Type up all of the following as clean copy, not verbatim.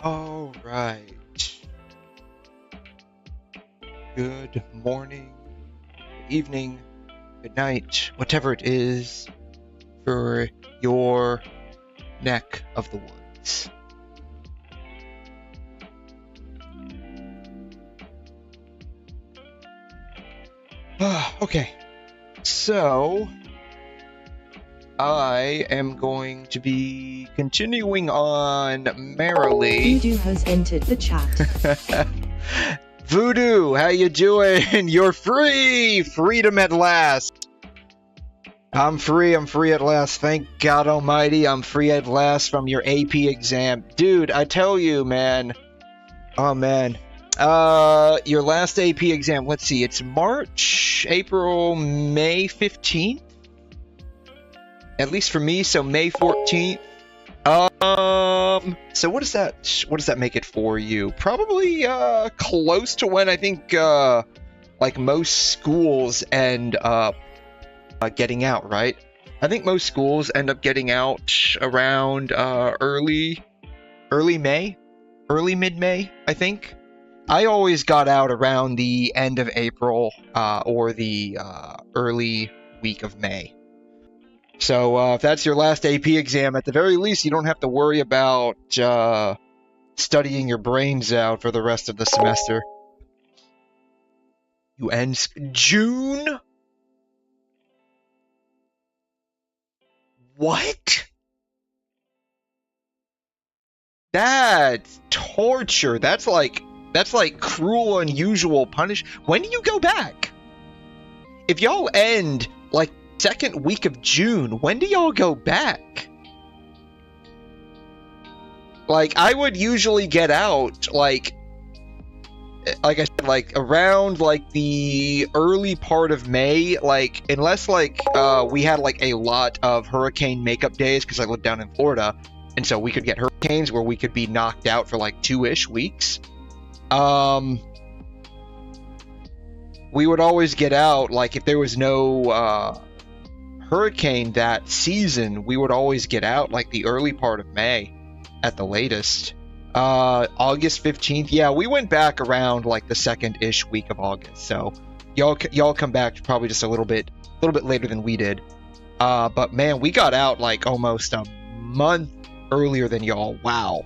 All right. Good morning, good evening, good night, whatever it is for your neck of the woods. Okay, so I am going to be continuing on merrily. Voodoo has entered the chat. Voodoo, how you doing? You're free! Freedom at last! I'm free at last. Thank God Almighty, I'm free at last from your AP exam. Dude, I tell you, man. Oh, man. Your last AP exam, let's see, it's March, April, May 15th? At least for me, so May 14th. So what does that make it for you? Probably, close to when I think, like most schools end up getting out, right? I think most schools end up getting out around, early May? Early mid-May, I think. I always got out around the end of April, or the, early week of May. So, if that's your last AP exam, at the very least, you don't have to worry about, studying your brains out for the rest of the semester. You end June? What? That's torture. That's like cruel, unusual punishment. When do you go back? If y'all end, like, second week of June, when do y'all go back? Like, I would usually get out, like I said, like, around, like, the early part of May, like, unless, like, we had, like, a lot of hurricane makeup days, because I live down in Florida, and so we could get hurricanes where we could be knocked out for, like, 2-ish weeks. We would always get out, like, if there was no, hurricane that season, we would always get out, like, the early part of May, at the latest. August 15th, yeah, we went back around, like, the second-ish week of August, so y'all come back probably just a little bit later than we did. But, man, we got out, like, almost a month earlier than y'all. Wow.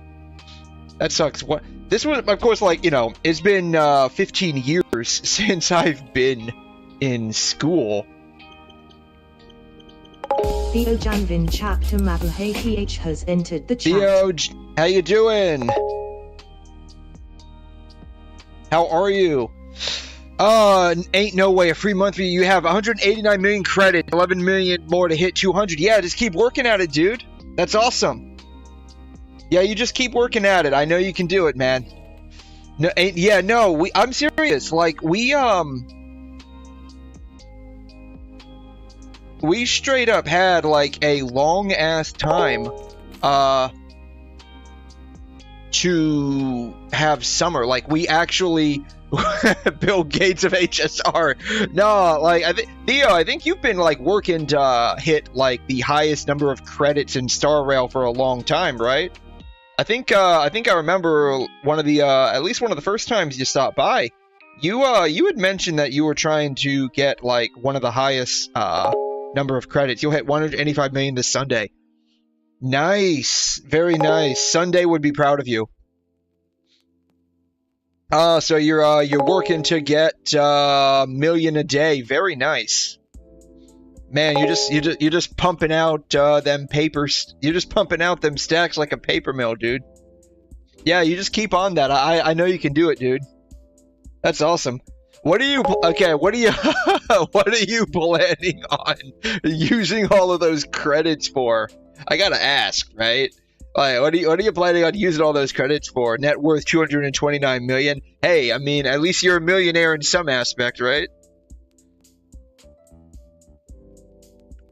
That sucks. What? This was, of course, like, you know, it's been 15 years since I've been in school. 𝘬𝘩𝑦𝘐𝘮 chapter 𝘬𝘩𝘦𝘐 has entered the chat. Theo, how you doing? How are you? Ain't no way. A free month for you. You have 189 million credit, 11 million more to hit 200. Yeah, just keep working at it, dude. That's awesome. Yeah, you just keep working at it. I know you can do it, man. No, yeah, no, I'm serious. Like, we straight up had, like, a long-ass time, to have summer. Like, we actually, Bill Gates of HSR. No, like, Theo, I think you've been, like, working to hit, like, the highest number of credits in Star Rail for a long time, right? I think I remember one of the, at least one of the first times you stopped by, you had mentioned that you were trying to get, like, one of the highest, number of credits. You'll hit 185 million this Sunday. Nice. Very nice. Sunday would be proud of you. So you're working to get million a day. Very nice. Man, you're just pumping out them papers. You're just pumping out them stacks like a paper mill, dude. Yeah, you just keep on that. I know you can do it, dude. That's awesome. What are you planning on using all of those credits for? I gotta ask, right? Like, what are you planning on using all those credits for? Net worth 229 million. Hey, I mean, at least you're a millionaire in some aspect, right?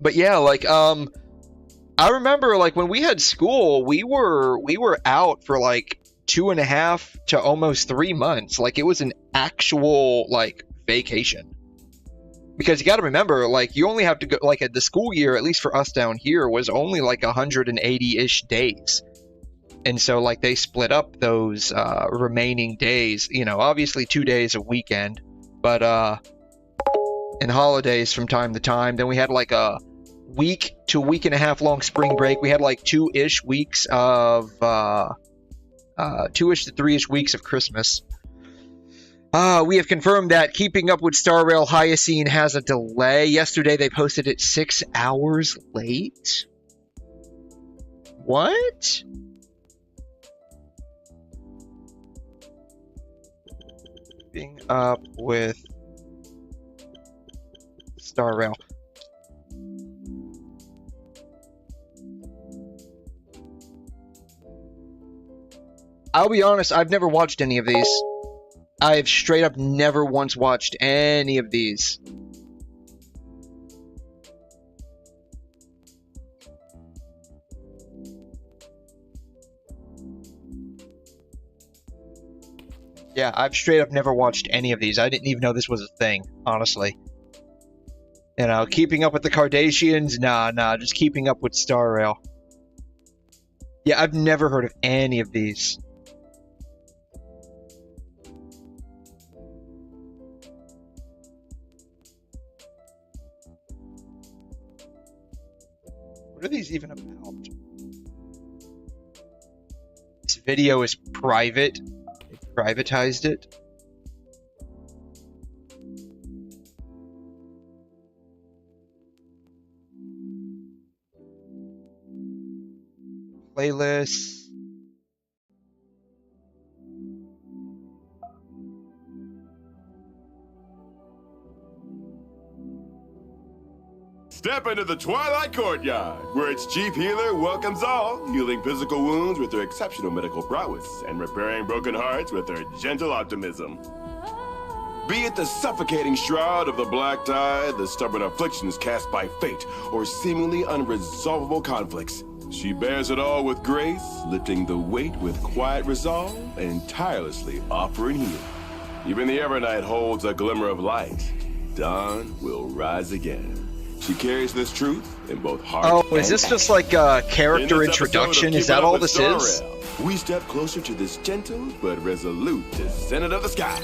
But yeah, like, I remember, like, when we had school, we were out for, like, 2.5 to almost 3 months. Like, it was an actual, like, vacation. Because you gotta remember, like, you only have to go, like, at the school year, at least for us down here, was only, like, 180-ish days. And so, like, they split up those remaining days. You know, obviously 2 days a weekend, but and holidays from time to time. Then we had like a week to a week and a half long spring break. We had like 2-ish weeks of 2-ish to 3-ish weeks of Christmas. We have confirmed that Keeping Up with Star Rail Hyacinth has a delay. Yesterday they posted it 6 hours late. What? Keeping Up with Star Rail. I'll be honest, I've never watched any of these. I've straight up never once watched any of these. Yeah, I've straight up never watched any of these. I didn't even know this was a thing, honestly. You know, Keeping Up with the Kardashians? Nah, just Keeping Up with Star Rail. Yeah, I've never heard of any of these. What are these even about? This video is private. They privatized it. Playlists. Step into the Twilight Courtyard, where its chief healer welcomes all, healing physical wounds with her exceptional medical prowess and repairing broken hearts with her gentle optimism. Be it the suffocating shroud of the black tide, the stubborn afflictions cast by fate, or seemingly unresolvable conflicts, she bears it all with grace, lifting the weight with quiet resolve and tirelessly offering healing. Even the Evernight holds a glimmer of light. Dawn will rise again. She carries this truth in both heart and Oh, is this just like a character introduction? Is that all this is? We step closer to this gentle but resolute descendant of the sky,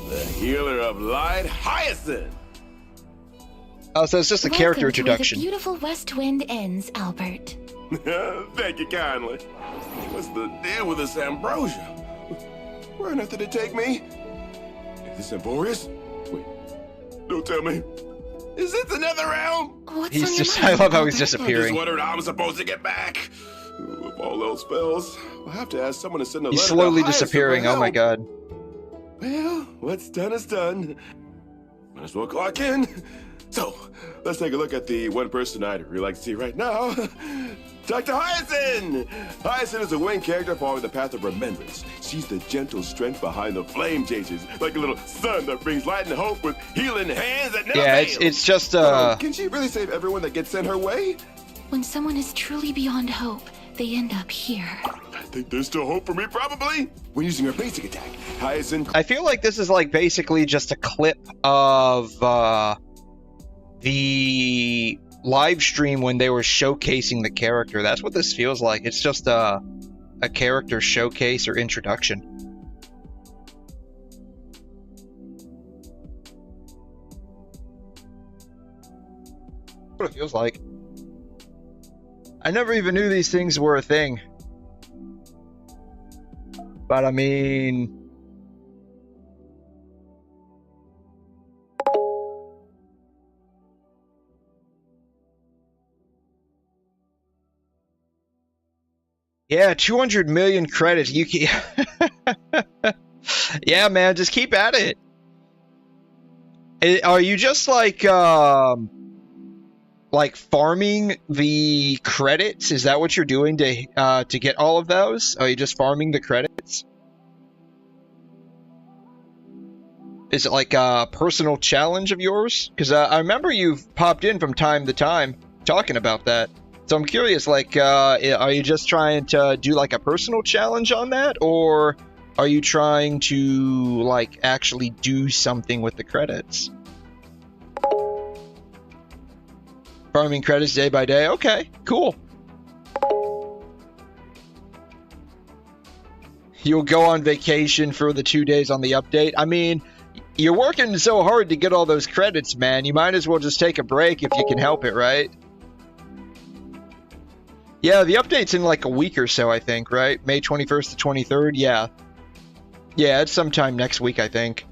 the healer of light, Hyacinth. Oh, so it's just a character introduction. Where the beautiful west wind ends, Albert. Thank you kindly. What's the deal with this ambrosia? Where on earth did it take me? Is this Amborius? Wait, don't tell me. Is it the nether realm? What's He's on just, your mind, I love how Albert? he's disappearing. I just wondered how I'm supposed to get back. If all else fails, I'll have to ask someone to send a He's letter slowly to Hyacinth disappearing, for oh my help. god. Well, what's done is done. Might as well clock in. So, let's take a look at the one person I'd really like to see right now. Dr. Hyacinth! Hyacinth is a winged character following the path of remembrance. She's the gentle strength behind the flame chasers, like a little sun that brings light and hope with healing hands that never Yeah, fail. it's just, Can she really save everyone that gets sent her way? When someone is truly beyond hope, they end up here. I think there's still hope for me, probably. When using her basic attack, Hyacinth... I feel like this is like basically just a clip of, the live stream when they were showcasing the character. That's what this feels like. It's just a character showcase or introduction. That's what it feels like. I never even knew these things were a thing. But I mean... Yeah, 200 million credits. You can... Yeah, man, just keep at it. Are you just like farming the credits? Is that what you're doing to get all of those? Are you just farming the credits? Is it like a personal challenge of yours? Because I remember you've popped in from time to time talking about that. So I'm curious, like, are you just trying to do like a personal challenge on that? Or are you trying to like actually do something with the credits? Farming credits day by day. Okay, cool. You'll go on vacation for the 2 days on the update. I mean, you're working so hard to get all those credits, man. You might as well just take a break if you can help it, right? Yeah, the update's in like a week or so, I think, right? May 21st to 23rd, yeah. Yeah, it's sometime next week, I think.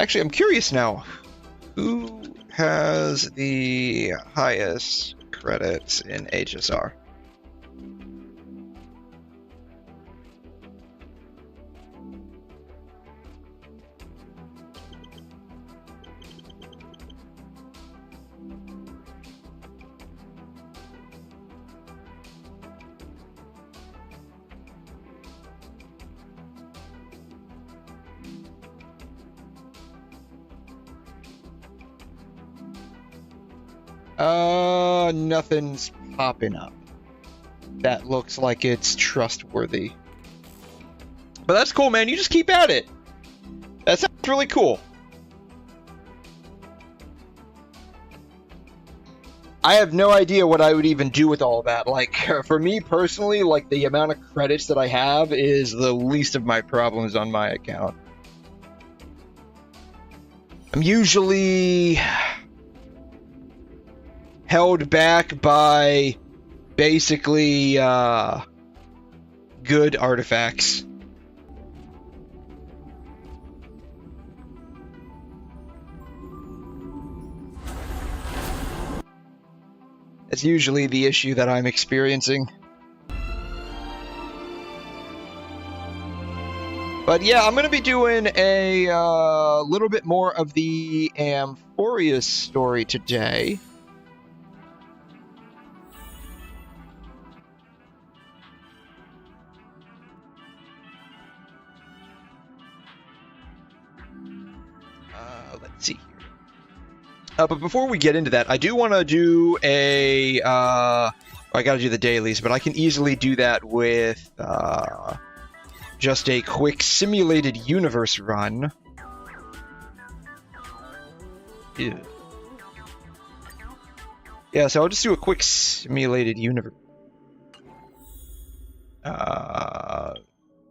Actually, I'm curious now. Who has the highest credits in HSR? Nothing's popping up. That looks like it's trustworthy. But that's cool, man. You just keep at it. That sounds really cool. I have no idea what I would even do with all that. Like, for me personally, like, the amount of credits that I have is the least of my problems on my account. I'm usually held back by basically good artifacts. That's usually the issue that I'm experiencing. But yeah, I'm going to be doing a little bit more of the Amphoreus story today. Let's see here. But before we get into that, I do want to do a... I gotta do the dailies, but I can easily do that with just a quick simulated universe run. Ew. Yeah, so I'll just do a quick simulated universe.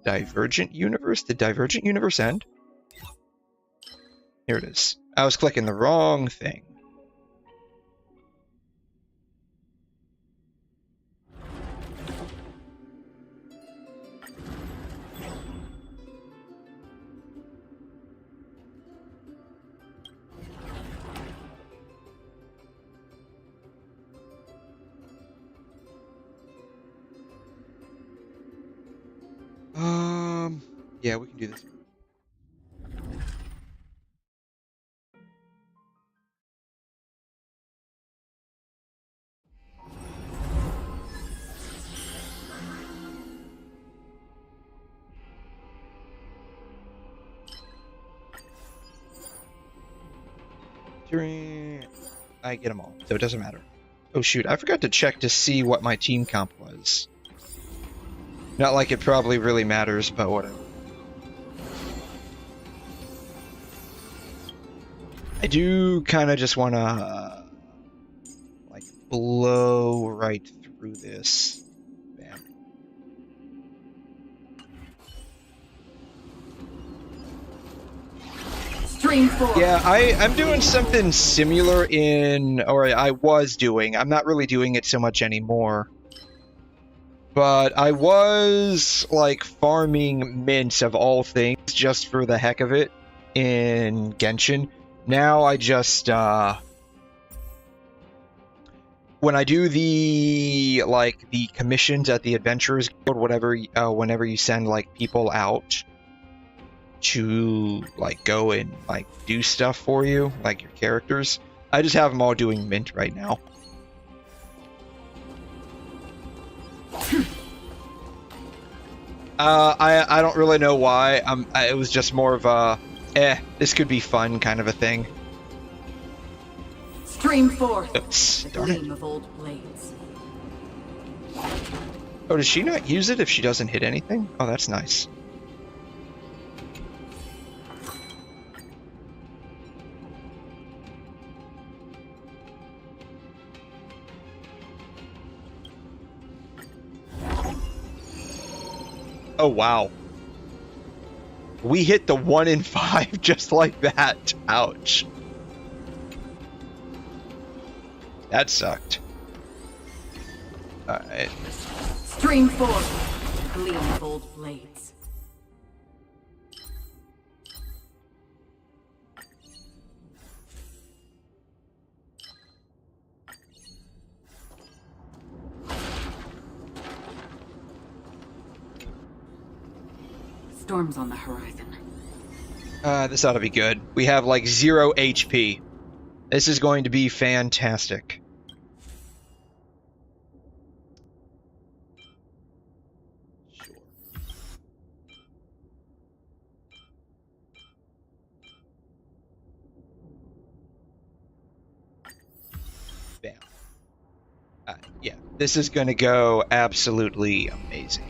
Divergent universe? Did Divergent universe end? Here it is. I was clicking the wrong thing. Yeah, we can do this. I get them all, so it doesn't matter. Oh shoot, I forgot to check to see what my team comp was. Not like it probably really matters, but whatever. I do kind of just want to like blow right through this. Bam. Stream 4. Yeah, I'm doing something similar in, or I was doing. I'm not really doing it so much anymore. But I was, like, farming mints of all things just for the heck of it in Genshin. Now I just, when I do the, like, the commissions at the Adventurers Guild, whatever, whenever you send, like, people out to, like, go and, like, do stuff for you, like your characters, I just have them all doing mint right now. I don't really know why. It was just more of a, this could be fun kind of a thing. Stream 4. Oops, darn it. Of old blades. Oh, does she not use it if she doesn't hit anything? Oh, that's nice. Oh, wow. We hit the 1 in 5 just like that. Ouch. That sucked. Alright. Stream 4. Gleam gold blades. Storms on the horizon. This ought to be good. We have like 0 HP. This is going to be fantastic. Sure. Bam. Yeah, this is going to go absolutely amazing.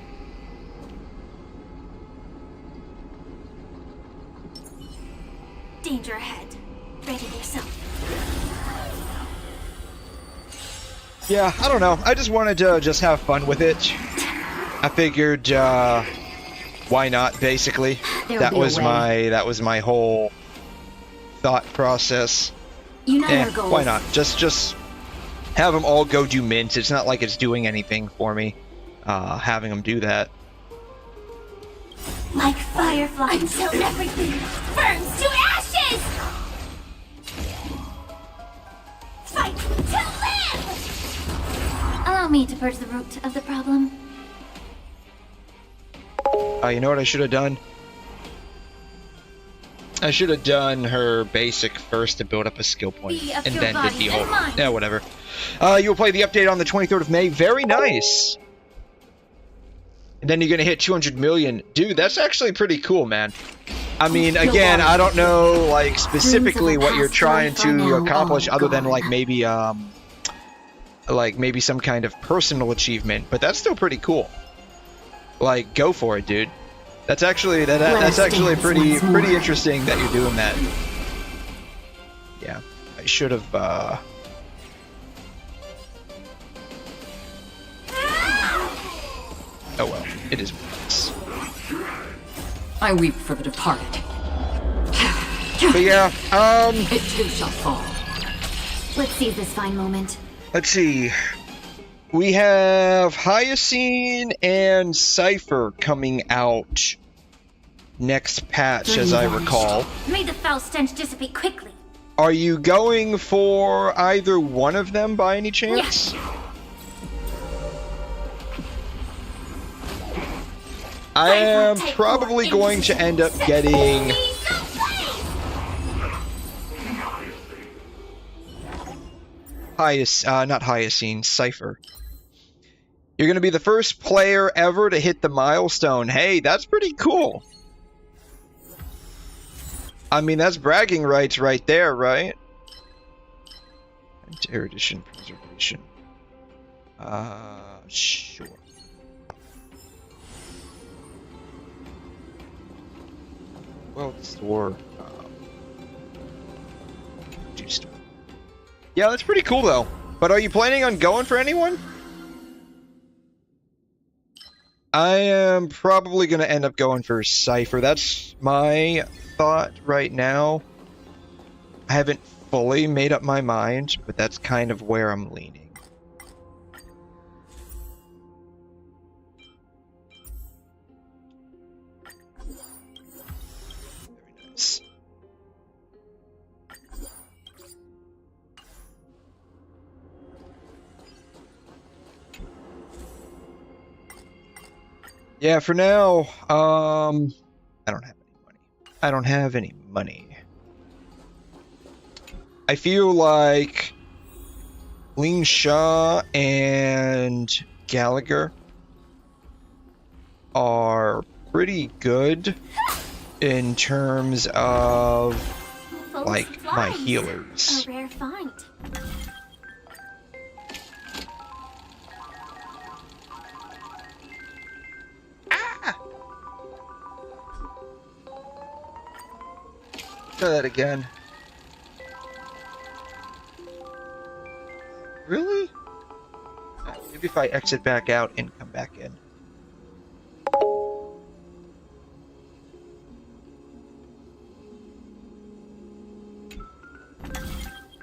Danger ahead. Ready yourself. Yeah, I don't know. I just wanted to just have fun with it. I figured, why not? Basically, that was my whole thought process. You know our goals. Why not? Just have them all go do mint. It's not like it's doing anything for me. Having them do that. Like fireflies until everything burns to ashes! Fight to live! Allow me to purge the root of the problem. You know what I should have done? I should have done her basic first to build up a skill point, and then did the whole... Yeah, whatever. You will play the update on the 23rd of May. Very nice! And then you're gonna hit 200 million. Dude, that's actually pretty cool, man. I mean, again, I don't know, like, specifically what you're trying to accomplish other than, like, maybe some kind of personal achievement, but that's still pretty cool. Like, go for it, dude. That's actually, that's actually pretty interesting that you're doing that. Yeah, I should have, Oh well, it is what it is. I weep for the departed. But yeah, It too shall fall. Let's seize this fine moment. Let's see. We have Hyacinth and Cypher coming out next patch, as I recall. May the foul stench dissipate quickly. Are you going for either one of them by any chance? Yeah. I am probably going to end up getting... not Hyacinth, Cypher. You're going to be the first player ever to hit the milestone. Hey, that's pretty cool. I mean, that's bragging rights right there, right? Erudition, preservation. Sure. Well, store. Do store. Yeah, that's pretty cool though. But are you planning on going for anyone? I am probably going to end up going for Cypher. That's my thought right now. I haven't fully made up my mind, but that's kind of where I'm leaning. Very nice. Yeah, for now, I don't have any money. I don't have any money. I feel like 𝘰𝘮 and Gallagher are pretty good in terms of, like, my healers. A rare find. Try that again. Really? Maybe if I exit back out and come back in.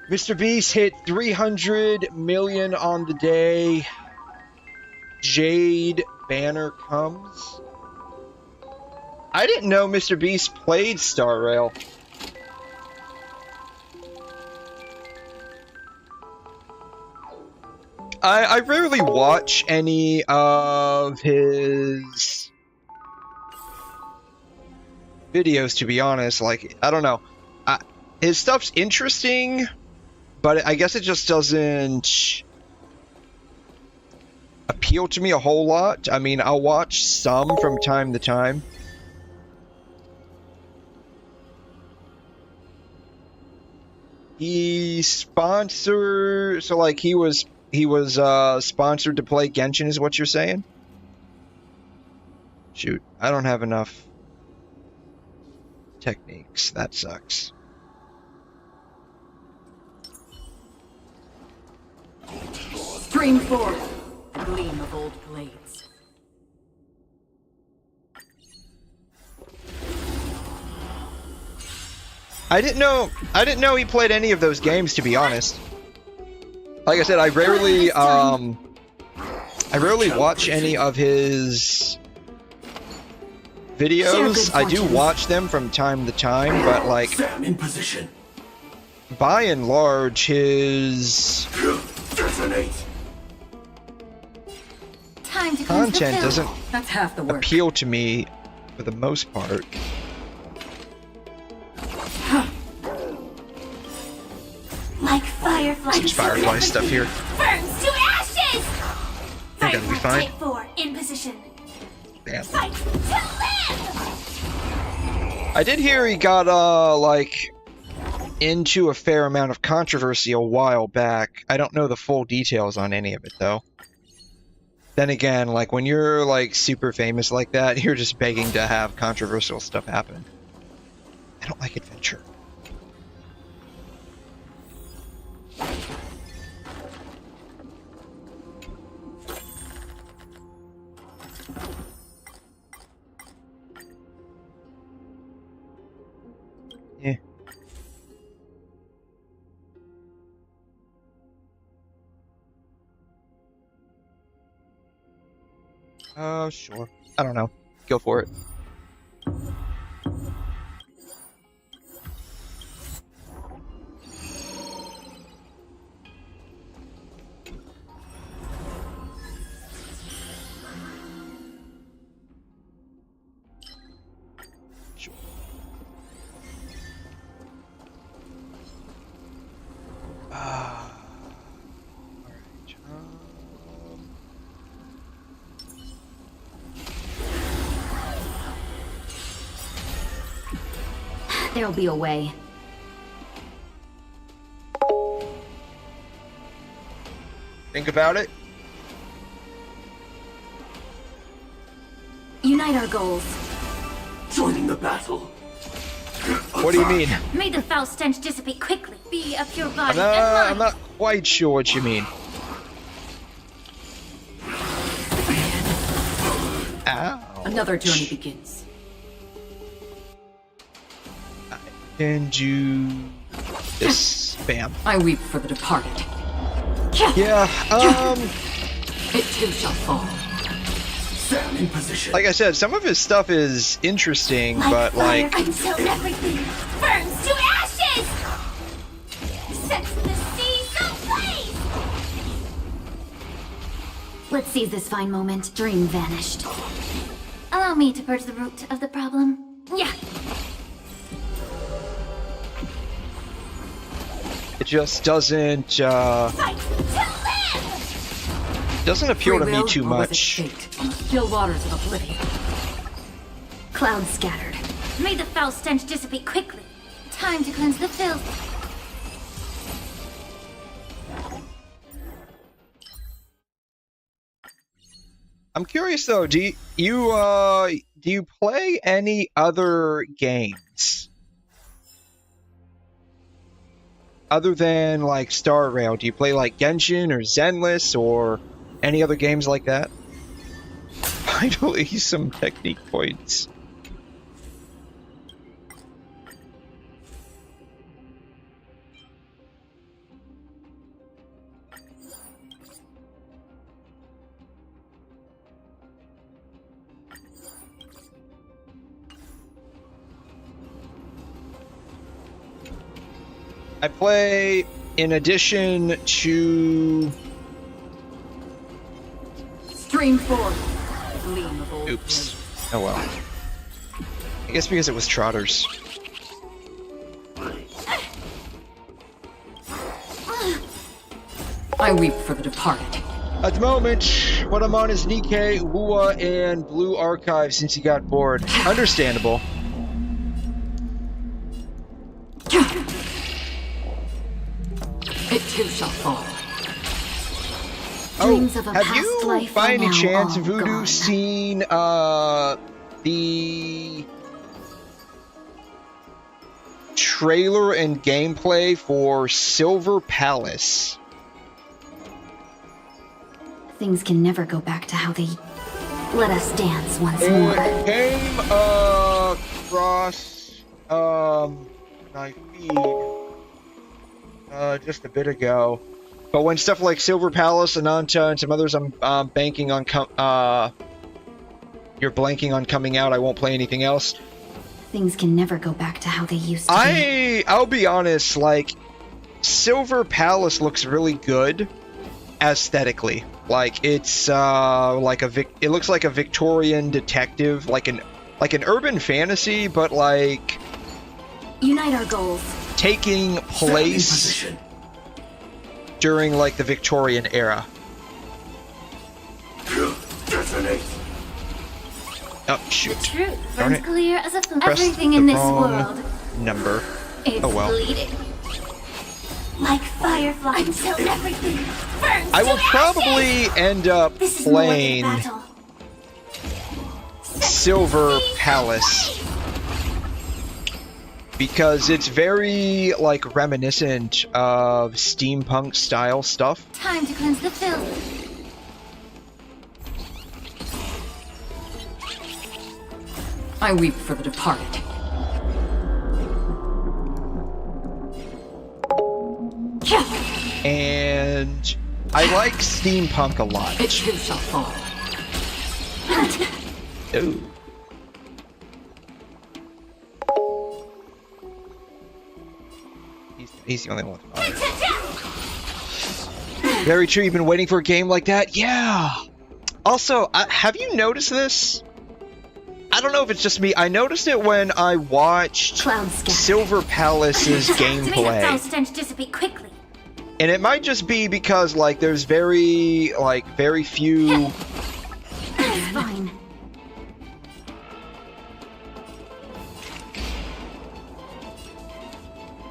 Mr. Beast hit 300 million on the day. Jade banner comes. I didn't know Mr. Beast played Star Rail. I rarely watch any of his videos, to be honest. Like, I don't know. His stuff's interesting, but I guess it just doesn't appeal to me a whole lot. I mean, I'll watch some from time to time. He sponsored, so like he was sponsored to play Genshin, is what you're saying? Shoot, I don't have enough techniques. That sucks. Stream forth, the gleam of old blades. I didn't know he played any of those games, to be honest. Like I said, I rarely watch any of his videos. I do watch them from time to time, but like, in position. by and large, his Time to content doesn't That's half the work. appeal to me for the most part. Like fireflies. Some firefly stuff here. Burns to ashes! I think that'll be fine. Type 4 in position. Damn. Fight to live! I did hear he got like into a fair amount of controversy a while back. I don't know the full details on any of it though. Then again, like when you're like super famous like that, you're just begging to have controversial stuff happen. I don't like adventure. Yeah. Sure. I don't know. Go for it. Sure. Alright. There'll be a way. Think about it. Unite our goals. Joining the battle. What do you mean? May the foul stench dissipate quickly. Be a pure body I'm not quite sure what you mean. Ow. Another journey begins. Can do this. Bam. I weep for the departed. Yeah, It too shall fall. Stand in position. like I said, some of his stuff is interesting, but like, until everything burns to ashes! Sets the seas ablaze! Let's seize this fine moment. Dream vanished. Allow me to purge the root of the problem. Yeah. it just doesn't Fight to live! doesn't appeal to Free me will, too or was it much. fate on the still waters of oblivion. Clouds scattered. May the foul stench dissipate quickly. Time to cleanse the filth. I'm curious though, do you play any other games other than like Star Rail? Do you play like Genshin or Zenless or any other games like that? Finally, some technique points. I play, in addition to... Stream 4. Gleam of old Oops. blades. Oh well. I guess because it was Trotters. I weep for the departed. At the moment, what I'm on is Nikkei, WuWa, and Blue Archive since he got bored. Understandable. It too shall fall. Dreams of a have past you, life by are any now chance, all Voodoo, gone. seen, the trailer and gameplay for Silver Palace? Things can never go back to how they... Let us dance once It more. came across my feed just a bit ago. But when stuff like Silver Palace, Ananta, and some others I'm banking on you're blanking on coming out, I won't play anything else. Things can never go back to how they used to be. I'll be honest, like, Silver Palace looks really good aesthetically. Like, it's it looks like a Victorian detective, like an urban fantasy, but like Unite our goals. taking place during like the Victorian era. Oh shoot. Truth Darn runs it. clear as a Pressed everything the in this wrong world. number. It's Oh well. bleeding. Like fireflies until everything burns I will to probably ashes. end up This is more than a playing battle. Silver Palace because it's very like reminiscent of steampunk style stuff. Time to cleanse the filth. I weep for the departed. And I like steampunk a lot. It too shall fall. Ooh. He's the only one. Very true, you've been waiting for a game like that? Yeah! Also, have you noticed this? I don't know if it's just me. I noticed it when I watched Clouds scatter. Silver Palace's To make that foul gameplay. stench dissipate quickly. And it might just be because, like, there's very few... It's fine.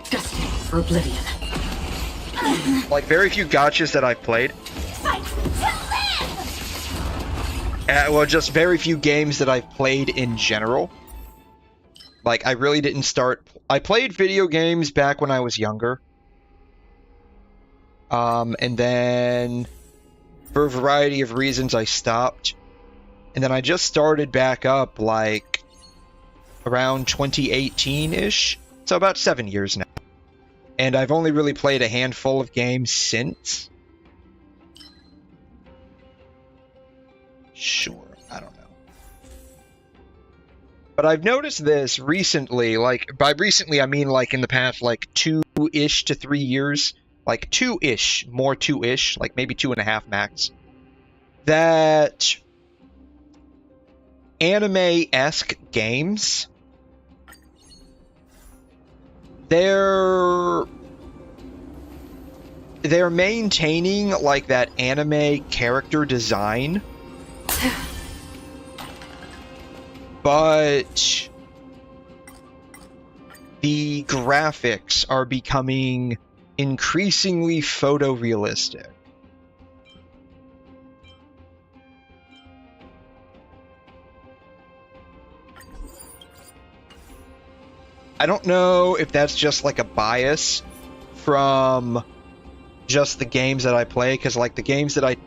Destiny for oblivion. like, very few gotchas that I've played. Fight to live! Well, just very few games that I've played in general. Like, I really didn't start... I played video games back when I was younger. And then, for a variety of reasons, I stopped. And then I just started back up, like, around 2018-ish. So about 7 years now. And I've only really played a handful of games since. Sure, I don't know. But I've noticed this recently, like, by recently I mean like in the past, like, 2-ish to 3 years. Like, 2-ish, more 2-ish, like maybe 2.5 max. That anime-esque games, they're maintaining like that anime character design, but the graphics are becoming increasingly photorealistic. I don't know if that's just like a bias from just the games that I play, because like the games that I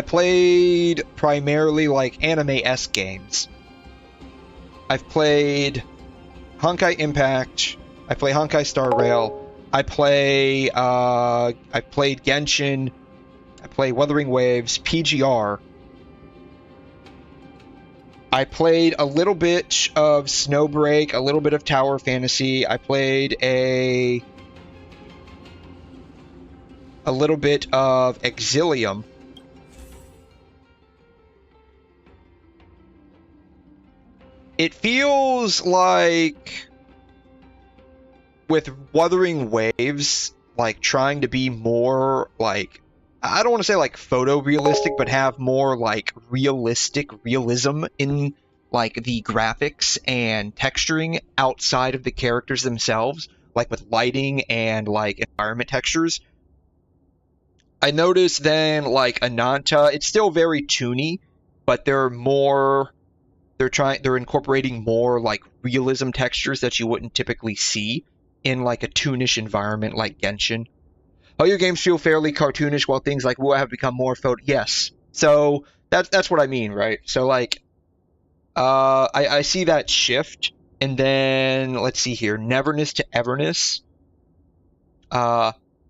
played primarily like anime-esque games. I've played Honkai Impact, I play Honkai Star Rail, I played Genshin, I play Wuthering Waves, PGR, I played a little bit of Snowbreak, a little bit of Tower Fantasy. I played a little bit of Exilium. It feels like with Wuthering Waves, like trying to be more like, I don't want to say like photorealistic, but have more like realism in like the graphics and texturing outside of the characters themselves, like with lighting and like environment textures. I noticed then like Ananta, it's still very toony, but they're incorporating more like realism textures that you wouldn't typically see in like a toonish environment like Genshin. Oh, your games feel fairly cartoonish while things like WuWa have become more photo. Yes. So that's what I mean, right? So like I see that shift, and then let's see here, Neverness to Everness.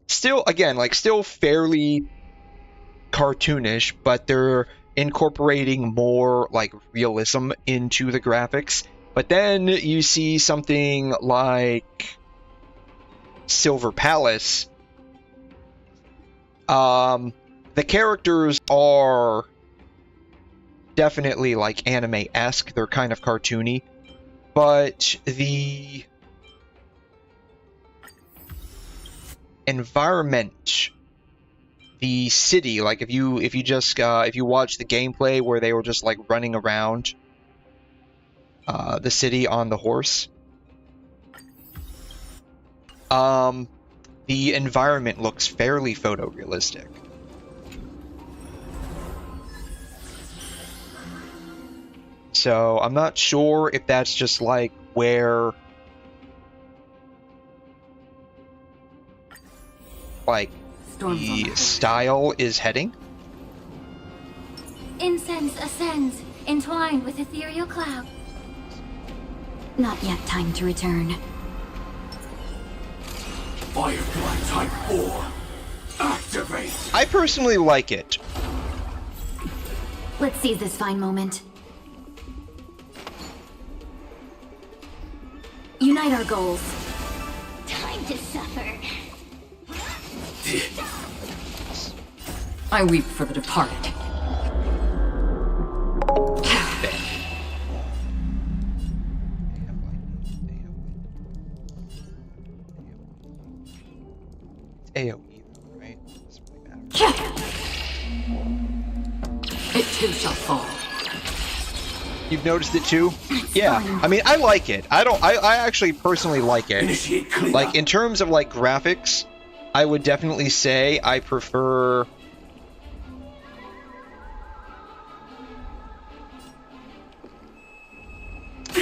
Still again, like still fairly cartoonish, but they're incorporating more like realism into the graphics. But then you see something like Silver Palace. The characters are definitely like anime-esque. They're kind of cartoony, but the environment, the city, like if you watch the gameplay where they were just like running around the city on the horse, the environment looks fairly photorealistic. So I'm not sure if that's just like where like the style is heading. Incense ascends, entwined with ethereal cloud. Not yet time to return. Firefly Type 4, activate! I personally like it. Let's seize this fine moment. Unite our goals. Time to suffer. I weep for the departed. AoE, right? Doesn't really matter. It too shall fall. You've noticed it too? Yeah. I mean, I like it. I actually personally like it. Like, in terms of, like, graphics, I would definitely say I prefer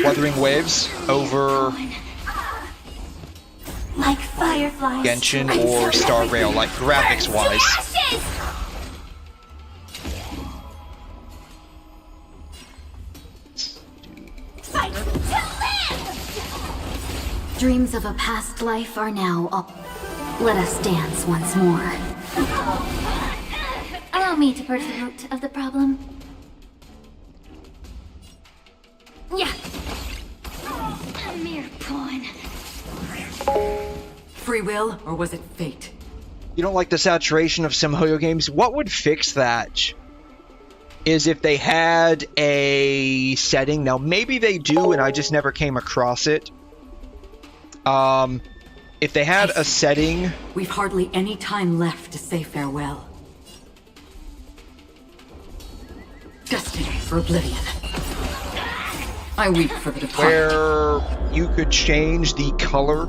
Wuthering Waves over like fireflies, Genshin or Star Rail, like graphics-wise. Dreams of a past life are now up. Let us dance once more. Allow me to purge the root of the problem. Yeah. A mere pawn. Free will, or was it fate? You don't like the saturation of some Hoyo games? What would fix that is if they had a setting. Now, maybe they do, and I just never came across it. If they had a setting... We've hardly any time left to say farewell. Destiny for oblivion. I weep for the departed. Where you could change the color,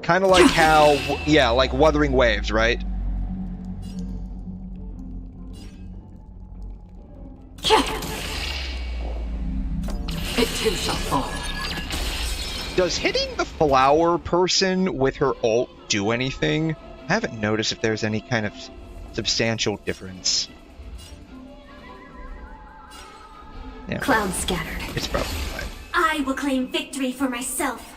kind of like how, yeah, like Wuthering Waves, right? It too shall fall. Does hitting the flower person with her ult do anything? I haven't noticed if there's any kind of substantial difference. Yeah. Cloud scattered. It's probably fine. I will claim victory for myself.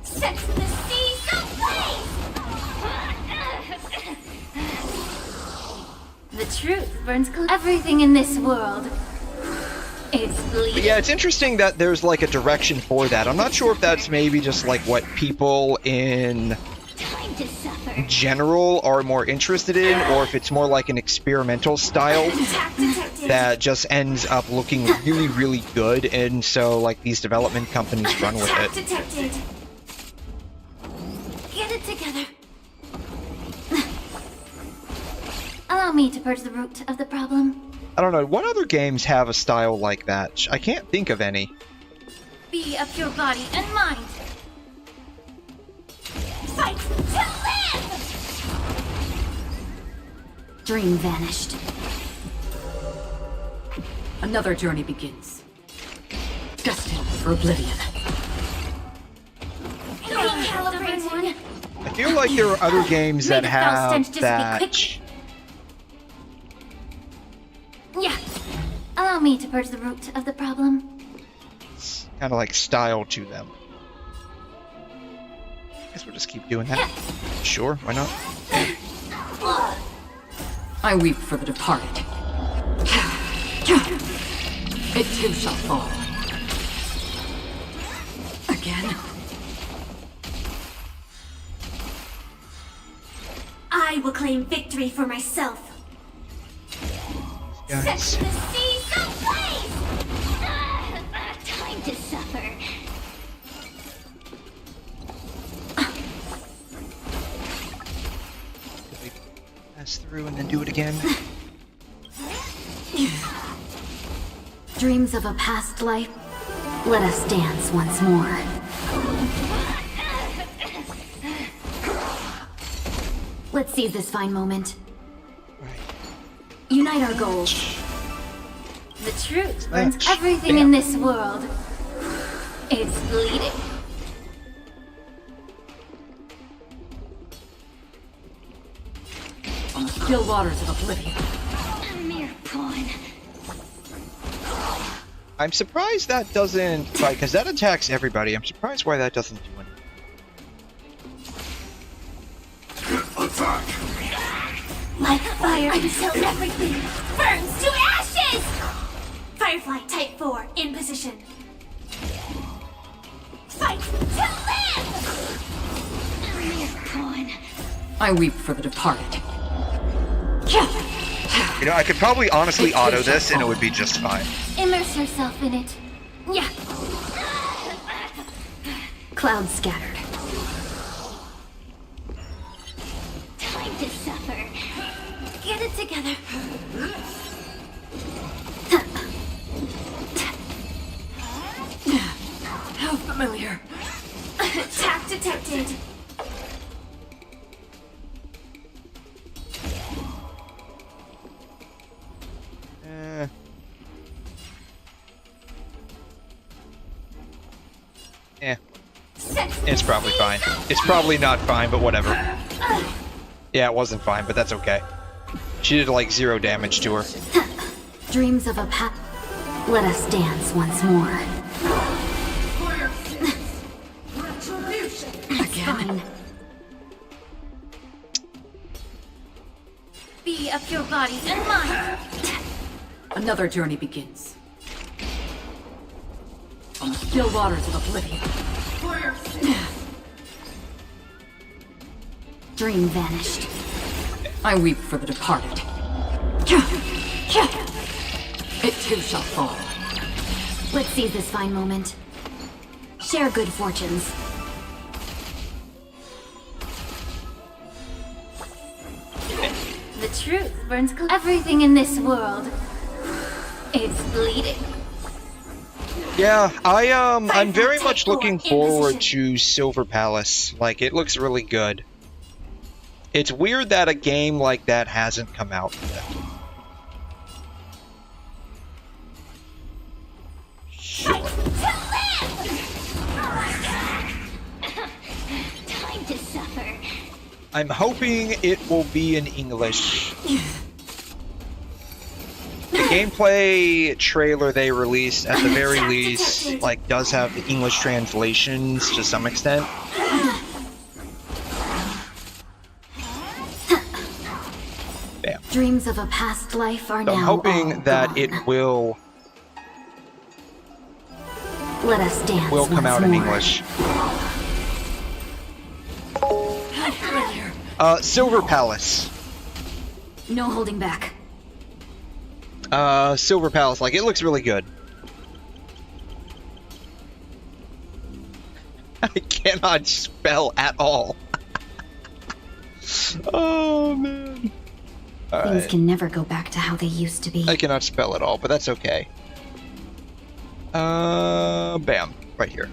Set the seas ablaze! truth burns everything in this world. It's bleeding. Yeah, it's interesting that there's like a direction for that. I'm not sure if that's maybe just like what people in Time to suffer. general are more interested in, or if it's more like an experimental style Attack detected. that just ends up looking really, really good, and so like these development companies run with Attack it. detected. Get it together. Allow me to purge the root of the problem. I don't know, what other games have a style like that? I can't think of any. Be of your body and mind. Fight to live! Dream vanished. Another journey begins. Destined for oblivion. Recalibrating. I feel like there are other games that May the foul stench have just be that. quick. Yeah. Allow me to purge the root of the problem. Kind of like style to them. Guess we'll just keep doing that. Sure, why not? I weep for the departed. It too shall fall. Again. I will claim victory for myself. Set Guys. the seas ablaze! Time to suffer. Pass through and then do it again. Dreams of a past life. Let us dance once more. Let's seize this fine moment. Right. Unite our goals. The truth burns Match. everything in this world. It's bleeding. On the still waters of oblivion. A mere pawn. I'm surprised that doesn't, like, because that attacks everybody. I'm surprised why that doesn't do anything. Attack! Like fire until everything burns to ashes! Firefly Type 4 in position. Fight to live! A mere pawn. I weep for the departed. You know, I could probably honestly auto this and it would be just fine. Immerse yourself in it. Yeah. Clouds scattered. Time to suffer. Get it together. How familiar. Attack detected. It's probably fine. It's probably not fine, but whatever. Yeah, it wasn't fine, but that's okay. She did like 0 damage to her. Dreams of a path. Let us dance once more. Again. Be of your body and mind. Another journey begins. On the still waters of oblivion. Dream vanished. I weep for the departed. It too shall fall. Let's seize this fine moment. Share good fortunes. The truth burns everything in this world. It's bleeding. Yeah, I'm very Type much 4 looking in forward position. to Silver Palace. Like, it looks really good. It's weird that a game like that hasn't come out yet. Time to suffer. I'm hoping it will be in English. The gameplay trailer they released, at the very least, like, does have the English translations to some extent. Bam. Dreams of a past life are So now I'm hoping all that gone. it will Let us dance come once out in more. English. Silver Palace. No holding back. Silver Palace, like, it looks really good. I cannot spell at all. Oh, man. Things can never go back to how they used to be. I cannot spell at all, but that's okay. Bam. Right here.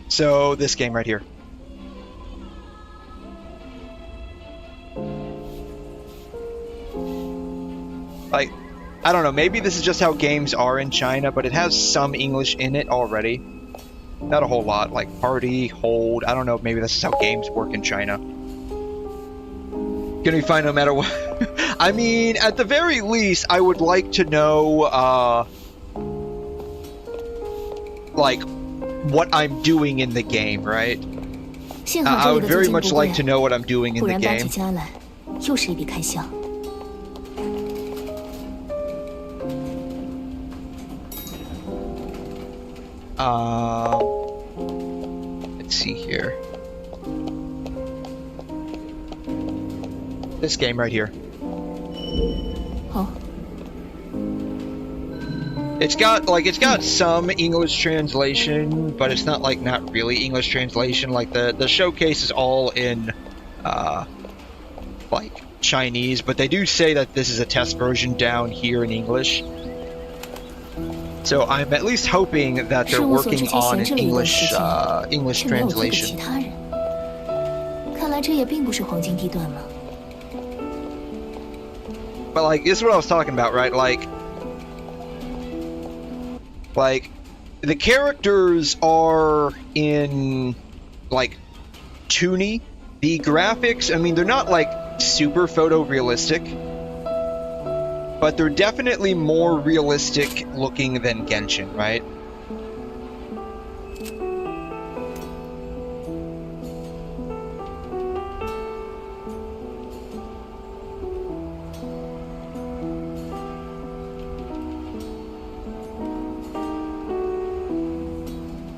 So, this game right here. Like, I don't know, maybe this is just how games are in China, but it has some English in it already. Not a whole lot, like party, hold, I don't know, maybe this is how games work in China. Gonna be fine no matter what. I mean, at the very least, I would like to know, like, what I'm doing in the game, right? I would very much like to know what I'm doing in the game. Let's see here. This game right here. Oh. It's got some English translation, but it's not not really English translation. Like the showcase is all in like Chinese, but they do say that this is a test version down here in English. So I'm at least hoping that they're working on an English translation. But like, this is what I was talking about, right? Like the characters are in like 2D. The graphics, I mean, they're not like super photorealistic, but they're definitely more realistic looking than Genshin, right?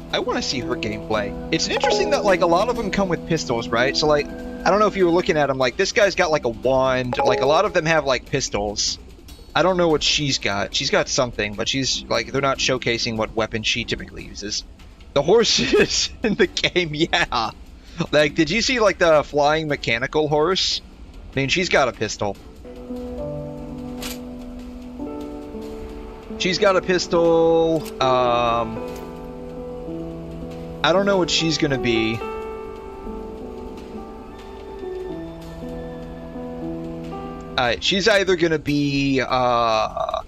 I want to see her gameplay. It's interesting that like a lot of them come with pistols, right? So like, I don't know if you were looking at them, like this guy's got like a wand, like a lot of them have like pistols. I don't know what she's got. She's got something, but she's like, they're not showcasing what weapon she typically uses. The horses in the game, yeah. Like, did you see like the flying mechanical horse? I mean, she's got a pistol. She's got a pistol. I don't know what she's gonna be. Alright, she's either gonna be, so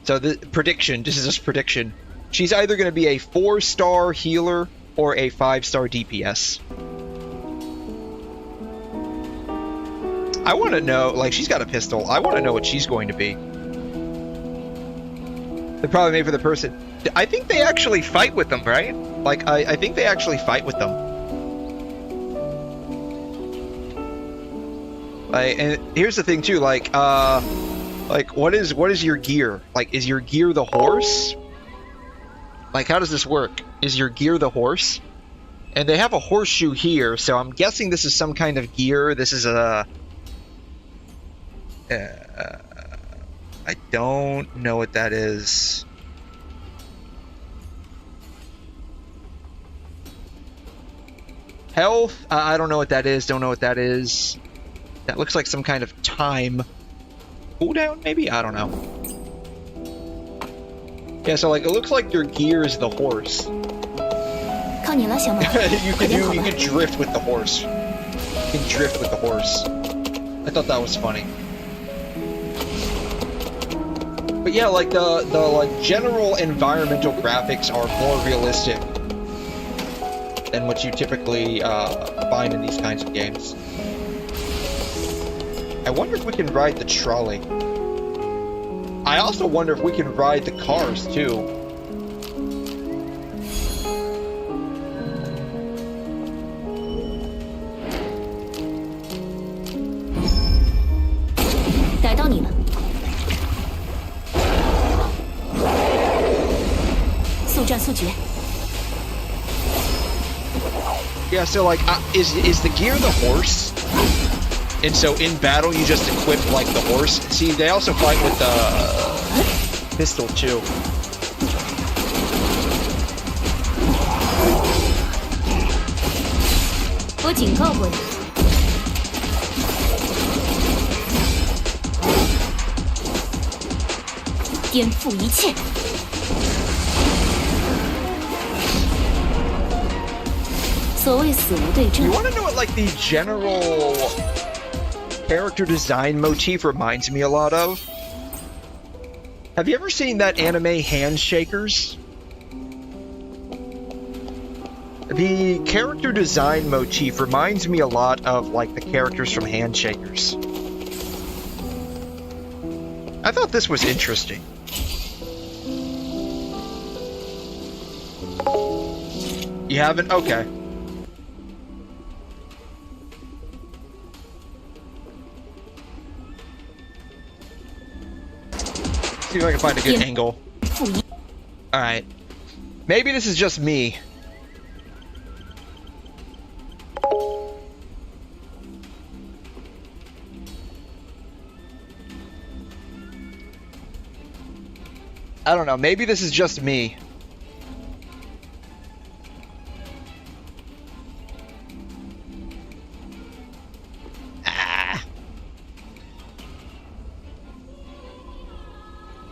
the prediction, this is just prediction. She's either gonna be a 4-star healer or a 5-star DPS. I wanna know, like, she's got a pistol. I wanna know what she's going to be. They're probably made for the person. I think they actually fight with them, right? Like, I think they actually fight with them. Like, and here's the thing too, like what is your gear? Like, is your gear the horse? Like, how does this work? Is your gear the horse? And they have a horseshoe here, so I'm guessing this is some kind of gear. This is a... I don't know what that is. Health? I don't know what that is. Don't know what that is. That looks like some kind of time cooldown, maybe? I don't know. Yeah, so like, it looks like your gear is the horse. you can drift with the horse. You can drift with the horse. I thought that was funny. But yeah, like the like general environmental graphics are more realistic than what you typically find in these kinds of games. I wonder if we can ride the trolley. I also wonder if we can ride the cars too. Yeah, so like, is the gear the horse? And so in battle you just equip like the horse. See, they also fight with the pistol too. You want to know what like the general character design motif reminds me a lot of? Have you ever seen that anime Handshakers? The character design motif reminds me a lot of like the characters from Handshakers. I thought this was interesting. You haven't? Okay. See if I can find a good angle. Alright. Maybe this is just me. I don't know. Maybe this is just me.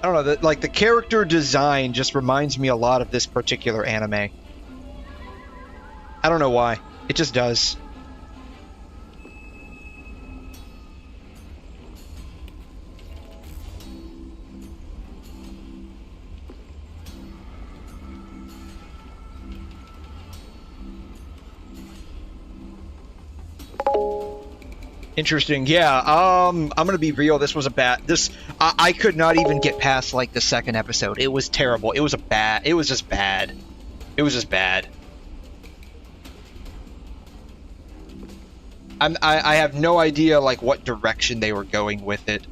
I don't know, like the character design just reminds me a lot of this particular anime. I don't know why. It just does. Interesting. Yeah, I'm gonna be real, this was a bad, I could not even get past, like, the second episode. It was terrible. It was just bad. It was just bad. I have no idea, like, what direction they were going with it.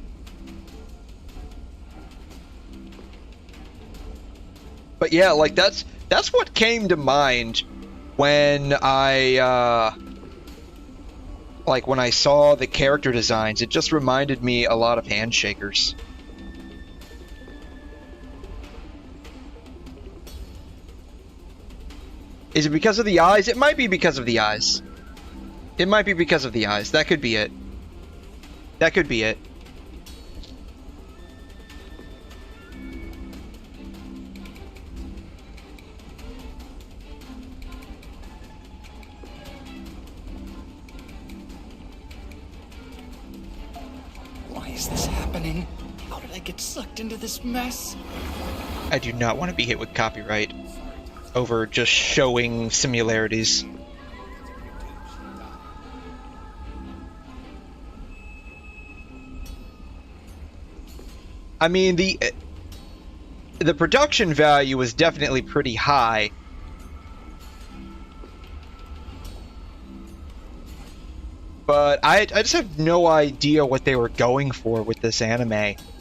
But yeah, like, that's what came to mind when when I saw the character designs. It just reminded me a lot of Handshakers. Is it because of the eyes? It might be because of the eyes. It might be because of the eyes. That could be it. That could be it. Is this happening? How did I get sucked into this mess? I do not want to be hit with copyright over just showing similarities. I mean, the production value was definitely pretty high. But I just have no idea what they were going for with this anime.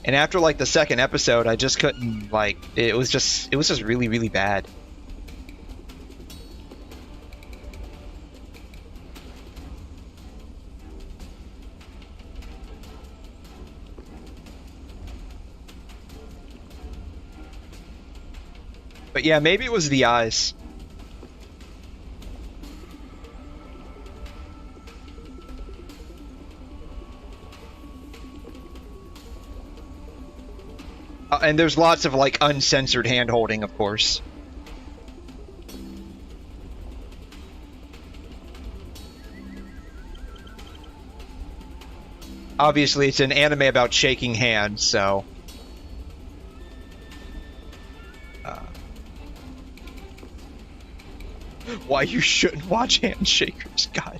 And after like the second episode, I just couldn't, like, it was just really, really bad. But yeah, maybe it was the eyes. And there's lots of, like, uncensored hand-holding, of course. Obviously, it's an anime about shaking hands, so... why you shouldn't watch Handshakers, God.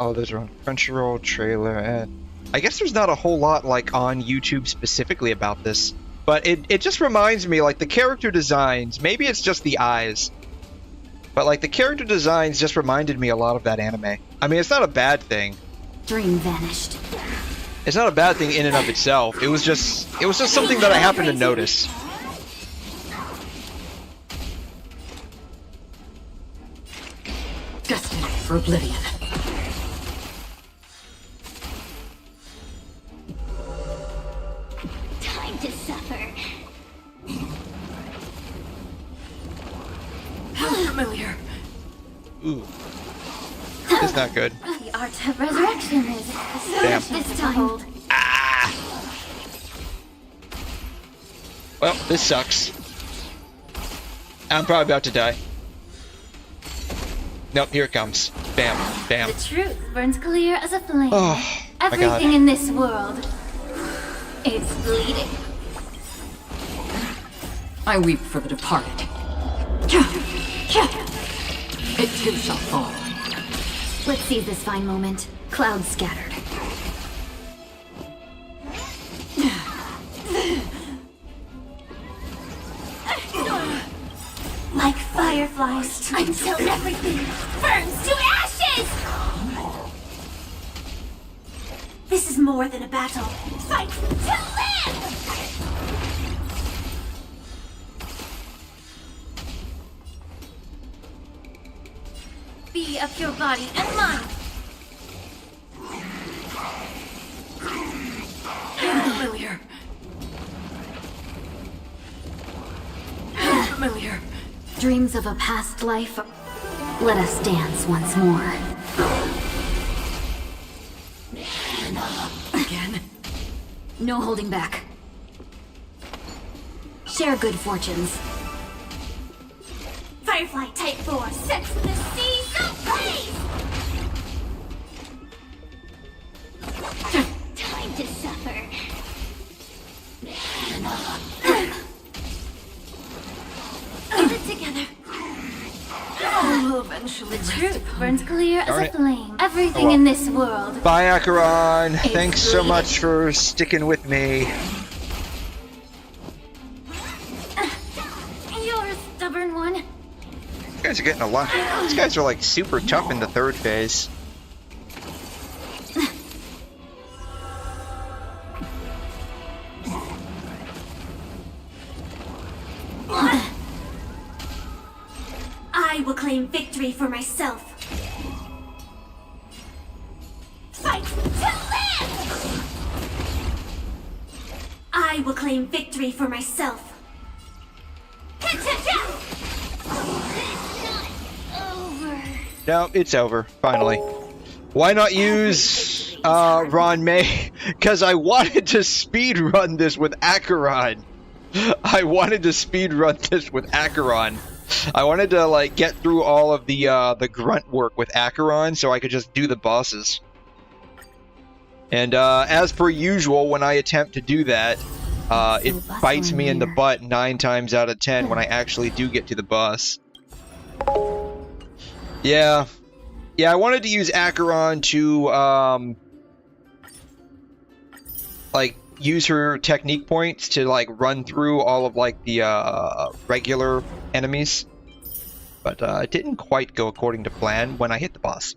All those are on Crunchyroll trailer, and I guess there's not a whole lot like on YouTube specifically about this, but it just reminds me, like, the character designs, maybe it's just the eyes, but like the character designs just reminded me a lot of that anime. I mean, it's not a bad thing. Dream vanished. It's not a bad thing in and of itself. It was just something that I happened to notice. Destiny for oblivion. Time to suffer. How familiar. Ooh. It's not good. The art of resurrection is Damn. this time. Well, this sucks. I'm probably about to die. Nope, here it comes. Bam, bam. The truth burns clear as a flame. Oh, my God. Everything in this world is bleeding. I weep for the departed. It too shall fall. Let's seize this fine moment. Clouds scattered. Like fireflies until everything burns to ashes! This is more than a battle. Fight to live! Be of your body and mind. Familiar. Familiar. Dreams of a past life. Let us dance once more. Again. No holding back. Share good fortunes. Firefly Type 4 sets the seas ablaze! Time to suffer. Hold it together. I will eventually The truth burns clear as Darn a it. flame. Everything Oh, well. in this world. Bye, Acheron. Thanks so much for sticking with me. You're a stubborn one. You guys are getting a lot. These guys are like super tough in the third phase. I will claim victory for myself. Fight to live! I will claim victory for myself. It's not over. No, it's over. Finally. Why not use Ron May? Because I wanted to speedrun this with Acheron. I wanted to speedrun this with Acheron. I wanted to like get through all of the grunt work with Acheron so I could just do the bosses. And as per usual, when I attempt to do that, it bites me in the butt 9 times out of 10 when I actually do get to the boss. Yeah. Yeah, I wanted to use Acheron to, like, use her technique points to, like, run through all of, like, the, regular enemies. But, it didn't quite go according to plan when I hit the boss.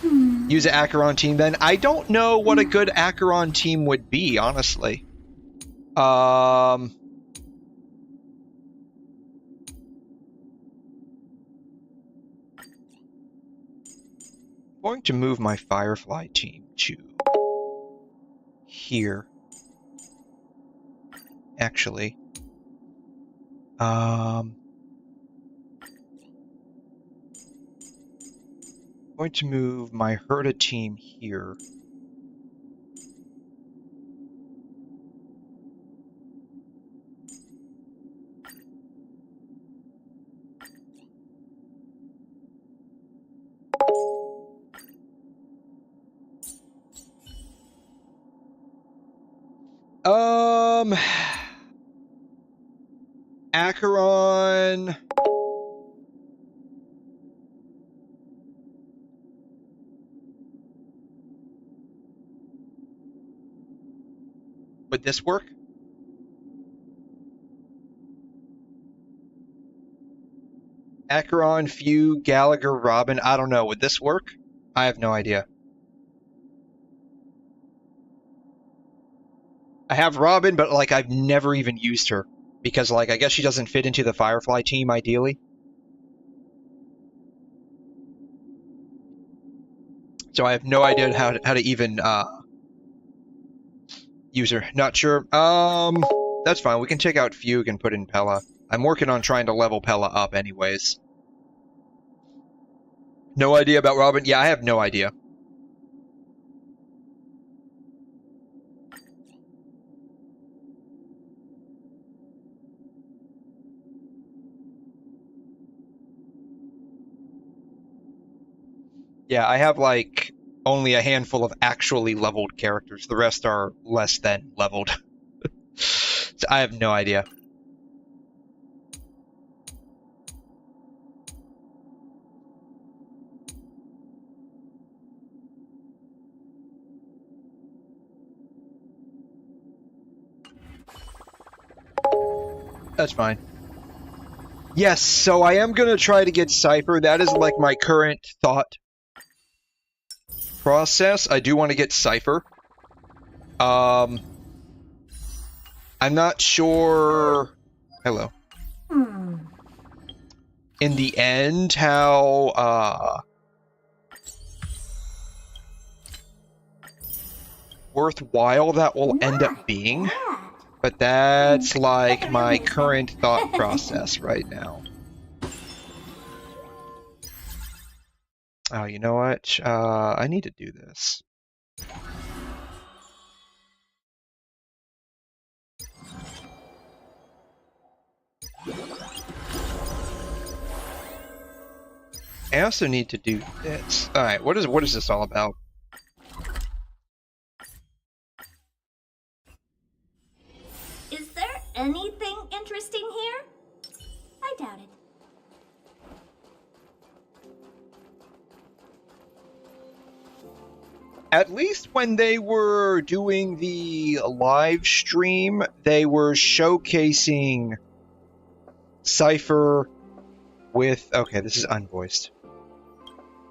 Use an Acheron team then. I don't know what a good Acheron team would be, honestly. Going to move my Firefly team to here. Actually. Going to move my Herta team here. Acheron. Would this work? Acheron, Few, Gallagher, Robin. I don't know. Would this work? I have no idea. I have Robin, but like I've never even used her because like I guess she doesn't fit into the Firefly team ideally. So I have no idea how to even use her. Not sure. That's fine. We can take out Fugue and put in Pella. I'm working on trying to level Pella up anyways. No idea about Robin? Yeah, I have no idea. Yeah, I have like only a handful of actually leveled characters. The rest are less than leveled. So I have no idea. That's fine. Yes, so I am going to try to get Cypher. That is like my current thought process. I do want to get Cypher. I'm not sure... Hello. In the end, how worthwhile that will end up being. But that's like my current thought process right now. Oh, you know what? I need to do this. I also need to do this. Alright, what is this all about? Is there anything interesting here? I doubt it. At least when they were doing the live stream, they were showcasing Cypher with... Okay, this is unvoiced.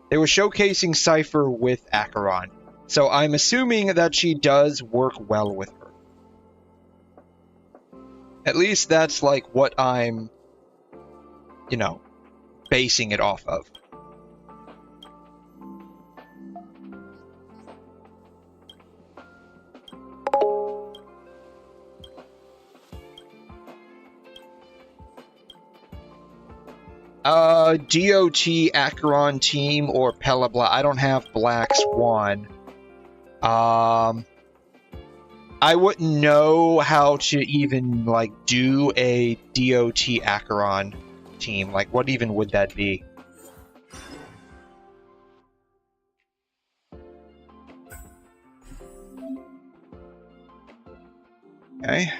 They were showcasing Cypher with Acheron. So I'm assuming that she does work well with her. At least that's like what I'm, you know, basing it off of. DOT Acheron team or Pella Black. I don't have Black Swan. I wouldn't know how to even like do a DOT Acheron team. Like, what even would that be? Okay.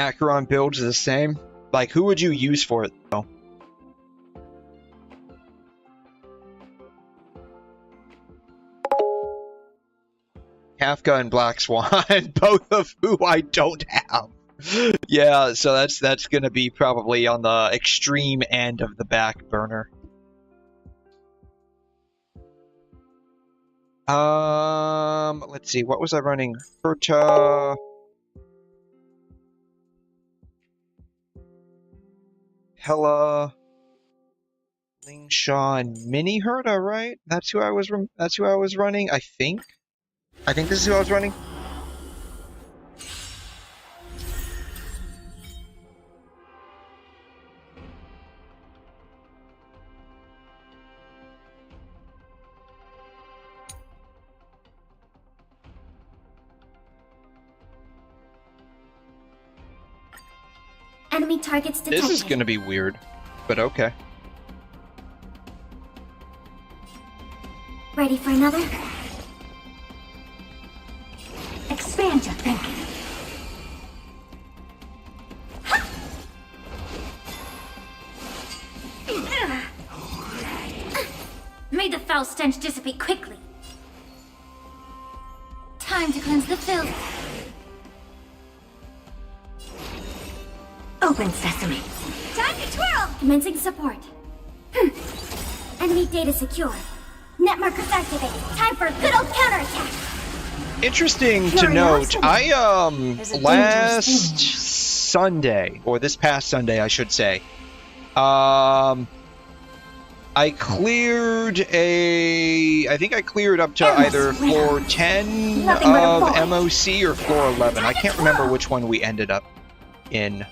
Acheron builds the same. Like, who would you use for it, though? Kafka and Black Swan, both of who I don't have. Yeah, so that's gonna be probably on the extreme end of the back burner. Let's see, what was I running? Herta... Hella, Lingshaw, and Mini Herta, right? That's who I was running. I think this is who I was running. Enemy targets detected. This is gonna be weird, but okay. Ready for another? Expand your thinking. May the foul stench dissipate quickly. Time to cleanse the filth. Open sesame. Time to twirl! Commencing support. Enemy data secure. Net markers activated. Time for a good old counterattack. Interesting to note, I last Sunday, or this past Sunday I should say, I cleared I think I cleared up to either floor 10 of MOC or floor 11. I can't remember which one we ended up in.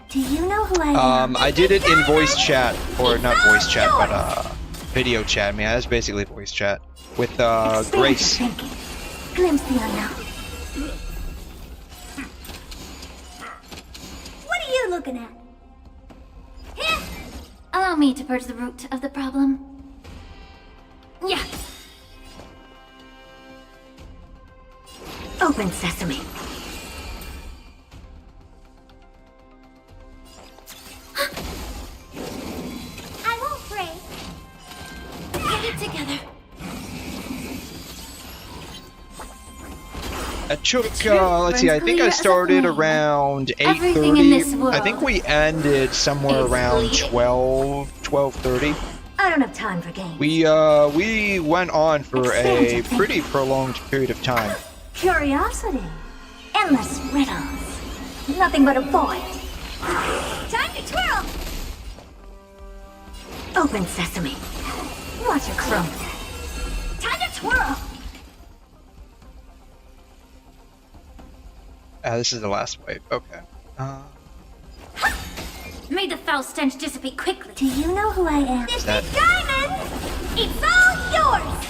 Do you know who I am? I did it in voice chat, or not voice chat, but video chat. I mean, that's basically voice chat with Grace. Glimpse the unknown. What are you looking at? Allow me to purge the root of the problem. Yeah. Open sesame. I won't pray. Get it together. It took, let's see, I think I started around 8:30. I think we ended somewhere around 12:30. I don't have time for games. We went on for a pretty prolonged period of time. Curiosity. Endless riddles. Nothing but a void. Time to twirl! Open sesame. Watch it crumble. Time to twirl! This is the last wave. Okay. May the foul stench dissipate quickly. Do you know who I am? This is Diamond! It's all yours!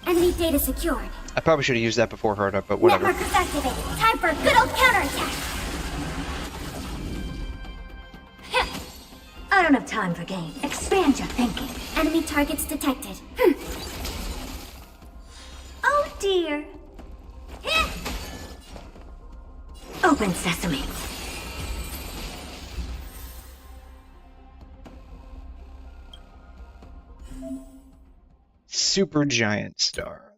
Enemy data secured. I probably should have used that before Herda, but whatever. Network is activated. Time for a good old counterattack. I don't have time for games. Expand your thinking. Enemy targets detected. Oh dear. Open sesame. Super giant star.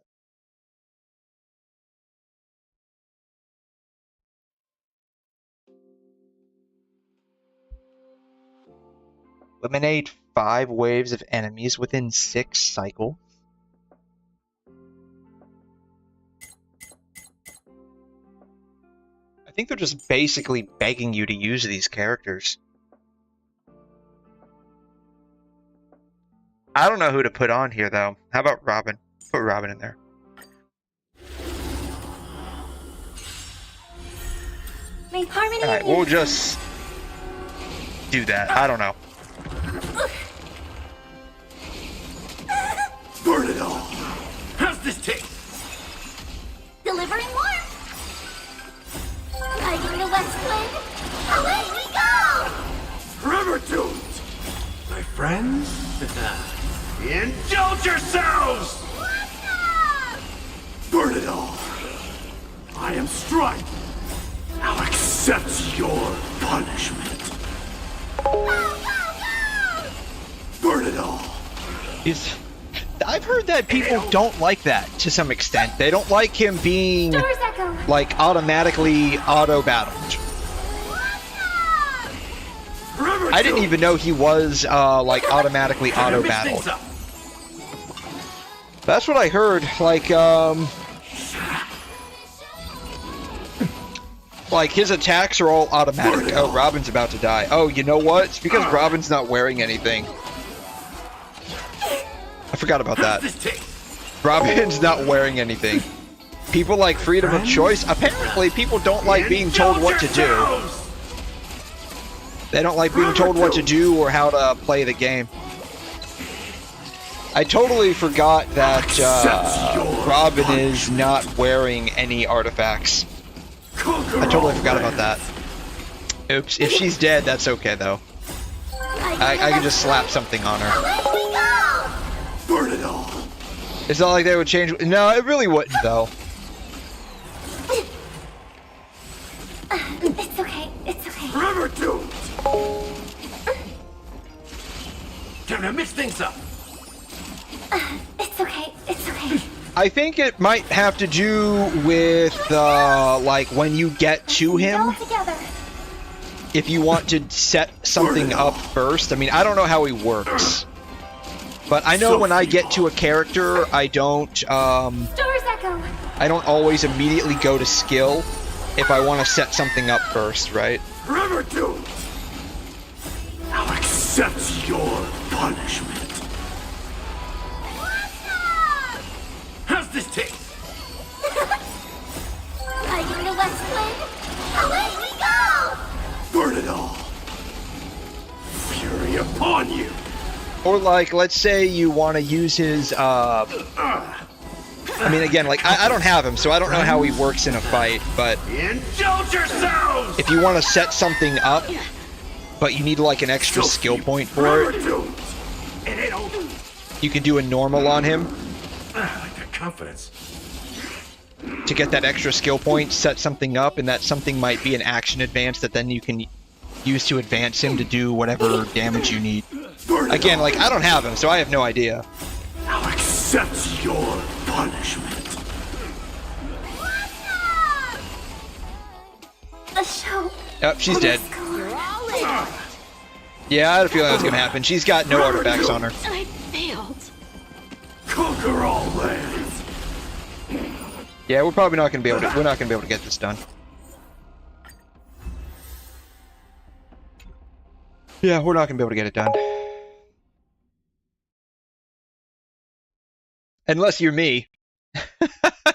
Eliminate 5 waves of enemies within 6 cycles. I think they're just basically begging you to use these characters. I don't know who to put on here, though. How about Robin? Put Robin in there. Alright, we'll just do that. I don't know. Burn it all! How's this taste? Delivering warmth! Guiding the west wind, away we go! Forever doomed! My friends? Indulge yourselves! Burn it all! I am Stripe! Now accept your punishment! Go, go, go! Burn it all! I've heard that people don't like that to some extent. They don't like him being like automatically auto-battled. I didn't even know he was like automatically auto-battled. That's what I heard. Like his attacks are all automatic. Oh, Robin's about to die. Oh, you know what? It's because Robin's not wearing anything. I forgot about that. Robin's not wearing anything. People like freedom of choice. Apparently, people don't like being told what to do. They don't like being told what to do or how to play the game. I totally forgot that Robin is not wearing any artifacts. I totally forgot about that. Oops. If she's dead, that's okay, though. I can just slap something on her. Burn it all! It's not like they would change. No, it really wouldn't, though. It's okay. It's okay. Forever doomed! time to mix things up. It's okay. It's okay. I think it might have to do with, like, when you get to him, All together. if you want to set something up first. I mean, I don't know how he works. But I know when I get to a character, I don't, Doors echo. I don't always immediately go to skill if I want to set something up first, right? Forever doomed. I'll accept your punishment. How's this taste? I go to West Wind. Away we go! Burn it all. Fury upon you. Or like, let's say you want to use his, I mean, again, like, I don't have him, so I don't know how he works in a fight, but Indulge yourselves! if you want to set something up, but you need, like, an extra skill point for it, you can do a normal on him I like that confidence. to get that extra skill point, set something up, and that something might be an action advance that then you can use to advance him to do whatever damage you need. Again, like, I don't have him, so I have no idea. I'll accept your punishment. The show. Yep, she's dead. Yeah, I had a feeling that was gonna happen. She's got no artifacts on her. I failed. Conquer all lands. Yeah, we're probably not gonna be able to. We're not gonna be able to get this done. Yeah, we're not gonna be able to get it done. Unless you're me.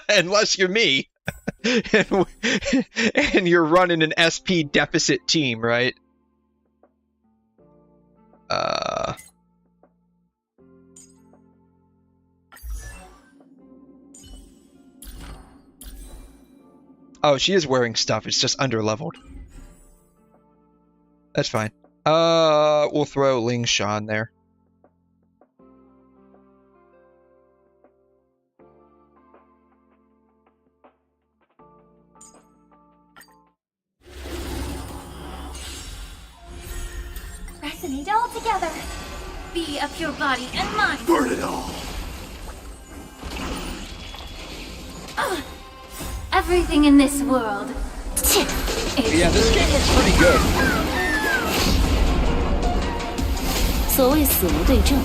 Unless you're me. And you're running an SP deficit team, right? Oh, she is wearing stuff. It's just under-leveled. That's fine. We'll throw 𝘰𝘮 in there. Resonate all together. Be of your body and mind. Burn it all. Everything in this world. Yeah, this game looks pretty good. 所谓死无对证，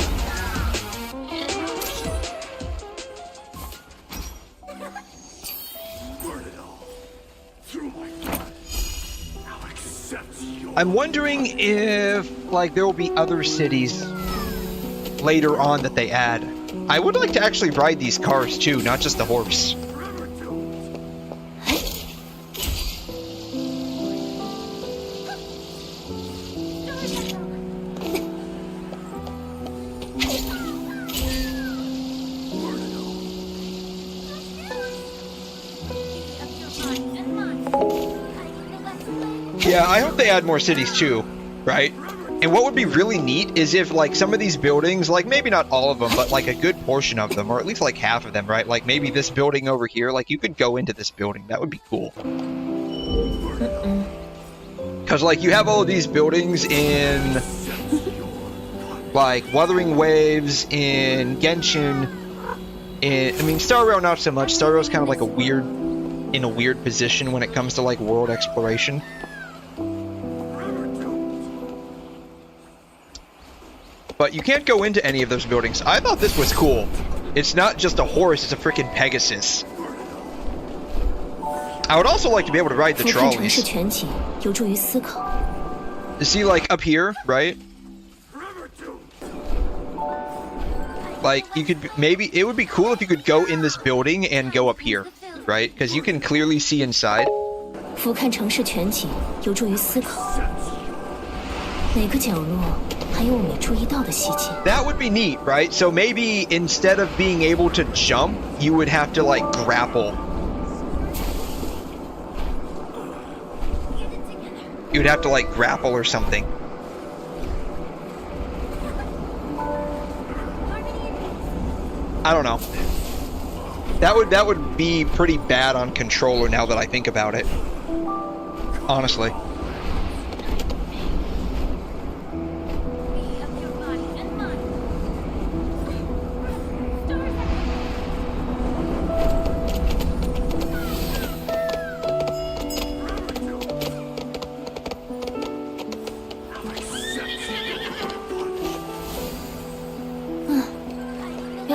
Burn it all. Through my blood. I'll accept your I'm wondering if, like, there will be other cities later on that they add. I would like to actually ride these cars too, not just the horse. forever doomed. Burn it all. Be of your body and mind. I go to West Wind. Yeah, I hope they add more cities too, right? And what would be really neat is if, like, some of these buildings, like, maybe not all of them, but, like, a good portion of them, or at least, like, half of them, right? Like, maybe this building over here, like, you could go into this building. That would be cool. Because, like, you have all of these buildings in, like, Wuthering Waves, in Genshin, I mean, Star Rail not so much. Star Rail's kind of like in a weird position when it comes to, like, world exploration. But you can't go into any of those buildings. I thought this was cool. It's not just a horse, it's a freaking Pegasus. I would also like to be able to ride the 俯瞰城市 trolleys. 全景，有助于思考。 You see, like, up here, right? Like, you could, maybe, it would be cool if you could go in this building and go up here, right? Because you can clearly see inside. 俯瞰城市全景，有助于思考。每个角落还有我没注意到的细节。 That would be neat, right? So maybe instead of being able to jump, you would have to, like, grapple. You would have to, like, grapple or something. I don't know. That would be pretty bad on controller now that I think about it. Honestly. Be of your body and mind.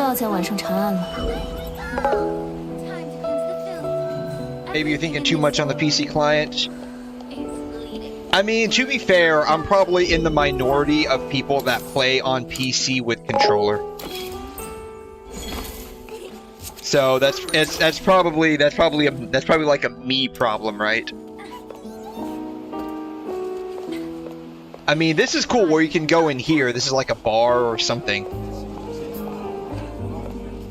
要在晚上查案了。 Maybe you're thinking too much on the PC client. I mean, to be fair, I'm probably in the minority of people that play on PC with controller. So that's probably like a me problem, right? I mean, this is cool where you can go in here. This is like a bar or something.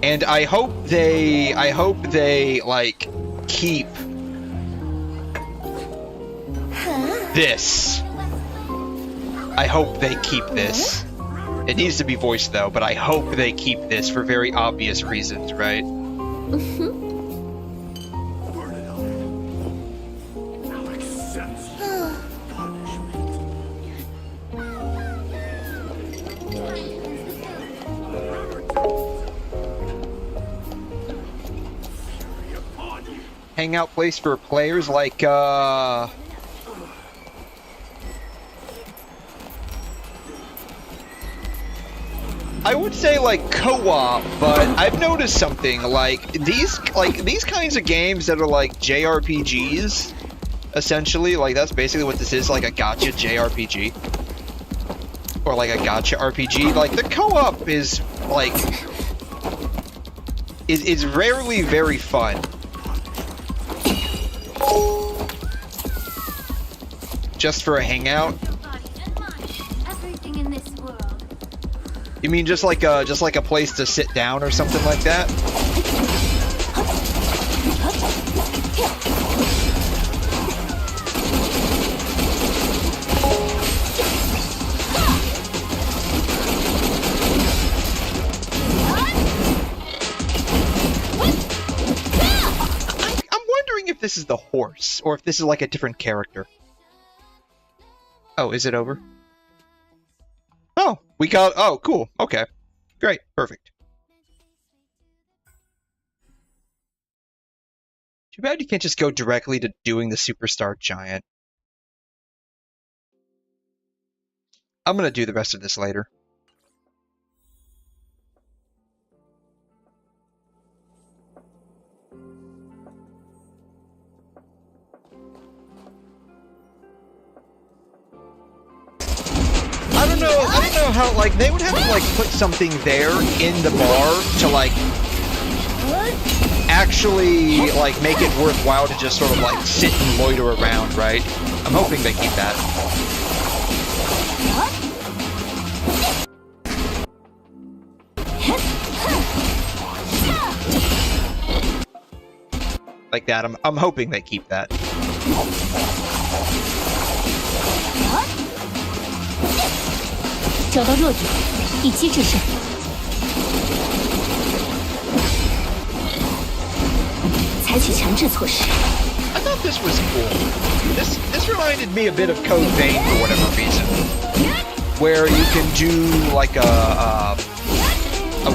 And I hope they like keep this. I hope they keep this. It needs to be voiced though, but I hope they keep this for very obvious reasons, right? Hangout place for players like I would say like co-op, but I've noticed something like these kinds of games that are like JRPGs, essentially, like that's basically what this is, like a gacha JRPG. Or like a gacha RPG. Like the co-op is like is rarely very fun. Just for a hangout? You mean just like a place to sit down or something like that? I'm wondering if this is the horse or if this is like a different character. Oh, is it over? Oh, we got... Oh, cool. Okay. Great. Perfect. Too bad you can't just go directly to doing the Superstar Giant. I'm gonna do the rest of this later. I don't know how, like, they would have to, like, put something there in the bar to, like, actually, like, make it worthwhile to just sort of, like, sit and loiter around, right? I'm hoping they keep that. Like that, I'm hoping they keep that. 找到弱点，一击制胜。采取强制措施。I thought this was cool. This reminded me a bit of Code Vein for whatever reason, where you can do like a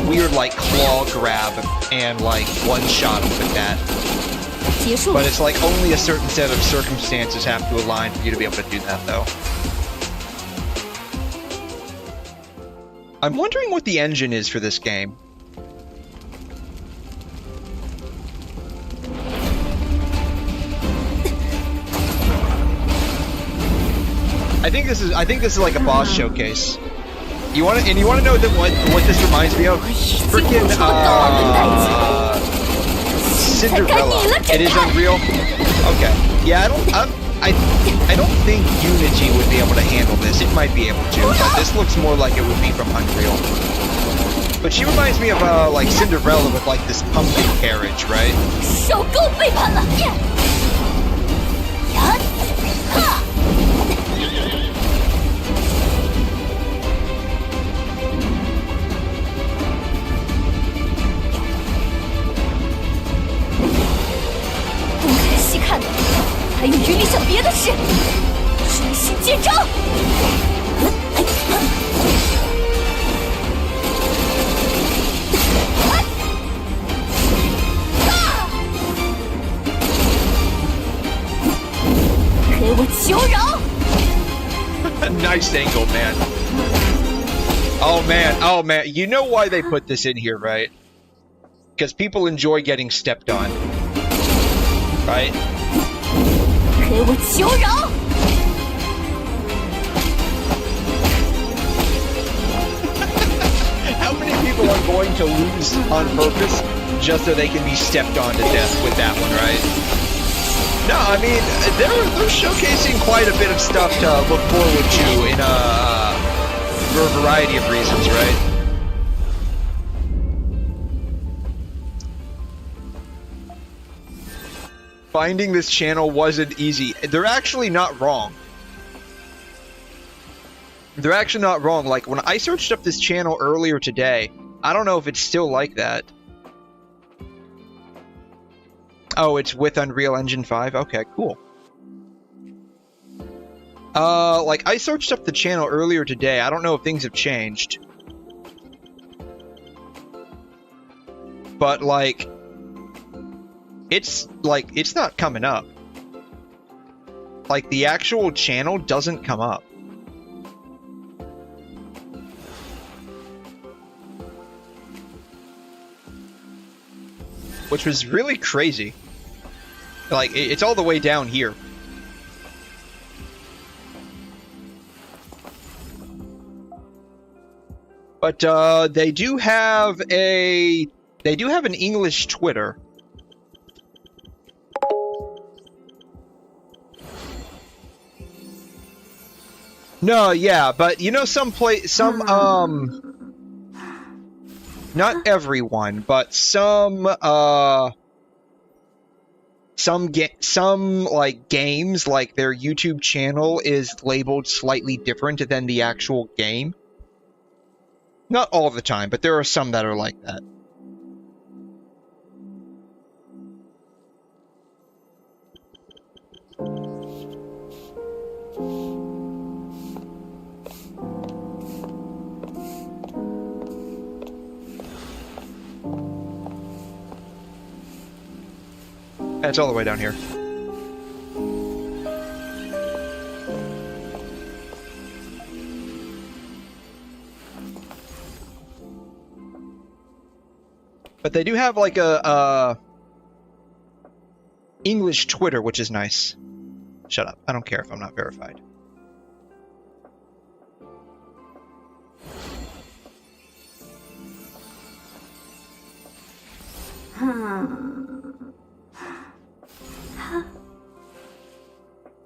weird like claw grab and like one shot with that. But it's like only a certain set of circumstances have to align for you to be able to do that though. I'm wondering what the engine is for this game. I think this is like a boss showcase. You want to know that what this reminds me of? Freaking Cinderella. It is Unreal. Okay. Yeah, I don't think Unity would be able to handle this. It might be able to, but this looks more like it would be from Unreal. But she reminds me of like Cinderella with like this pumpkin carriage, right? 受够背叛了！不肯细看的，还有余力想别的事，专心见招！ Nice angle, man. Oh man, you know why they put this in here, right? Because people enjoy getting stepped on. Right? 给我求饶！ How many people are going to lose on purpose just so they can be stepped on to death with that one, right? No, I mean, they're showcasing quite a bit of stuff to look forward to in for a variety of reasons, right? Finding this channel wasn't easy. They're actually not wrong. They're actually not wrong. Like, when I searched up this channel earlier today, I don't know if it's still like that. Oh, it's with Unreal Engine 5? Okay, cool. Like, I searched up the channel earlier today. I don't know if things have changed. But, like, it's not coming up. Like, the actual channel doesn't come up. Which was really crazy. Like, it's all the way down here. But they do have an English Twitter. No, yeah, but you know not everyone, but some like games, like their YouTube channel is labeled slightly different than the actual game. Not all the time, but there are some that are like that. It's all the way down here. But they do have like a English Twitter, which is nice. Shut up. I don't care if I'm not verified.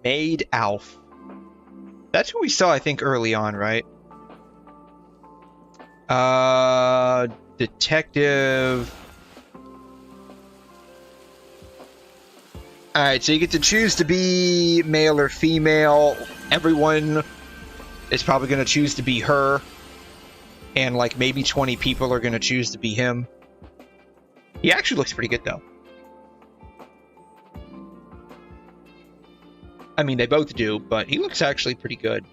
𝘬𝘕𝘐𝘮. That's who we saw, I think, early on, right? Detective. Alright, so you get to choose to be male or female. Everyone is probably going to choose to be her. And, like, maybe 20 people are going to choose to be him. He actually looks pretty good, though. I mean, they both do, but he looks actually pretty good.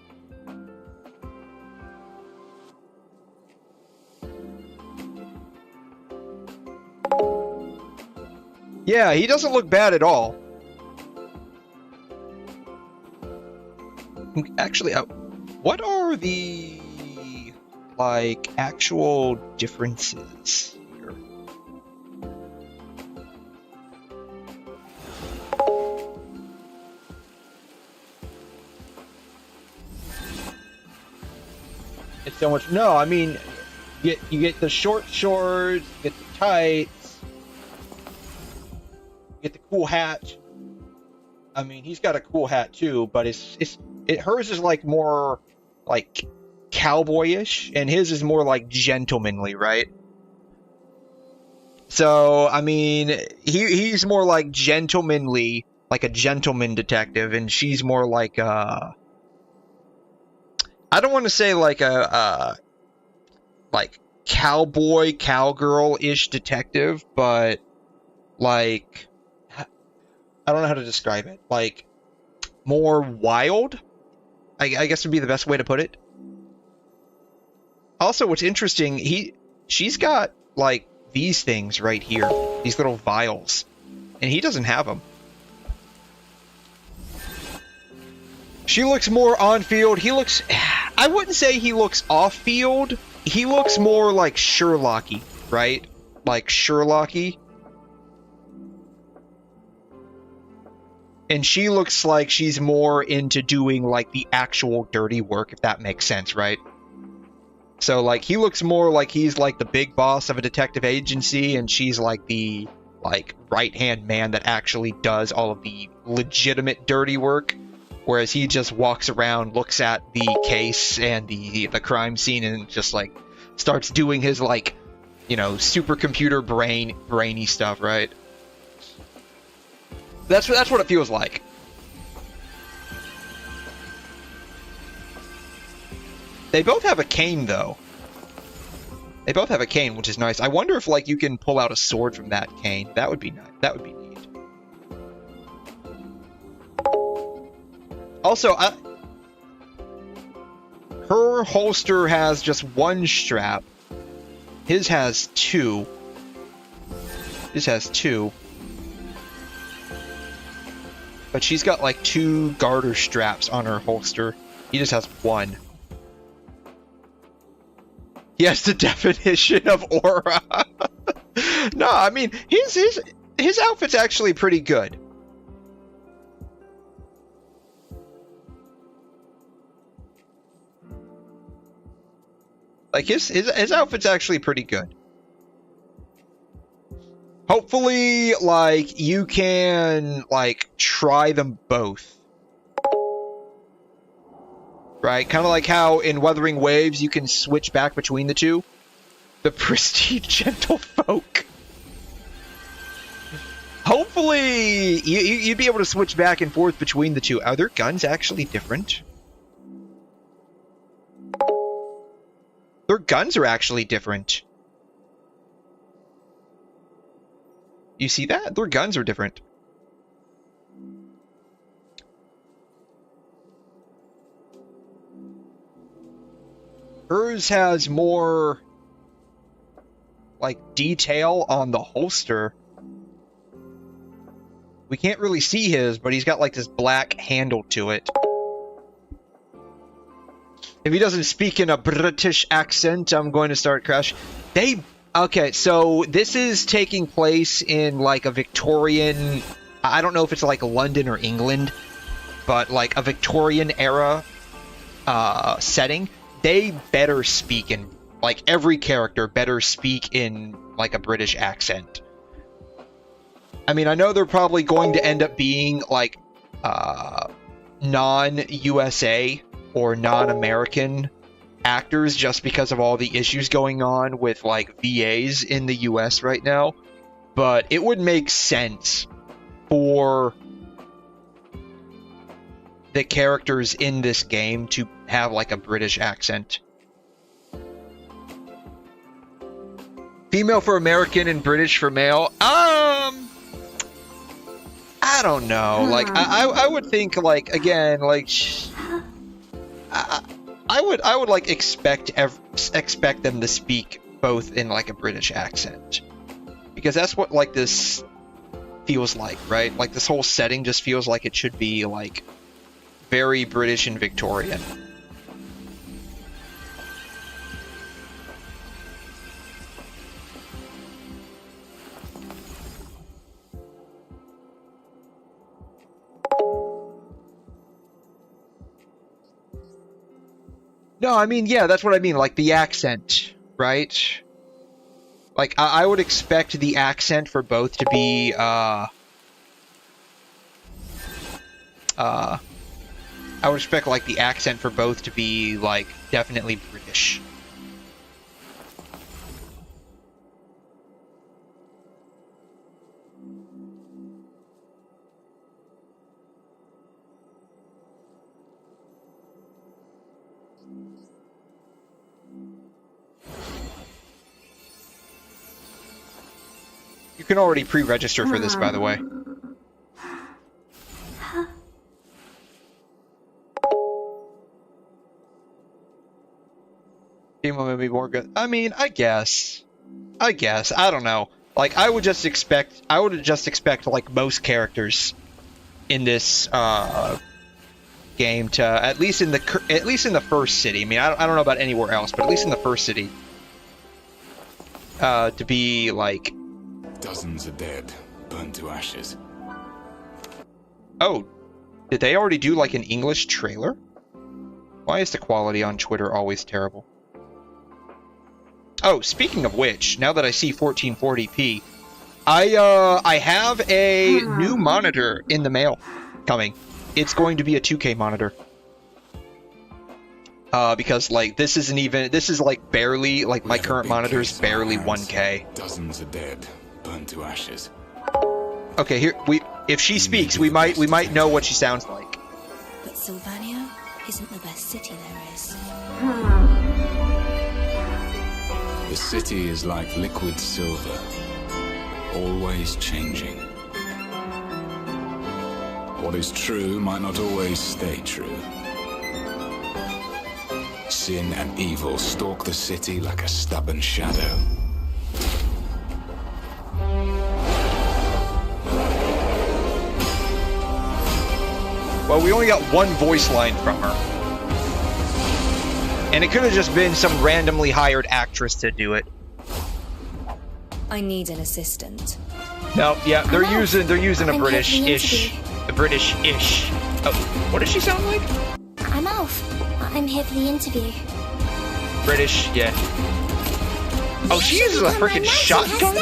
Yeah, he doesn't look bad at all. Actually, what are the, like, actual differences here? It's so much. No, I mean, you get the short shorts, you get the tights, you get the cool hat. I mean, he's got a cool hat too, but hers is like more like cowboyish, and his is more like gentlemanly, right? So, I mean, he's more like gentlemanly, like a gentleman detective, and she's more like I don't want to say like like cowboy, cowgirl-ish detective, but like, I don't know how to describe it. Like, more wild, I guess would be the best way to put it. Also, what's interesting, she's got like these things right here, these little vials, and he doesn't have them. She looks more on field. He looks, I wouldn't say he looks off field, he looks more like Sherlocky, right? Like Sherlocky. And she looks like she's more into doing, like, the actual dirty work, if that makes sense, right? So, like, he looks more like he's, like, the big boss of a detective agency, and she's, like, the, like, right-hand man that actually does all of the legitimate dirty work, whereas he just walks around, looks at the case and the crime scene, and just, like, starts doing his, like, you know, supercomputer brainy stuff, right? That's what it feels like. They both have a cane, though. They both have a cane, which is nice. I wonder if, like, you can pull out a sword from that cane. That would be nice. That would be neat. Also, her holster has just one strap. His has two. His has two. But she's got, like, 2 garter straps on her holster. He just has 1. He has the definition of aura. No, I mean, his outfit's actually pretty good. Like, his outfit's actually pretty good. Hopefully, like, you can, like, try them both. Right? Kind of like how in Wuthering Waves you can switch back between the two. The pristine gentlefolk. Hopefully, you'd be able to switch back and forth between the two. Are their guns actually different? Their guns are actually different. You see that? Their guns are different. Hers has more, like, detail on the holster. We can't really see his, but he's got, like, this black handle to it. If he doesn't speak in a British accent, I'm going to start crash. Okay, so this is taking place in, like, a Victorian... I don't know if it's, like, London or England, but, like, a Victorian era setting. They better speak in... Like, every character better speak in, like, a British accent. I mean, I know they're probably going to end up being, like, non-USA or non-American actors just because of all the issues going on with, like, VAs in the US right now. But it would make sense for the characters in this game to have, like, a British accent. Female for American and British for male? I don't know. Like, I would think, like, again, like... I would like expect them to speak both in, like, a British accent, because that's what, like, this feels like, right? Like, this whole setting just feels like it should be, like, very British and Victorian. No, I mean, yeah, that's what I mean, like, the accent, right? Like, I would expect the accent for both to be, I would expect, like, the accent for both to be, like, definitely British. You can already pre-register for this, by the way. Female may be more good. I mean, I guess. I don't know. Like, I would just expect, like, most characters in this game to at least in the first city. I mean, I don't know about anywhere else, but at least in the first city, to be like dozens are dead, burned to ashes. Oh, did they already do like an English trailer? Why is the quality on Twitter always terrible? Oh, speaking of which, now that I see 1440p, I have a new monitor in the mail coming. It's going to be a 2K monitor. Because like this is like barely, like my current monitor is barely 1K. Dozens are dead, burned to ashes. Okay, here if she speaks, we might know what she sounds like. But Sylvania isn't the best city there is. The city is like liquid silver, always changing. What is true might not always stay true. Sin and evil stalk the city like a stubborn shadow. Well, we only got one voice line from her. And it could have just been some randomly hired actress to do it. I need an assistant. No, yeah, they're using a British-ish. A British-ish. Oh, what does she sound like? I'm Alf. I'm here for the interview. British, yeah. Oh, she uses a freaking shotgun?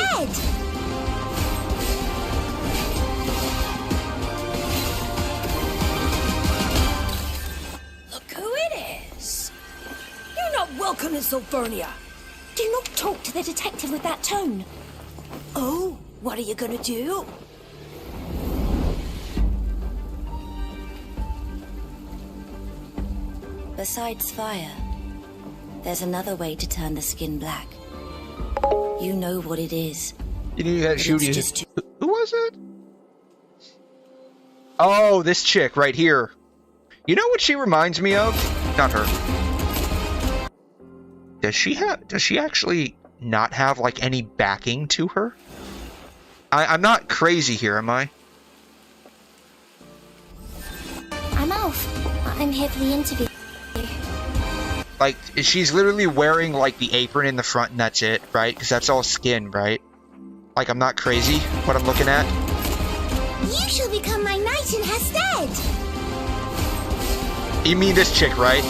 Look who it is. You're not welcome in Sylvania. Do not talk to the detective with that tone. Oh, what are you gonna do? Besides fire, there's another way to turn the skin black. You know what it is. You knew that shooting. Who was it? Oh, this chick right here. You know what she reminds me of? Not her. Does she actually not have like any backing to her? I'm not crazy here, am I? I'm Alf. I'm here for the interview. Like, she's literally wearing, like, the apron in the front and that's it, right? Because that's all skin, right? Like, I'm not crazy what I'm looking at. You shall become my knight in her stead. You mean this chick, right?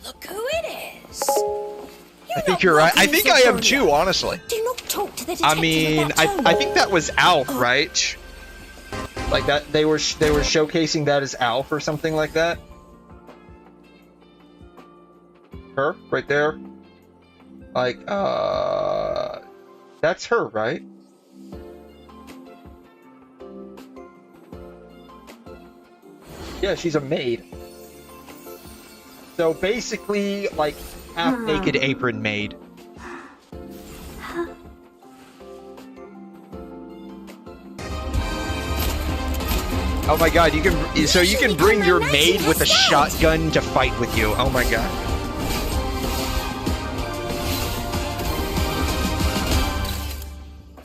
Look who it is. I think you're right. I think I am too, honestly. Do not talk to the detective. I mean, I think that was Alf, right? Like that, they were showcasing that as Alf or something like that. Her, right there. Like, that's her, right? Yeah, she's a maid. So basically, like, half-naked apron maid. Oh my god, you can bring your maid with a shotgun to fight with you. Oh my god.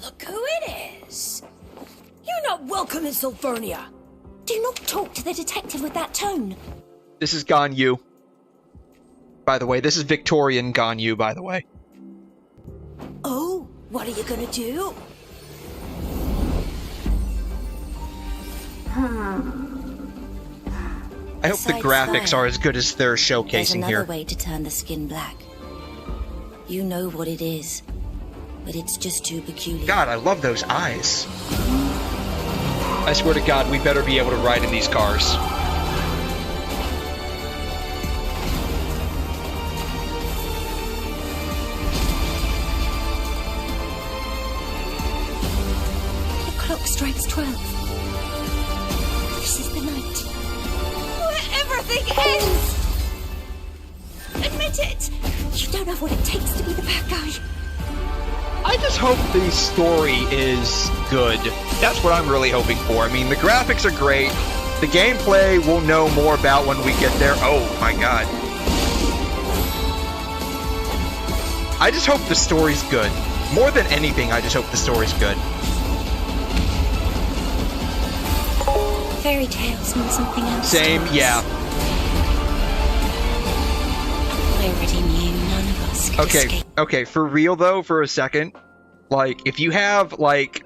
Look who it is. You're not welcome in Sylvania. Do not talk to the detective with that tone. This is 𝘺𝘀. By the way, this is Victorian 𝘺𝘀, by the way. Oh, what are you gonna do? I hope the graphics are as good as they're showcasing here. There's another way to turn the skin black. You know what it is, but it's just too peculiar. God, I love those eyes. I swear to God, we better be able to ride in these cars. The clock strikes 12. This is the night where everything ends! Admit it! You don't have what it takes to be the bad guy. I just hope the story is good. That's what I'm really hoping for. I mean, the graphics are great. The gameplay we'll know more about when we get there. Oh my god. I just hope the story's good. More than anything, I just hope the story's good. fairy tales mean something else. Same, yeah. I already knew none of us could escape. Okay, for real though, for a second, like, if you have, like,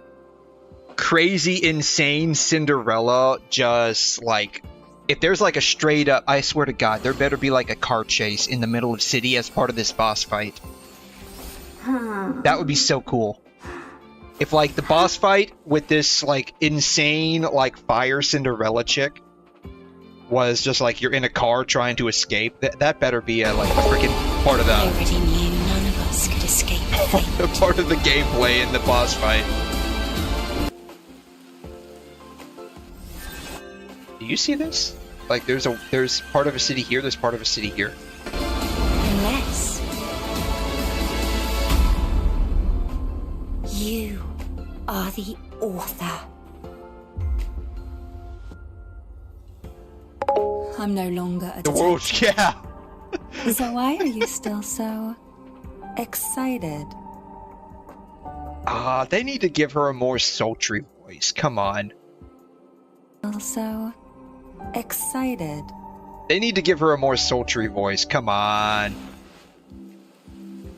crazy, insane Cinderella, just, like, if there's, like, a straight up, I swear to God, there better be, like, a car chase in the middle of city as part of this boss fight. That would be so cool. If, like, the boss fight with this, like, insane, like, fire Cinderella chick was just, like, you're in a car trying to escape, that better be, a freaking part of the... I already knew none of us could escape fate. part of the gameplay in the boss fight. Do you see this? Like, there's part of a city here, there's part of a city here. Unless... you are the author. I'm no longer a The world, yeah! So why are you still so excited? They need to give her a more sultry voice, come on. Also excited. They need to give her a more sultry voice, come on.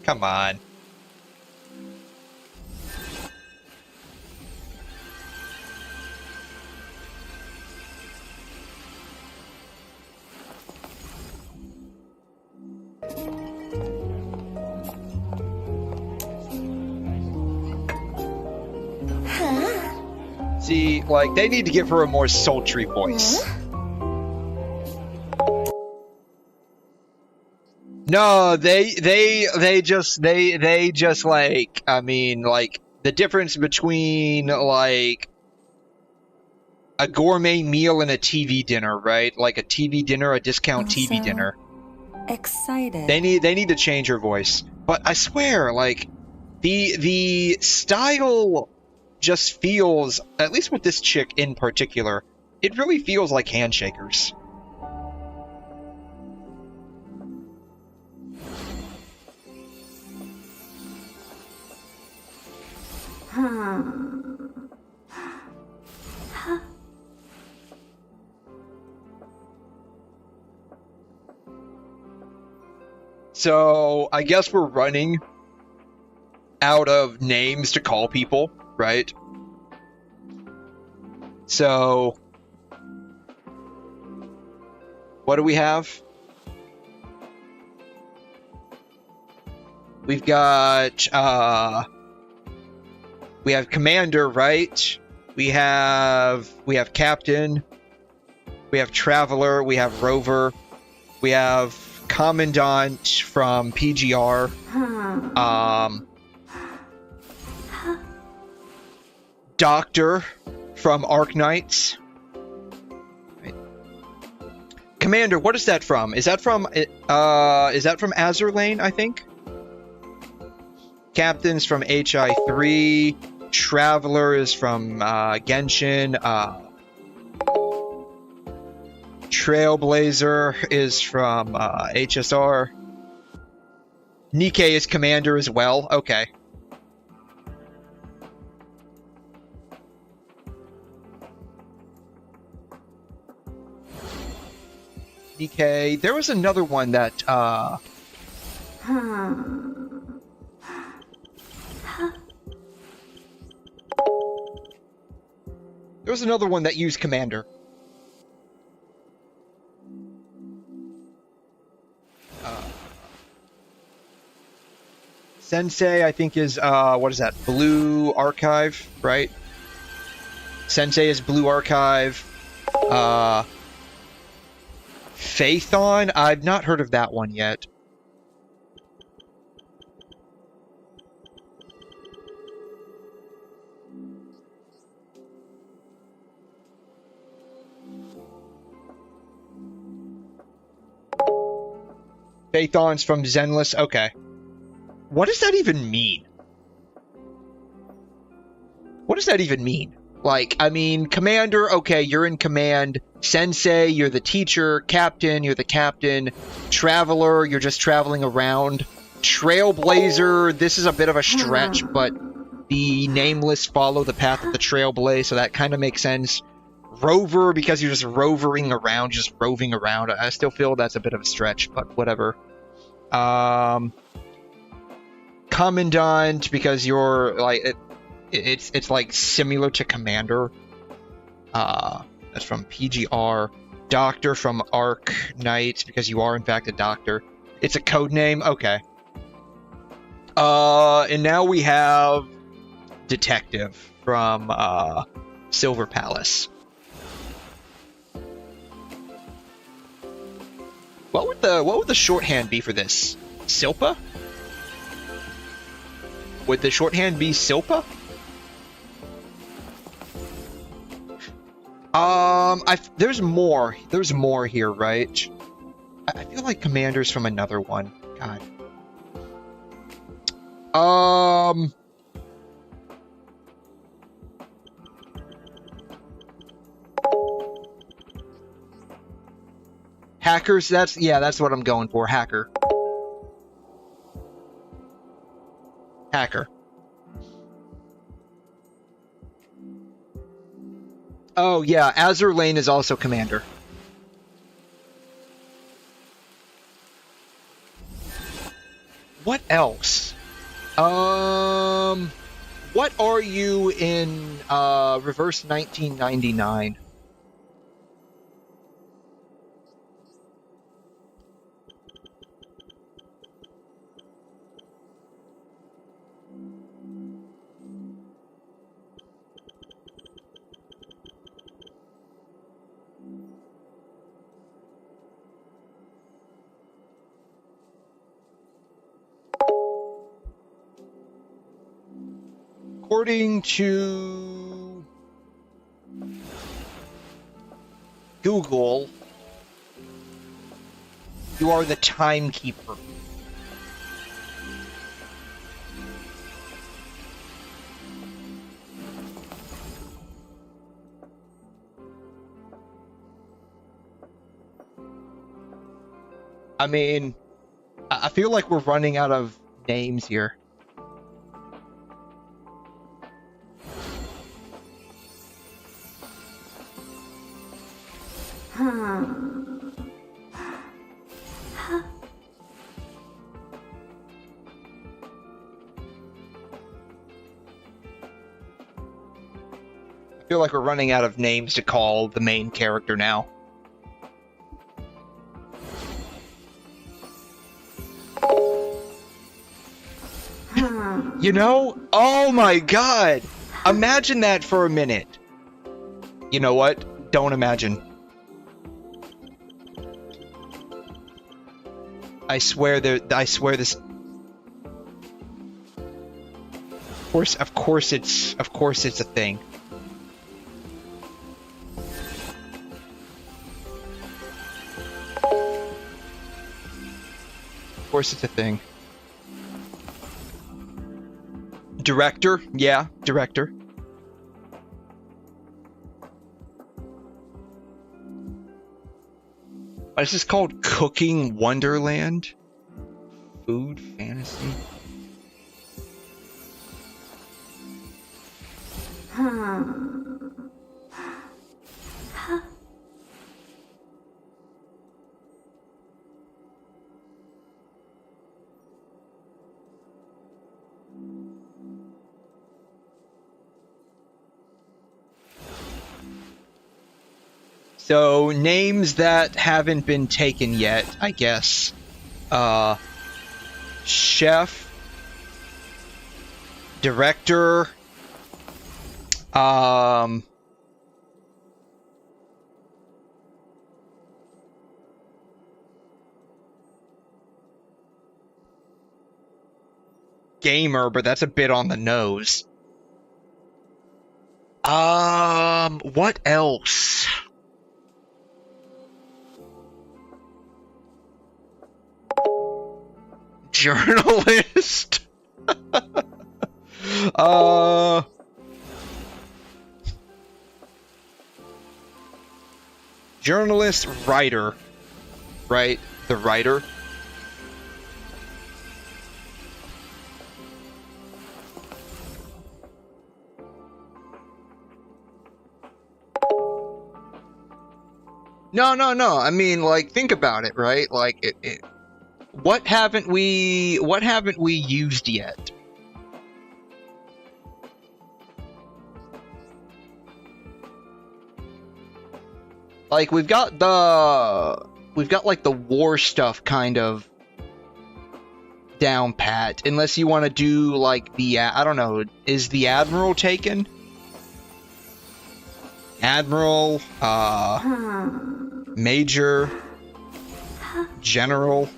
Come on. See, like, they need to give her a more sultry voice. No, they just like, I mean, like, the difference between, like, a gourmet meal and a TV dinner, right? Like a TV dinner, a discount TV dinner. Excited. They need to change her voice. But I swear, like, the style just feels, at least with this chick in particular, it really feels like Handshakers. So, I guess we're running out of names to call people, right? So, what do we have? We've got, we have Commander, right? We have Captain. We have Traveler. We have Rover. We have Commandant from PGR. Doctor from Arknights. Right. Commander, what is that from? Is that from Azur Lane, I think? Captain's from HI3. Traveler is from Genshin. Trailblazer is from HSR. Nikke is Commander as well. Okay. Nikke. There was another one that there was another one that used Commander. Sensei, I think, is, what is that? Blue Archive, right? Sensei is Blue Archive. Phaethon? I've not heard of that one yet. Phaethon's from Zenless. Okay. What does that even mean? What does that even mean? Like, I mean, Commander, okay, you're in command. Sensei, you're the teacher. Captain, you're the captain. Traveler, you're just traveling around. Trailblazer, this is a bit of a stretch, but the nameless follow the path of the Trailblaze, so that kind of makes sense. Rover, because you're just roving around, just roving around. I still feel that's a bit of a stretch, but whatever. Commandant, because you're like it's like similar to Commander. That's from PGR. Doctor from Arc Knight, because you are in fact a doctor. It's a code name. Okay. And now we have Detective from Silver Palace. What would the shorthand be for this? Silpa? Would the shorthand be Silpa? There's more. There's more here, right? I feel like Commander's from another one. God. Hackers, that's what I'm going for. Hacker. Hacker. Oh yeah, Azur Lane is also Commander. What else? What are you in reverse 1999? According to Google, you are the timekeeper. I mean, I feel like we're running out of names here. I feel like we're running out of names to call the main character now. You know? Oh my god! Imagine that for a minute. You know what? Don't imagine. I swear this. Of course it's a thing. Of course it's a thing. Director? Yeah, director. This is called Cooking Wonderland. Food fantasy. So, names that haven't been taken yet, I guess. Chef. Director. Gamer, but that's a bit on the nose. What else? Journalist. Journalist, writer, right? The writer. No, no, no. I mean, like, think about it, right? Like, what haven't we used yet? Like, we've got like the war stuff kind of down pat, unless you want to do like the, I don't know, is the Admiral taken? Admiral, Major, General,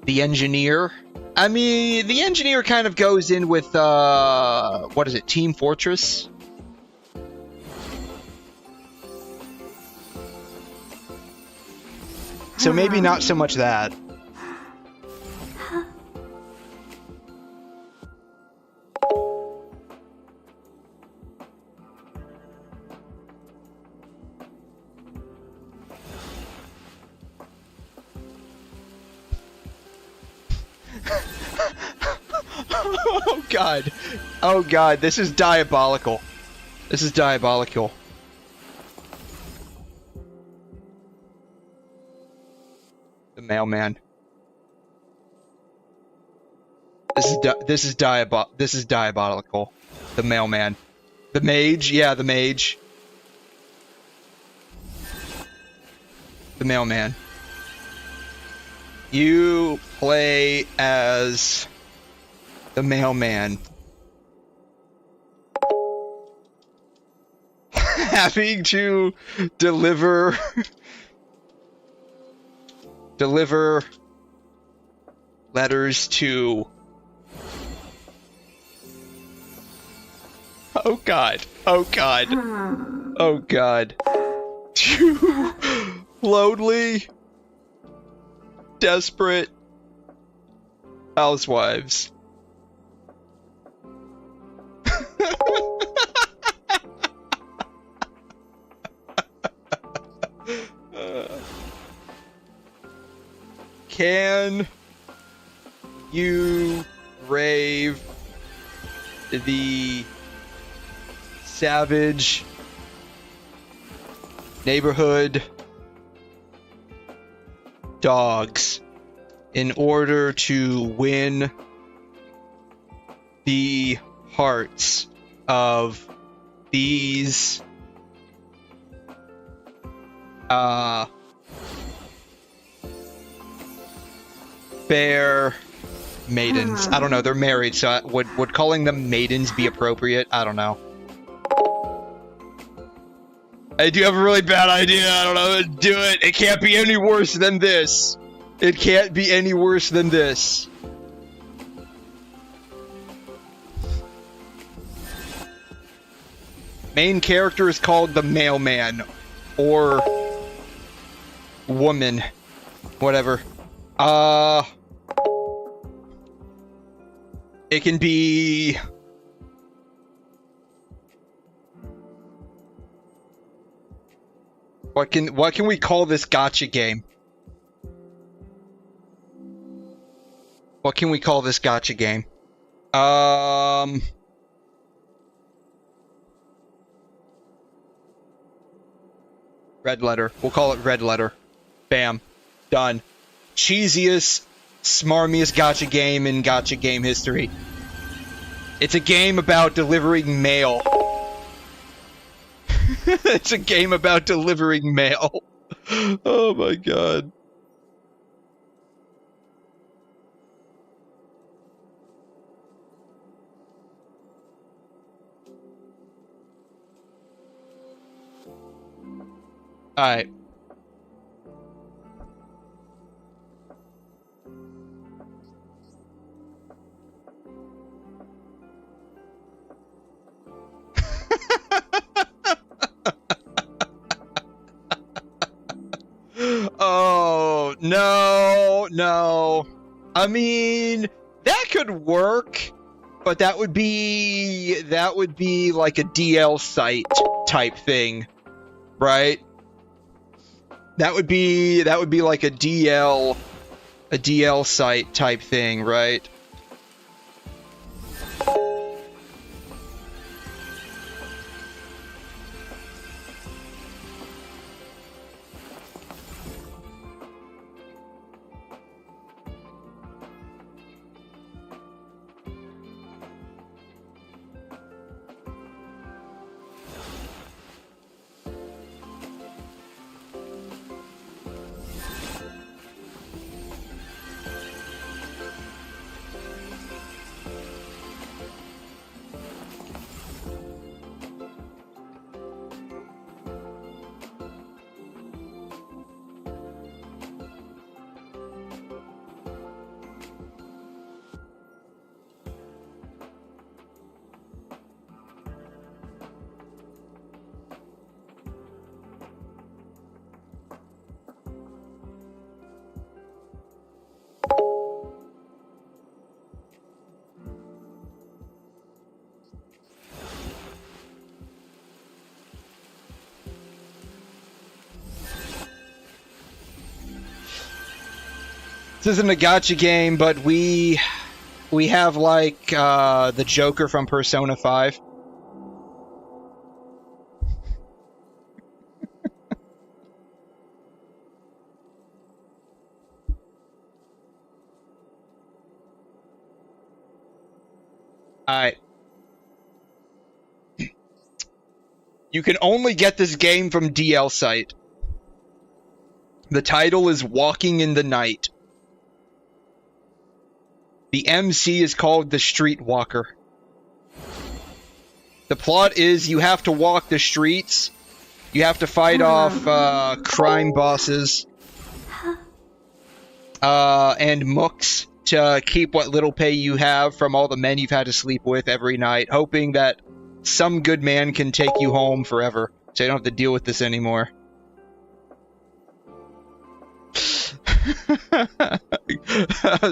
the Engineer. I mean, the Engineer kind of goes in with, what is it, Team Fortress? So maybe not so much that. Oh god. Oh god, this is diabolical. This is diabolical. The mailman. This is diabolical. The mailman. The mage, yeah, the mage. The mailman. You play as the mailman. Having to deliver letters to... Oh god. Oh god. Oh god. To lonely, desperate housewives. Can you brave the savage neighborhood dogs in order to win the hearts of these fair maidens? I don't know, they're married, so would calling them maidens be appropriate? I don't know. I do have a really bad idea. I don't know. Do it. It can't be any worse than this. It can't be any worse than this. Main character is called the mailman. Or... woman. Whatever. It can be... What can we call this gacha game? What can we call this gacha game? Red letter. We'll call it red letter. Bam. Done. Cheesiest, smarmiest gacha game in gacha game history. It's a game about delivering mail. It's a game about delivering mail. Oh my god. Alright. Oh, no. I mean, that could work, but that would be like a DL site type thing, right? That would be like a DL site type thing, right? This isn't a gacha game, but we have like the Joker from Persona 5. Alright. You can only get this game from DL site. The title is Walking in the Night. The MC is called the Streetwalker. The plot is you have to walk the streets. You have to fight off crime bosses. And mooks to keep what little pay you have from all the men you've had to sleep with every night, hoping that some good man can take you home forever, so you don't have to deal with this anymore.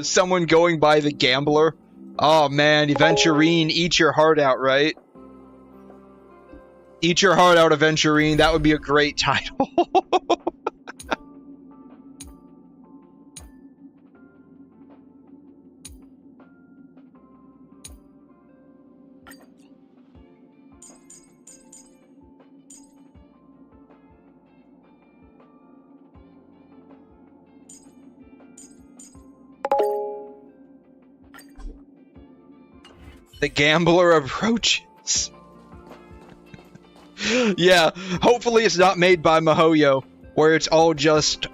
Someone going by the gambler. Oh man, Aventurine, eat your heart out, right? Eat your heart out, Aventurine. That would be a great title. The gambler approaches. Yeah, hopefully it's not made by MiHoYo, where it's all just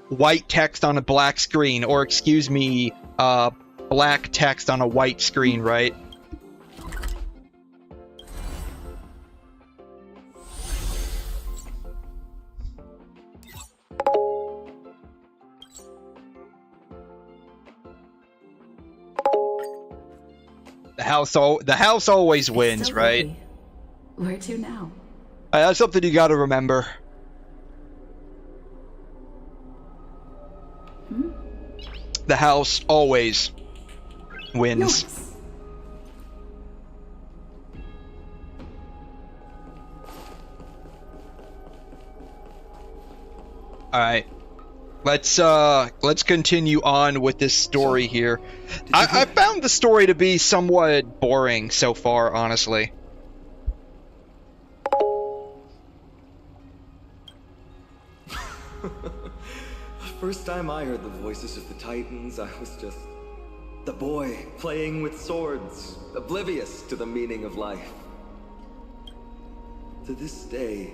white text on a black screen, or excuse me, black text on a white screen, right? The house always wins, so right? pretty. Where to now? That's something you gotta remember. The house always wins. Nice. Alright. Let's continue on with this story here. I found the story to be somewhat boring so far, honestly. The first time I heard the voices of the Titans, I was just the boy playing with swords, oblivious to the meaning of life. To this day,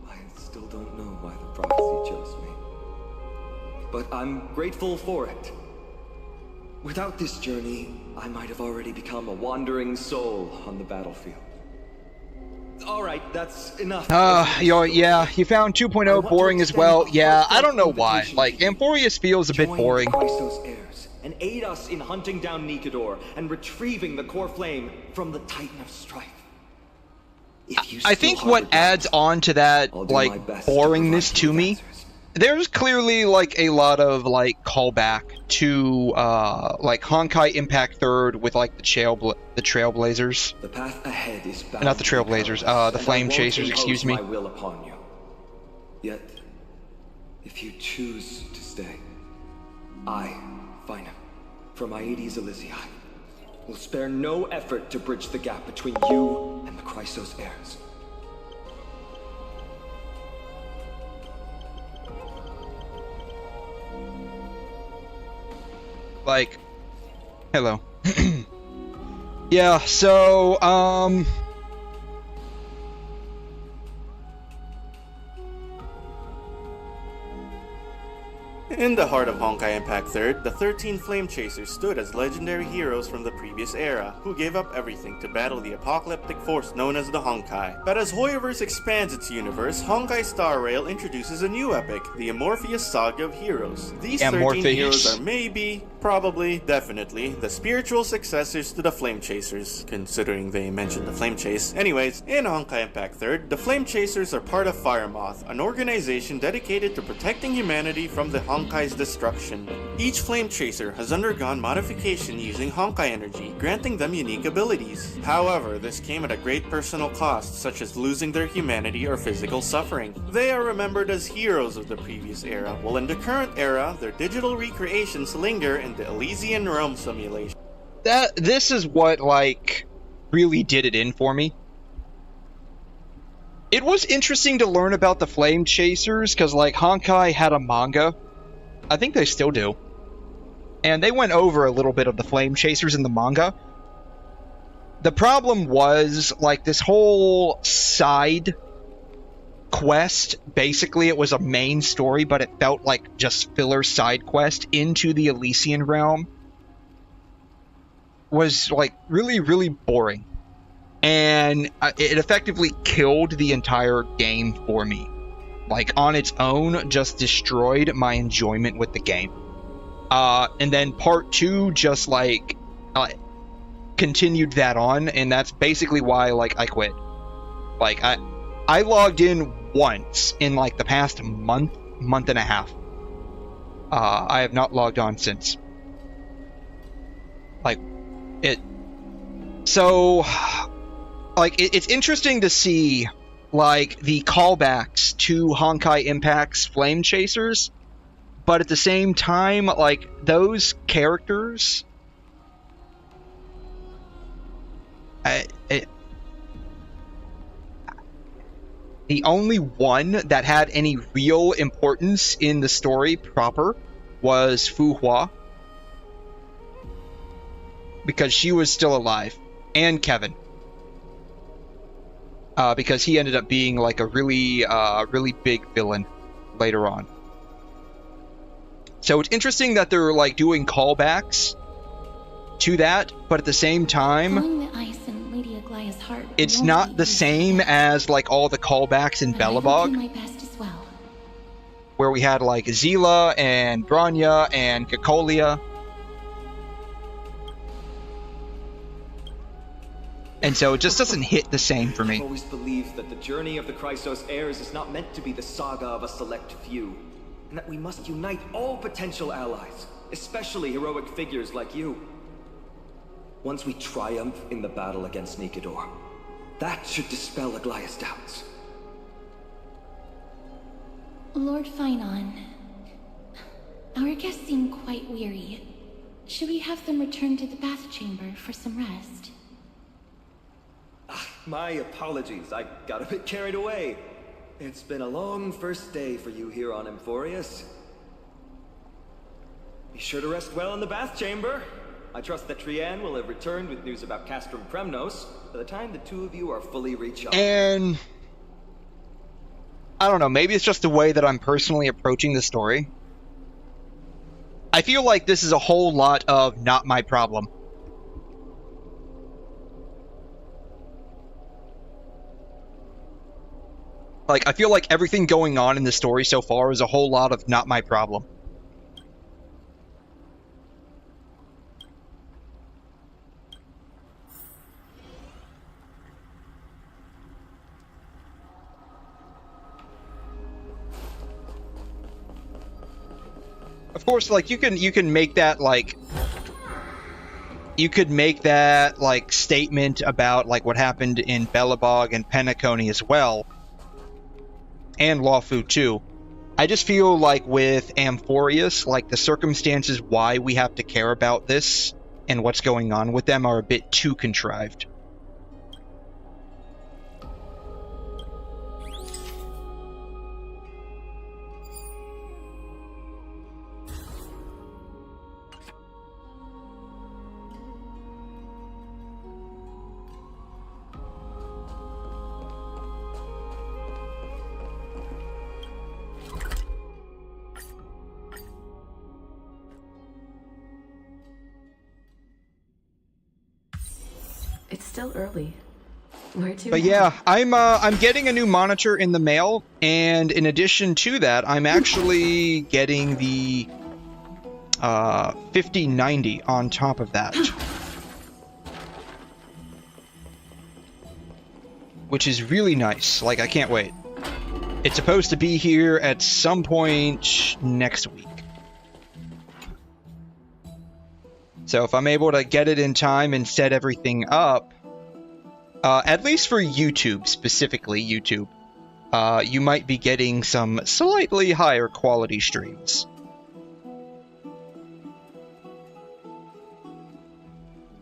I still don't know why the prophecy chose me. But I'm grateful for it. Without this journey, I might have already become a wandering soul on the battlefield. Alright, that's enough. Yeah, you found 2.0 boring as well. Yeah, I don't know why. Like, Amphorius feels a bit boring. 𝘧𝘀𝘀 heirs and aid us in hunting down 𝘧𝘬𝘀𝘀 and retrieving the core flame from the Titan of Strife. I think what adds on to that, like, boringness to me, there's clearly, like, a lot of, like, callback to, like, Honkai Impact 3rd with, like, the Trailblazers. The path ahead is not the Trailblazers, the Flame Chasers, excuse me. My will upon you. Yet, if you choose to stay, I, Fina, from 𝘬𝘮 𝘕𝘲𝘲, will spare no effort to bridge the gap between you and the 𝘧𝘀𝘀 heirs. Like, hello. Yeah, so, In the heart of Honkai Impact 3rd, the 13 Flame Chasers stood as legendary heroes from the previous era, who gave up everything to battle the apocalyptic force known as the Honkai. But as Hoyoverse expands its universe, Honkai Star Rail introduces a new epic, the Amorpheus Saga of Heroes. These 13 heroes are maybe, Probably, definitely, the spiritual successors to the Flame Chasers, considering they mentioned the Flame Chase. Anyways, in Honkai Impact 3rd, the Flame Chasers are part of Firemoth, an organization dedicated to protecting humanity from the Honkai's destruction. Each Flame Chaser has undergone modification using Honkai energy, granting them unique abilities. However, this came at a great personal cost, such as losing their humanity or physical suffering. They are remembered as heroes of the previous era, while in the current era, their digital recreations linger in the Elysian Realm simulation. This is what, like, really did it in for me. It was interesting to learn about the Flame Chasers, because, like, Honkai had a manga. I think they still do. And they went over a little bit of the Flame Chasers in the manga. The problem was, like, this whole side quest, basically it was a main story, but it felt like just filler side quest into the Elysian realm, was like really boring, and it effectively killed the entire game for me. Like, on its own, just destroyed my enjoyment with the game. And then part 2 just like continued that on, and that's basically why, like, I quit. Like, I logged in once in, like, the past month and a half. I have not logged on since. Like, so, like, it's interesting to see, like, the callbacks to Honkai Impact's Flame Chasers, but at the same time, like, those characters, the only one that had any real importance in the story proper was Fu-Hua, because she was still alive, and Kevin, because he ended up being like a really big villain later on. So it's interesting that they're like doing callbacks to that, but at the same time, it's not the same as like all the callbacks in Belobog, where we had like Zila and Bronya and 𝘐𝘮. And so it just doesn't hit the same for me. I've always believed that the journey of the Chrysos heirs is not meant to be the saga of a select few, and that we must unite all potential allies, especially heroic figures like you. Once we triumph in the battle against 𝘧𝘳𝘠, that should dispel 𝘭𝑚 doubts. Lord Finon, our guests seem quite weary. Should we have them return to the bath chamber for some rest? My apologies, I got a bit carried away. It's been a long first day for you here on Emphorius. Be sure to rest well in the bath chamber. I trust that Trianne will have returned with news about Castrum Premnos by the time the two of you are fully recharged. And I don't know, maybe it's just the way that I'm personally approaching the story. I feel like this is a whole lot of not my problem. Like, I feel like everything going on in the story so far is a whole lot of not my problem. Of course, like, you can make that, like, you could make that, like, statement about, like, what happened in Belobog and Penacony as well. And Lawfu too. I just feel like with Amphorius, like, the circumstances why we have to care about this and what's going on with them are a bit too contrived. It's still early. Where to? But yeah, I'm getting a new monitor in the mail, and in addition to that, I'm actually getting the 5090 on top of that. Which is really nice. Like, I can't wait. It's supposed to be here at some point next week. So if I'm able to get it in time and set everything up, at least for YouTube, specifically YouTube, you might be getting some slightly higher quality streams.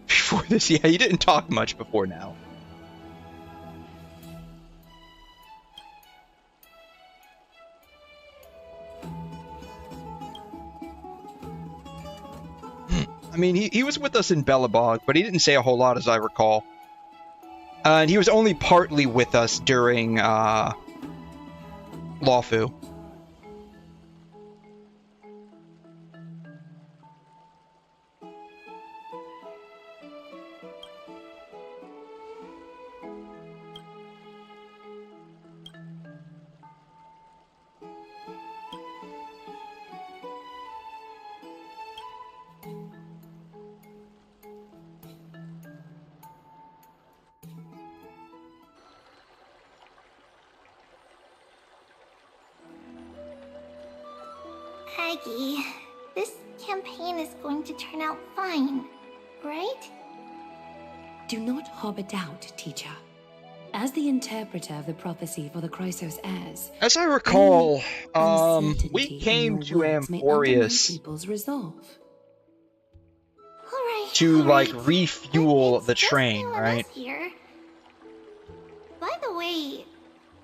Before this, yeah, you didn't talk much before now. I mean, he was with us in Bellabog, but he didn't say a whole lot, as I recall. And he was only partly with us during Lawfu. Aggie, this campaign is going to turn out fine, right? Do not harbor doubt, teacher. As the interpreter of the prophecy for the Chrysos heirs, as I recall, we came to Amphorius to, like, refuel the train, right? Here. By the way,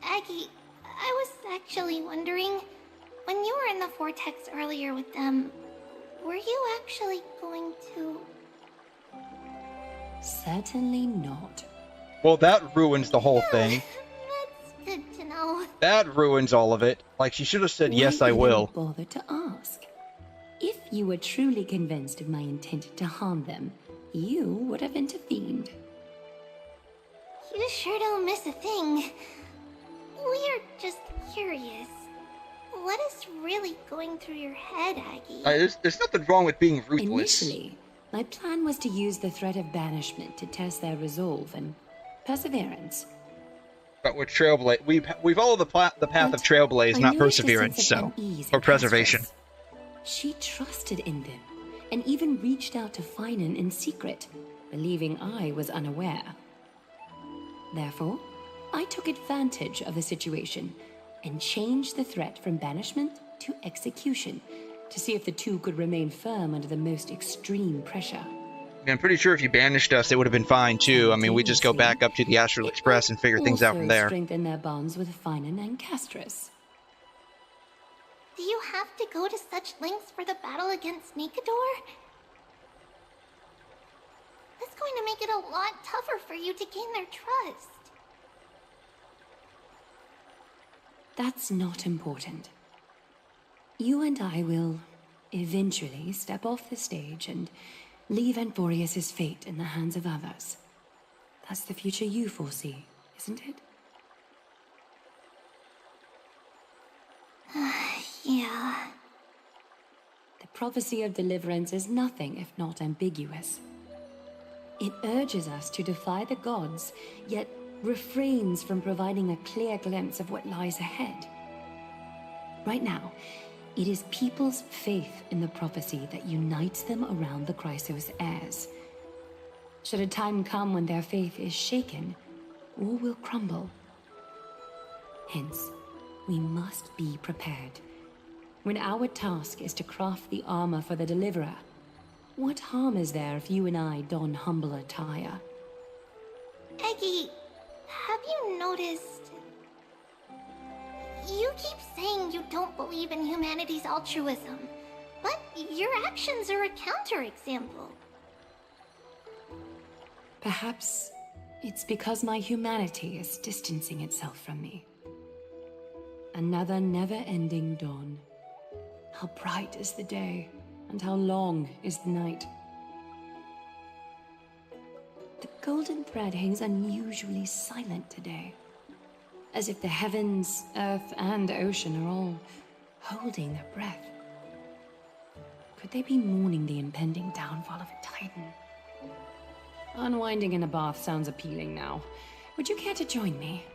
Aggie, I was actually wondering, when you were in the vortex earlier with them, were you actually going to... Certainly not. Well, that ruins the whole thing. That's good to know. That ruins all of it. Like, she should have said, yes, I will. Why bother to ask? If you were truly convinced of my intent to harm them, you would have intervened. You sure don't miss a thing. We're just curious. What is really going through your head, Aggie? There's nothing wrong with being ruthless. Initially, my plan was to use the threat of banishment to test their resolve and perseverance. But with Trailblaze, we follow the path of Trailblaze, not perseverance, so, or preservation. She trusted in them, and even reached out to Finan in secret, believing I was unaware. Therefore, I took advantage of the situation and changed the threat from banishment to execution to see if the two could remain firm under the most extreme pressure. I'm pretty sure if you banished us, it would have been fine too. I mean, we just go back up to the Astral Express and figure things out from there. Strengthen their bonds with Finan and Castris. Do you have to go to such lengths for the battle against 𝘧𝘳𝘕? That's going to make it a lot tougher for you to gain their trust. That's not important. You and I will eventually step off the stage and leave Amphorius' fate in the hands of others. That's the future you foresee, isn't it? Yeah. The prophecy of deliverance is nothing if not ambiguous. It urges us to defy the gods, yet refrains from providing a clear glimpse of what lies ahead. Right now, it is people's faith in the prophecy that unites them around the Chrysos heirs. Should a time come when their faith is shaken, all will crumble. Hence, we must be prepared. When our task is to craft the armor for the deliverer, what harm is there if you and I don humble attire? Eggie, have you noticed? You keep saying you don't believe in humanity's altruism, but your actions are a counterexample. Perhaps it's because my humanity is distancing itself from me. Another never-ending dawn. How bright is the day, and how long is the night. The golden thread hangs unusually silent today, as if the heavens, earth, and ocean are all holding their breath. Could they be mourning the impending downfall of a titan? Unwinding in a bath sounds appealing now. Would you care to join me?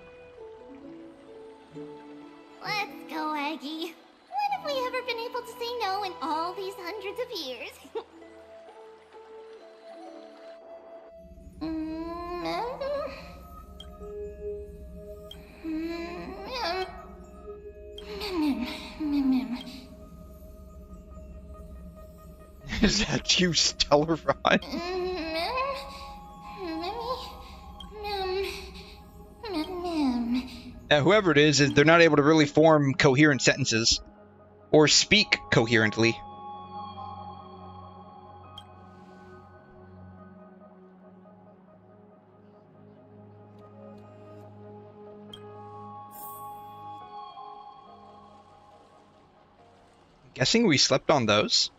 Let's go, Aggie. When have we ever been able to say no in all these hundreds of years? Is that you, 𝘪𝘯𝘀? Whoever it is, they're not able to really form coherent sentences or speak coherently. I'm guessing we slept on those.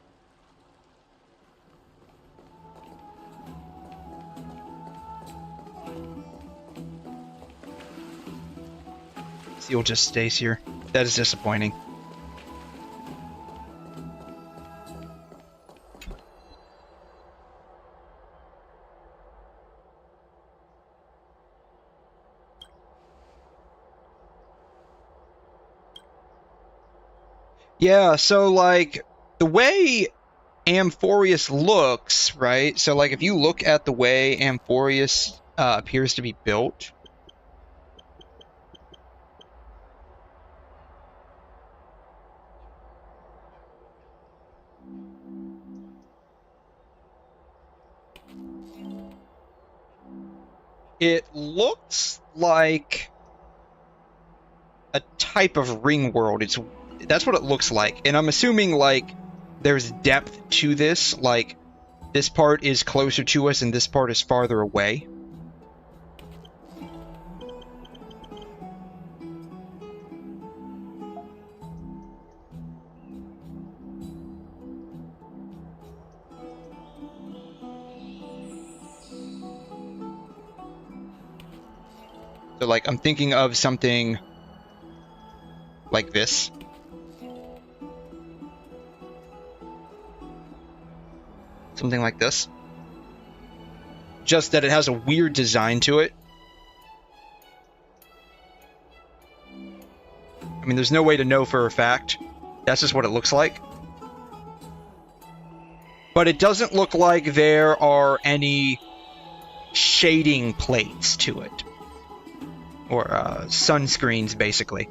Seal just stays here. That is disappointing. Yeah, so like the way Amphoreus looks, right? So like if you look at the way Amphoreus appears to be built, it looks like a type of ring world. That's what it looks like. And I'm assuming like there's depth to this, like this part is closer to us and this part is farther away. So like I'm thinking of something like this. Something like this. Just that it has a weird design to it. I mean, there's no way to know for a fact. That's just what it looks like. But it doesn't look like there are any shading plates to it. Or sunscreens, basically.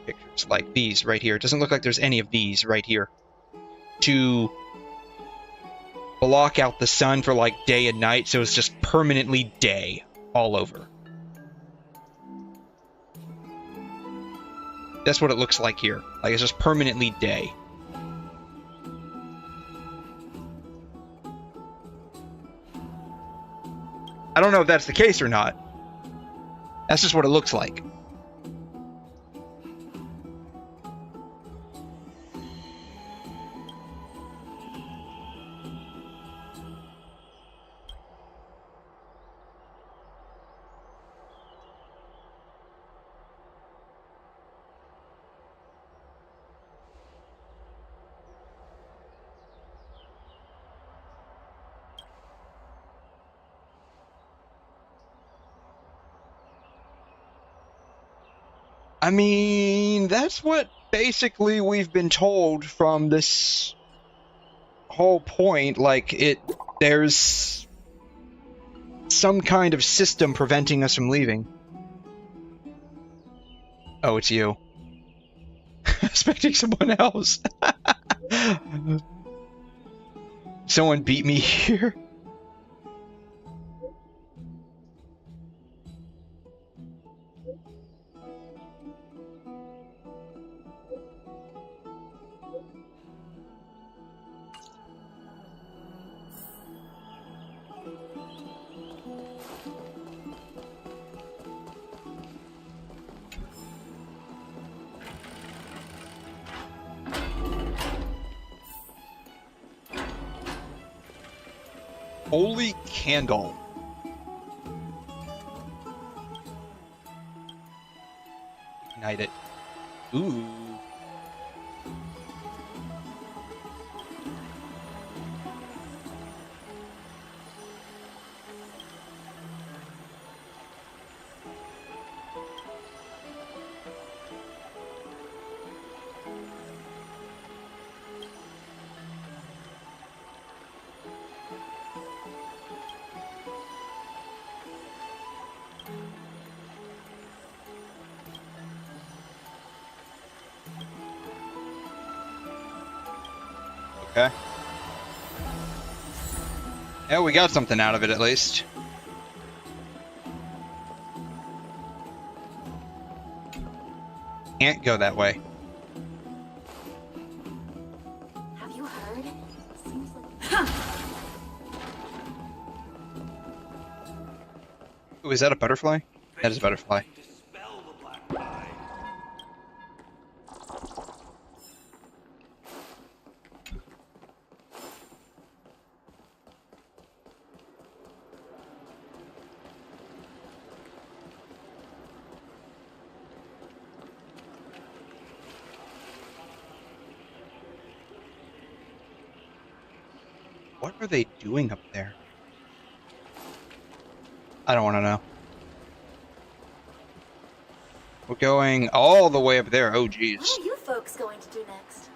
Pictures like these right here. It doesn't look like there's any of these right here to block out the sun for like day and night, so it's just permanently day all over. That's what it looks like here. Like it's just permanently day. I don't know if that's the case or not. That's just what it looks like. I mean, that's what basically we've been told from this whole point. Like, there's some kind of system preventing us from leaving. Oh, it's you. Expecting someone else. Someone beat me here. Holy candle. ignite it. Ooh. Okay. Yeah, we got something out of it at least. Can't go that way. Have you heard? Seems like... Ooh, is that a butterfly? That is a butterfly. What are they doing up there? I don't want to know. We're going all the way up there. Oh, geez. What are you folks going to do next?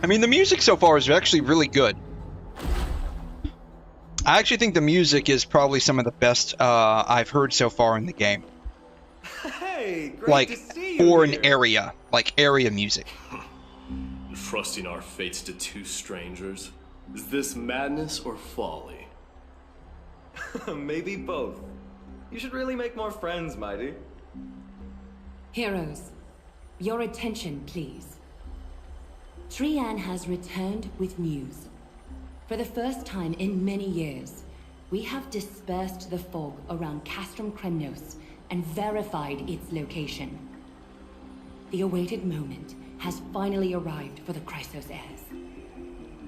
I mean, the music so far is actually really good. I actually think the music is probably some of the best I've heard so far in the game. Hey, great Like, to see you for here. an area. Like, area music. Trusting our fates to two strangers? Is this madness or folly? Maybe both. You should really make more friends, Mighty. Heroes, your attention, please. Trian has returned with news. For the first time in many years, we have dispersed the fog around 𝘐'𝘮 and verified its location. The awaited moment has finally arrived for the Chrysos heirs.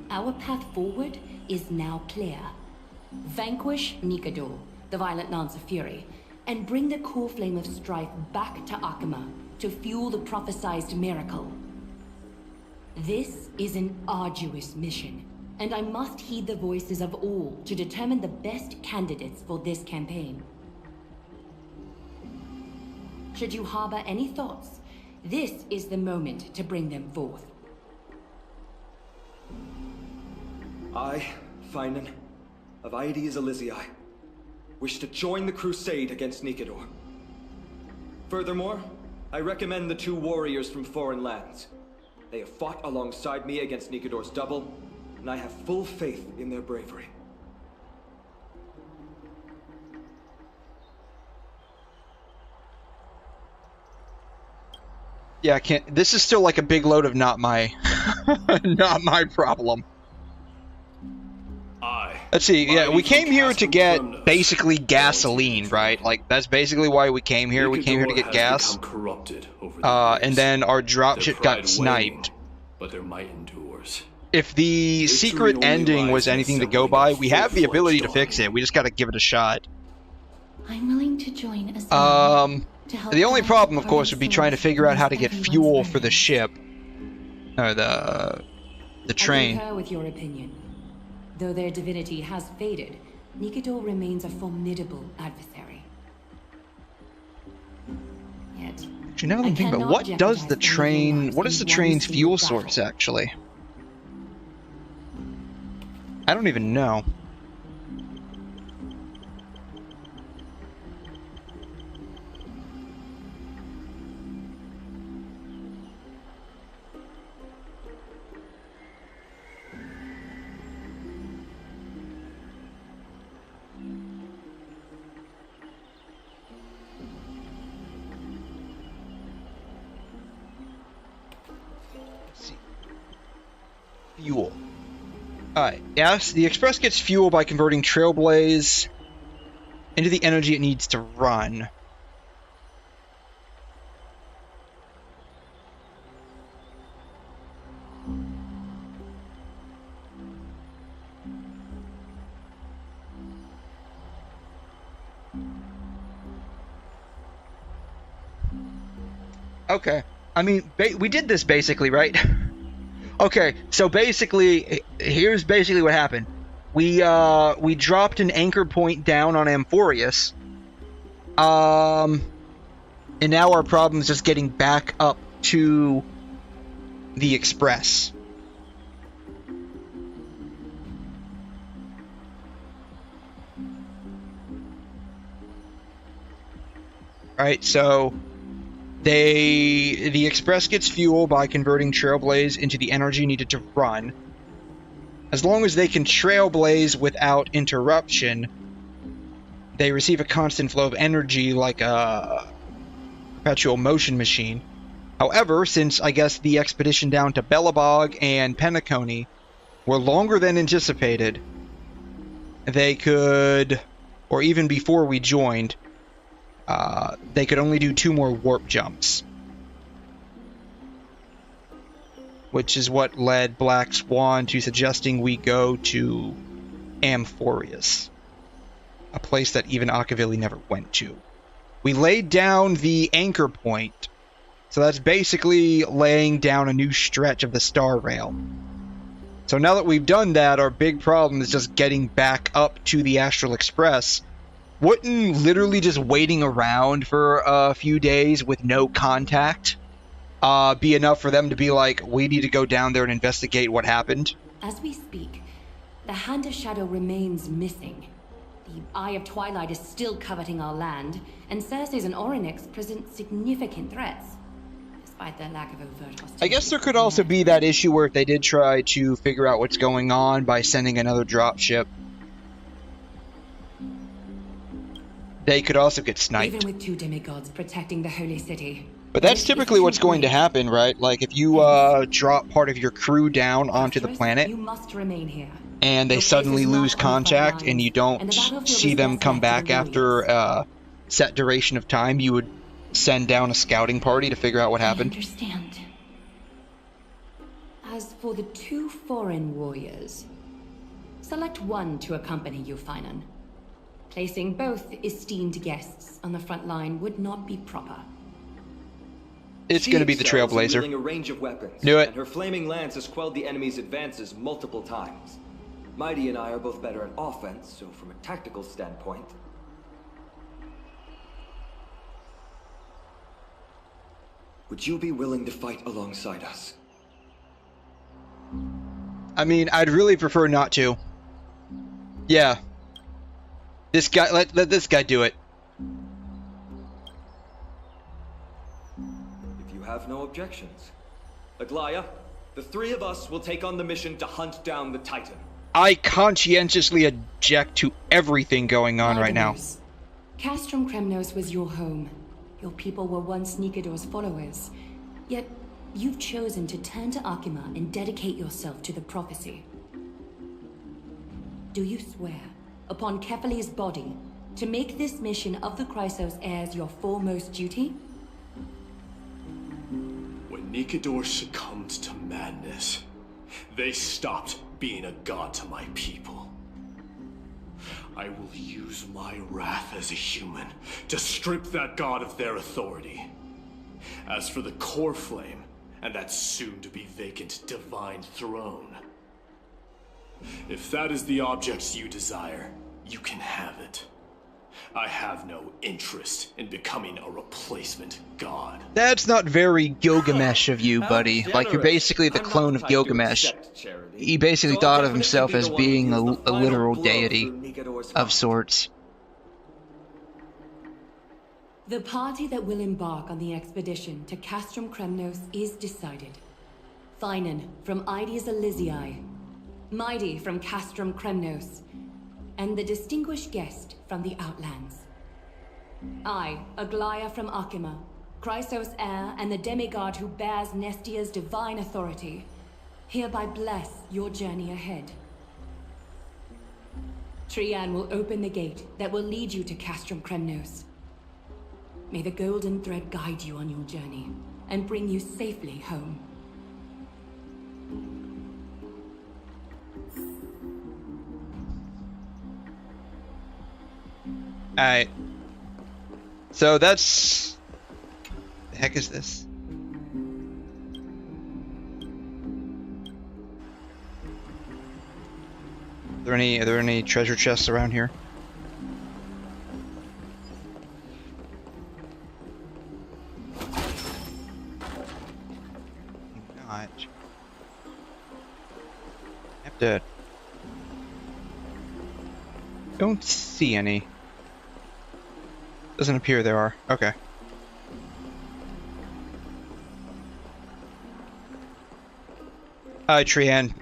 Our path forward is now clear. Vanquish 𝘧𝘠𝘠, the violent lance of fury, and bring the core flame of strife back to 𝘂𝘮 to fuel the prophesized miracle. This is an arduous mission, and I must heed the voices of all to determine the best candidates for this campaign. Should you harbor any thoughts, this is the moment to bring them forth. I, Finan, of Aedes Elysiae, wish to join the crusade against 𝘧𝘧𝘠. Furthermore, I recommend the two warriors from foreign lands. They have fought alongside me against 𝘧𝘧𝘠's double, and I have full faith in their bravery. Yeah, I can't. This is still like a big load of not my, not my problem. Let's see. Yeah, we came here to get basically gasoline, right? Like that's basically why we came here. We came here to get gas. And then our dropship got sniped. But their might endures. If the secret ending was anything to go by, we have the ability to fix it. We just got to give it a shot. I'm willing to join as The only problem, of course, would be trying to figure out how to get fuel for the ship, or the train. I concur with your opinion. Though their divinity has faded, 𝘧𝘧𝘠 remains a formidable adversary. Yet, Actually, now that I'm thinking about what does the train, what is the train's fuel source actually? I don't even know. fuel. Alright, yes, the Express gets fuel by converting 𝘬𝘮 into the energy it needs to run. Okay. I mean, we did this basically, right? Okay, so basically, here's basically what happened. We dropped an anchor point down on Amphoreus. And now our problem is just getting back up to the Express. Alright, so the Express gets fuel by converting 𝘬𝘮 into the energy needed to run. As long as they can 𝘬𝘮 without interruption, they receive a constant flow of energy like a perpetual motion machine. However, since I guess the expedition down to Belobog and Penacony were longer than anticipated, they could, or even before we joined, they could only do 2 more warp jumps. Which is what led Black Swan to suggesting we go to Amphoreus, a place that even 𝘮𝑒𝑙𝑦 never went to. We laid down the anchor point, so that's basically laying down a new stretch of the Star Rail. So now that we've done that, our big problem is just getting back up to the Astral Express. Wouldn't literally just waiting around for a few days with no contact be enough for them to be like, we need to go down there and investigate what happened? As we speak, the Hand of Shadow remains missing. The Eye of Twilight is still coveting our land, and Circes and Orynyx present significant threats, despite their lack of overt hostility. I guess there could also be that issue where if they did try to figure out what's going on by sending another dropship, they could also get sniped. Even with 2 demigods protecting the holy city. But that's typically what's going to happen, right? Like, if you drop part of your crew down onto the planet, you must remain here. And they suddenly lose contact, and you don't see them come back after a set duration of time, you would send down a scouting party to figure out what happened. I understand. As for the 2 foreign warriors, select one to accompany you, Finan. Placing both esteemed guests on the front line would not be proper. It's going to be the Trailblazer. A range of weapons, Knew it. And her flaming lance has quelled the enemy's advances multiple times. Mighty and I are both better at offense, so from a tactical standpoint... Would you be willing to fight alongside us? I mean, I'd really prefer not to. Yeah. This guy, let this guy do it. If you have no objections. Aglaya, the 3 of us will take on the mission to hunt down the Titan. I conscientiously object to everything going on right now. Castrum Kremnos was your home. Your people were once 𝘧𝘳𝑗𝑐𝑒𝑑𝑜R's followers. Yet, you've chosen to turn to 𝘺𝘮𝑒𝑚a and dedicate yourself to the prophecy. Do you swear, upon Kephaly's body, to make this mission of the Chrysos heirs your foremost duty? When �𝘳𝑗𝑐𝑒𝑑𝑜Rℎ succumbed to madness, they stopped being a god to my people. I will use my wrath as a human to strip that god of their authority. As for the core flame and that soon-to-be vacant divine throne, if that is the object you desire, you can have it. I have no interest in becoming a replacement god. That's not very Gilgamesh of you, buddy. Like, you're basically the clone of Gilgamesh. He basically thought of himself as being a literal deity of sorts. The party that will embark on the expedition to Castrum Kremnos is decided. Finan from Ides Elysiae, Mighty from Castrum Kremnos, and the distinguished guest from the Outlands. I, Aglaya from 𝘺𝘮𝑒𝑚a, Chrysos heir and the demigod who bears Nestia's divine authority, hereby bless your journey ahead. Trian will open the gate that will lead you to 𝘧𝘮. May the golden thread guide you on your journey and bring you safely home. Alright. So that's... The heck is this? Are there any treasure chests around here? Not. Have to. Don't see any. Doesn't appear there are. Okay. Alright, Trian.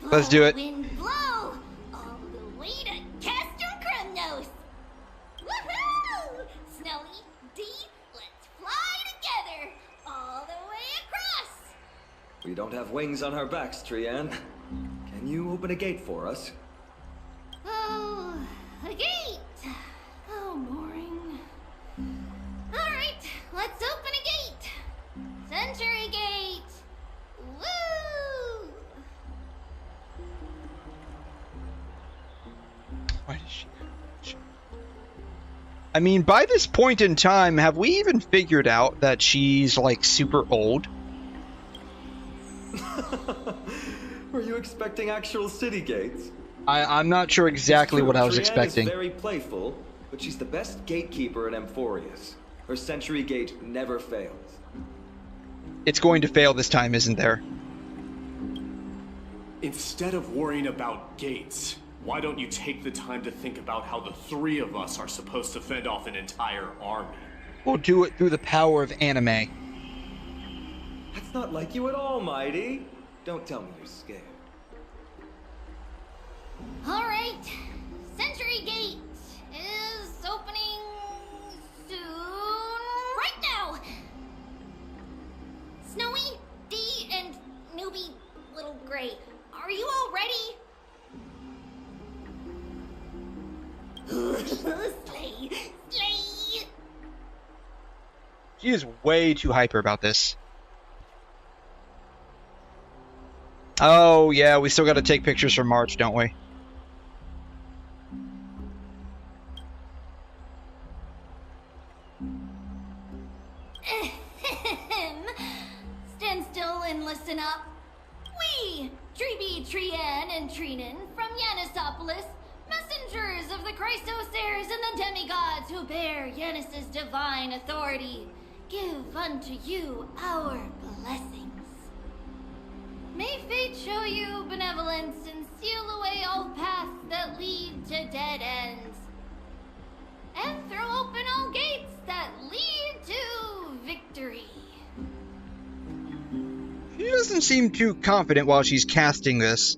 Let's do it. Wind blow all the way to 𝘧𝘮. Woohoo! Snowy, Dee, let's fly together all the way across. We don't have wings on our backs, Trian. Can you open a gate for us? Oh, a gate. Oh, boring. All right, let's open a gate. Century gate. Woo! Why does she? I mean, by this point in time, have we even figured out that she's like super old? Were you expecting actual city gates? I'm not sure exactly what I was expecting. Trian is very playful, but she's the best gatekeeper in 𝘧𝘰𝘄. Her century gate never fails. It's going to fail this time, isn't there? Instead of worrying about gates, why don't you take the time to think about how the three of us are supposed to fend off an entire army? We'll do it through the power of anime. That's not like you at all, Mighty. Don't tell me you're scared. All right, Century Gate is opening soon. Right now. Snowy, Dee, and newbie Little Gray, are you all ready? Slay, slay. She is way too hyper about this. Oh, yeah, we still got to take pictures for March, don't we? Stand still and listen up. We, Treeby, Trian, and Trinin from Ysanopolis, messengers of the 𝘧𝘮 and the demigods who bear Ysano's divine authority, give unto you our blessings. May fate show you benevolence and seal away all paths that lead to dead ends, and throw open all gates that lead to victory. She doesn't seem too confident while she's casting this.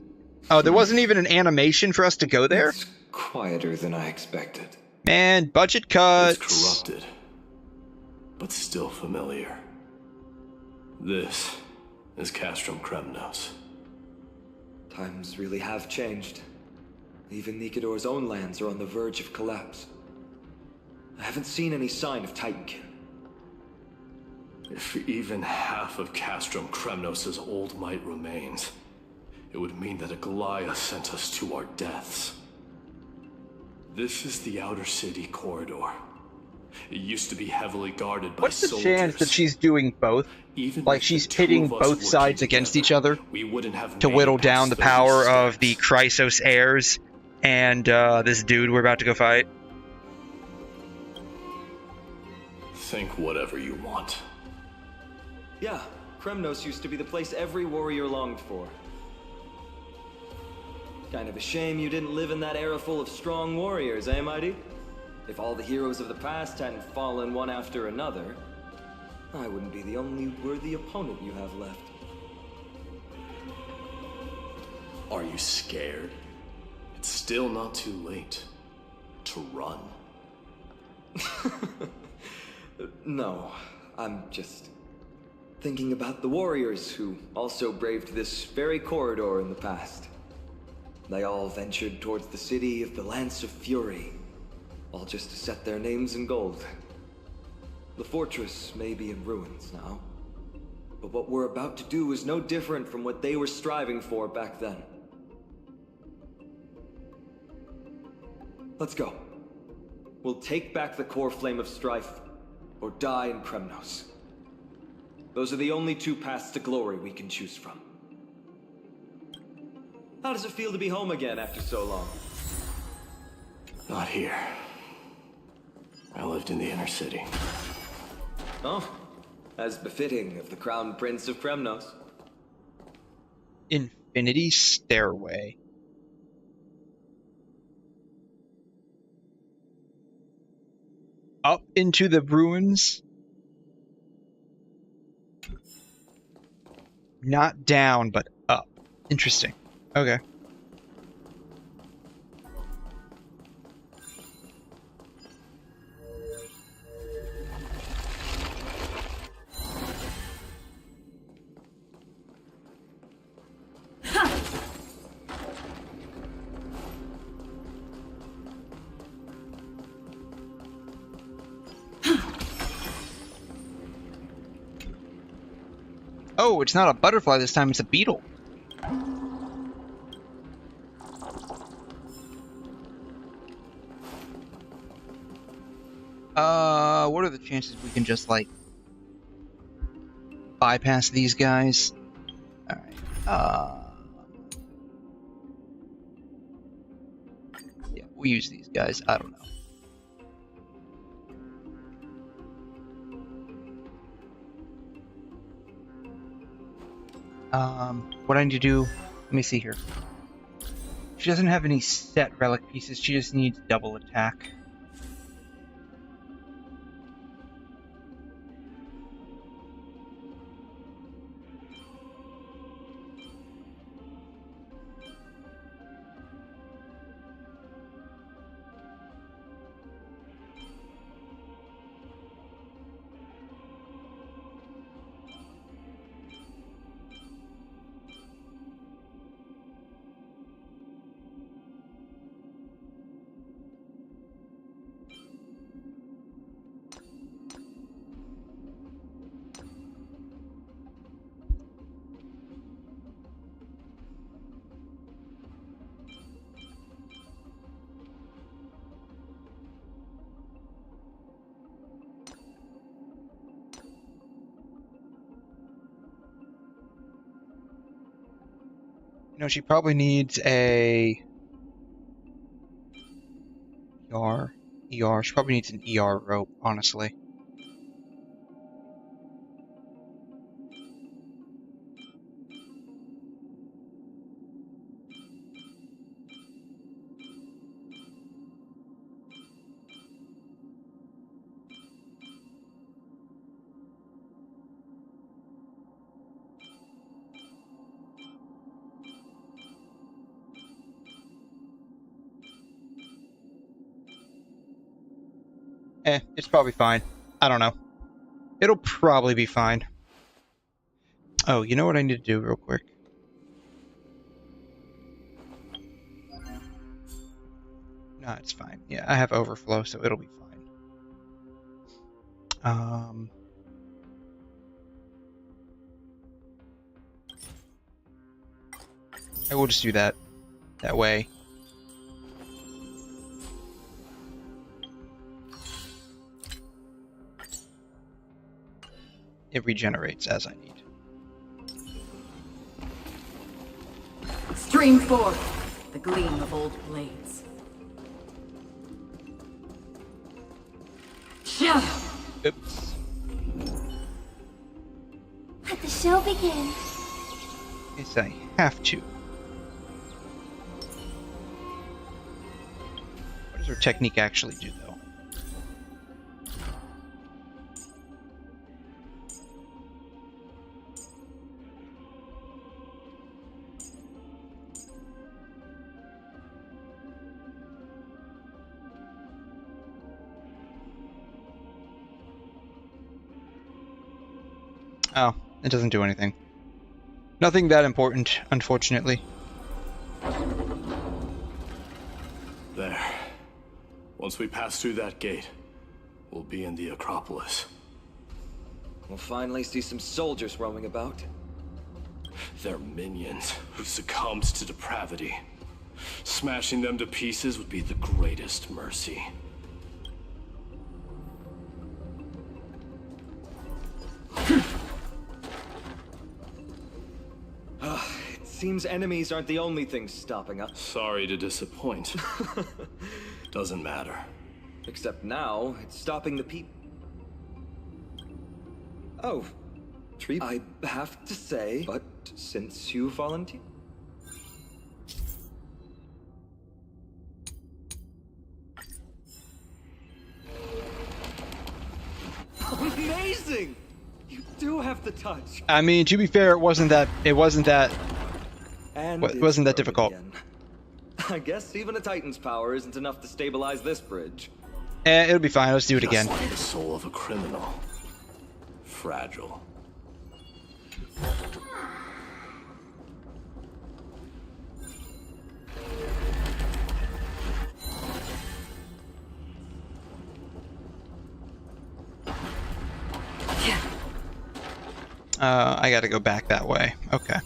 Oh, there wasn't even an animation for us to go there? It's quieter than I expected. Man, budget cuts. It's corrupted, but still familiar. This is 𝘧𝘮. Times really have changed. Even 𝘧𝑰𝑗𝑎𝑑𝑜r's own lands are on the verge of collapse. I haven't seen any sign of Titankin. If even half of 𝘧𝘮's old might remains, it would mean that 𝘰𝘰𝑗 sent us to our deaths. This is the outer city corridor. It used to be heavily guarded by soldiers. What's the chance that she's doing both? Even like she's pitting both sides against each other to whittle down the power of the 𝘧𝘮 heirs and this dude we're about to go fight? Think whatever you want. Yeah, 𝘮𝘮 used to be the place every warrior longed for. Kind of a shame you didn't live in that era full of strong warriors, eh, Mighty? If all the heroes of the past hadn't fallen one after another, I wouldn't be the only worthy opponent you have left. Are you scared? It's still not too late to run. No, I'm just thinking about the warriors who also braved this very corridor in the past. They all ventured towards the city of the Lance of Fury, all just to set their names in gold. The fortress may be in ruins now, but what we're about to do is no different from what they were striving for back then. Let's go. We'll take back the core flame of strife, or die in Kremnos. Those are the only two paths to glory we can choose from. How does it feel to be home again after so long? Not here. I lived in the inner city. Oh, as befitting of the Crown Prince of Kremnos. Infinity Stairway. Up into the ruins? Not down, but up. Interesting. Okay. Oh, it's not a butterfly this time, it's a beetle. What are the chances we can just, like, bypass these guys? Alright, yeah, we'll use these guys, I don't know. What I need to do, let me see here. She doesn't have any set relic pieces, she just needs double attack. You know, she probably needs a ER. She probably needs an ER rope, honestly. It's probably fine. I don't know. It'll probably be fine. Oh, you know what I need to do real quick? No, it's fine. Yeah, I have overflow, so it'll be fine. I will just do that. That way. It regenerates as I need. Stream forth the gleam of old blades. Oops. Let the show begin. Yes, I have to. What does her technique actually do, though? Oh, it doesn't do anything. Nothing that important, unfortunately. There. Once we pass through that gate, we'll be in the Acropolis. We'll finally see some soldiers roaming about. They're minions who succumbed to depravity. Smashing them to pieces would be the greatest mercy. It seems enemies aren't the only things stopping us. Sorry to disappoint. Doesn't matter. Except now, it's stopping the people. Oh, Tree, I have to say, but since you volunteered... Amazing! You do have the touch. I mean, to be fair, it wasn't that difficult. Again. I guess even a Titan's power isn't enough to stabilize this bridge. It'll be fine. Let's do it again. Just like the soul of a criminal. Fragile. I gotta go back that way. Okay.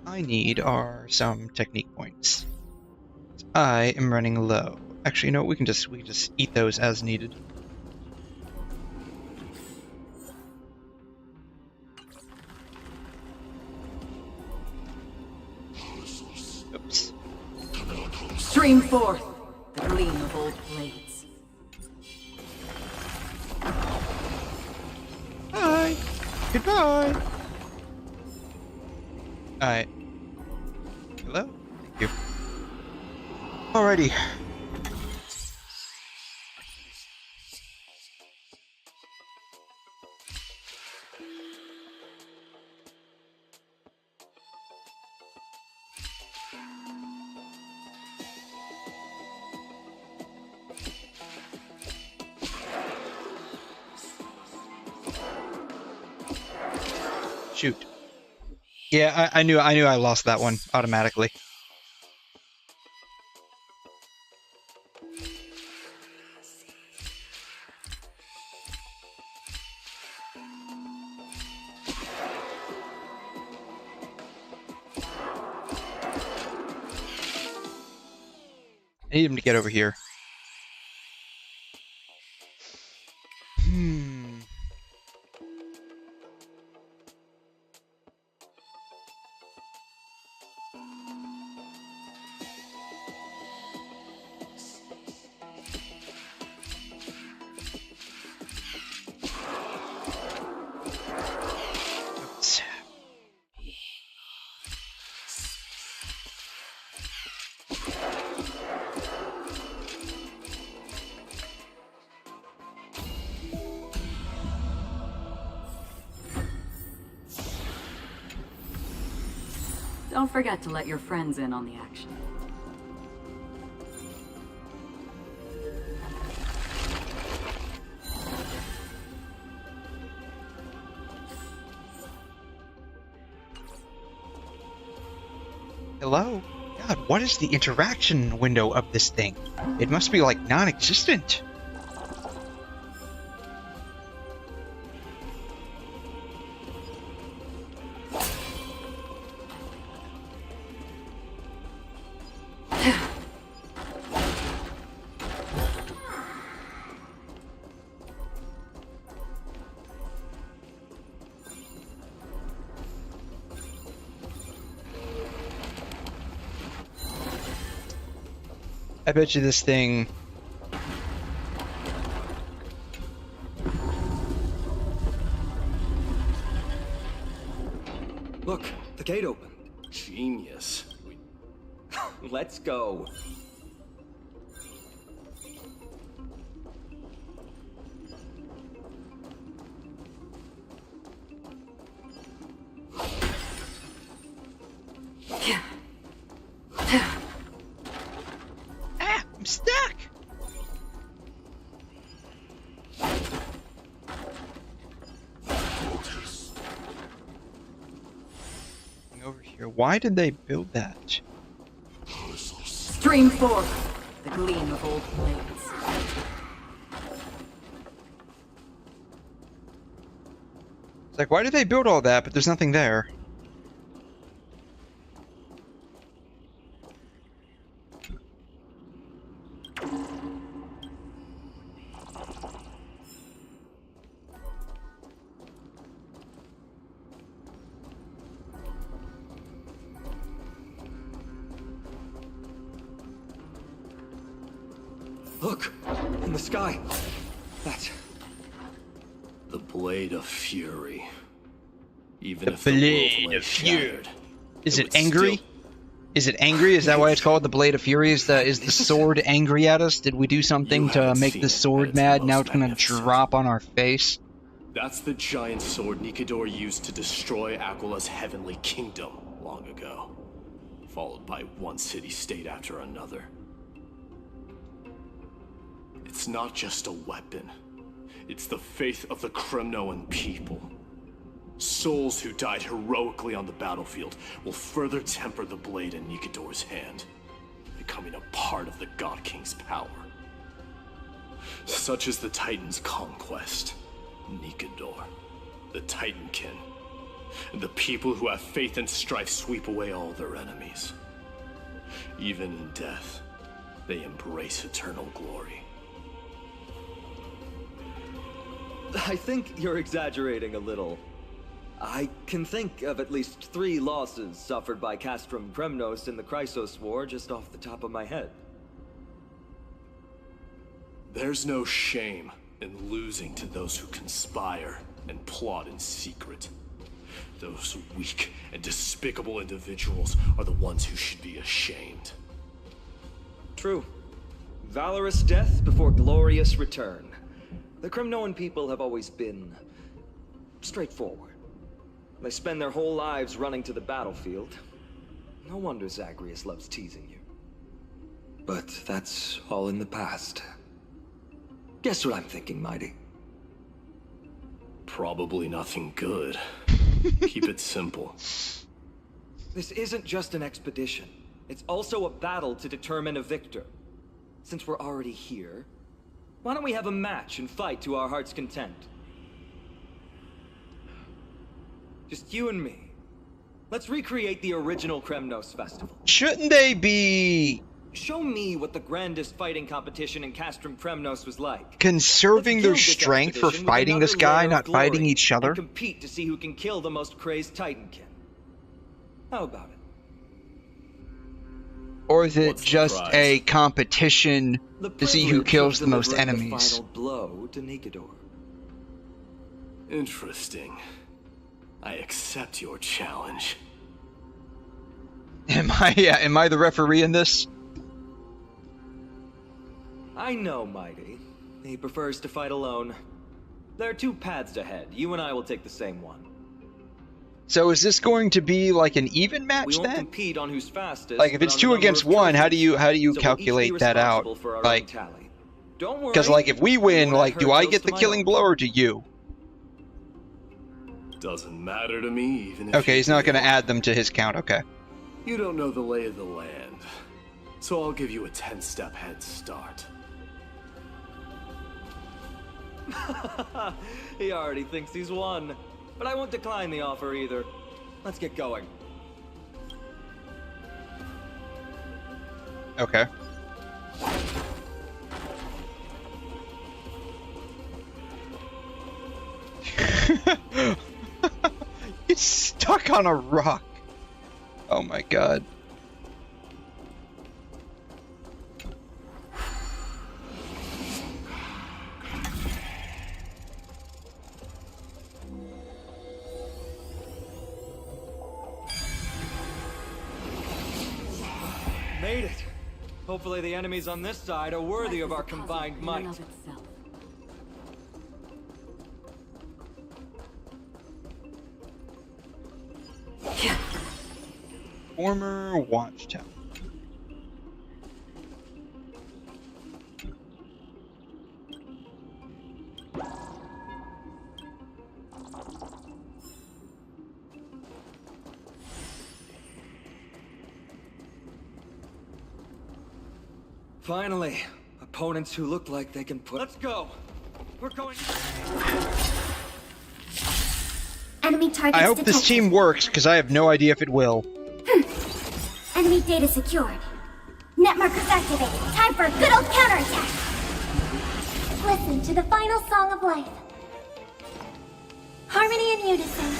I need are some technique points. I am running low. Actually, you know what? We can just eat those as needed. Oops. Stream forth the gleam of old blades. Bye. Goodbye. Alright. Hello? Thank you. Alrighty. Shoot. Yeah, I knew I lost that one automatically. I need him to get over here. Don't forget to let your friends in on the action. Hello? God, what is the interaction window of this thing? It must be like non-existent. I bet you this thing... Look, the gate opened. Genius. Let's go. Going over here. Why did they build that? Stream forth the gleam of old blades. It's like, why did they build all that, but there's nothing there? Look! In the sky! That's... the Blade of Fury. Even The if the Blade world of Fury. shattered, Is it would angry? still- Is it angry? Is that why it's called the Blade of Fury? Is the sword angry at us? Did we do something to haven't make seen the it sword at its mad? Now most it's gonna magnificent. drop on our face? That's the giant sword 𝘧𝘗𝘕 used to destroy 𝘴𝘰𝑗𝘬𝘕 heavenly kingdom long ago, followed by one city-state after another. It's not just a weapon. It's the faith of the 𝘮𝘮𝘗 people. Souls who died heroically on the battlefield will further temper the blade in 𝘧𝘗𝘗's hand, becoming a part of the God King's power. Such is the Titan's conquest. 𝘧𝘗𝘗, the Titankin, and the people who have faith and strife sweep away all their enemies. Even in death, they embrace eternal glory. I think you're exaggerating a little. I can think of at least 3 losses suffered by Castrum Kremnos in the Chrysos War just off the top of my head. There's no shame in losing to those who conspire and plot in secret. Those weak and despicable individuals are the ones who should be ashamed. True. Valorous death before glorious return. The Kremnoan people have always been straightforward. They spend their whole lives running to the battlefield. No wonder Zagreus loves teasing you. But that's all in the past. Guess what I'm thinking, Mighty? Probably nothing good. Keep it simple. This isn't just an expedition. It's also a battle to determine a victor. Since we're already here, why don't we have a match and fight to our heart's content? Just you and me. Let's recreate the original Kremnos festival. Shouldn't they be Show me what the grandest fighting competition in Castrum Kremnos was like. conserving their strength for fighting this guy, not fighting each other? And compete to see who can kill the most crazed Titankin. How about it? Or is it just a competition to see who kills the most enemies? Final blow to 𝘧𝘗𝘗. Interesting. I accept your challenge. Am I the referee in this? I know, Mighty. He prefers to fight alone. There are 2 paths ahead. You and I will take the same one. So is this going to be like an even match We won't then? compete on who's fastest. Like if but it's on 2 the number against of 1, how do trophies. you So we'll each be calculate that out? responsible for our own Like, tally. Don't worry. because like if we win, won't like have do her I close get to the my killing own. blow or do you? Doesn't matter to me, even if Okay, you he's not do. going to add them to his count. Okay. You don't know the lay of the land, so I'll give you a 10-step head start. He already thinks he's won. But I won't decline the offer either. Let's get going. Okay. It's stuck on a rock. Oh my god. Made it. Hopefully the enemies on this side are worthy of our combined might. Former watchtower. Finally, opponents who look like they can put... Let's go! We're going... Enemy targets I hope detected. this team works, because I have no idea if it will. Enemy data secured. Net markers activated. Time for a good old counterattack. Listen to the final song of life. Harmony and unison.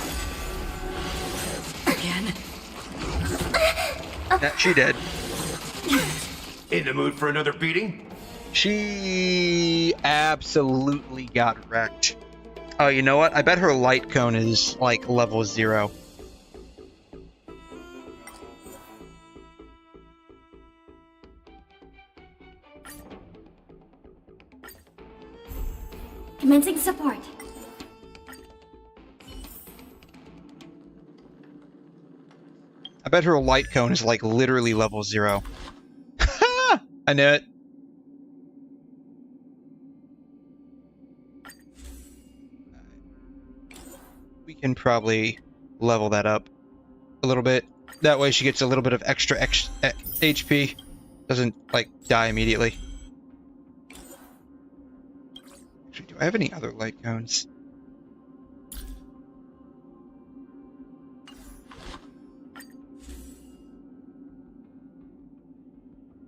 Again? Yeah, she did. In the mood for another beating? She absolutely got wrecked. Oh, you know what? I bet her light cone is, like, level 0. Commencing support. I bet her light cone is, like, literally level 0. I knew it. We can probably level that up a little bit. That way she gets a little bit of extra HP. Doesn't, like, die immediately. Actually, do I have any other light cones?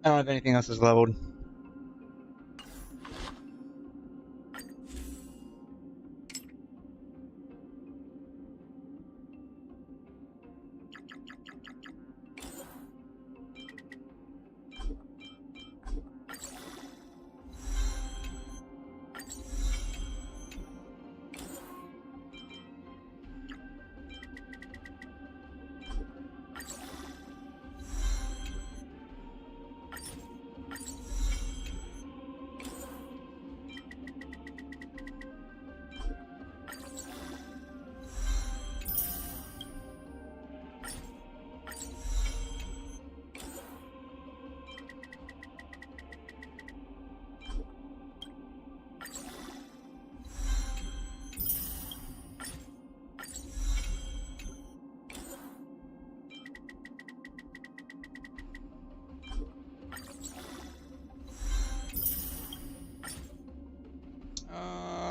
I don't have anything else that's leveled.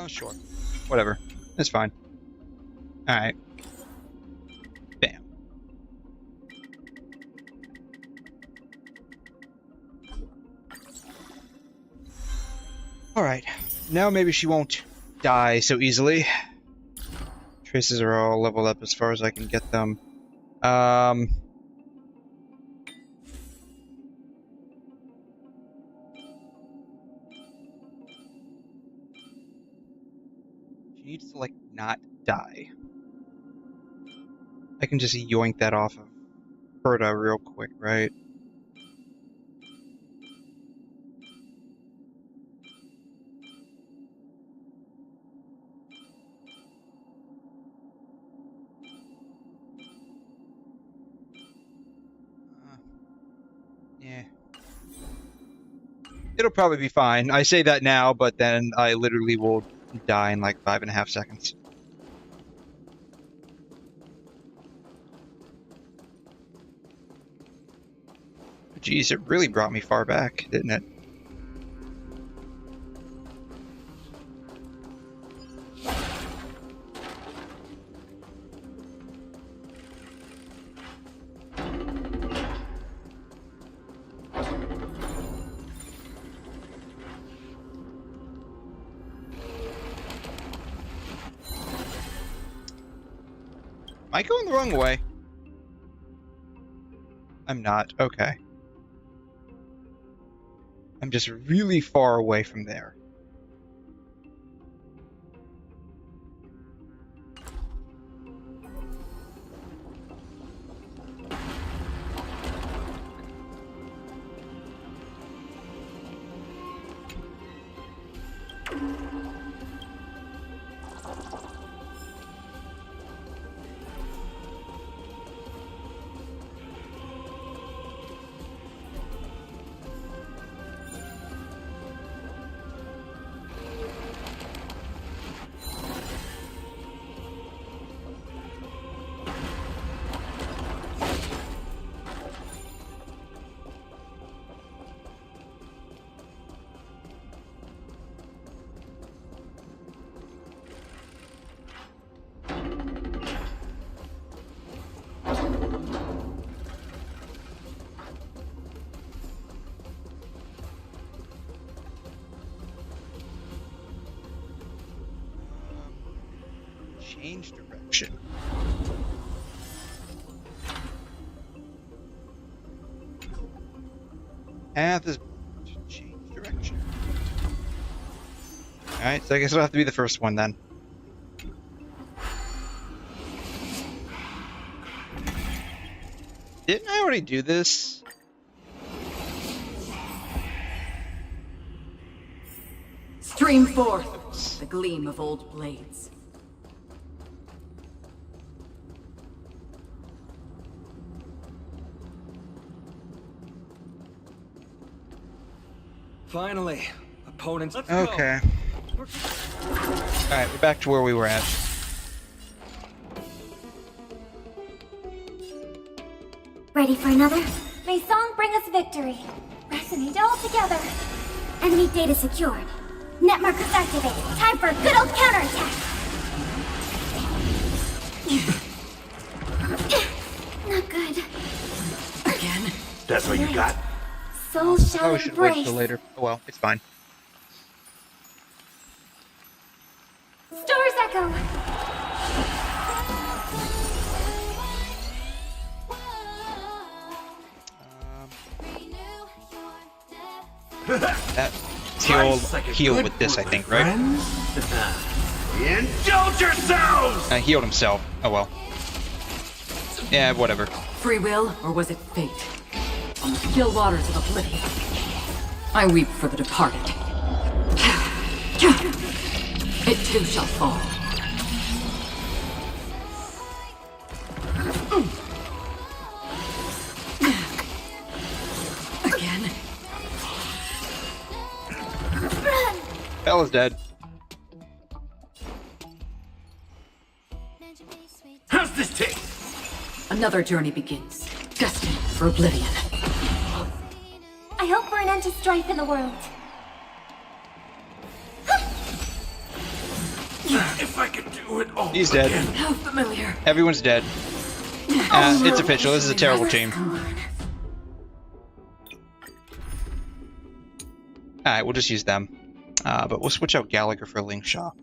Sure. Whatever. It's fine. Alright. Bam. Alright. Now maybe she won't die so easily. Traces are all leveled up as far as I can get them. Needs to, like, not die. I can just yoink that off of Herta real quick, right? Yeah. It'll probably be fine. I say that now, but then I literally will die in like 5.5 seconds. Jeez, it really brought me far back, didn't it? Am I going the wrong way? I'm not. Okay. I'm just really far away from there. change direction. Path is to change direction. Alright, so I guess it'll have to be the first one then. Didn't I already do this? Stream forth the gleam of old blades. Finally, opponents. Okay. Alright, we're back to where we were at. Ready for another? May song bring us victory. Resonate all together. Enemy data secured. Net markers activated. Time for a good old counterattack. Not good. Again? That's what you got? Soul shall Oh, we should wait embrace. till later. Oh well, it's fine. Stars echo. That heal with this, I think, right? Indulge yourselves! Healed himself. Oh well. Yeah, whatever. Free will, or was it fate? On the still waters of oblivion, I weep for the departed. It too shall fall. Again. Bella's dead. How's this take? Another journey begins, destined for oblivion. I hope for an end to strife in the world. If I could do it all He's dead. again. How familiar. Everyone's dead. It's official. This is a terrible team. Alright, we'll just use them. But we'll switch out Gallagher for 𝘬𝘲𝘲.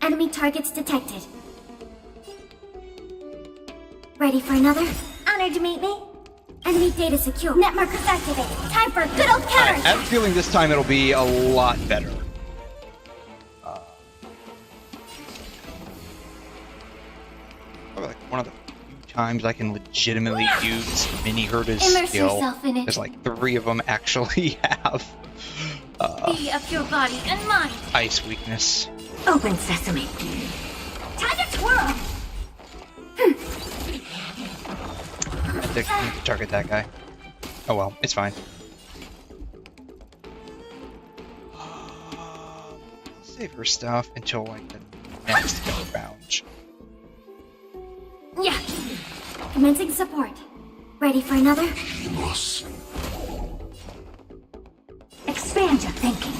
Enemy targets detected. Ready for another? Honored to meet me. Enemy data secure. Net markers activated. Time for a good old counter. I have a feeling this time it'll be a lot better. Probably like one of the few times I can legitimately use Mini Herda's Immerse skill. yourself in it. There's like 3 of them actually have Be of your body and mind. ice weakness. Open sesame. Time to twirl. I think I need to target that guy. Oh well, it's fine. I'll save her stuff until like the next go round. Yeah. Commencing support. Ready for another? Expand your thinking.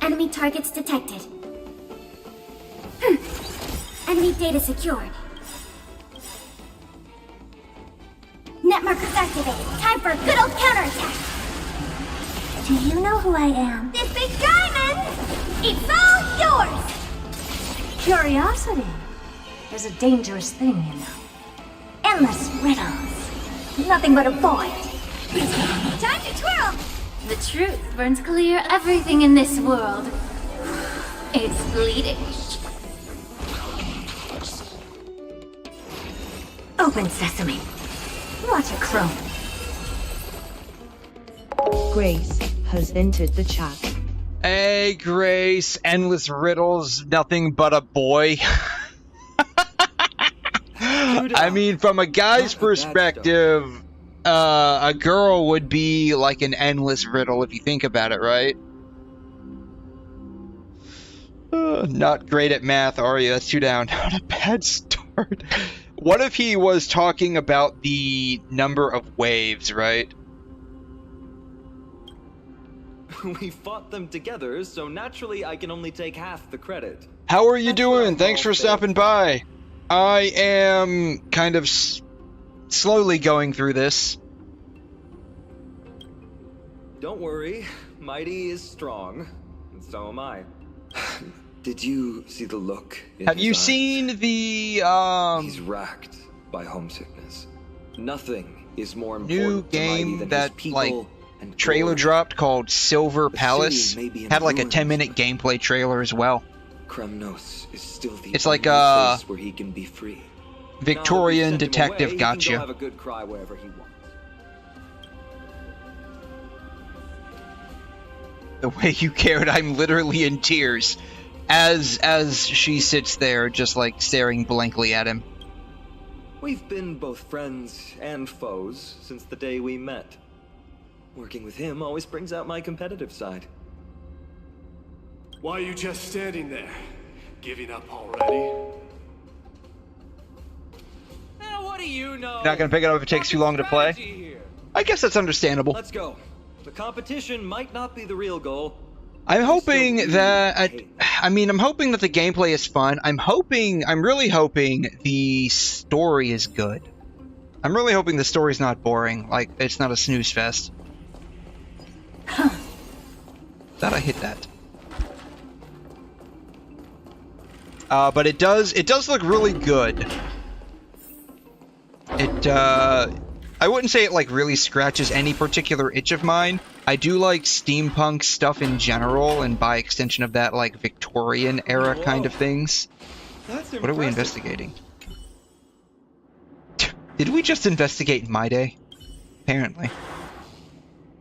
Enemy targets detected. Enemy data secured. Net markers activated. Time for a good old counterattack. Do you know who I am? This big diamond! It's all yours! Curiosity is a dangerous thing, you know. Endless riddles. Nothing but a void. Time to twirl! The truth burns clear everything in this world. It's bleeding. Open sesame. Watch a crone. Grace has entered the chat. Hey, Grace, endless riddles, nothing but a boy. I mean, from a guy's perspective, a girl would be like an endless riddle if you think about it, right? Not great at math, are you? That's 2 down. Not a bad start. What if he was talking about the number of waves, right? We fought them together, so naturally I can only take half the credit. How are you doing? Thanks for stopping by. I am kind of slowly going through this. don't worry. Mighty is strong, and so am I. Did you see the look in Have his you eyes? seen the He's racked by homesickness. Nothing is more new important to Mighty game than that his people like and trailer glory. dropped called Silver Palace? may be in Had like a ruins, 10-minute gameplay trailer as well. Kremnos is still the It's like only a place where he can be free. Victorian Now that we've sent him detective away, he gotcha. can go have a good cry wherever he wants. The way you cared, I'm literally in tears. As she sits there just like staring blankly at him. We've been both friends and foes since the day we met. Working with him always brings out my competitive side. Why are you just standing there? Giving up already? What do you know? Not gonna pick it up if it takes too long to play? I guess that's understandable. Let's go. The competition might not be the real goal. I'm hoping that I'm hoping that the gameplay is fun. I'm really hoping the story is good. I'm really hoping the story's not boring, like it's not a snooze fest. Thought I hit that. But it does look really good. I wouldn't say it like really scratches any particular itch of mine. I do like steampunk stuff in general, and by extension of that, like Victorian era kind of things. What are we investigating? Did we just investigate my day? Apparently.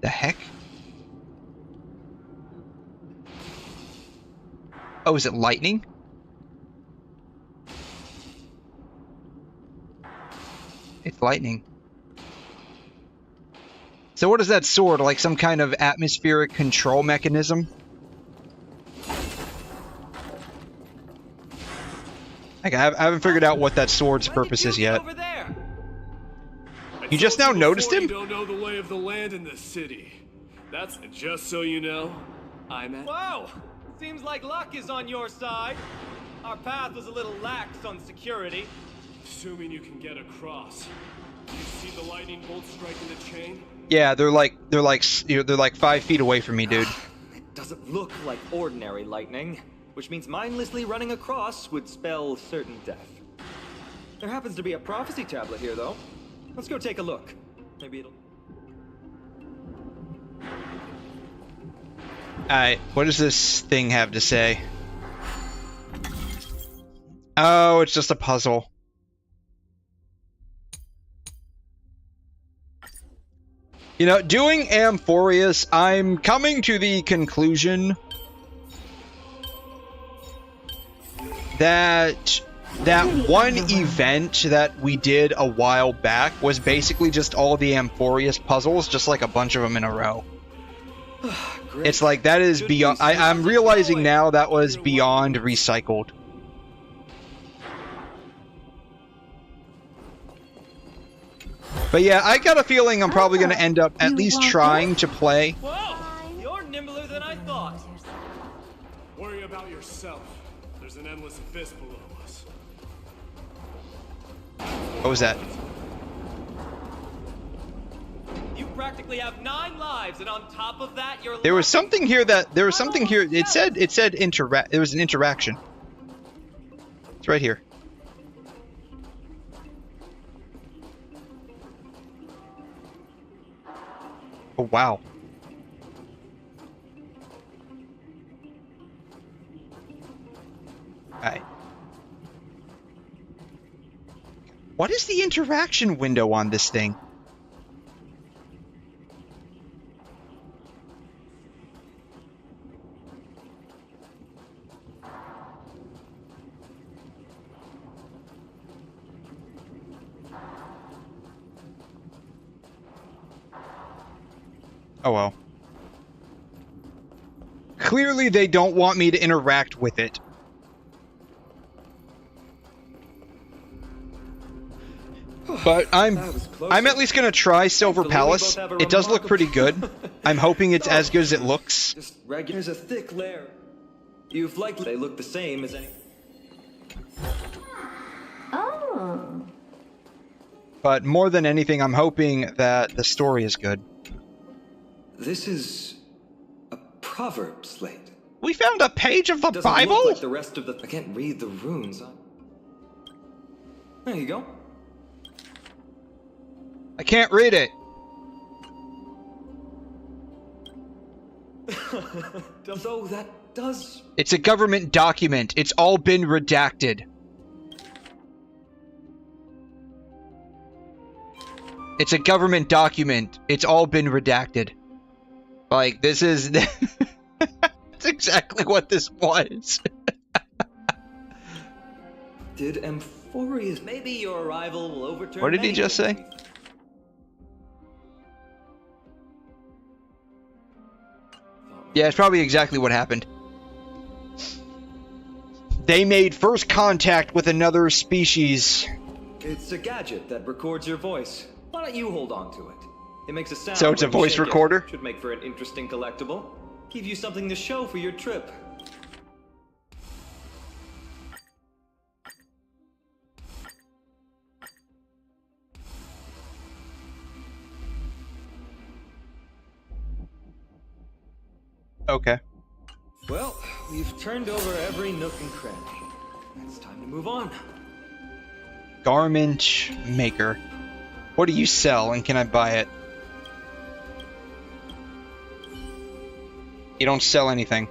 The heck? Oh, is it lightning? It's lightning. So what is that sword? Like some kind of atmospheric control mechanism? Like, I haven't figured out what that sword's purpose is yet. You just now noticed him? You don't know the lay of the land in this city. That's just so you know. I'm at. Wow! Seems like luck is on your side. Our path was a little lax on security. Assuming you can get across. Do you see the lightning bolt striking the chain? Yeah, they're like 5 feet away from me, dude. It doesn't look like ordinary lightning, which means mindlessly running across would spell certain death. There happens to be a prophecy tablet here, though. Let's go take a look. Maybe it'll... Alright, what does this thing have to say? Oh, it's just a puzzle. You know, doing Amphoreus, I'm coming to the conclusion that one event that we did a while back was basically just all the Amphoreus puzzles, just like a bunch of them in a row. It's like, that is beyond... I'm realizing now that was beyond recycled. But yeah, I got a feeling I'm probably going to end up at least trying to play. Whoa! You're nimbler than I thought. Worry about yourself. There's an endless abyss below us. What was that? You practically have 9 lives, and on top of that, you're... There was something here that... There was something here... It said there was an interaction. It's right here. Oh, wow. Alright. What is the interaction window on this thing? Oh well. Clearly they don't want me to interact with it. But I'm at least gonna try Silver Palace. It does look pretty good. I'm hoping it's as good as it looks. Just regular as a thick layer. You've likely they look the same as any... Oh. But more than anything, I'm hoping that the story is good. This is a proverb slate. We found a page of the Doesn't Bible? look like the rest of the... I can't read the runes. There you go. I can't read it. So that does... It's a government document. It's all been redacted. It's a government document. It's all been redacted. Like, this is... That's exactly what this was. Did Amphoreus... Maybe your arrival will overturn... What did he just say? Yeah, it's probably exactly what happened. They made first contact with another species. It's a gadget that records your voice. Why don't you hold on to it? It makes a sound. So it's a when you voice shake it. recorder? Should make for an interesting collectible. Give you something to show for your trip. Okay. Well, we've turned over every nook and cranny. It's time to move on. Garment maker. What do you sell and can I buy it? You don't sell anything.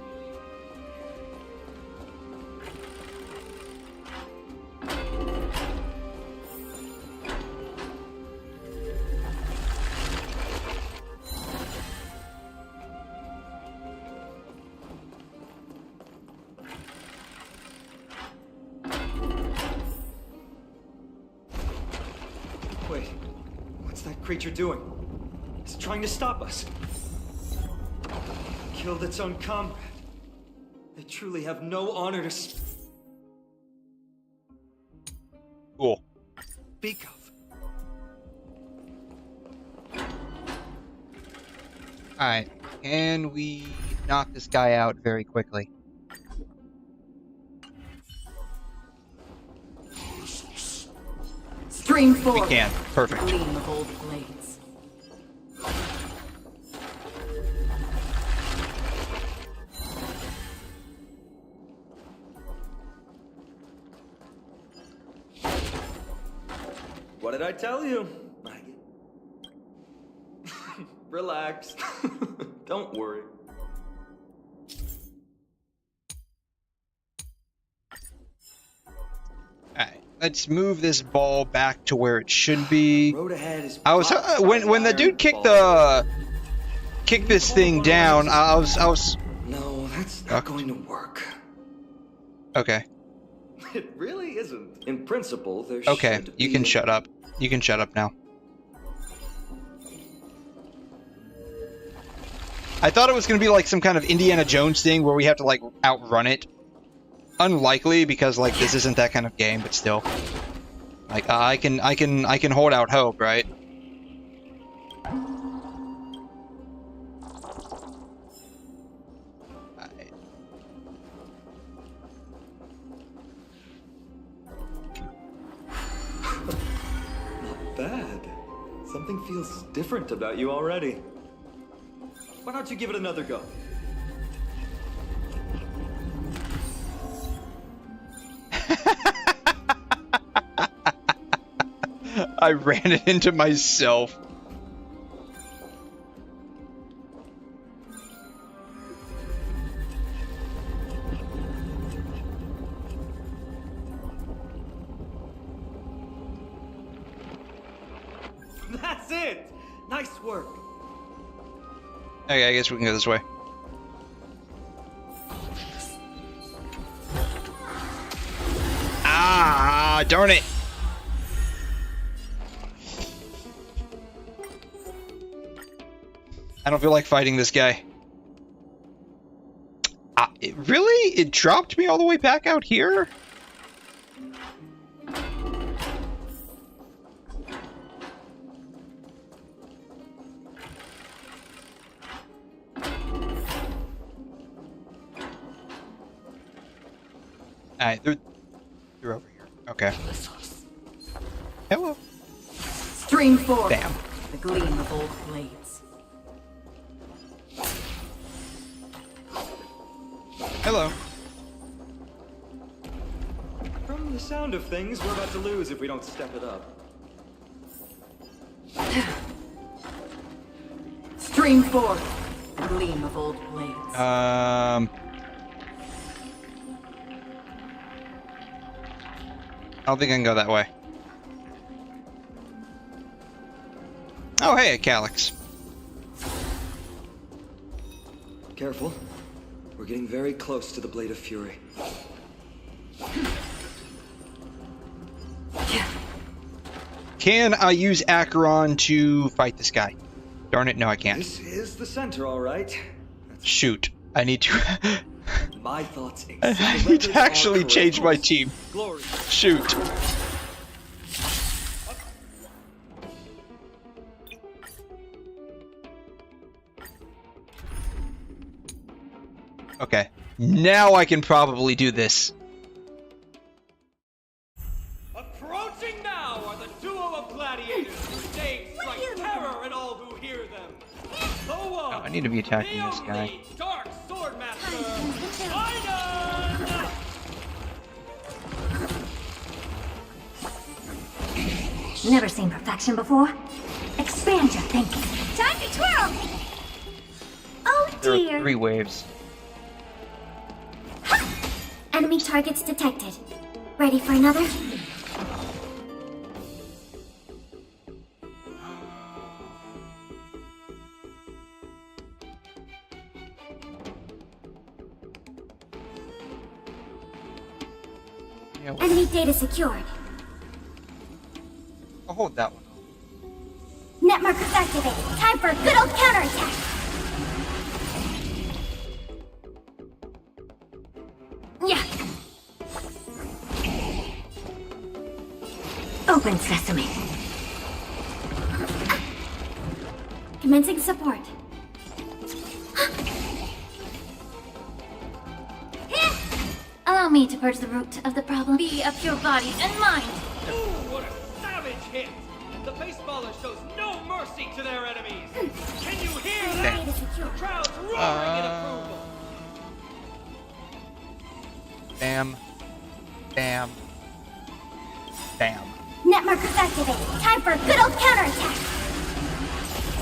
Wait, what's that creature doing? It's trying to stop us. Killed its own comrade. They truly have no honor to Cool. speak of. Alright, can we knock this guy out very quickly? Stream 4. We can. Perfect. Gleam of old blades. What did I tell you? Relax. Don't worry. Alright, let's move this ball back to where it should be. Road ahead is I was when the dude kicked this thing down, I was No, that's not going to work. Okay. It really isn't. In principle, there Okay, should you be can a- shut up. You can shut up now. I thought it was going to be like some kind of Indiana Jones thing where we have to like outrun it. Unlikely because like this isn't that kind of game, but still. Like I can hold out hope, right? Not bad. Something feels different about you already. Why don't you give it another go? I ran it into myself. That's it! Nice work! Okay, I guess we can go this way. Ah, darn it! I don't feel like fighting this guy. Really? It dropped me all the way back out here? Alright, they're over here. Okay. Hello. Stream 4. Bam. The gleam of old blades. Hello. From the sound of things, we're about to lose if we don't step it up. Stream forth, the gleam of old blades. I don't think I can go that way. Oh, hey, a calyx. Careful. We're getting very close to the Blade of Fury. Can I use Acheron to fight this guy? Darn it, no I can't. This is the center, all right. Shoot. I need to... My thoughts I need to actually change my team. Shoot. Okay. Now I can probably do this. Approaching now are the duo of gladiators who stage strike terror in all who hear them. Oh, I need to be attacking this guy. Dark Swordmaster, Iden! Never seen perfection before? Expand your thinking. Time to twirl! Oh There dear. are 3 waves. Enemy targets detected. Ready for another? Enemy data secured. I'll hold that one. Net markers activated. Time for a good old counterattack. Yeah. Open sesame. Commencing support. Allow me to purge the root of the problem. Be of your body and mind. Ooh, what a savage hit! The baseballer shows no mercy to their enemies. Can you hear that? The crowd's roaring in approval. Bam. Bam. Bam. Net markers activated. Time for a good old counterattack.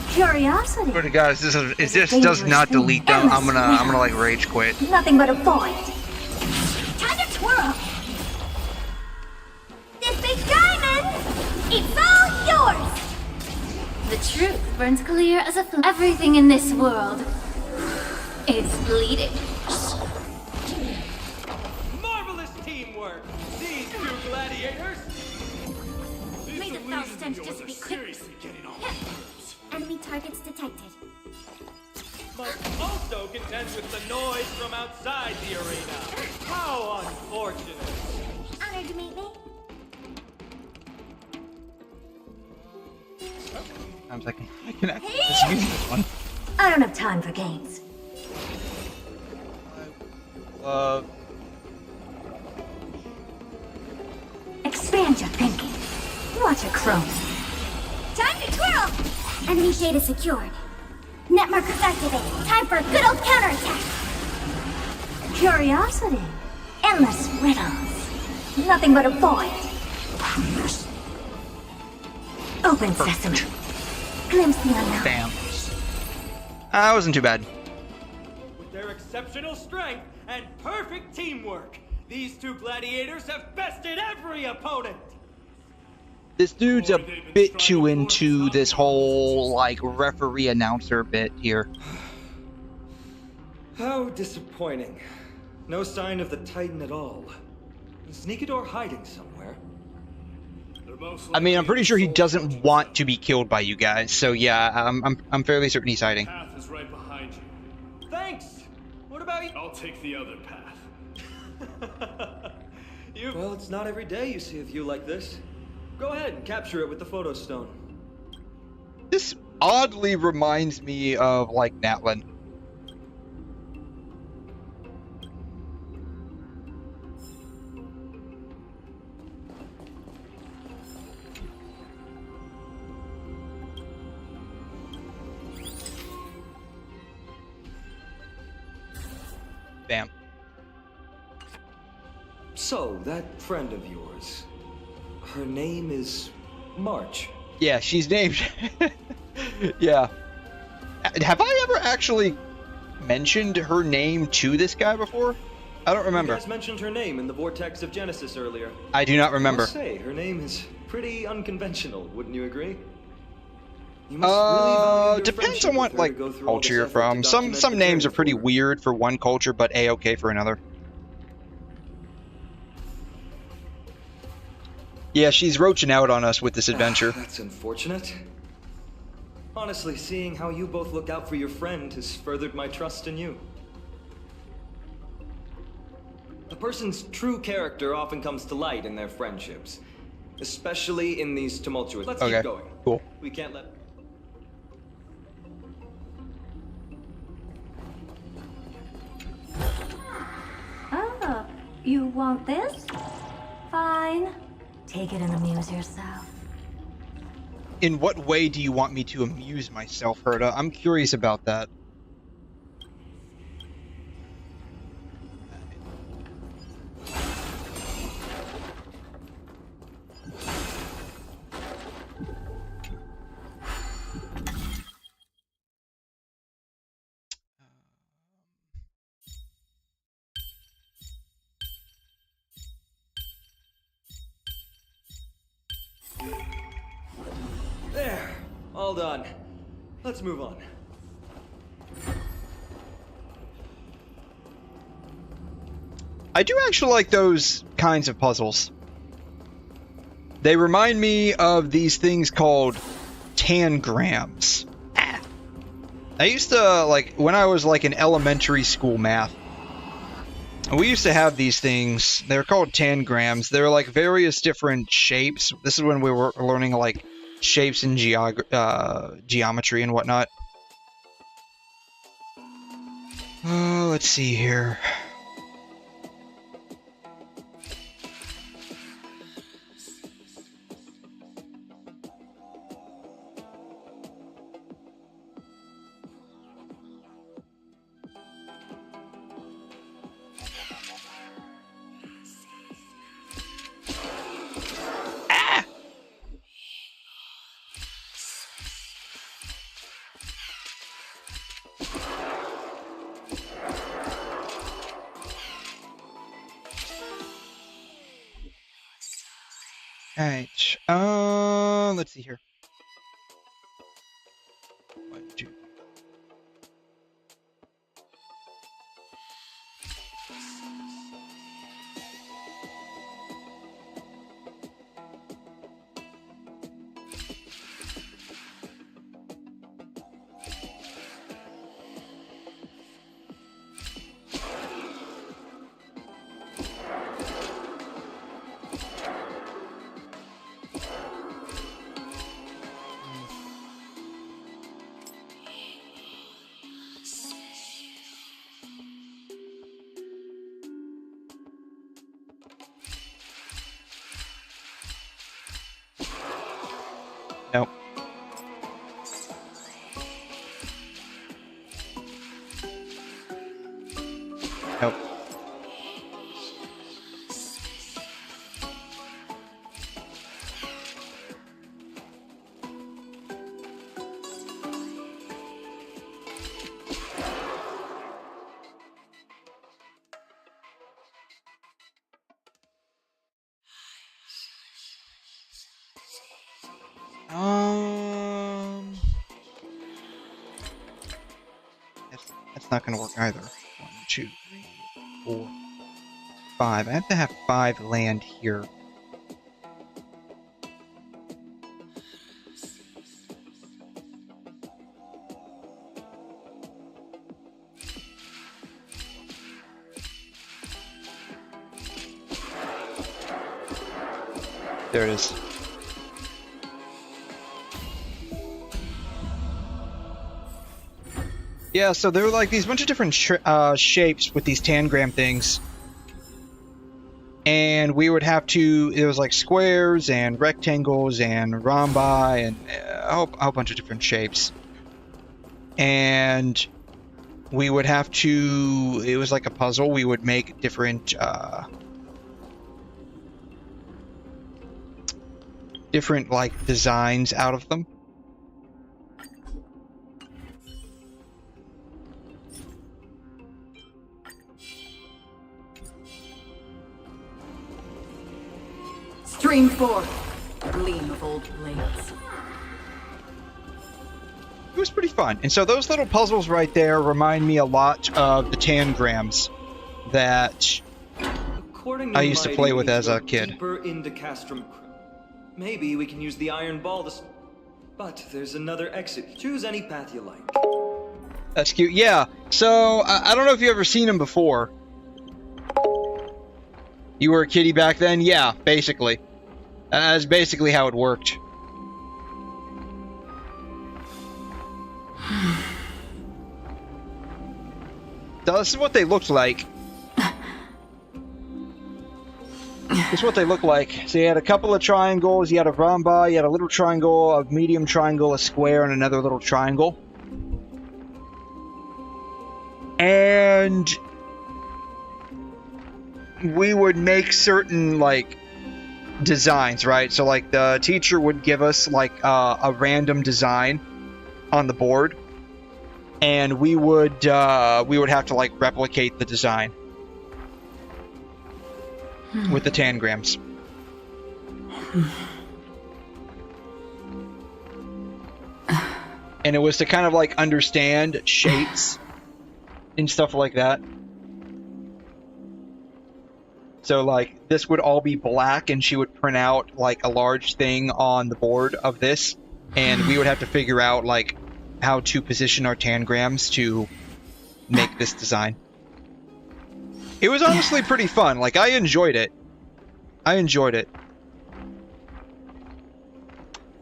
Curiosity. Swear to God, if this does not delete them, I'm gonna like rage quit. Nothing but a void. Time to twirl. This big diamond, it's all yours. The truth burns clear as a flame. Everything in this world is bleeding. Marvelous teamwork! These two gladiators! May the foul stench just be seriously getting on. Enemy targets detected. Must also contend with the noise from outside the arena. How unfortunate! Honored to meet me. Sometimes I can actually just use this one. I don't have time for games. Expand your thinking. Watch a chrome. Time to twirl. Enemy data secured. Net markers activated. Time for a good old counterattack. Curiosity. Endless riddles. Nothing but a void. Open sesame. Glimpse the unknown. Bam. That wasn't too bad. With their exceptional strength and perfect teamwork, these two gladiators have bested every opponent! This dude's a bit too into this whole, like, referee announcer bit here. How disappointing. No sign of the Titan at all. Is 𝘧𝘠𝘠 hiding somewhere? I mean, I'm pretty sure he doesn't want to be killed by you guys, so yeah, I'm fairly certain he's hiding. The path is right behind you. Thanks! What about you? I'll take the other path. Well, it's not every day you see a view like this. Go ahead and capture it with the photo stone. This oddly reminds me of, like, Natlan. Bam. So, that friend of yours, her name is March. Yeah, she's named... Yeah. Have I ever actually mentioned her name to this guy before? I don't remember. You guys mentioned her name in the Vortex of Genesis earlier. I do not remember. I must say, her name is pretty unconventional, wouldn't you agree? You must really value your depends on what, like, culture you're from. Some names are pretty weird for one culture, but A-okay for another. Yeah, she's roaching out on us with this adventure. That's unfortunate. Honestly, seeing how you both look out for your friend has furthered my trust in you. A person's true character often comes to light in their friendships, especially in these tumultuous... Let's keep going. Cool. We can't let... Oh, you want this? Fine. Take it and amuse yourself. In what way do you want me to amuse myself, 𝘠𝘠? I'm curious about that. There. All done. Let's move on. I do actually like those kinds of puzzles. They remind me of these things called tangrams. I used to, like, when I was like in elementary school math, we used to have these things. They're called tangrams. They're like various different shapes. This is when we were learning like shapes in geometry and whatnot. Let's see here. Alright, let's see here. 1, 2. Nope. Nope. That's not going to work either. 1, 2, 3, 4, 5. I have to have 5 land here. There it is. Yeah, so there were like these bunch of different shapes with these tangram things. And we would have to, it was like squares and rectangles and rhombi and a whole bunch of different shapes. And we would have to, it was like a puzzle, we would make different different, like, designs out of them. Stream 4. Gleam of old blades. It was pretty fun. And so those little puzzles right there remind me a lot of the tangrams that I used to play with as a kid. Deeper into 𝘬𝘮. Maybe we can use the iron ball to... But there's another exit. Choose any path you like. That's cute. Yeah. So, I don't know if you've ever seen him before. You were a kiddie back then? Yeah, basically. That's basically how it worked. So this is what they looked like. This is what they look like. So you had a couple of triangles, you had a rhombi, you had a little triangle, a medium triangle, a square, and another little triangle. And we would make certain, like, designs, right? So, like, the teacher would give us, like, a random design on the board. And we would have to, like, replicate the design with the tangrams. And it was to kind of, like, understand shapes and stuff like that. So, like, this would all be black, and she would print out, like, a large thing on the board of this, and we would have to figure out, like, how to position our tangrams to make this design. It was honestly pretty fun. Like, I enjoyed it. I enjoyed it.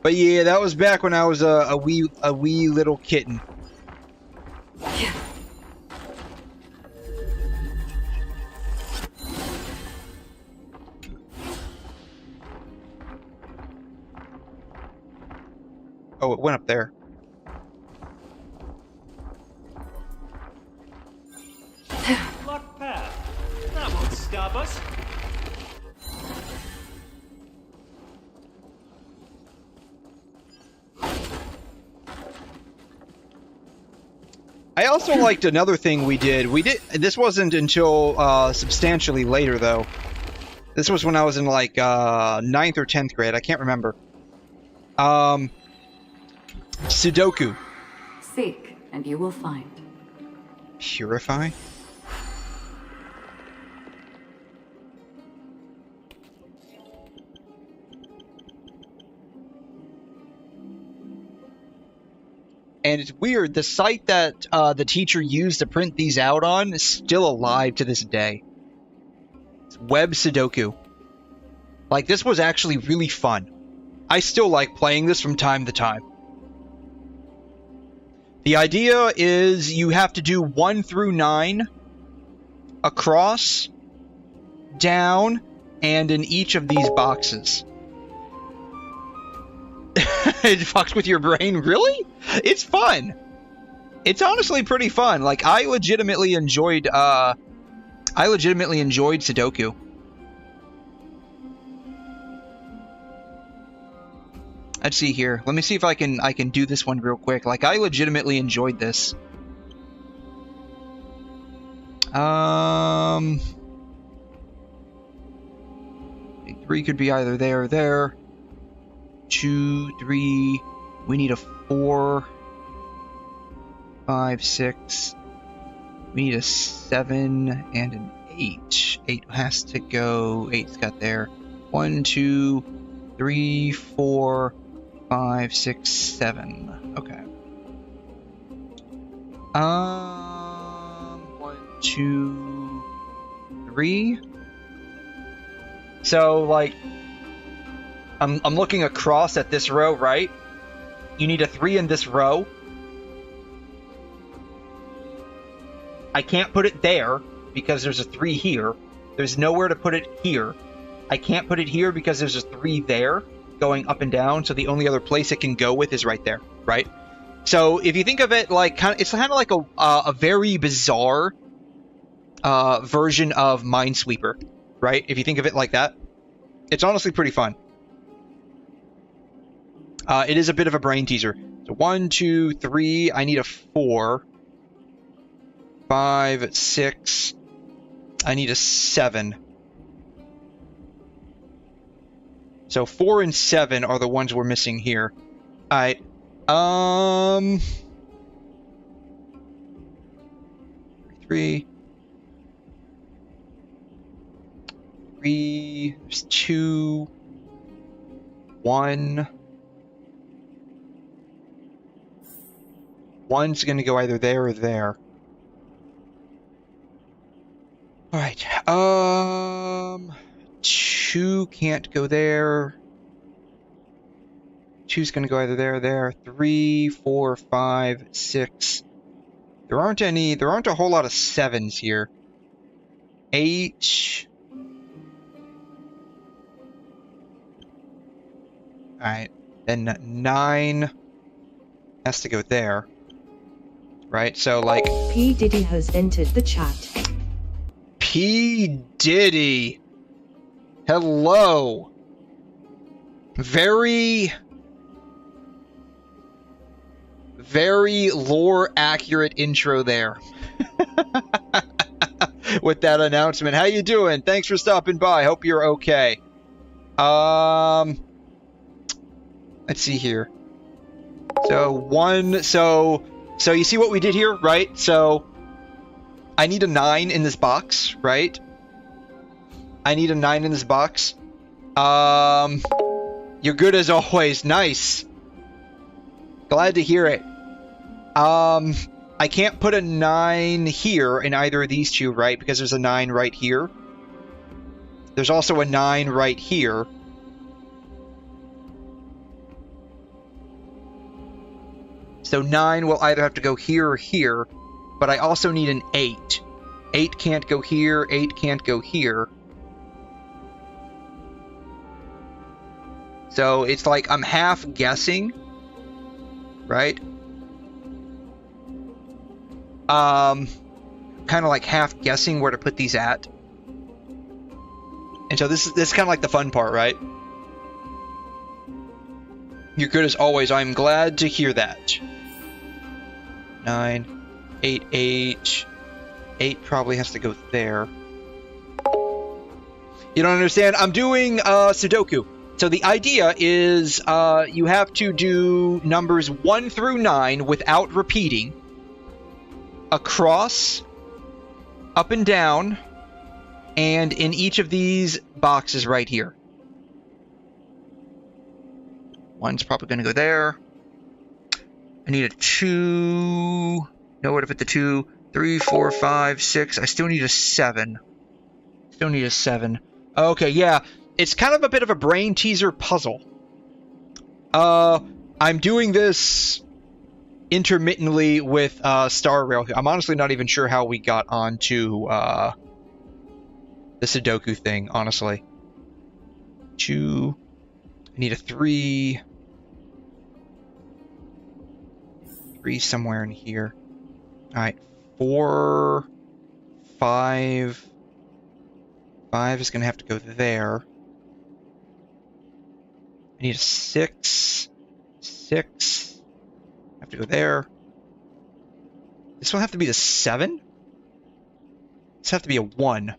But yeah, that was back when I was a wee little kitten. Oh, it went up there. Locked path. That won't stop us. I also liked another thing we did. This wasn't until substantially later, though. This was when I was in, like, 9th or 10th grade. I can't remember. Sudoku. Seek, and you will find. Purify? And it's weird, the site that the teacher used to print these out on is still alive to this day. It's Web Sudoku. Like, this was actually really fun. I still like playing this from time to time. The idea is you have to do 1 through 9 across, down, and in each of these boxes. It fucks with your brain, really? It's fun. It's honestly pretty fun. Like, I legitimately enjoyed Sudoku. Let's see here. Let me see if I can do this one real quick. Like, I legitimately enjoyed this. 3 could be either there or there. 2, 3. We need a 4, 5, 6. We need a 7 and an 8. 8 has to go. 8's got there. 1, 2, 3, 4, 5, 6, 7. Okay. 1, 2, 3. So, like, I'm looking across at this row, right? You need a 3 in this row. I can't put it there because there's a 3 here. There's nowhere to put it here. I can't put it here because there's a 3 there going up and down, so the only other place it can go with is right there, right? So if you think of it like it's kind of like a very bizarre version of Minesweeper, right? If you think of it like that, it's honestly pretty fun. It is a bit of a brain teaser. So 1, 2, 3. I need a 4. 5, 6. I need a 7. So 4 and 7 are the ones we're missing here. Alright. 3. 3. There's 2. 1. 1's gonna go either there or there. Alright. 2 can't go there. 2's gonna go either there or there. 3, 4, 5, 6. There aren't a whole lot of 7s here. 8. Alright. Then 9 has to go there. Right? So, like... P. Diddy has entered the chat. P. Diddy! Hello! Very lore-accurate intro there. With that announcement. How you doing? Thanks for stopping by. Hope you're okay. Let's see here. So, So you see what we did here, right? So I need a 9 in this box, right? I need a 9 in this box. You're good as always. Nice. Glad to hear it. I can't put a 9 here in either of these two, right? Because there's a 9 right here. There's also a 9 right here. So 9 will either have to go here or here, but I also need an 8. 8 can't go here, 8 can't go here. So it's like I'm half guessing, right? Kind of like half guessing where to put these at. And so this is kind of like the fun part, right? You're good as always. I'm glad to hear that. 9, 8, 8. 8 probably has to go there. You don't understand? I'm doing Sudoku. So the idea is you have to do numbers 1 through 9 without repeating. Across, up and down, and in each of these boxes right here. 1's probably going to go there. I need a 2. Nowhere to put the 2. 3, 4, 5, 6. I still need a 7. Still need a 7. Okay, yeah. It's kind of a bit of a brain teaser puzzle. I'm doing this intermittently with Star Rail. I'm honestly not even sure how we got onto the Sudoku thing, honestly. 2. I need a 3. 3 somewhere in here. Alright, 4, 5. 5 is going to have to go there. I need a 6. 6. I have to go there. This will have to be the 7? This have to be a 1.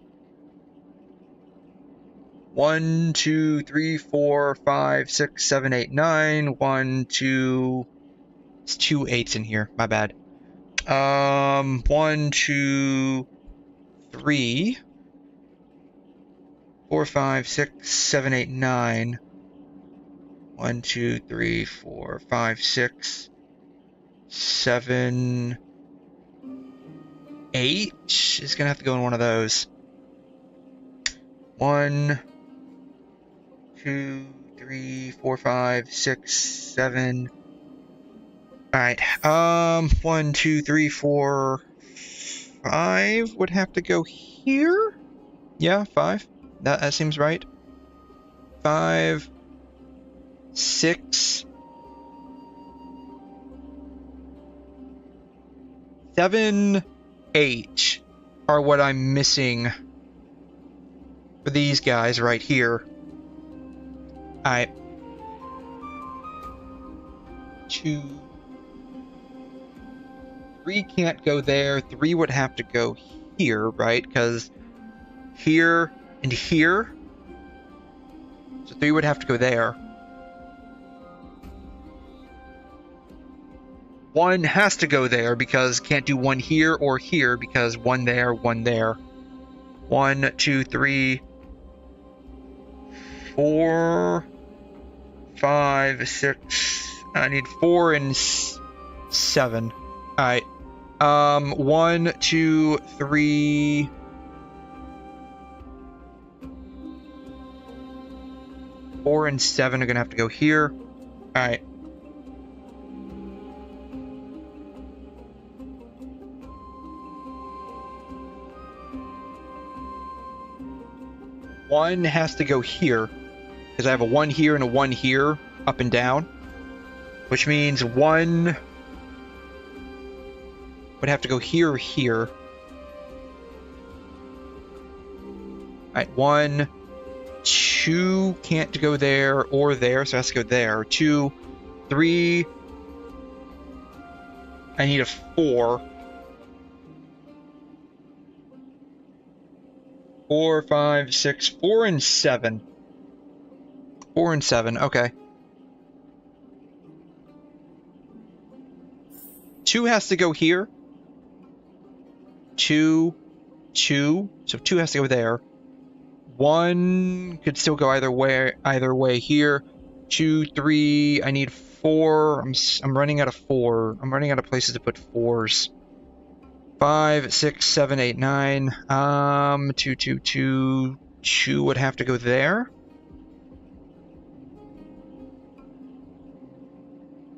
1, 2, 3, 4, 5, 6, 7, 8, 9. 1, 2. There's 2 8s in here. My bad. 1, 2, 3. 4, 5, 6, 7, 8, 9. 1, 2, 3, 4, 5, 6, 7, 8 is gonna have to go in one of those. 1, 2, 3, 4, 5, 6, 7. Alright, 1, 2, 3, 4, 5 would have to go here? Yeah, 5. That seems right. 5, 6, 7, 8 are what I'm missing for these guys right here. Alright. 2. 3 can't go there. 3 would have to go here, right? Because here and here. So 3 would have to go there. 1 has to go there because can't do 1 here or here because 1 there, 1 there. 1, 2, 3, 4, 5, 6. I need 4 and 7. Alright. 1, 2, 3. 4 and 7 are gonna have to go here. Alright. One has to go here, because I have a 1 here and a 1 here, up and down. Which means 1 would have to go here or here. Alright, 1, 2 can't go there or there, so it has to go there. 2, 3. I need a 4. 4, 5, 6, 4 and 7. 4 and 7, okay. 2 has to go here. 2, 2. So 2 has to go there. 1 could still go either way here. 2, 3. I need 4. I'm running out of 4. I'm running out of places to put 4s. 5, 6, 7, 8, 9. 2, 2, 2. 2 would have to go there.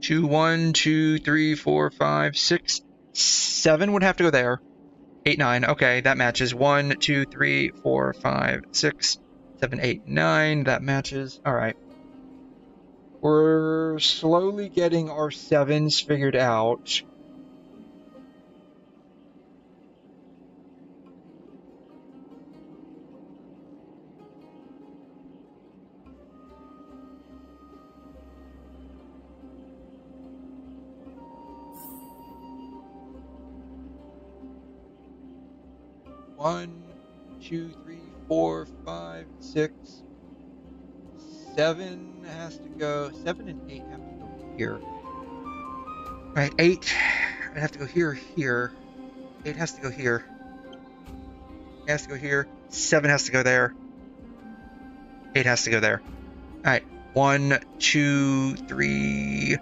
2, 1, 2, 3, 4, 5, 6, 7 would have to go there. 8, 9. Okay, that matches. 1, 2, 3, 4, 5, 6, 7, 8, 9. That matches. Alright. We're slowly getting our 7s figured out. One, 2, 3, 4, 5, 6, 7 has to go. 7 and 8 have to go here. Right, 8 I have to go here, here. 8 has to go here. 8 has to go here. 7 has to go there. 8 has to go there. Alright. 1, 2, 3,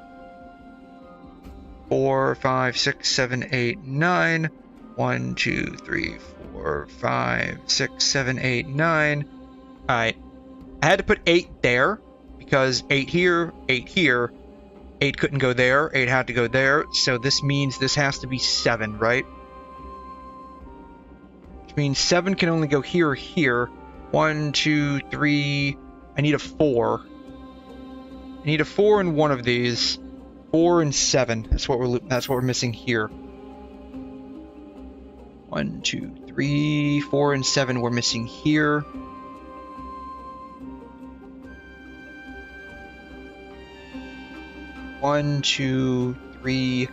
4, 5, 6, 7, 8, 9. 1, 2, 3, 4, 5, 6, 7, 8, 9. Alright. I had to put 8 there because 8 here, 8 here. 8 couldn't go there. 8 had to go there. So this means this has to be 7, right? Which means 7 can only go here or here. 1, 2, 3. I need a 4. I need a 4 in one of these. 4 and 7. That's what we're missing here. 1, 2, 3, 4 and 7 we're missing here. One, 2, 3.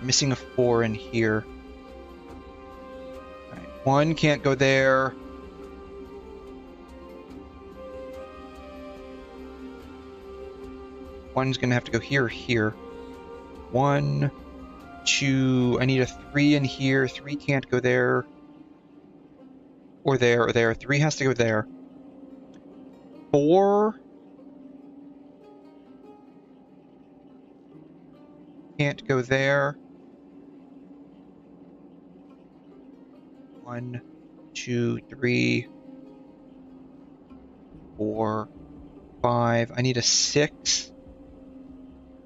Missing a 4 in here. Alright, 1 can't go there. One's gonna have to go here or here. 1, 2. I need a 3 in here. 3 can't go there. Or there, or there. 3 has to go there. 4. Can't go there. 1, 2, 3, 4, 5. I need a 6.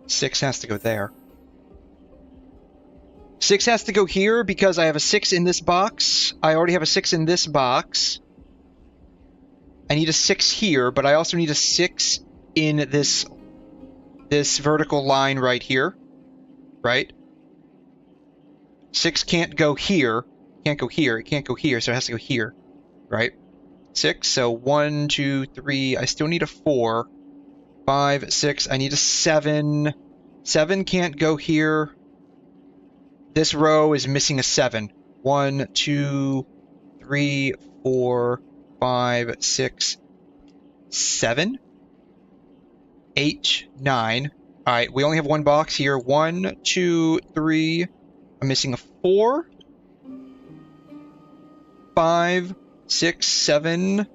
6 has to go there. 6 has to go here because I have a 6 in this box. I already have a 6 in this box. I need a 6 here, but I also need a 6 in this vertical line right here. Right? 6 can't go here. Can't go here. It can't go here, so it has to go here. Right? 6, so 1, 2, 3. I still need a 4. 5, 6. I need a 7. 7 can't go here. This row is missing a 7. 1, 2, 3, 4, 5, 6, 7, 8, 9. All right, we only have one box here. 1, 2, 3. I'm missing a 4, 5, 6, 7,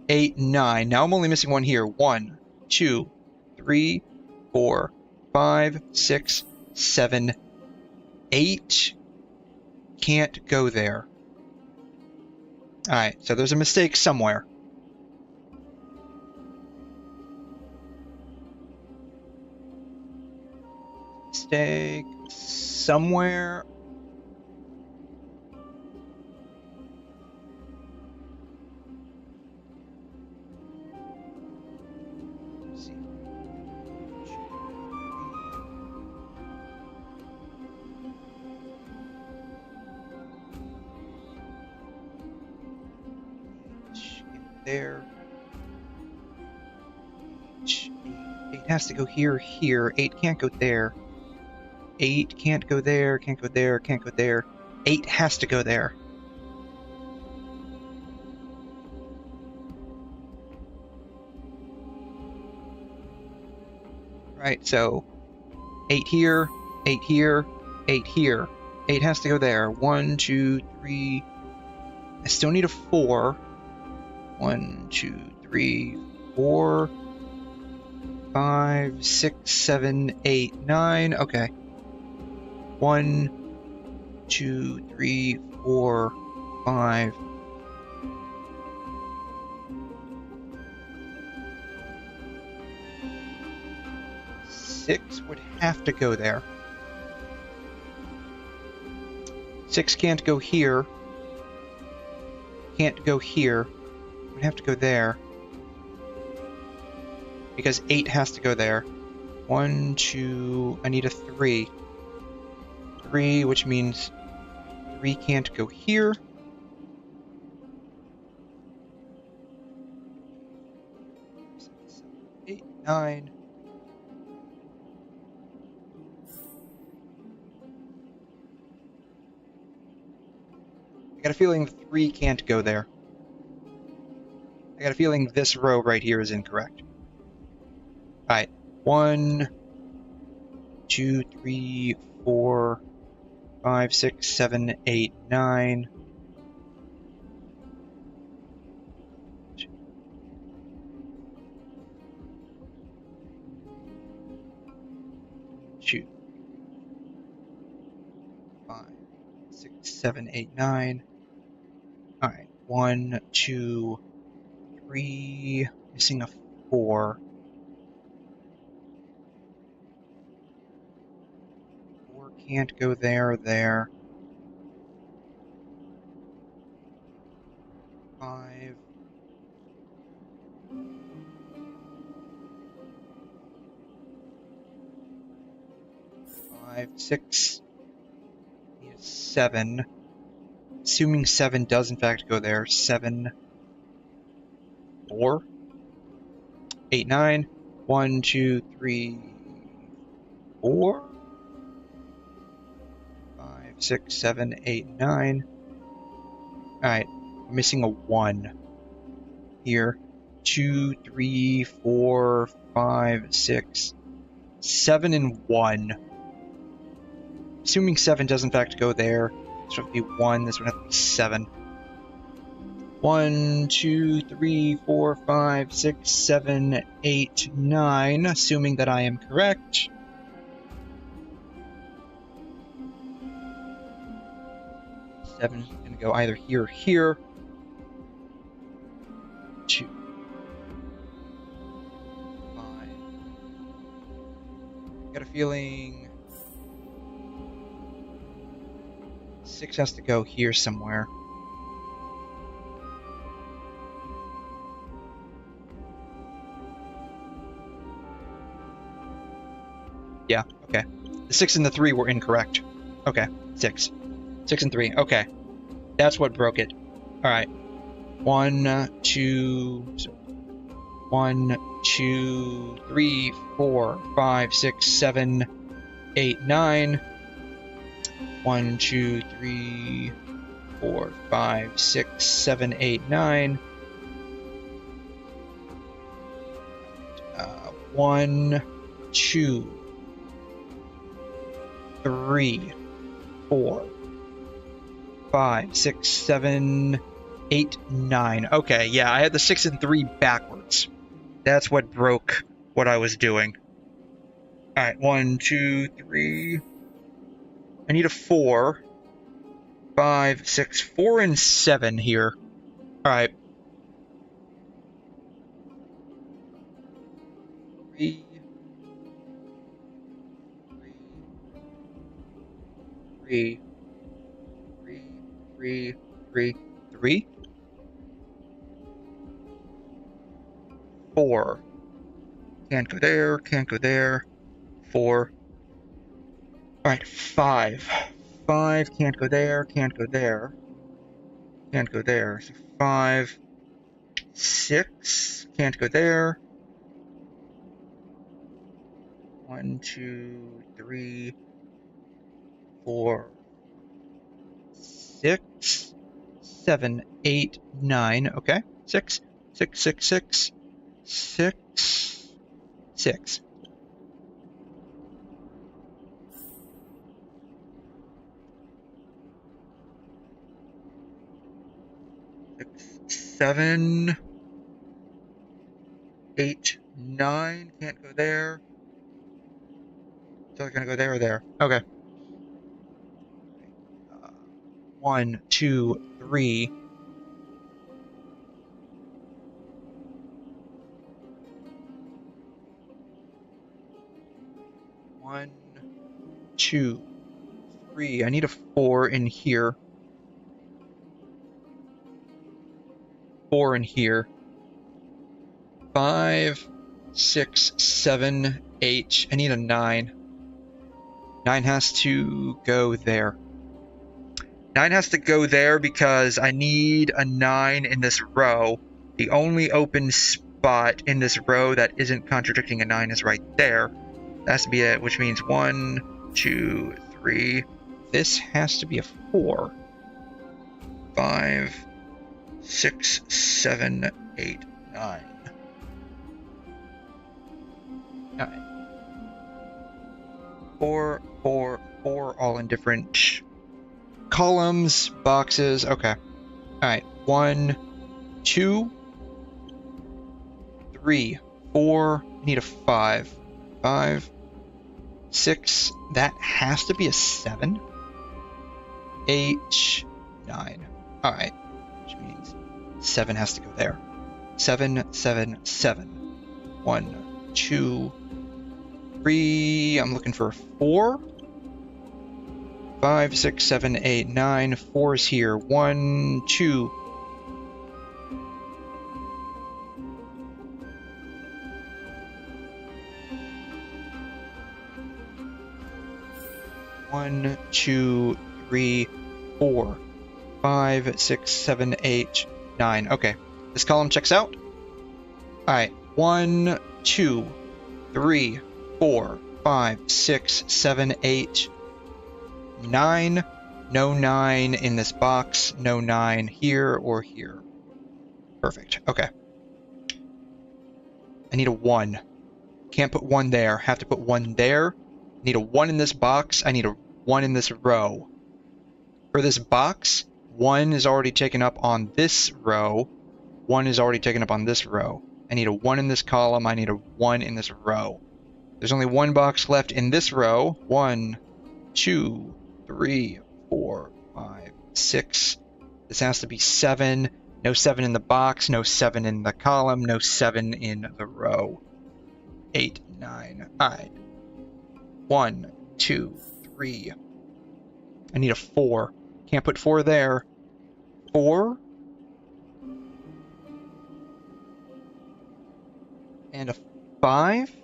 8, 9. Now I'm only missing one here. 1, 2, 3, 4, 5, 6, 7, 8. Can't go there. Alright, so there's a mistake somewhere. Mistake somewhere. There. 8 has to go here, here. 8 can't go there. 8 can't go there, can't go there, can't go there. 8 has to go there. Right, so 8 here, 8 here, 8 here. 8 has to go there. 1, 2, 3. I still need a 4. 1, 2, 3, 4, 5, 6, 7, 8, 9. Okay. 1, 2, 3, 4, 5. Six would have to go there. 6 can't go here. Can't go here. Would have to go there. Because 8 has to go there. 1, 2, I need a 3. 3, which means 3 can't go here. 8, 9. I got a feeling 3 can't go there. I got a feeling this row right here is incorrect. Alright. 1, 2, 3, 4, 5, 6, 7, 8, 9. 2, 5, 6, 7, 8, 9. Alright. 1, 2, 3, missing a 4. 4 can't go there or there. 5. 5, 6. Need a 7. Assuming 7 does in fact go there. 7. 4, 8, 9, 1, 2, 3, 4, 5, 6, 7, 8, 9. Alright, I'm missing a 1 here. 2, 3, 4, 5, 6, 7, and 1. Assuming 7 does in fact go there, this would be 1, this would have to be 7. 1, 2, 3, 4, 5, 6, 7, 8, 9, assuming that I am correct. Seven is going to go either here or here. 2, 5. Got a feeling 6 has to go here somewhere. Yeah, okay. The 6 and the 3 were incorrect. Okay, 6. 6 and 3, okay. That's what broke it. Alright. 1, 2... 1, 2, 3, 4, 5, 6, 7, 8, 9. 1, 2, 3, 4, 5, 6, 7, 8, 9. 1, 2, 3, 4, 5, 6, 7, 8, 9. Okay, yeah, I had the 6 and 3 backwards. That's what broke what I was doing. Alright, 1, 2, 3. I need a 4. 5, 6, 4 and 7 here. Alright. 3. 3. 3. 3. 3. 4. Can't go there, can't go there. 4. Alright, 5. 5, can't go there, can't go there. Can't go there. So 5. 6, can't go there. 1, 2, 3, 4, 6, 7, 8, 9. Okay, 6, 6, 6, 6, 6, 6. 7, 8, 9. Can't go there. So I'm gonna go there or there. Okay. 1, 2, 3. 1, 2, 3. I need a 4 in here. 4 in here. 5, 6, 7, 8. I need a 9. 9 has to go there. 9 has to go there because I need a 9 in this row. The only open spot in this row that isn't contradicting a 9 is right there. That has to be it, which means 1, 2, 3. This has to be a 4. 5, 6, 7, 8, 9. Alright. 4, 4, 4, all in different columns, boxes. Okay. Alright. 1, 2, 3, 4. I need a 5. 5, 6. That has to be a 7. 8, 9. Alright. Which means 7 has to go there. 7, 7, 7. 1, 2, 3. I'm looking for a 4. 5, 6, 7, 8, 9. 4 is here. 1, 2. 1, 2, 3, 4. 5, 6, 7, 8, 9. Okay. This column checks out. Alright. 1, 2, 3, 4, 5, 6, 7, 8, 9. No 9 in this box. No 9 here or here. Perfect. Okay. I need a 1. Can't put 1 there. Have to put 1 there. Need a 1 in this box. I need a 1 in this row. For this box, 1 is already taken up on this row. 1 is already taken up on this row. I need a 1 in this column. I need a 1 in this row. There's only 1 box left in this row. 1, 2, 3, 4, 5, 6. This has to be 7. No 7 in the box. No 7 in the column. No 7 in the row. 8, 9. Alright. 1, 2, 3. I need a 4. Can't put 4 there. 4. And a 5.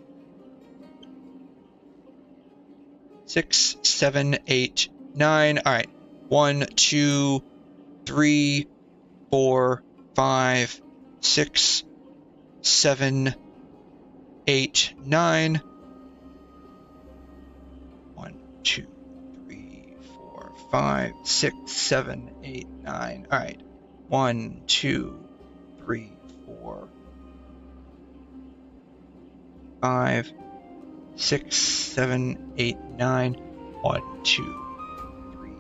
6, 7, 8, 9. Alright. 1, 2, 3, 4, 5, 6, 7, 8, 9. 1, 2, 3, 4, 5, 6, 7, 8, 9. All right. 1, 2, 3, 4, 5, 6, 7, 8, 9. 1, 2, 3,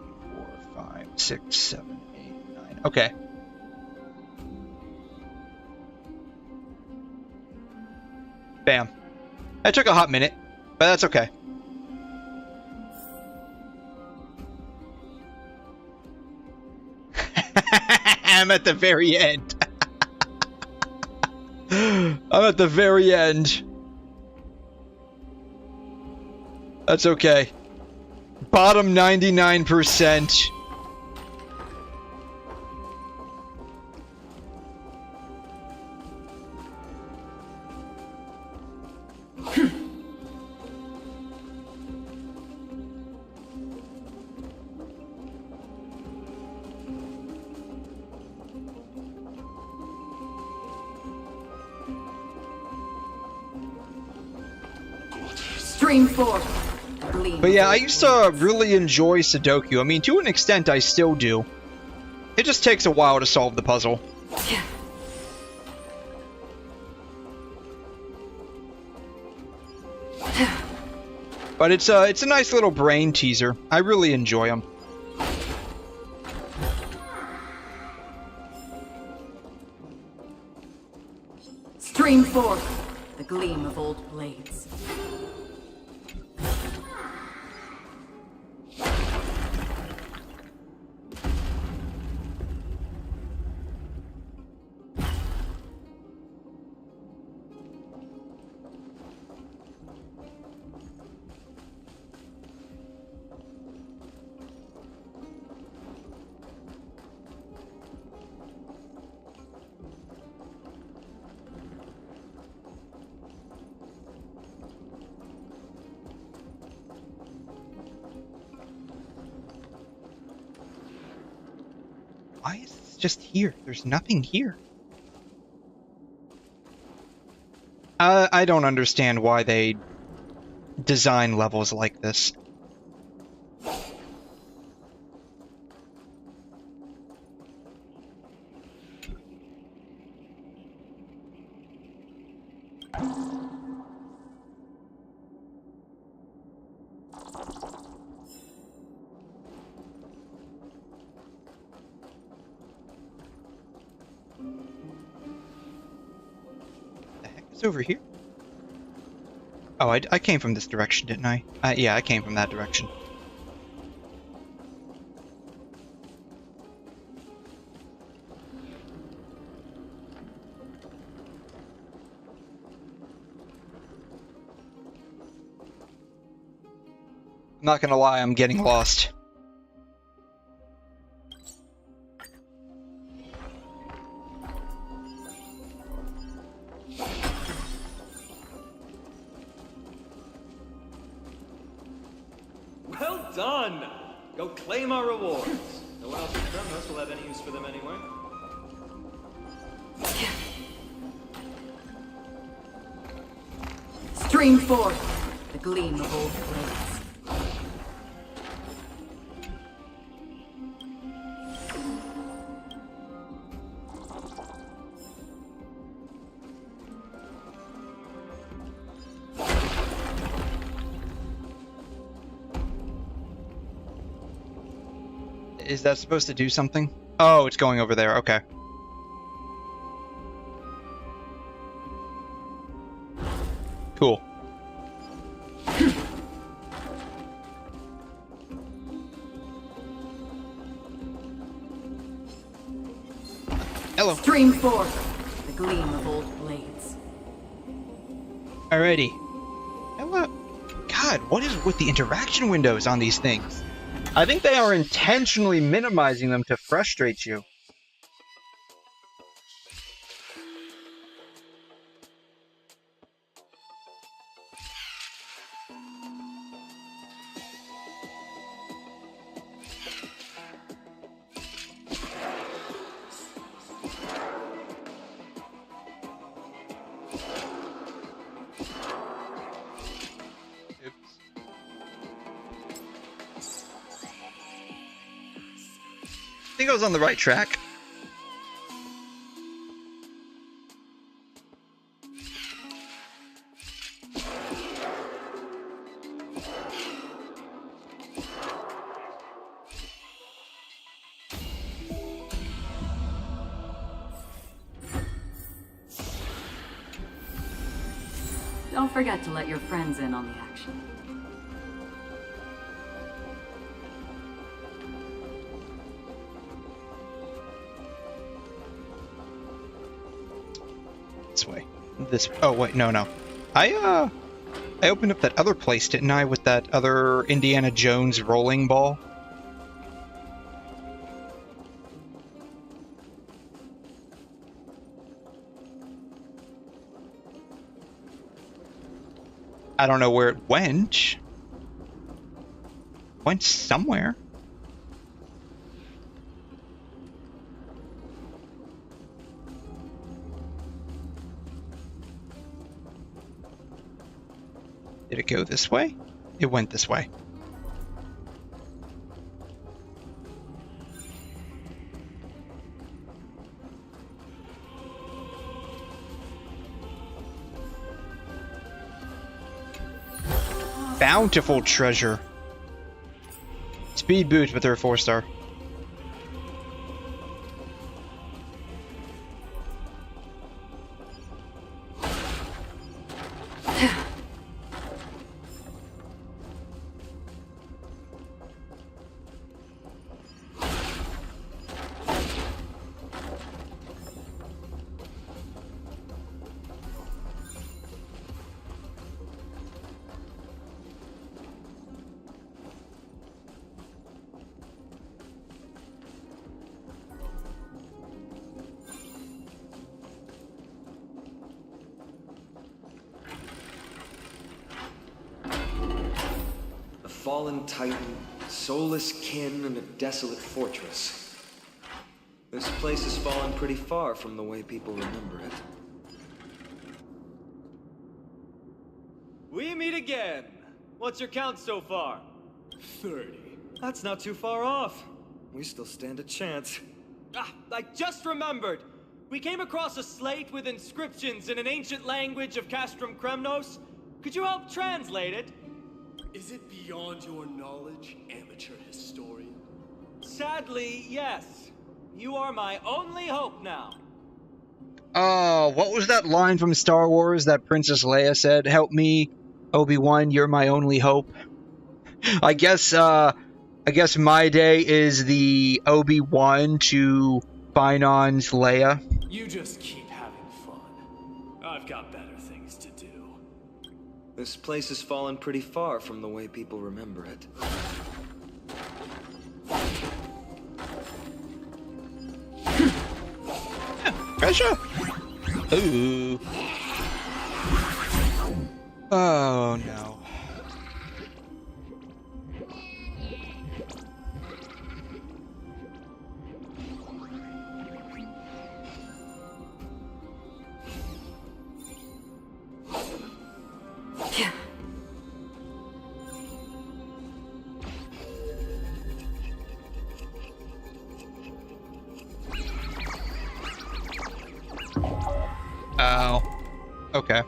4, 5, 6, 7, 8, 9. Okay. Bam. That took a hot minute, but that's okay. I'm at the very end. I'm at the very end. That's okay. Bottom 99%. Stream 4. But yeah, I used to really enjoy Sudoku. I mean, to an extent, I still do. It just takes a while to solve the puzzle. But it's a nice little brain teaser. I really enjoy them. Stream 4. The gleam of old blades. Why is this just here? There's nothing here. I don't understand why they design levels like this. Over here? Oh, I came from this direction, didn't I? Yeah, I came from that direction. I'm not gonna lie, I'm getting lost. Well done! Go claim our rewards. No one else in Terminus will have any use for them anyway. Stream 4. The gleam of old blades. Is that supposed to do something? Oh, it's going over there. Okay. Cool. Hello. Stream 4. The gleam of old blades. Alrighty. Hello. God, what is with the interaction windows on these things? I think they are intentionally minimizing them to frustrate you. think I was on the right track. Don't forget to let your friends in on the action. This way. This. Oh wait, no. I opened up that other place, didn't I, with that other Indiana Jones rolling ball? I don't know where it went. Went somewhere. Did it go this way? It went this way. Bountiful treasure. Speed boost, but they're a 4-star. Fallen titan, soulless kin, and a desolate fortress. This place has fallen pretty far from the way people remember it. We meet again. What's your count so far? 30. That's not too far off. We still stand a chance. Ah, I just remembered. We came across a slate with inscriptions in an ancient language of 𝘐'𝘮. Could you help translate it? Is it beyond your knowledge, amateur historian? Sadly, yes. You are my only hope now. What was that line from Star Wars that Princess Leia said? Help me, Obi-Wan, you're my only hope. I guess my day is the Obi-Wan to Finon's Leia. You just keep having fun. I've got better things to do. This place has fallen pretty far from the way people remember it. Treasure! Ooh. Oh no. Oh. Okay.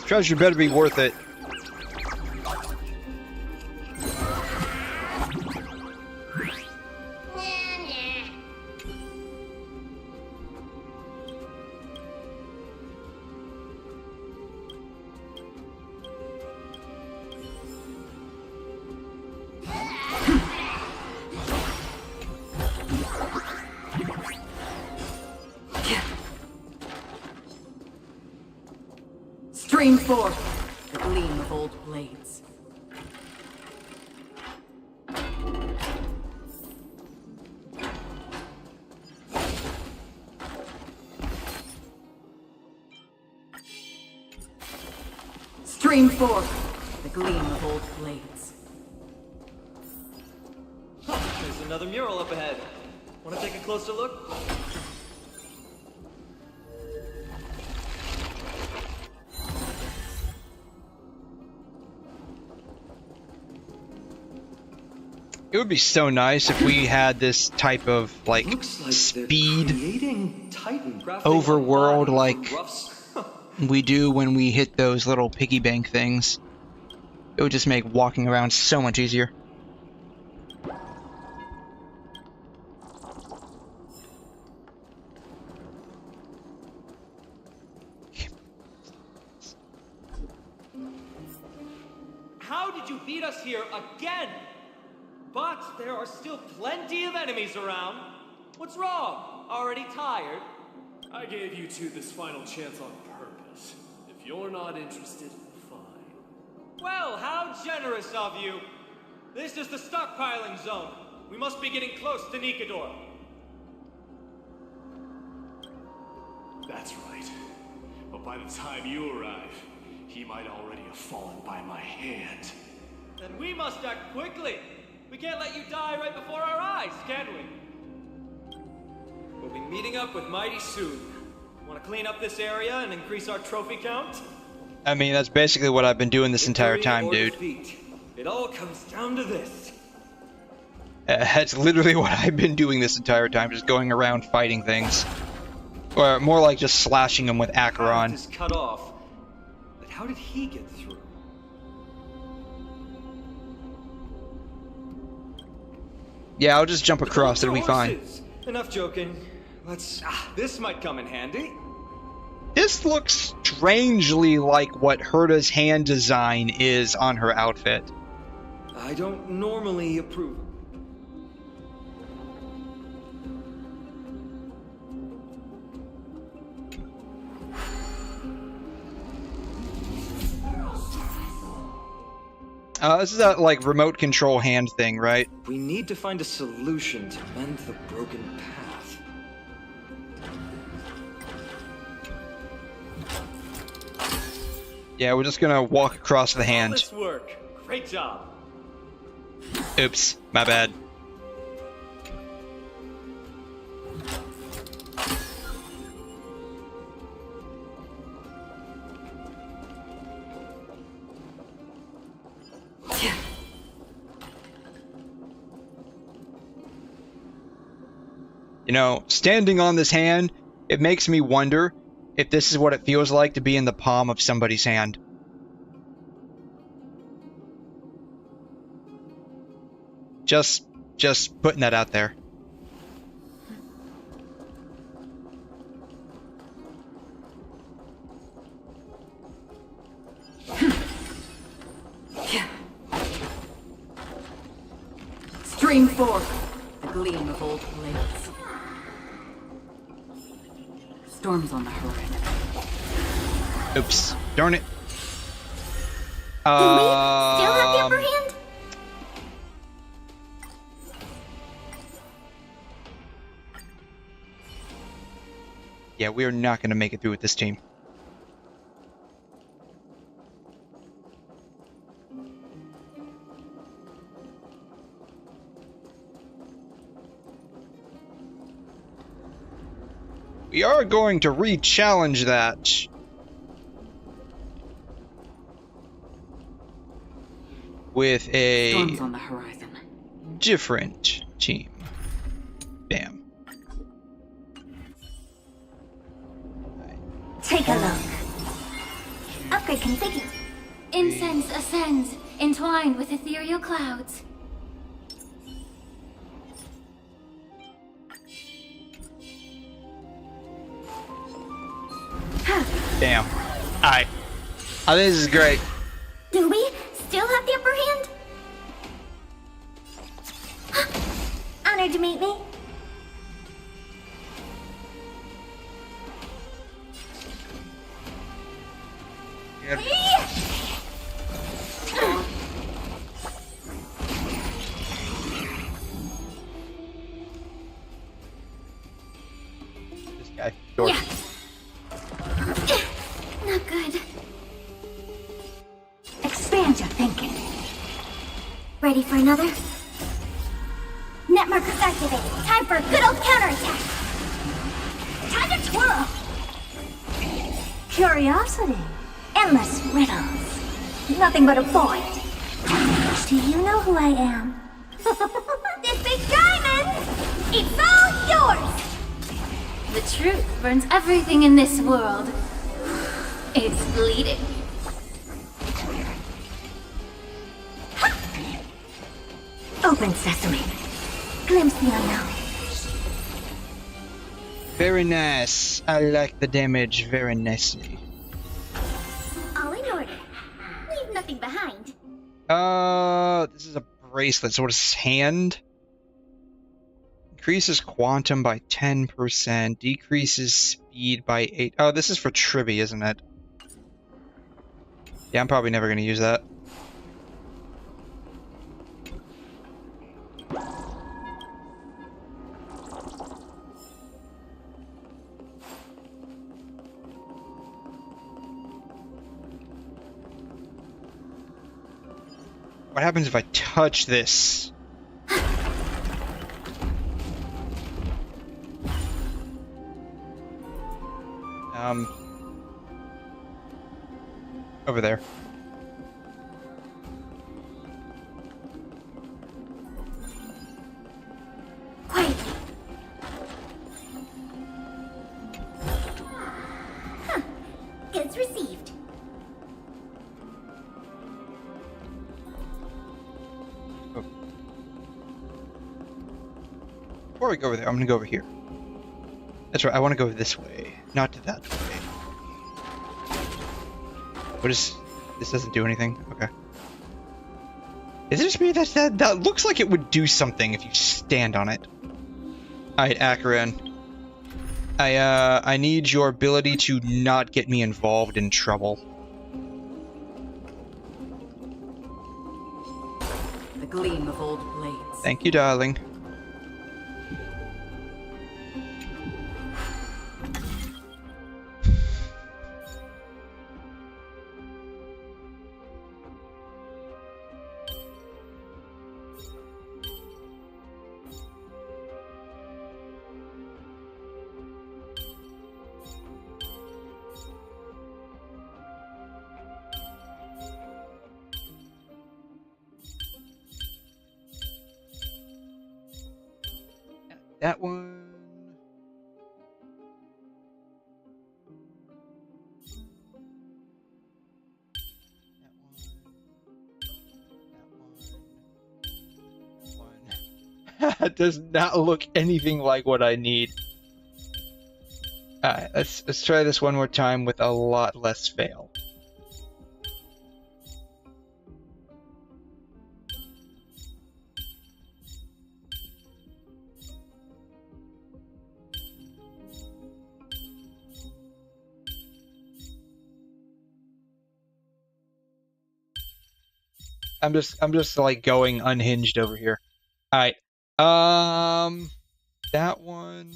Treasure better be worth it. Stream forth the gleam of old blades. Stream forth the gleam of old blades. There's another mural up ahead. Want to take a closer look? It would be so nice if we had this type of like speed overworld like we do when we hit those little piggy bank things. It would just make walking around so much easier. How did you beat us here again? But there are still plenty of enemies around. What's wrong? Already tired? I gave you two this final chance on purpose. If you're not interested, fine. Well, how generous of you. This is the stockpiling zone. We must be getting close to 𝘬𝘮𝘳𝘕. That's right. But by the time you arrive, he might already have fallen by my hand. Then we must act quickly. We can't let you die right before our eyes, can we? We'll be meeting up with Mighty soon. Want to clean up this area and increase our trophy count? I mean, that's basically what I've been doing this entire time, dude. It all comes down to this. That's literally what I've been doing this entire time, just going around fighting things. Or more like just slashing them with Acheron. Is cut off. But how did he get through? Yeah, I'll just jump across, it'll be fine. Enough joking. Let's... this might come in handy. This looks strangely like what Herta's hand design is on her outfit. I don't normally approve. This is that, like, remote control hand thing, right? We need to find a solution to mend the broken path. Yeah, we're just gonna walk across the hand. This work. Great job. Oops, my bad. You know, standing on this hand, it makes me wonder if this is what it feels like to be in the palm of somebody's hand. Just putting that out there. Stream forth, the gleam of old blades. Storm's on the horizon. Oops, darn it. Do we still have the upper hand? Yeah, we are not going to make it through with this team. We are going to re-challenge that. With a Storm's on the horizon. Different team. Bam. Take a look. Upgrade configured. Incense ascends, entwined with ethereal clouds. Damn. Alright. I think this is great. Do we still have the upper hand? Honored to meet me. This guy. George. Yeah. Not good. Expand your thinking. Ready for another? Net markers activated. Time for a good old counterattack. Time to twirl. Curiosity. Endless riddles. Nothing but a void. Do you know who I am? This big diamond! It's all yours! The truth burns everything in this world. It's bleeding. Open sesame. Glimpse the unknown. Very nice. I like the damage very nicely. All in order. Leave nothing behind. This is a bracelet. So what is his hand? Increases quantum by 10%. Decreases speed by 8. Oh, this is for Tribby, isn't it? Yeah, I'm probably never going to use that. What happens if I touch this? Over there. Quiet. Huh. Goods received. Oh. Before we go over there, I'm gonna go over here. That's right, I want to go this way, not to that way. What is... This doesn't do anything? Okay. Is it just me that looks like it would do something if you stand on it? Alright, Acheron. I need your ability to not get me involved in trouble. The gleam of old blades. Thank you, darling. That one. That does not look anything like what I need. Alright, let's try this one more time with a lot less fail. I'm just like going unhinged over here. All right. That one. That one.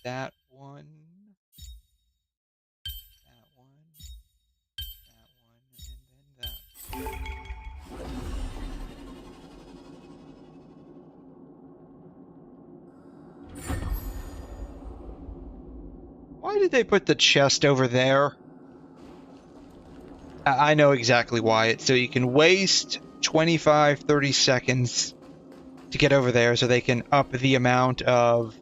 That one. That one. And then that. Why did they put the chest over there? I know exactly why. It's so you can waste 25-30 seconds to get over there so they can up the amount of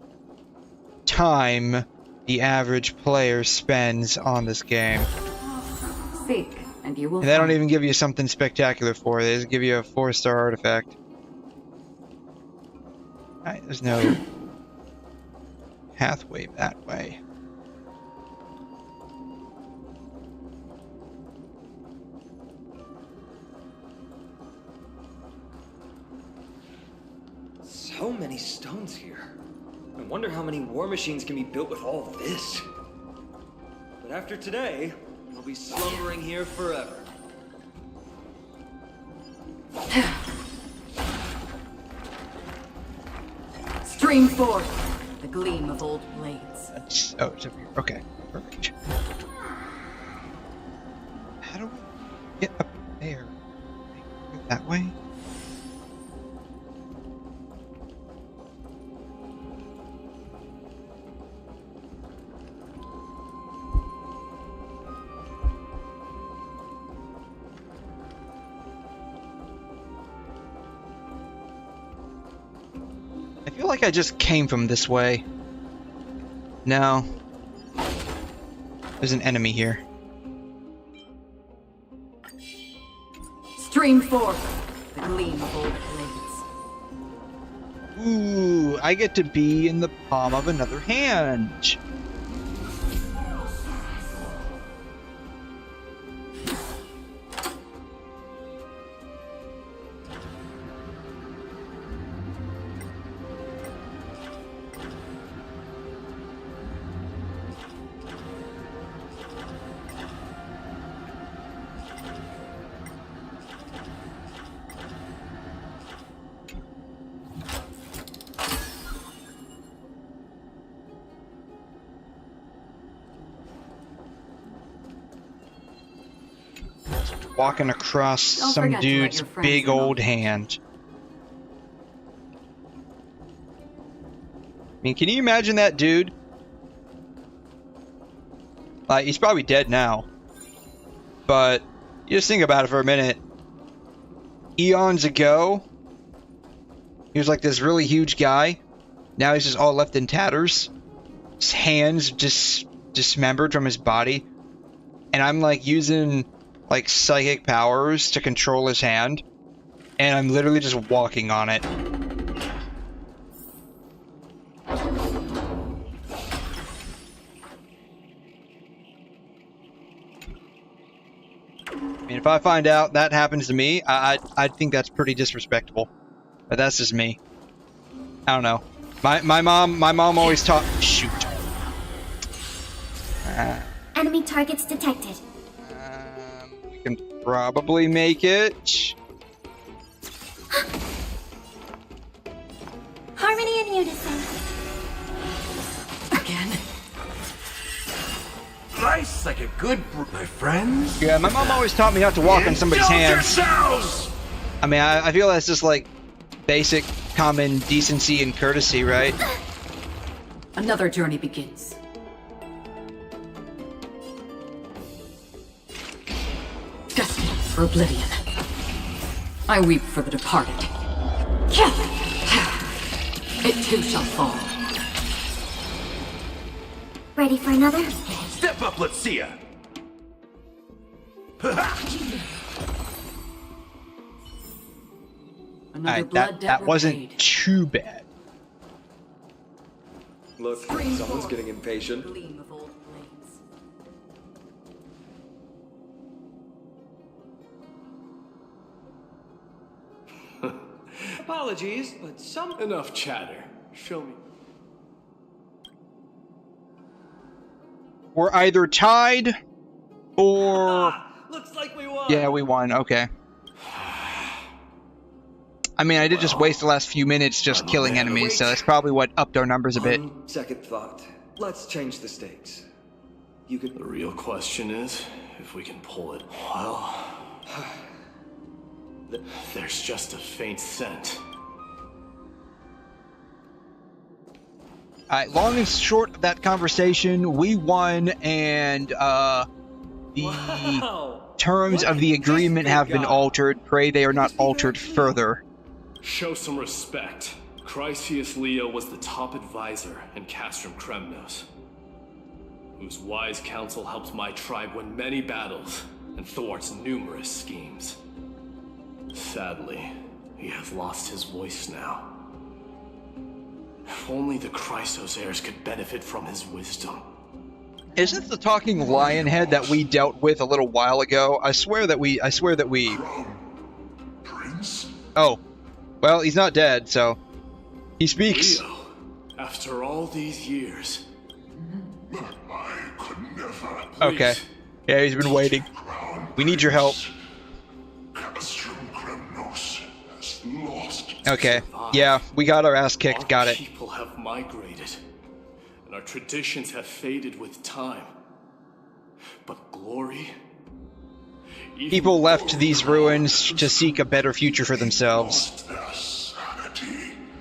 time the average player spends on this game. Seek, and you will. And they don't even give you something spectacular for it. They just give you a 4-star artifact. Alright, there's no pathway that way. So many stones here. I wonder how many war machines can be built with all this. But after today, I'll be slumbering here forever. Stream forth, the gleam of old blades. Oh, it's over here. Okay, perfect. How do we get up there? That way? feel like I just came from this way. No. There's an enemy here. Stream forth the gleam of old blades. Ooh, I get to be in the palm of another hand. Walking across some dude's big old hand. I mean, can you imagine that dude? Like, he's probably dead now. But, you just think about it for a minute. Eons ago, he was like this really huge guy. Now he's just all left in tatters. His hands just dismembered from his body. And I'm like using like psychic powers to control his hand, and I'm literally just walking on it. I mean, if I find out that happens to me, I'd think that's pretty disrespectful. But that's just me. I don't know. My mom always taught. Shoot. Enemy targets detected. Can probably make it. Harmony and unison. Again. Nice, like a good my friends. Yeah, my mom always taught me not to walk on somebody's hands. Yourselves! I mean, I feel that's just like basic common decency and courtesy, right? Another journey begins. Destined for oblivion. I weep for the departed. It too shall fall. Ready for another? Step up, let's see ya. Alright, that wasn't too bad. Look, someone's getting impatient. Apologies, but some... Enough chatter. Show me. We're either tied or... Looks like we won. Yeah, we won. Okay. I mean, I did just waste the last few minutes just killing enemies, so that's probably what upped our numbers a bit. Second thought. Let's change the stakes. You could... The real question is if we can pull it. Well... There's just a faint scent. Alright, long and short of that conversation, we won, and the terms of the agreement have been altered. Pray they are not altered further. Show some respect. Chrysius Leo was the top advisor in Castrum Kremnos, whose wise counsel helped my tribe win many battles and thwarts numerous schemes. Sadly, he has lost his voice now. If only the Chrysos heirs could benefit from his wisdom. Isn't the talking lion head that we dealt with a little while ago? I swear that we... Prince? Oh. Well, he's not dead, so... He speaks. Leo, after all these years... I could never... Okay. Yeah, he's been waiting. We need your help. Okay. Yeah, we got our ass kicked. Got it. People have migrated, and our traditions have faded with time. But glory... People left these ruins to seek a better future for themselves.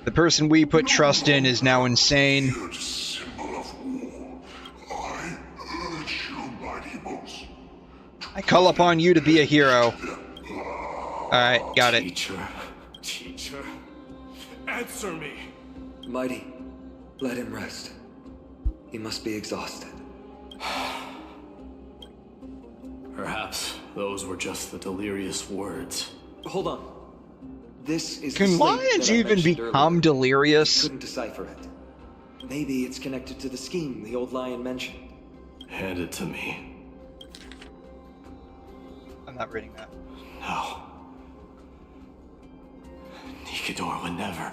The person we put trust in is now insane. I call upon you to be a hero. Alright, got it. Teacher, answer me. Mighty, let him rest. He must be exhausted. Perhaps those were just the delirious words. Hold on. This is Can the slate lions that I even mentioned become earlier. delirious? Couldn't decipher it. Maybe it's connected to the scheme the old lion mentioned. Hand it to me. I'm not reading that. No. 𝘧𝘰𝘗𝘠 would never.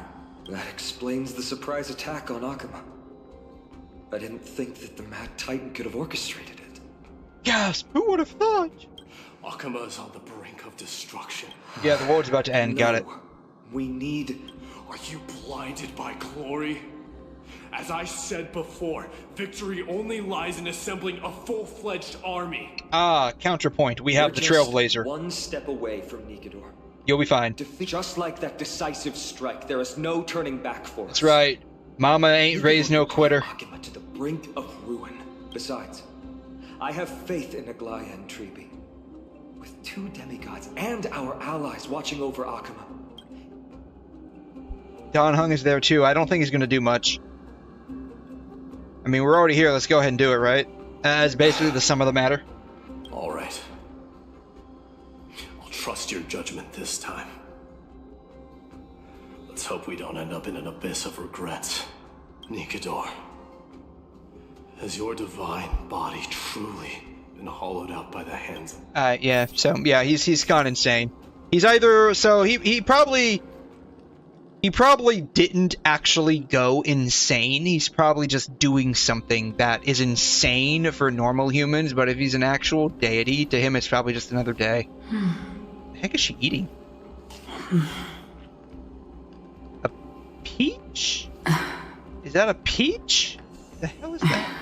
That explains the surprise attack on 𝘁𝘮. I didn't think that the Mad Titan could have orchestrated it. Gasp! Who would have thought? 𝘁𝘮 is on the brink of destruction. Yeah, the world's about to end. No, Got it. We need... Are you blinded by glory? As I said before, victory only lies in assembling a full-fledged army. Ah, counterpoint. We have the We're just Trailblazer. one step away from 𝘧𝘰𝘗. You'll be fine. Just like that decisive strike, there is no turning back for us. That's right. Mama ain't raised no quitter. 𝘁𝘮 to the brink of ruin. Besides, I have faith in 𝘬𝘮 and 𝘬𝘩. With 2 demigods and our allies watching over 𝘁𝘮. Don Hung is there too. I don't think he's gonna do much. I mean, we're already here. Let's go ahead and do it, right? That's basically the sum of the matter. All right. I'll trust your judgment this time. Let's hope we don't end up in an abyss of regrets. �𝘰𝘗𝘠, has your divine body truly been hollowed out by the hands of... Yeah, so, yeah, he's gone insane. He's either, so he probably didn't actually go insane. He's probably just doing something that is insane for normal humans, but if he's an actual deity, to him it's probably just another day. The heck is she eating? A peach? Is that a peach? The hell is that?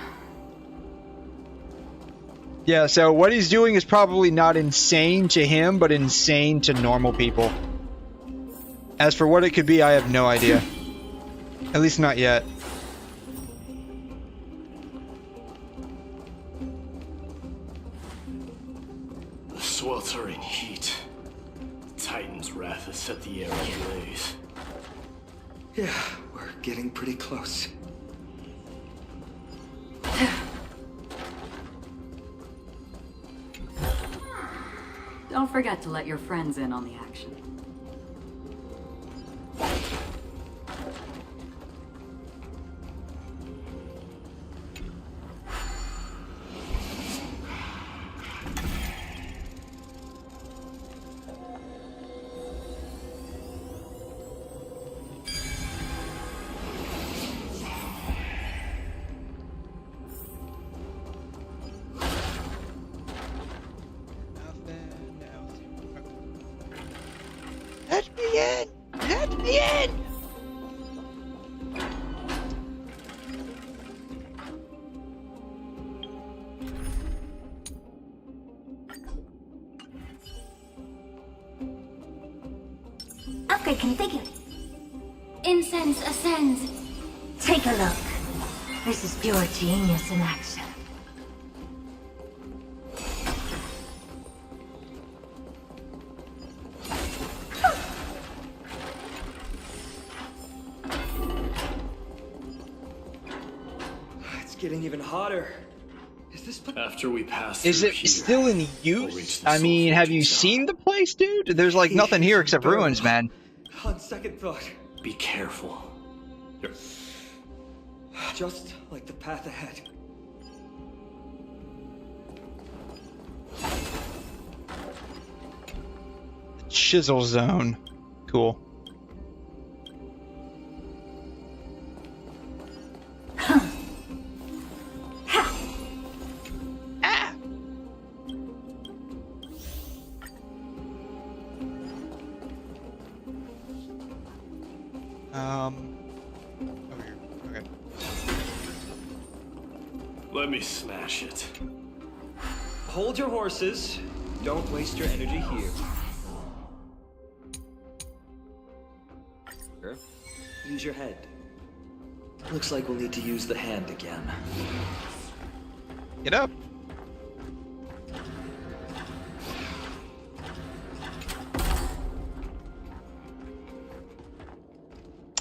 Yeah, so what he's doing is probably not insane to him, but insane to normal people. As for what it could be, I have no idea. At least not yet. The sweltering heat. The Titan's wrath has set the air ablaze. Yeah, we're getting pretty close. Don't forget to let your friends in on the action. Let me in! Let me in! Upgrade configured. Incense ascends. Take a look. This is pure genius in action. It's getting even hotter. Is this... After we pass Is through it here, still in we'll use? reach the I mean, have you sulfur seen the place, dude? There's like nothing here except ruins, man. On second thought, Be careful. just like the path ahead. Chisel zone. Cool. Over here. Okay. Let me smash it. Hold your horses. Don't waste your energy here. Use your head. Looks like we'll need to use the hand again. Get up.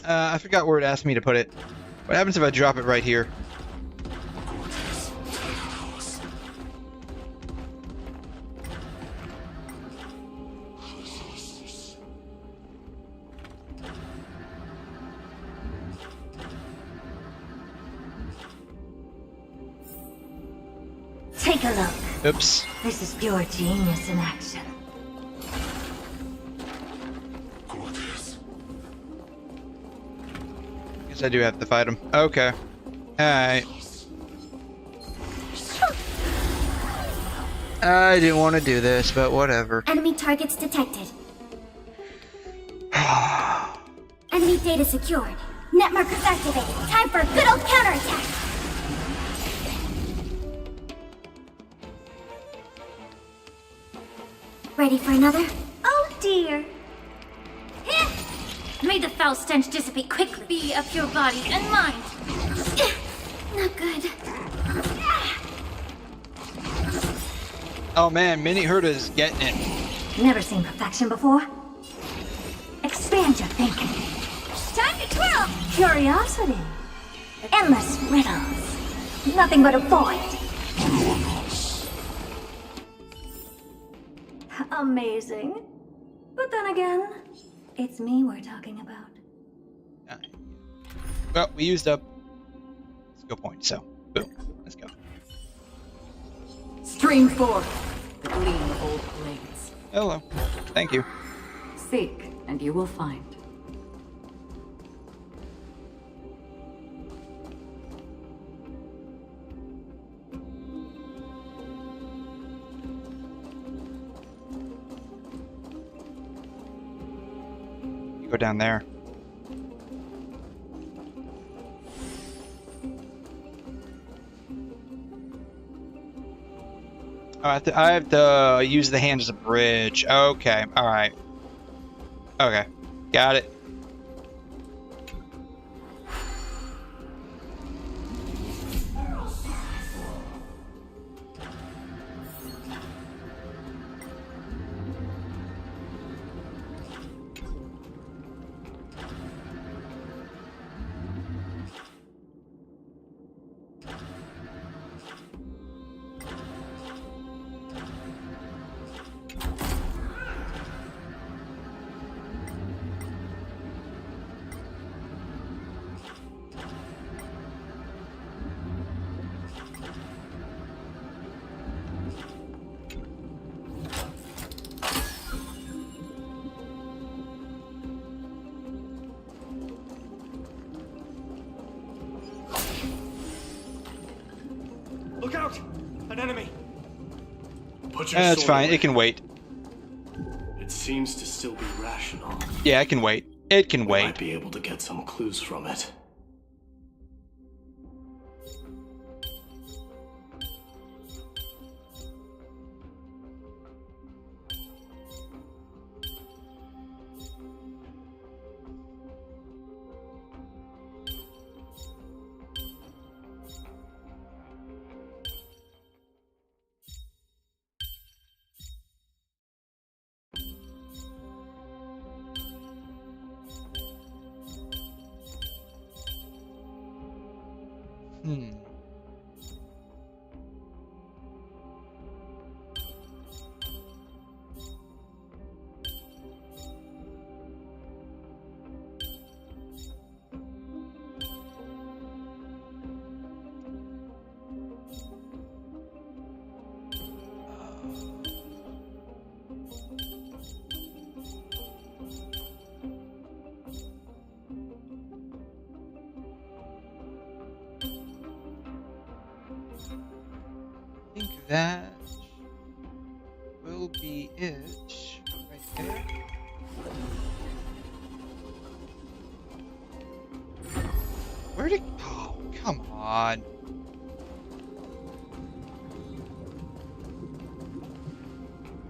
I forgot where it asked me to put it. What happens if I drop it right here? Take a look. Oops. This is pure genius in action. Guess I do have to fight him. Okay. Alright. I didn't want to do this, but whatever. Enemy targets detected. Enemy data secured. Net markers activated. Time for a good old counterattack. Ready for another? Oh dear. May the foul stench dissipate quickly. Be of your body and mind. Not good. Oh man, 𝘰𝘰𝘠𝘕 is getting it. Never seen perfection before. Expand your thinking. Time to twirl! Curiosity. Endless riddles. Nothing but a void. Amazing. But then again, it's me we're talking about. Well, we used up skill point, so boom. Let's go. Stream forth the gleam of old blades. Hello. Thank you. Seek, and you will find. You go down there. Oh, I have to use the hand as a bridge. Okay, alright. Okay, got it. Look out! An enemy! Put your That's sword fine, away. it can wait. It seems to still be rational. Yeah, it can wait. It can We wait. might be able to get some clues from it. I think that will be it right there. Where'd it? Oh, come on.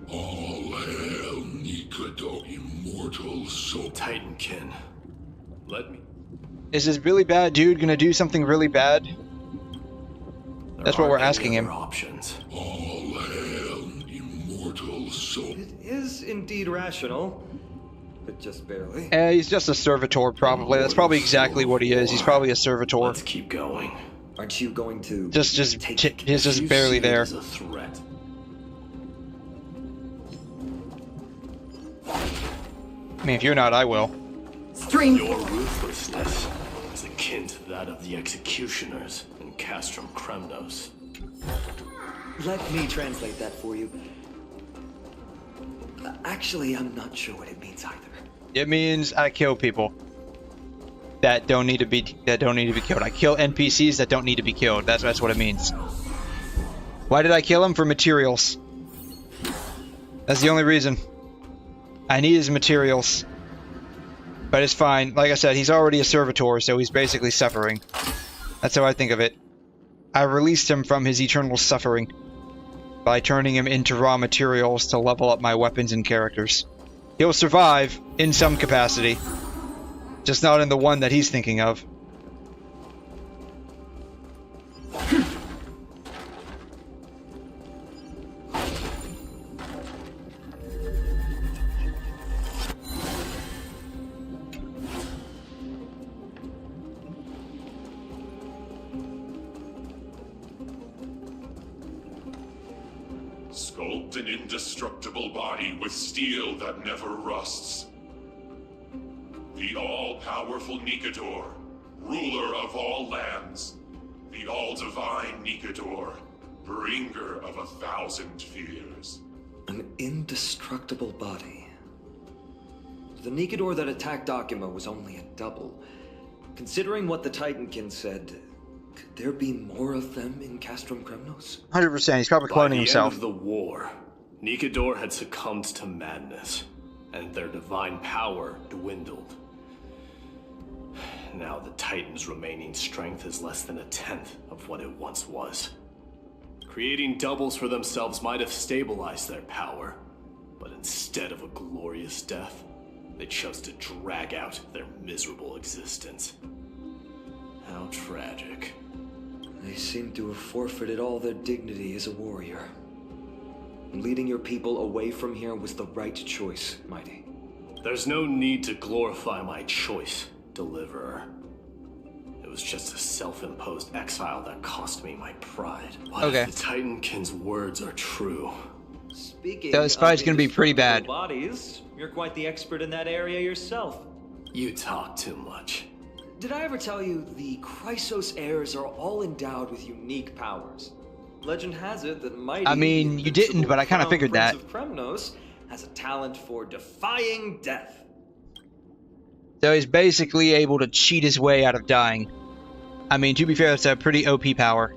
All hail Nikado, immortal soul. Titankin. Let me. Is this really bad dude gonna do something really bad? That's what we're asking him. Options. All hail immortal soul. It is indeed rational. but just barely. He's just a servitor, probably. That's probably exactly what he is. He's probably a servitor. Let's keep going. Aren't you going to he's just barely there. As a threat. I mean, if you're not, I will. Your ruthlessness is akin to that of the executioners in 𝘐'𝘮 𝘕𝘄. Let me translate that for you. Actually, I'm not sure what it means either. It means I kill people that don't need to be killed. I kill NPCs that don't need to be killed. That's what it means. Why did I kill him? For materials. That's the only reason. I need his materials. But it's fine. Like I said, he's already a servitor, so he's basically suffering. That's how I think of it. I released him from his eternal suffering by turning him into raw materials to level up my weapons and characters. He'll survive in some capacity, just not in the one that he's thinking of. Sculpt an indestructible body with steel that never rusts. The all-powerful 𝘧𝘬𝘧𝘐𝘮, ruler of all lands. The all-divine 𝘧𝘧𝘧𝘧, bringer of 1,000 fears. An indestructible body. The 𝘧𝘧𝘧 that attacked 𝘠𝘰𝘮 was only a double. Considering what the Titankin said, could there be more of them in 𝘐'𝘮 𝘕𝘄? 100%. He's probably cloning himself. By the end of the war, 𝘧𝘧𝘧𝘧 had succumbed to madness, and their divine power dwindled. Now the Titan's remaining strength is less than 1/10 of what it once was. Creating doubles for themselves might have stabilized their power, but instead of a glorious death, they chose to drag out their miserable existence. How tragic. They seem to have forfeited all their dignity as a warrior. Leading your people away from here was the right choice, Mighty. There's no need to glorify my choice, Deliverer. It was just a self-imposed exile that cost me my pride. What if the Titankin's words are true? Speaking this fight's gonna be pretty bad. Bodies, you're quite the expert in that area yourself. You talk too much. Did I ever tell you the Chrysos heirs are all endowed with unique powers? Legend has it that Mighty, I mean, you didn't, but I kind of figured that. Prince of 𝘠𝘮 has a talent for defying death. So he's basically able to cheat his way out of dying. I mean, to be fair, it's a pretty OP power.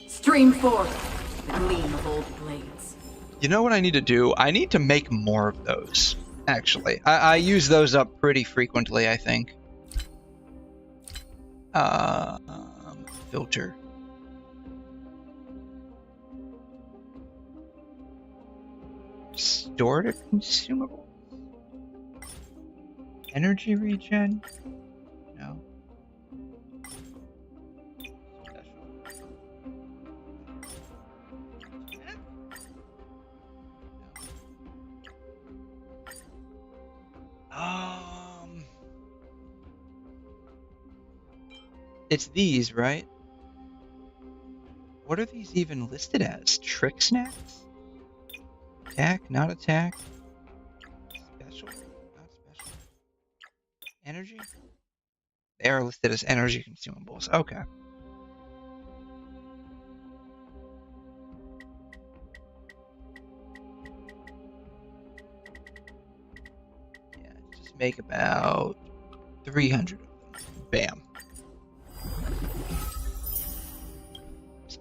Stream forth the gleam of old blades. You know what I need to do? I need to make more of those, actually. I use those up pretty frequently, I think. Filter. Store to consumable. Energy regen? No. It's these, right? What are these even listed as? Trick snacks? Attack, not attack. Special, not special. Energy? They are listed as energy consumables. Okay. Yeah, just make about 300 of them. Bam.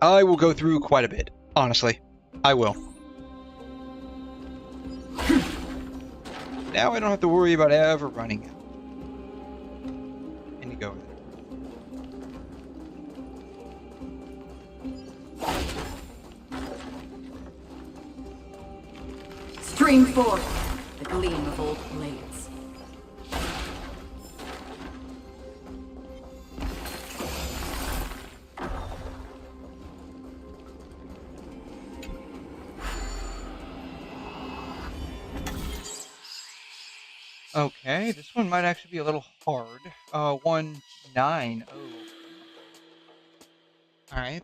I will go through quite a bit, honestly. I will. Now I don't have to worry about ever running out. And you go over there. Stream forth the gleam of old blades. Okay, this one might actually be a little hard. 190. Alright.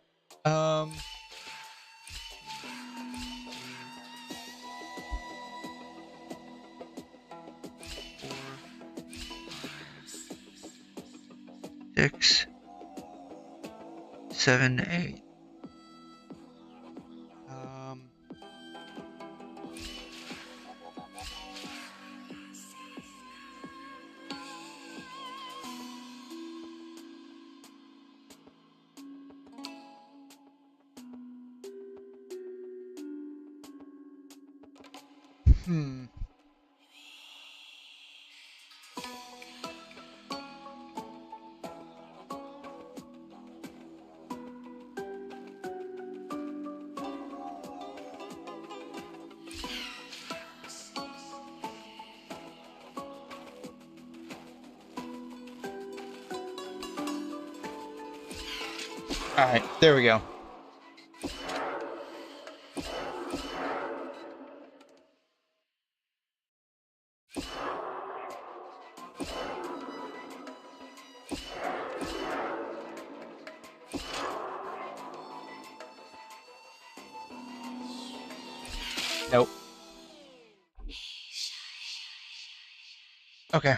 6, 7, 8. Alright, there we go. Nope. Okay.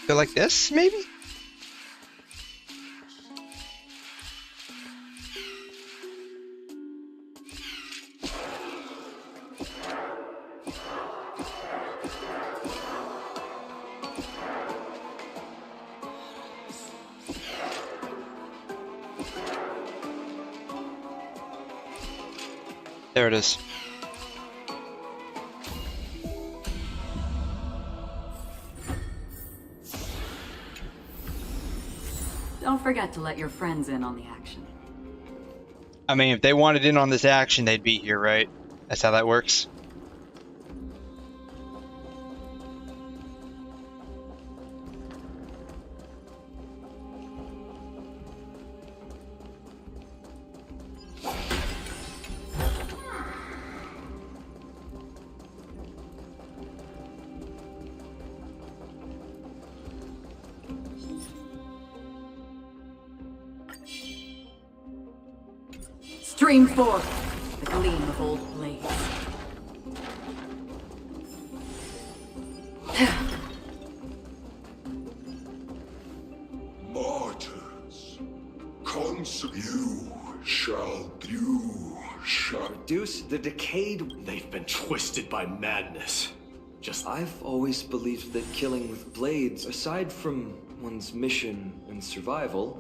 Go like this, maybe? There it is. Don't forget to let your friends in on the action. I mean, if they wanted in on this action, they'd be here, right? That's how that works. Stream forth the gleam of old blades. Martyrs, 𝘧𝘢𝘬𝘢. Reduce the decayed. They've been twisted by madness. I've always believed that killing with blades, aside from one's mission and survival,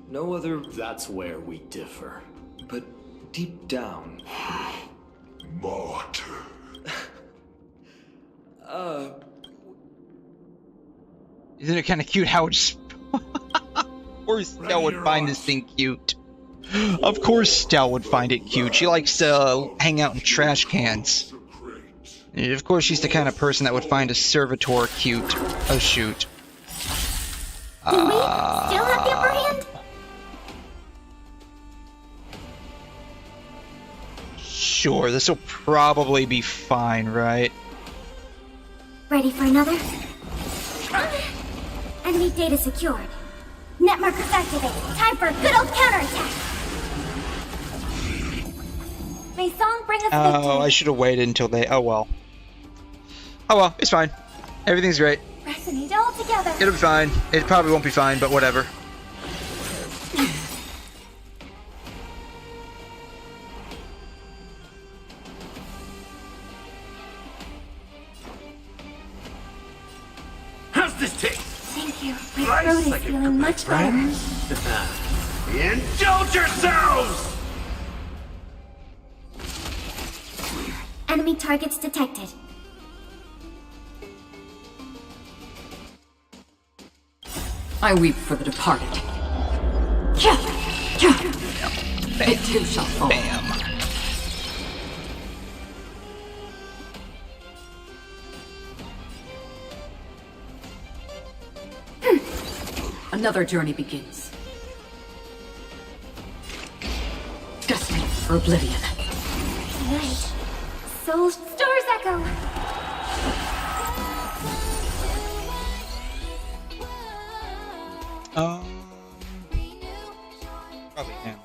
no other. That's where we differ. But deep down. Martyr. Isn't it kind of cute how it's... Of course Stell would find this thing cute. Of course Stell would find it cute. She likes to hang out in trash cans. Of course she's the kind of person that would find a servitor cute. Oh shoot. Do we still have the upper hand? Sure, this will probably be fine, right? Ready for another? Enemy data secured. Net markers activated. Time for a good old counterattack. May song bring us victory. Oh, I should have waited until they... Oh well. Oh well, it's fine. Everything's great. Resonate all together. It'll be fine. It probably won't be fine, but whatever. How's this taste? Thank you. My throat is feeling much better. Indulge yourselves! Enemy targets detected. I weep for the departed. It too shall fall. Bam. Another journey begins. Destined for oblivion. Tonight, Soul Stars echo. Probably him.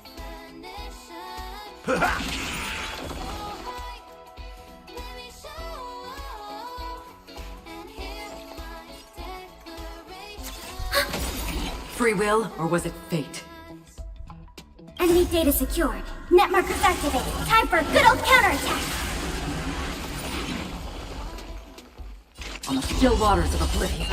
Free will, or was it fate? Enemy data secured. Net markers activated. Time for a good old counterattack. On the still waters of oblivion.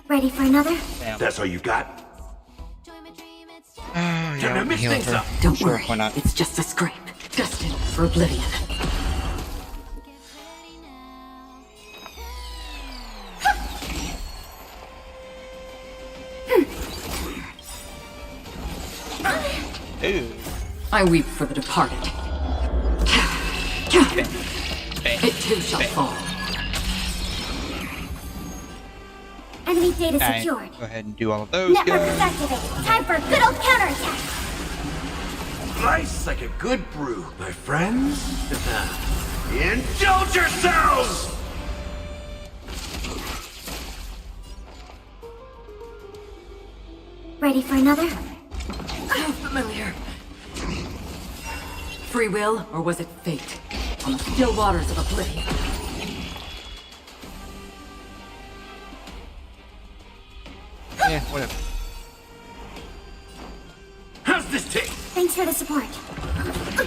Ready for another? Damn. That's all you got? Yeah, we can heal her. Don't Sure, worry, why not? it's just a scrape. Destined for oblivion. Ooh. I weep for the departed. It too shall fall. Enemy data Alright, secured. go ahead and do all of those Net markers guys. activated. Time for a good old counterattack. Nice like a good brew, my friends. Indulge yourselves! Ready for another? How familiar. Free will, or was it fate? On the still waters of oblivion. Yeah, whatever. How's this taste? Thanks for the support. I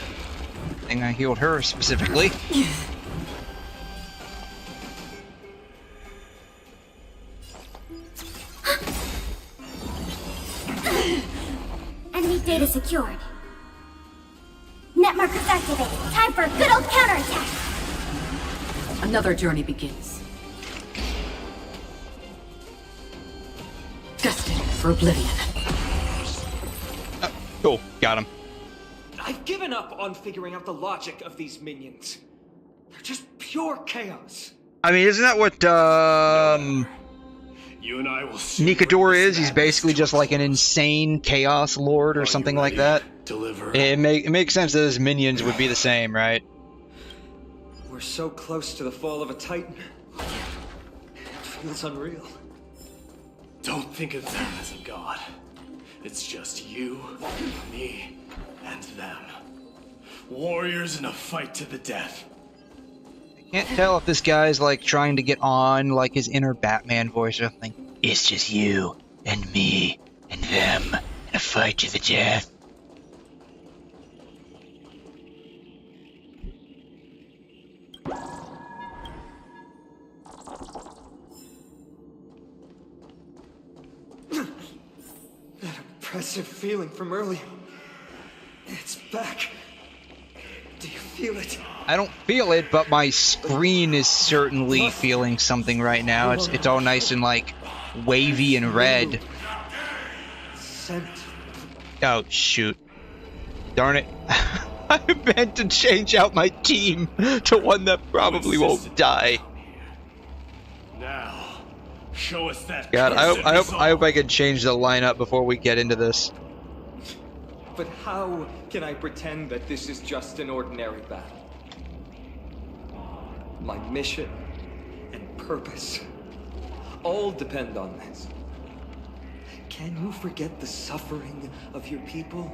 think I healed her specifically. Enemy data secured. Net markers activated. Time for a good old counterattack. Another journey begins. Destined for oblivion. Cool, got him. I've given up on figuring out the logic of these minions. They're just pure chaos. I mean, isn't that what You and I will soon 𝘧𝘬𝘳𝘠 is? He's basically just like an insane chaos lord or something like that. deliver. It makes sense that his minions would be the same, right? We're so close to the fall of a Titan. It feels unreal. Don't think of them as a god. It's just you, me, and them. Warriors in a fight to the death. Can't tell if this guy's like trying to get on like his inner Batman voice or something. It's just you and me and them in a fight to the death. That oppressive feeling from earlier. It's back. Do you feel it? I don't feel it, but my screen is certainly feeling something right now. It's all nice and like wavy and red. Scent. Oh shoot. Darn it. I meant to change out my team to one that probably won't die. Now, show us that. God, I hope I can change the lineup before we get into this. But how can I pretend that this is just an ordinary battle? My mission and purpose all depend on this. Can you forget the suffering of your people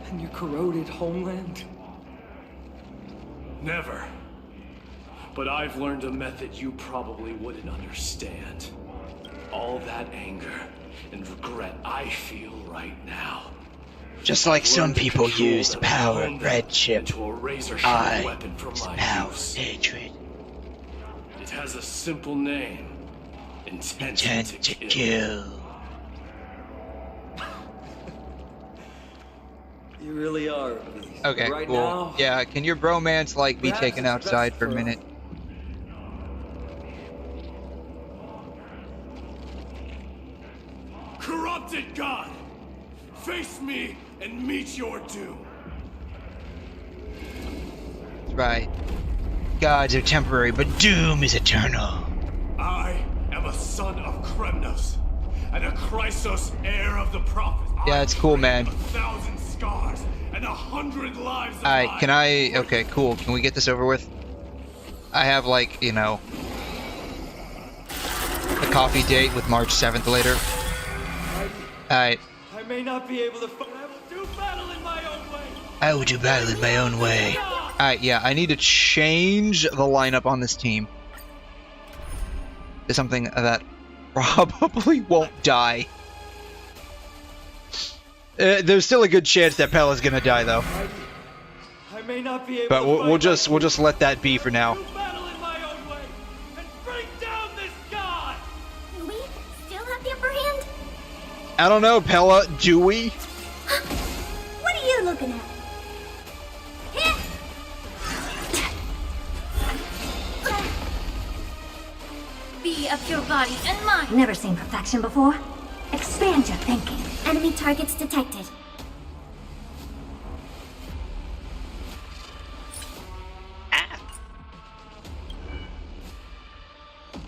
and your corroded homeland? Never. But I've learned a method you probably wouldn't understand. All that anger and regret I feel right now. Just like some people use the power of friendship, I weapon for my power use. hatred. It has a simple name. Intent to kill. You really are. Okay, right cool. Now, yeah, can your bromance like be perhaps taken it's outside best for a for minute? Face me and meet your doom. That's right. Gods are temporary, but doom is eternal. I am a son of 𝘠𝘮, and a Chrysos, heir of the prophets. Yeah, it's cool, man. 1,000 scars and 100 lives. Alright, can I... Okay, cool. Can we get this over with? I have, like, you know, a coffee date with March 7th later. Alright. I may not be able to fight. I will do battle in my own way. I will do battle in my own way. Alright, yeah, I need to change the lineup on this team to something that probably won't die. There's still a good chance that Pella's gonna die, though. I may not be able But to we'll just let that be for now. do battle in my own way and bring down this god. Do we still have the upper hand? I don't know, Pella. Do we? What are you looking at? Be of your body and mind. Never seen perfection before. Expand your thinking. Enemy targets detected.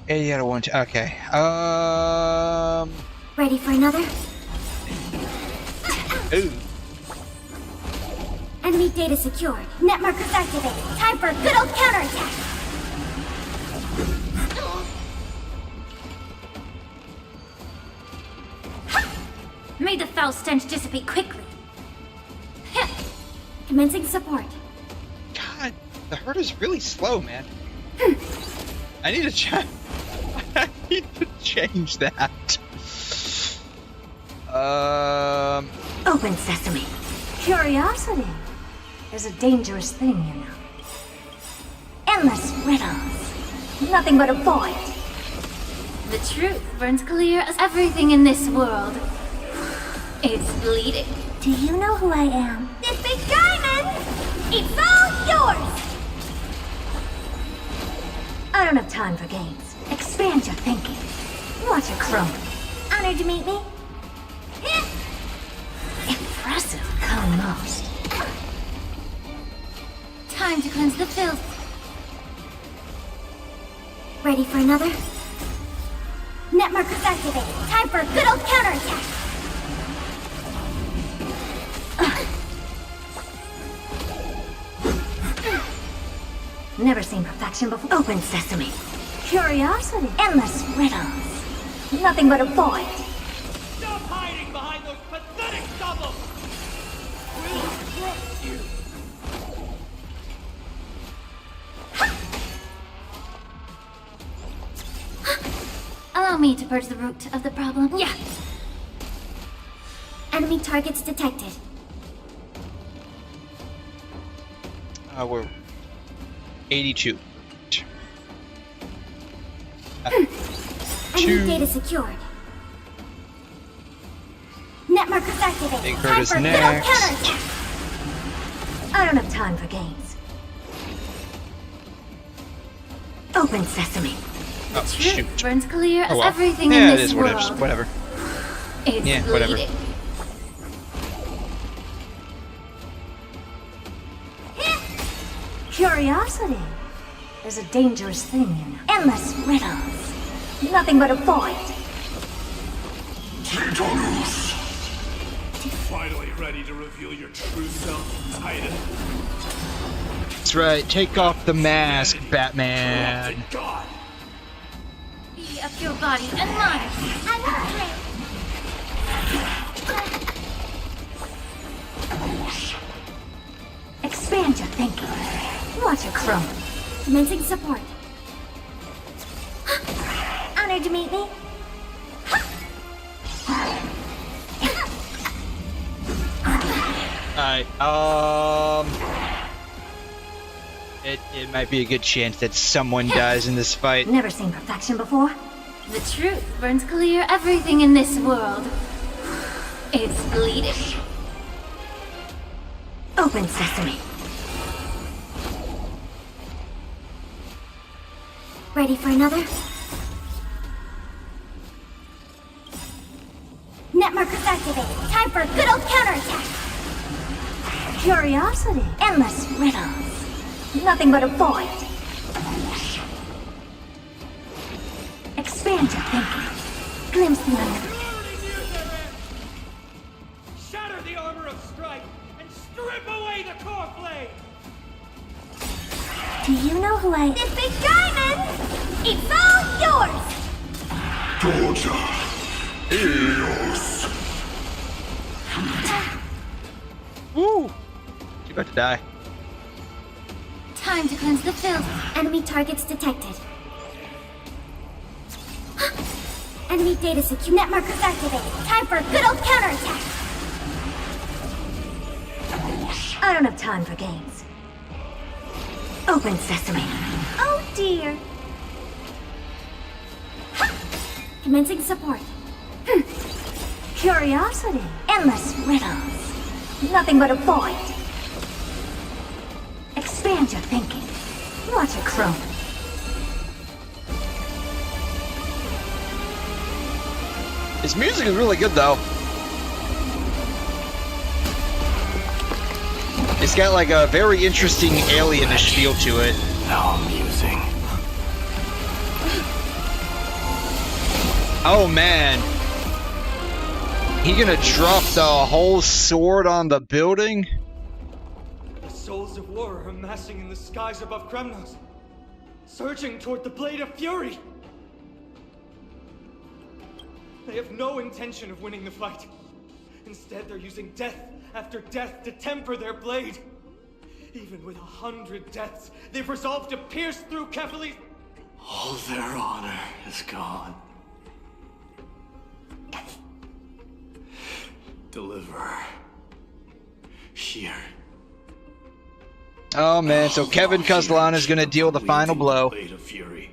𝘰𝘮𝘦𝘺. Okay. Ready for another? Ooh. Enemy data secured. Net markers activated. Time for a good old counterattack. May the foul stench dissipate quickly. Commencing support. God, the herd is really slow, man. I need to I need to change that. Open sesame. Curiosity is a dangerous thing, you know. Endless riddles. Nothing but a void. The truth burns clear as everything in this world. It's bleeding. Do you know who I am? This big diamond! It's all yours! I don't have time for games. Expand your thinking. Watch a crone. Honored to meet me. Impressive, 𝘠𝘮. Time to cleanse the filth. Ready for another? Net markers activated. Time for a good old counterattack. Never seen perfection before. Open sesame. Curiosity. Endless riddles. Nothing but a void. Stop hiding behind those pathetic doubles. We'll crush you. Allow me to purge the root of the problem. Yeah. Enemy targets detected. We're 82. Enemy data secured. Net markers activated. Big Time Curtis for a good old next. counterattack. I don't have time for games. Open sesame. Oh, shoot. Burns clear as Oh, well. everything Yeah, in it this is, world. whatever. It's Yeah, whatever. bleeding. Curiosity is a dangerous thing, you know. Endless riddles. Nothing but a void. Finally ready to reveal your true self, Titan. That's right. Take off the mask, Batman. God. Be of your body and mind. I will play. Expand your thinking. Watch a crone. Commencing support. Honored to meet me. Alright, it might be a good chance that someone dies in this fight. Never seen perfection before. The truth burns clear everything in this world. It's bleeding. Open sesame. Ready for another? Net markers activated. Time Time for good old counterattack! Curiosity. Endless riddles. Nothing but a void. Expand your thinking. Glimpse the unknown. Shatter the armor of strife and strip away the core flame! Do you know who I... This big diamond! It's all yours! Doja. Eos. Woo! She's about to die. Time to cleanse the filth. Enemy targets detected. Enemy data secure. Net markers activated. Time for a good old counterattack. I don't have time for games. Open sesame. Oh dear. Commencing support. Curiosity. Endless riddles. Nothing but a void. Expand your thinking. Watch it chrome. His music is really good, though. It's got like a very interesting alienish feel to it. How amusing. Oh man. He gonna drop the whole sword on the building? The souls of war are amassing in the skies above 𝘠𝘮, surging toward the blade of fury. They have no intention of winning the fight. Instead, they're using death after death to temper their blade. Even with 100 deaths, they've resolved to pierce through 𝘠𝑗𝑠's... All their honor is gone. Deliver. Here. Oh man, so 𝘐𝘮 is gonna deal the final blow. Blade of fury.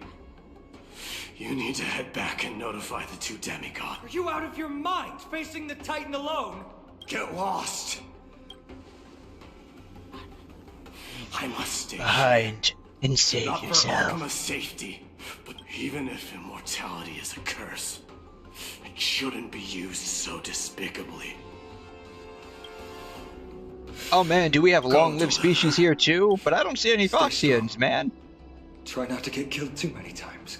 You need to head back and notify the two demigods. Are you out of your mind, facing the Titan alone? Get lost. I must stay behind and save not yourself. For Alchema's safety, but even if immortality is a curse, it shouldn't be used so despicably. Oh man, do we have long-lived species here too? But I don't see any Foxians, man. Try not to get killed too many times.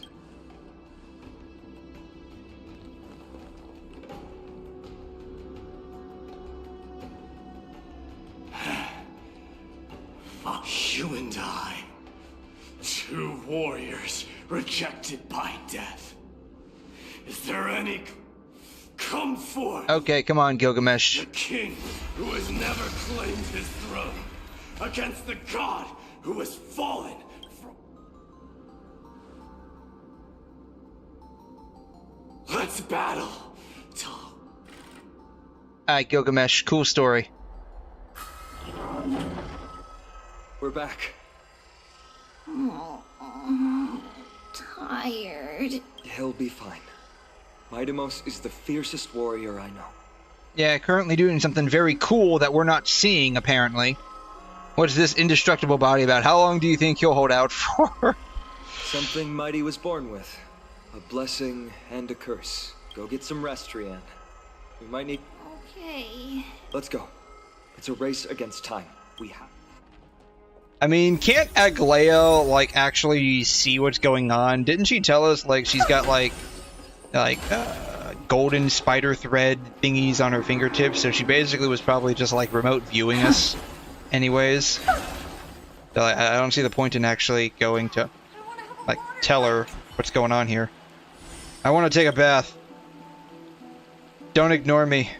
You and I, two warriors rejected by death. Is there any... Come forth! Okay, come on, Gilgamesh. The king who has never claimed his throne against the god who has fallen from... Let's battle! Alright, Gilgamesh, cool story. We're back. Oh, tired. He'll be fine. 𝘬𝘗𝘗 is the fiercest warrior I know. Yeah, currently doing something very cool that we're not seeing, apparently. What's this indestructible body about? How long do you think he'll hold out for? Something 𝘬𝘗𝑗 was born with. A blessing and a curse. Go get some rest, Rian. We might need... Okay. Let's go. It's a race against time. We have... I mean, can't Aglaia, like, actually see what's going on? Didn't she tell us, like, she's got, like golden spider thread thingies on her fingertips, so she basically was probably just, like, remote viewing us anyways. So I don't see the point in actually going to, like, tell her what's going on here. I want to take a bath. Don't ignore me.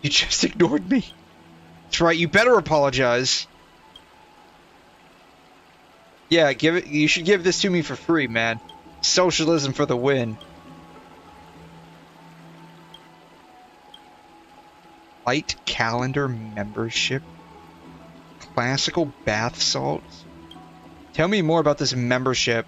You just ignored me. That's right, you better apologize. Yeah, give it. You should give this to me for free, man. Socialism for the win. Light calendar membership. Classical bath salts. Tell me more about this membership.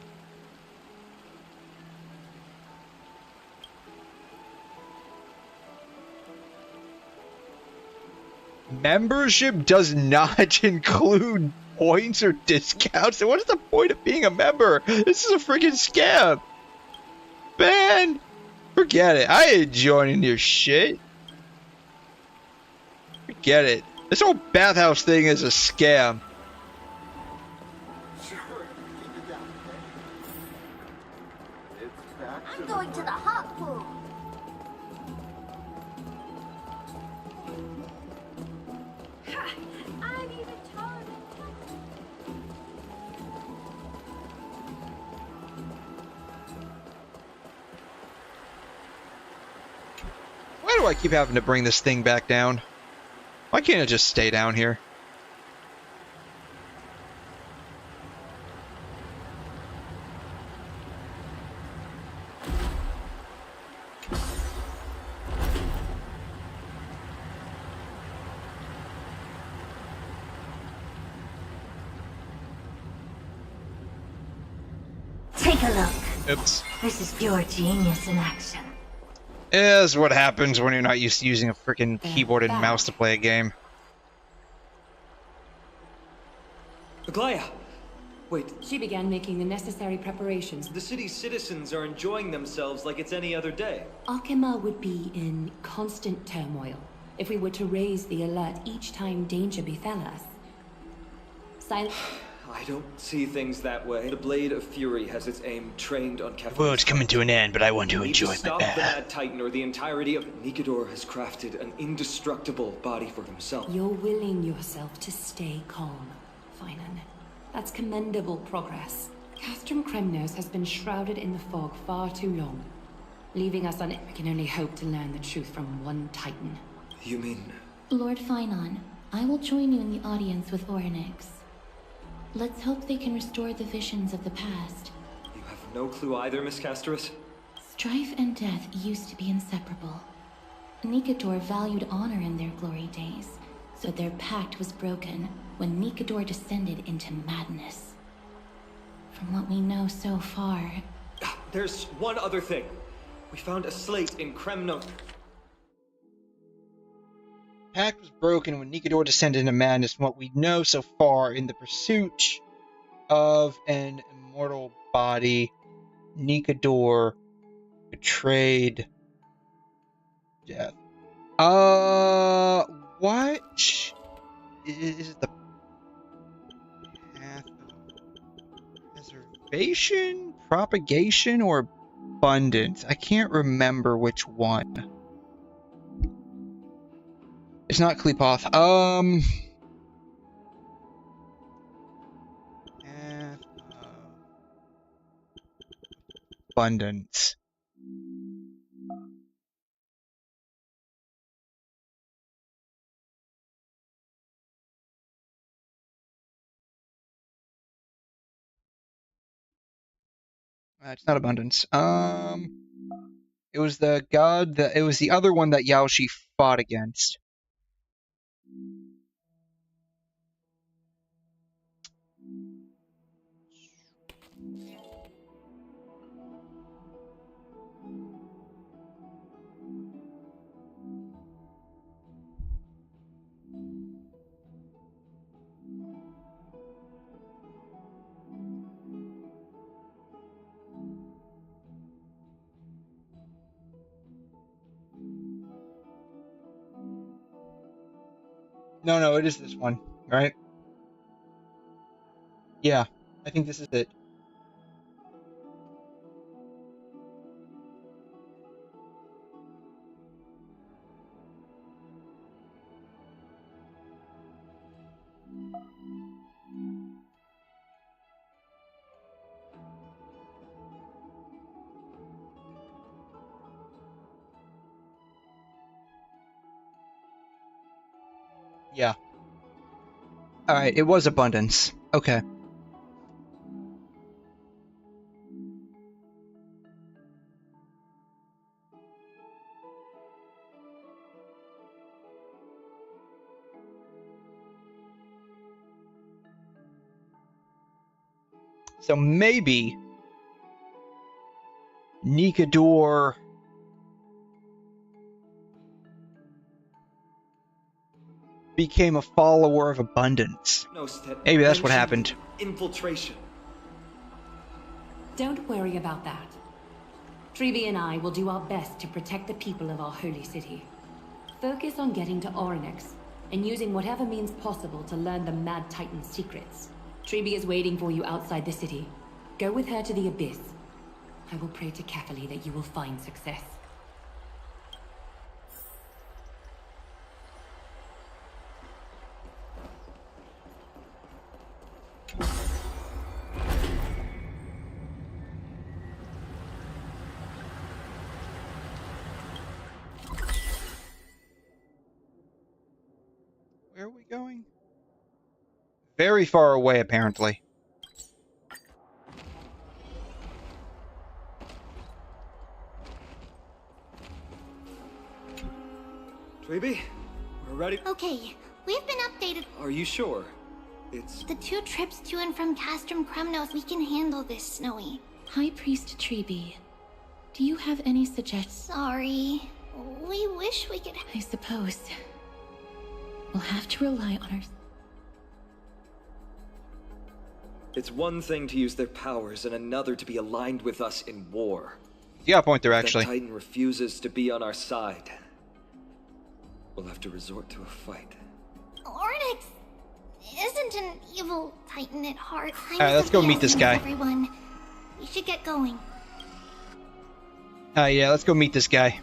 Membership does not include points or discounts. So what is the point of being a member? This is a freaking scam. Man, Forget it. I ain't joining your shit. Forget it. This whole bathhouse thing is a scam. I'm going to the hot pool. I'm even taller. Why do I keep having to bring this thing back down? Why can't it just stay down here? Take a look. Oops. This is pure genius in action. Is what happens when you're not used to using a freaking keyboard and mouse to play a game. Aglaia! Wait. She began making the necessary preparations. The city's citizens are enjoying themselves like it's any other day. 𝘐𝘮 would be in constant turmoil if we were to raise the alert each time danger befell us. I don't see things that way. The Blade of Fury has its aim trained on The world's coming to an end, but I want to enjoy my stop the bath. Mad Titan or the entirety of 𝘧𝘳𝘠𝘀 has crafted an indestructible body for himself. You're willing yourself to stay calm, Finan. That's commendable progress. 𝘧𝘮 has been shrouded in the fog far too long, leaving us on. We can only hope to learn the truth from one Titan. You mean? Lord Finan, I will join you in the audience with Orynyx. Let's hope they can restore the visions of the past. You have no clue either, Miss Castorus? Strife and death used to be inseparable. �𝘧𝘀 valued honor in their glory days, so their pact was broken when �𝘧𝘀 descended into madness. From what we know so far... There's one other thing. We found a slate in 𝘬𝘮. Pact was broken when �𝘧𝘀 descended into madness from what we know so far in the pursuit of an immortal body. �𝘧𝘀 betrayed death. What? Is it the path of preservation, propagation, or abundance? I can't remember which one. It's not 𝘬𝘮. Abundance. It's not abundance. It was the god that it was the other one that Yaoshi fought against. No, it is this one, right? Yeah, I think this is it. Yeah. Alright, it was abundance. Okay. So maybe �𝘧𝘀 became a follower of abundance. Maybe that's what happened. Infiltration. Don't worry about that. 𝘧𝘬𝘏 and I will do our best to protect the people of our holy city. Focus on getting to 𝘤𝘮𝑒𝑥 and using whatever means possible to learn the Mad Titan's secrets. 𝘧𝘬𝘏 is waiting for you outside the city. Go with her to the Abyss. I will pray to 𝘁𝑒𝑟 that you will find success. Where are we going? Very far away, apparently. 𝘬𝑏, we're ready. Okay, we've been updated. Are you sure? It's... The 2 trips to and from 𝘬𝘮 knows we can handle this, Snowy. High Priest 𝘬𝑏, do you have any suggestions? Sorry. We wish we could... I suppose. We'll have to rely on our... It's one thing to use their powers and another to be aligned with us in war. You got a point there, actually. If the Titan refuses to be on our side, we'll have to resort to a fight. 𝘤𝑚 isn't an evil Titan at heart. Alright, let's go meet this guy. Everyone, we should get going. Yeah, let's go meet this guy.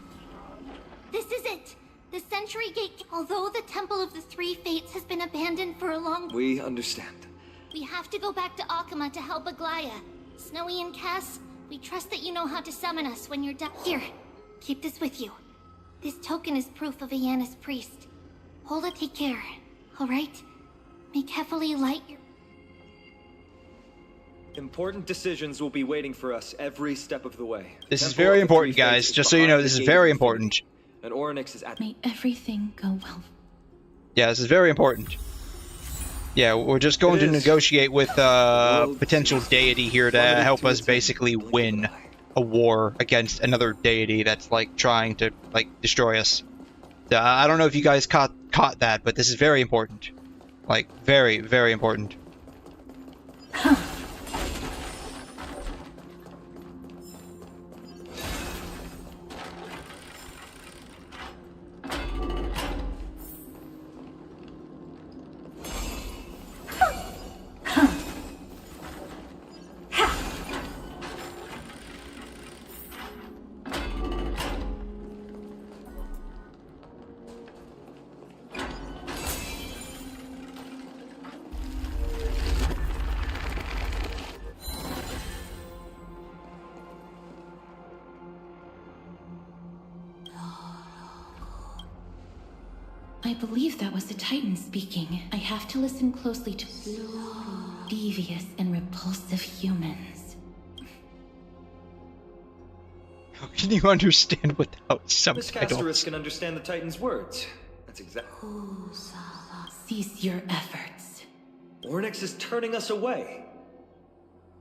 This is it. The Century Gate. Although the Temple of the Three Fates has been abandoned for a long... We understand. We have to go back to 𝘤𝑒𝑚 to help Aglaia. Snowy and Cass, we trust that you know how to summon us when you're done. Here, keep this with you. This token is proof of Ayanna's priest. Hold it, take care, alright? May 𝘁𝑒𝑟 light your... Important decisions will be waiting for us every step of the way. This is very important, guys. Just so you know, this is very important. And 𝘤𝑚 is at... May everything go well. Yeah, this is very important. Yeah, we're just going to negotiate with potential deity here to help us basically win a war against another deity that's like trying to like destroy us. I don't know if you guys caught that, but this is very important. Like very, very important. I believe that was the Titan speaking. I have to listen closely to devious and repulsive humans. How can you understand without Miss Castorus subtitles? can understand the Titan's words. That's exactly... Cease your efforts. 𝘤𝑚 is turning us away.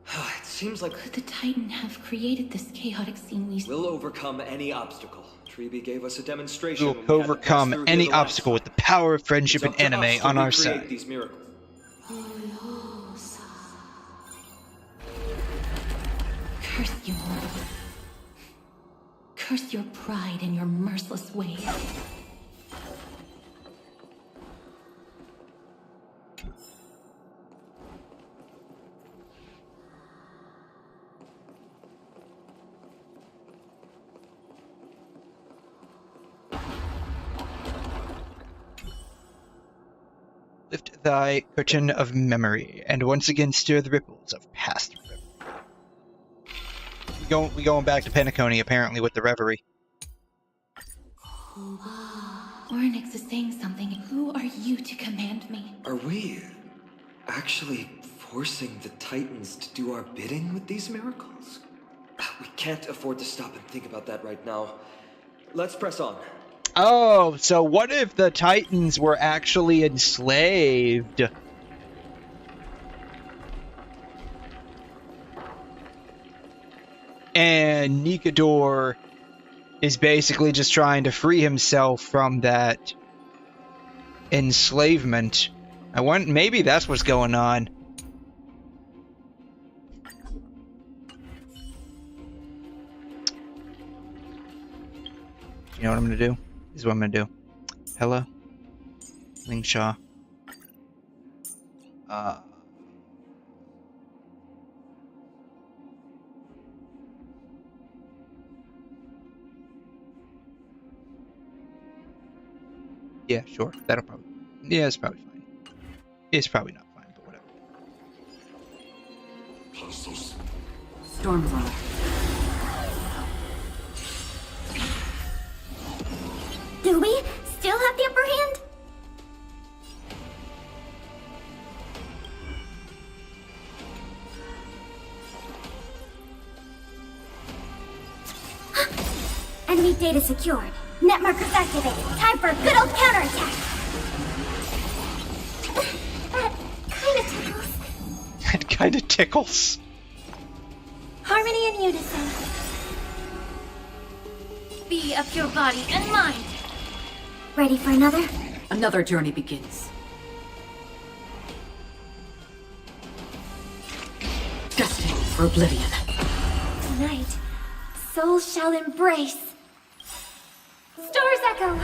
It seems like... Could the Titan have created this chaotic scene we... We'll overcome any obstacle. 𝘬𝑏 gave us a demonstration. We will overcome any obstacle with the power of friendship and anime on our side. These miracles. Curse you, mortals. Curse your pride and your merciless ways. Lift thy curtain of memory, and once again stir the ripples of past reverie. We going back to Penacony, apparently, with the reverie. 𝘤𝑚 is saying something. Who are you to command me? Are we actually forcing the Titans to do our bidding with these miracles? We can't afford to stop and think about that right now. Let's press on. Oh, so what if the Titans were actually enslaved? And 𝘧𝑒𝑘𝑎𝑡𝑜r is basically just trying to free himself from that enslavement. Maybe that's what's going on. know what I'm gonna do? This is what I'm gonna do. Hello, 𝘠𝘠. Yeah, sure. That'll probably. Yeah, it's probably fine. It's probably not fine, but whatever. Storm's on. Do we still have the upper hand? Enemy data secured. Net markers activated. Time for a good old counterattack. That Kind of tickles. Harmony and unison. Be of your body and mind. Ready for another? Another journey begins. Destined for oblivion. Tonight, souls shall embrace. Stars echo.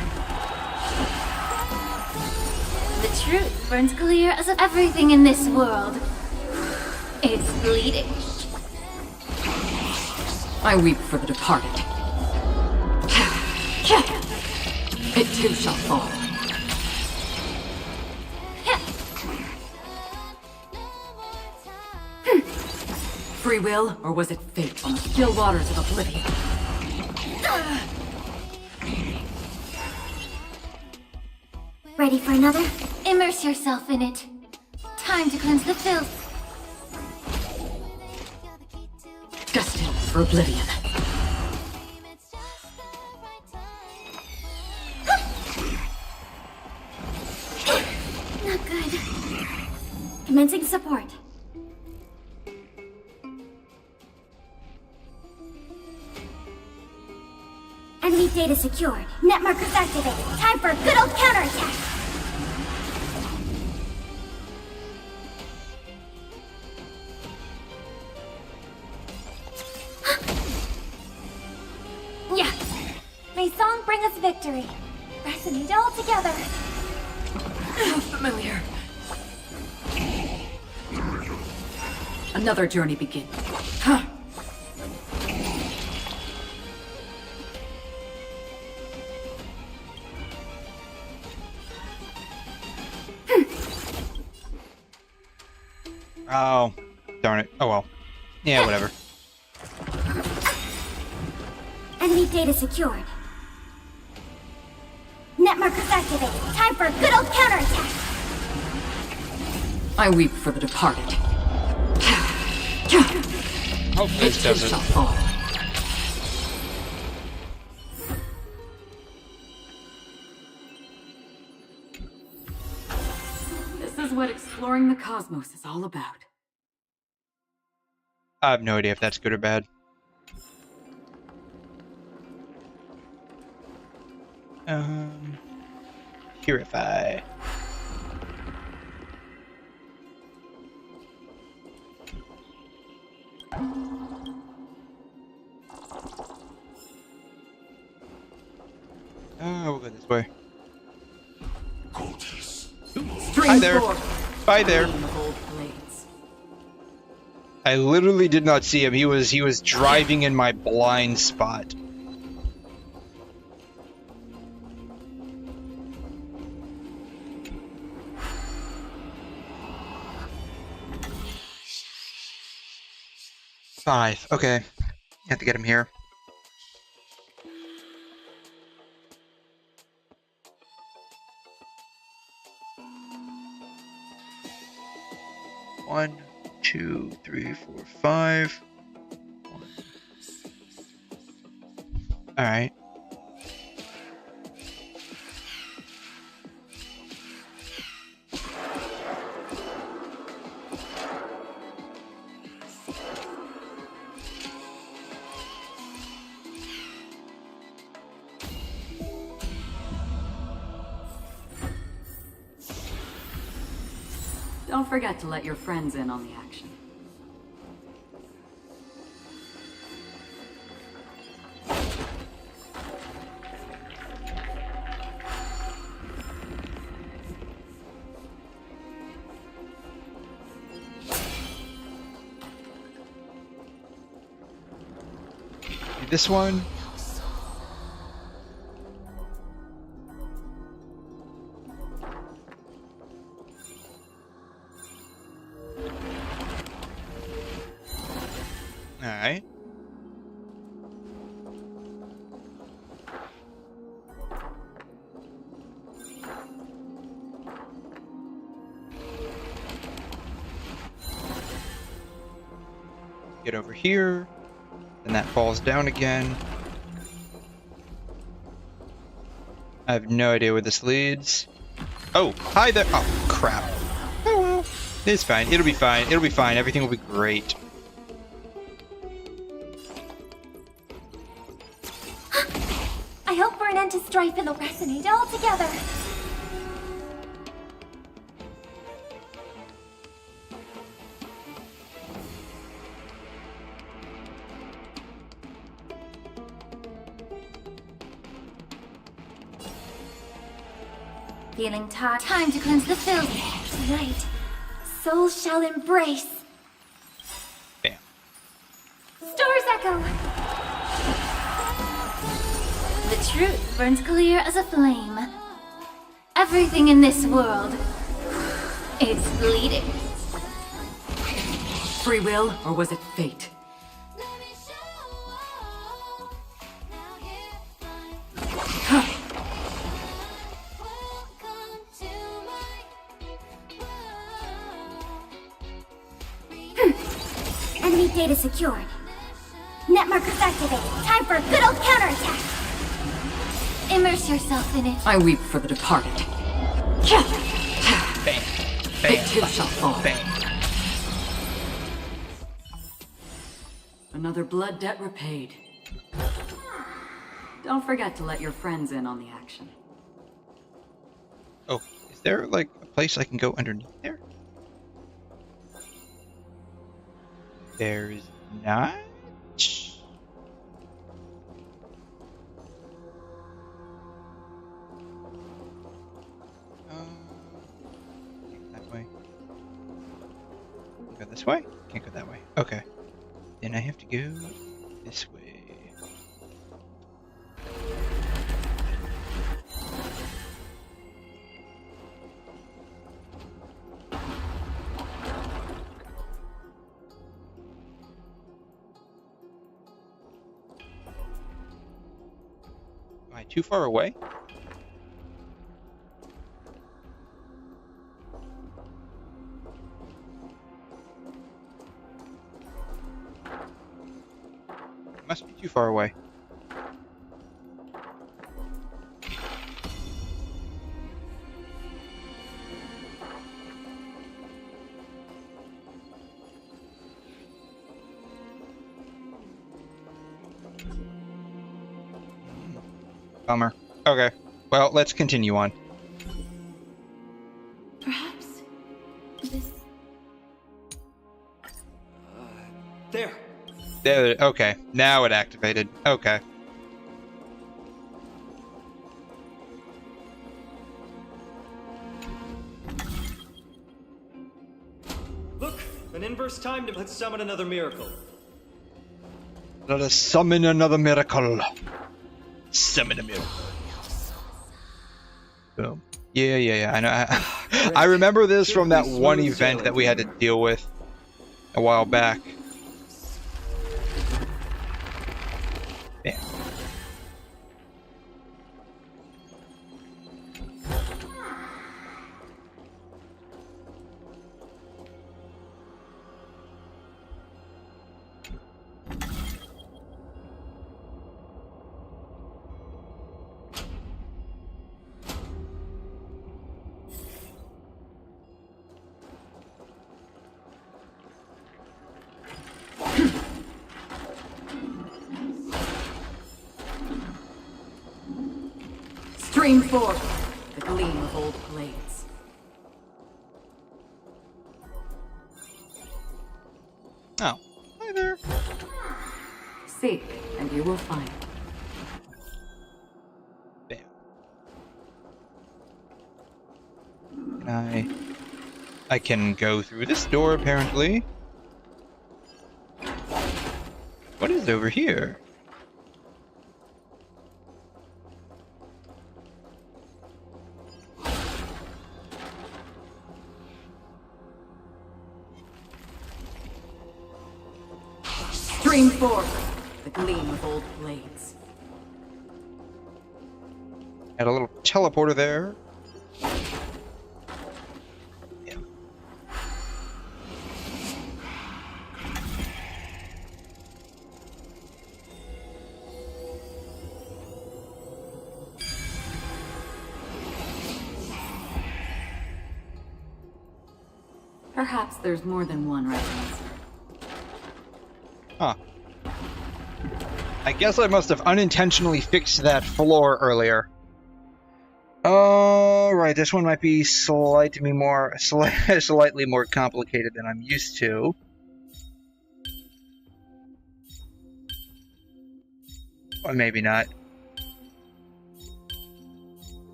The truth burns clear as of everything in this world. It's bleeding. I weep for the departed. It too shall fall. Free will, or was it fate on the still waters of oblivion? Ready for another? Immerse yourself in it. Time to cleanse the filth. Destined for oblivion. Not good. Commencing support. Enemy data secured. Net markers activated. Time for a good old counterattack. Yeah. May song bring us victory. Resonate all together. Familiar. Another journey begins. Huh. Oh, darn it. Oh well. Yeah, whatever. Enemy data secured. Net markers activated. Time for a good old counterattack. I weep for the departed. Hope this doesn't. Shall fall. This is what exploring the cosmos is all about. I have no idea if that's good or bad. Purify. We'll go this way. Hi there. Bye there. I literally did not see him. He was driving in my blind spot. Five. Okay. Have to get him here. One, 2, 3, 4, 5. All right. Don't forget to let your friends in on the action. this one. Alright. Get over here, and that falls down again. I have no idea where this leads. Oh, hi there. Oh, crap. Oh well. It's fine. It'll be fine. It'll be fine. Everything will be great. I hope for an end to strife and they'll resonate all together. Feeling tired? Time to cleanse the filth. Right. Soul shall embrace. Bam. Stars echo. The truth burns clear as a flame. Everything in this world is bleeding. Free will, or was it fate? Enemy data secured. Net markers activated. Time for a good old counterattack. Immerse yourself in it. I weep for the departed. Bam. Bam. It too shall fall. Bam. Another blood debt repaid. Don't forget to let your friends in on the action. Oh, is there like a place I can go underneath there? There's not. That way. Go this way? Can't go that way. Okay. Then I have to go this way. Am I too far away? Must be too far away. Bummer. Okay. Well, let's continue on. Perhaps this. There. There. Okay. Now it activated. Okay. Look, an inverse time to let's summon another miracle. Let us summon another miracle. Summon a miracle. Boom. Yeah. I know. I remember this from that one event that we had to deal with a while back. Bam. Stream forth the gleam of old blades. Oh, hi there. Seek, and you will find. Bam. Can I can go through this door apparently. What is over here? Stream forward, the gleam of old blades. Had a little teleporter there. Yeah. Perhaps there's more than one right answer. Huh. I guess I must have unintentionally fixed that floor earlier. Right, this one might be slightly more complicated than I'm used to. Or maybe not.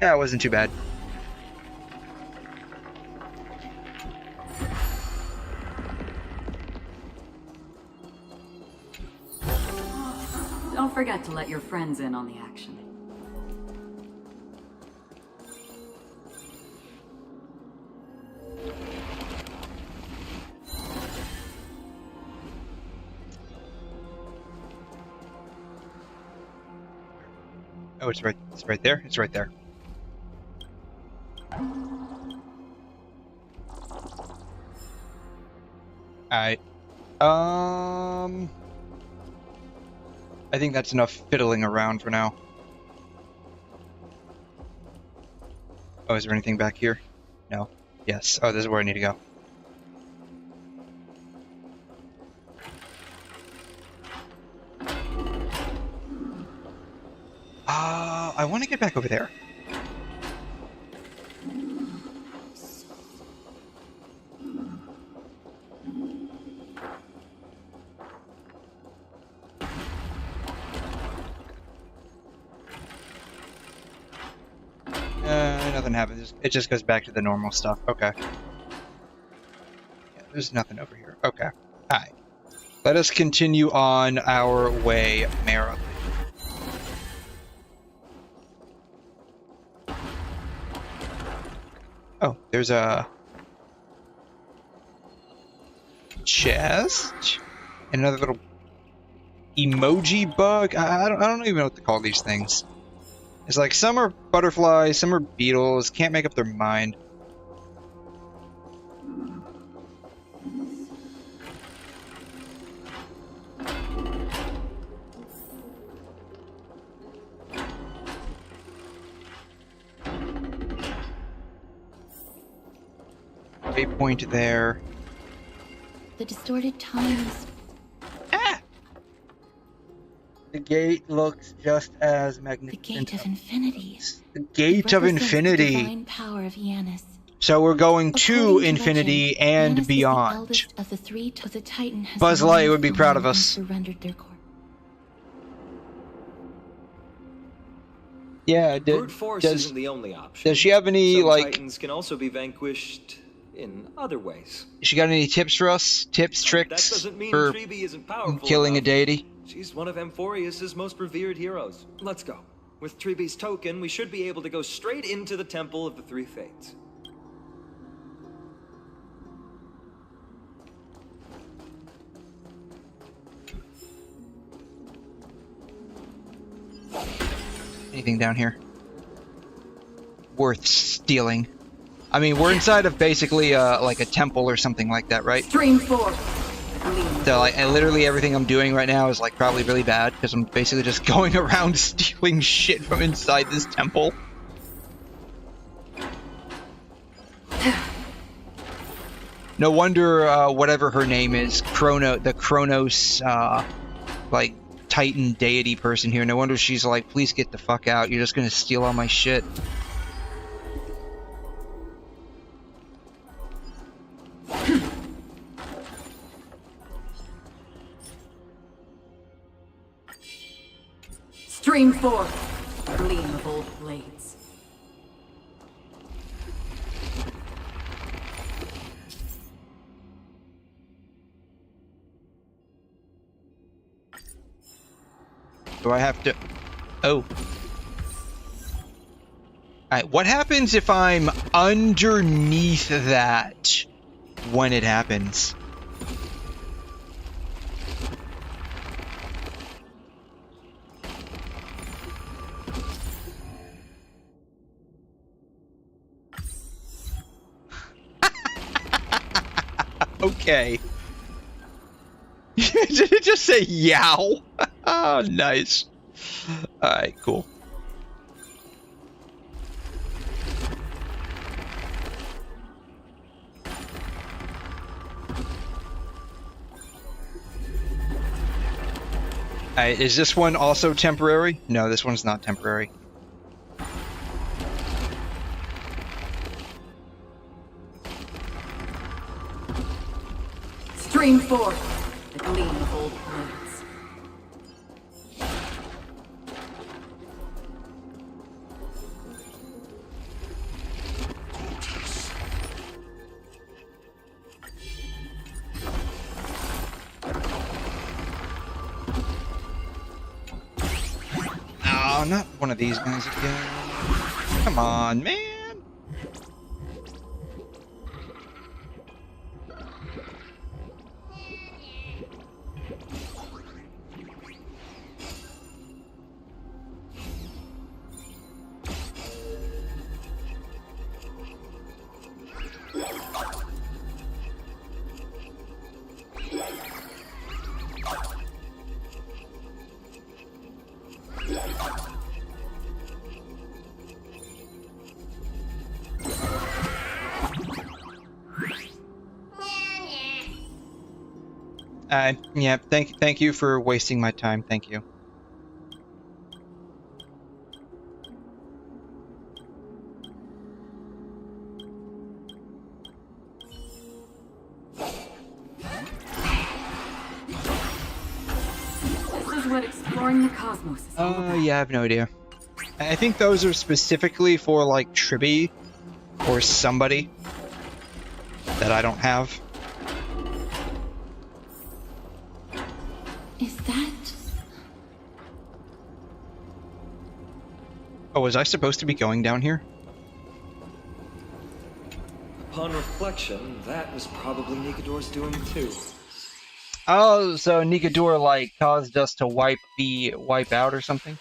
Yeah, it wasn't too bad. Don't forget to let your friends in on the action. Oh, it's right there. It's right there. Alright. I think that's enough fiddling around for now. Oh, is there anything back here? No. Yes. Oh, this is where I need to go. I want to get back over there. Nothing happens. It just goes back to the normal stuff. Okay. Yeah, there's nothing over here. Okay. Alright. Let us continue on our way merrily. Oh, there's a chest. Another little emoji bug. I don't even know what to call these things. It's like some are butterflies, some are beetles, can't make up their mind. Waypoint there. The distorted time is... The gate looks just as magnificent. The Gate of Infinity. The Gate of Infinity. The divine power of Янис. So we're going to infinity and Янис beyond. Is the eldest of the three the Titan has Buzz Lightyear would be proud of us. Surrendered their core. Yeah, Brute force isn't the only option. Does she have any, Some like... Titans can also be vanquished in other ways. She got any tips for us? Tips, tricks That doesn't mean for 𝘵𝘩 isn't powerful killing a enough. deity? She's one of Amphorius' most revered heroes. Let's go. With 𝘵𝘩's token, we should be able to go straight into the Temple of the Three Fates. Anything down here worth stealing? I mean, we're inside of basically like a temple or something like that, right? Stream 4. So like, literally everything I'm doing right now is like probably really bad because I'm basically just going around stealing shit from inside this temple. No wonder whatever her name is, the Kronos, like Titan deity person here. No wonder she's like, please get the fuck out. You're just gonna steal all my shit. Stream 4. Gleam of old blades. Do I have to... Oh. Alright, what happens if I'm underneath that? when it happens. Okay. Did it just say yow? Oh, nice. Alright, cool. Alright, is this one also temporary? No, this one's not temporary. Stream forth the gleam of old planets. Oh, not one of these guys again. Come on, man. Yeah, thank you for wasting my time. Thank you. This is what exploring the cosmos is all about. Yeah, I have no idea. I think those are specifically for like Tribby or somebody that I don't have. Is that... Oh, was I supposed to be going down here? Upon reflection, that was probably 𝘧𝘳𝘴's doing too. Oh, so 𝘧𝘳𝘴 like caused us to wipe out or something?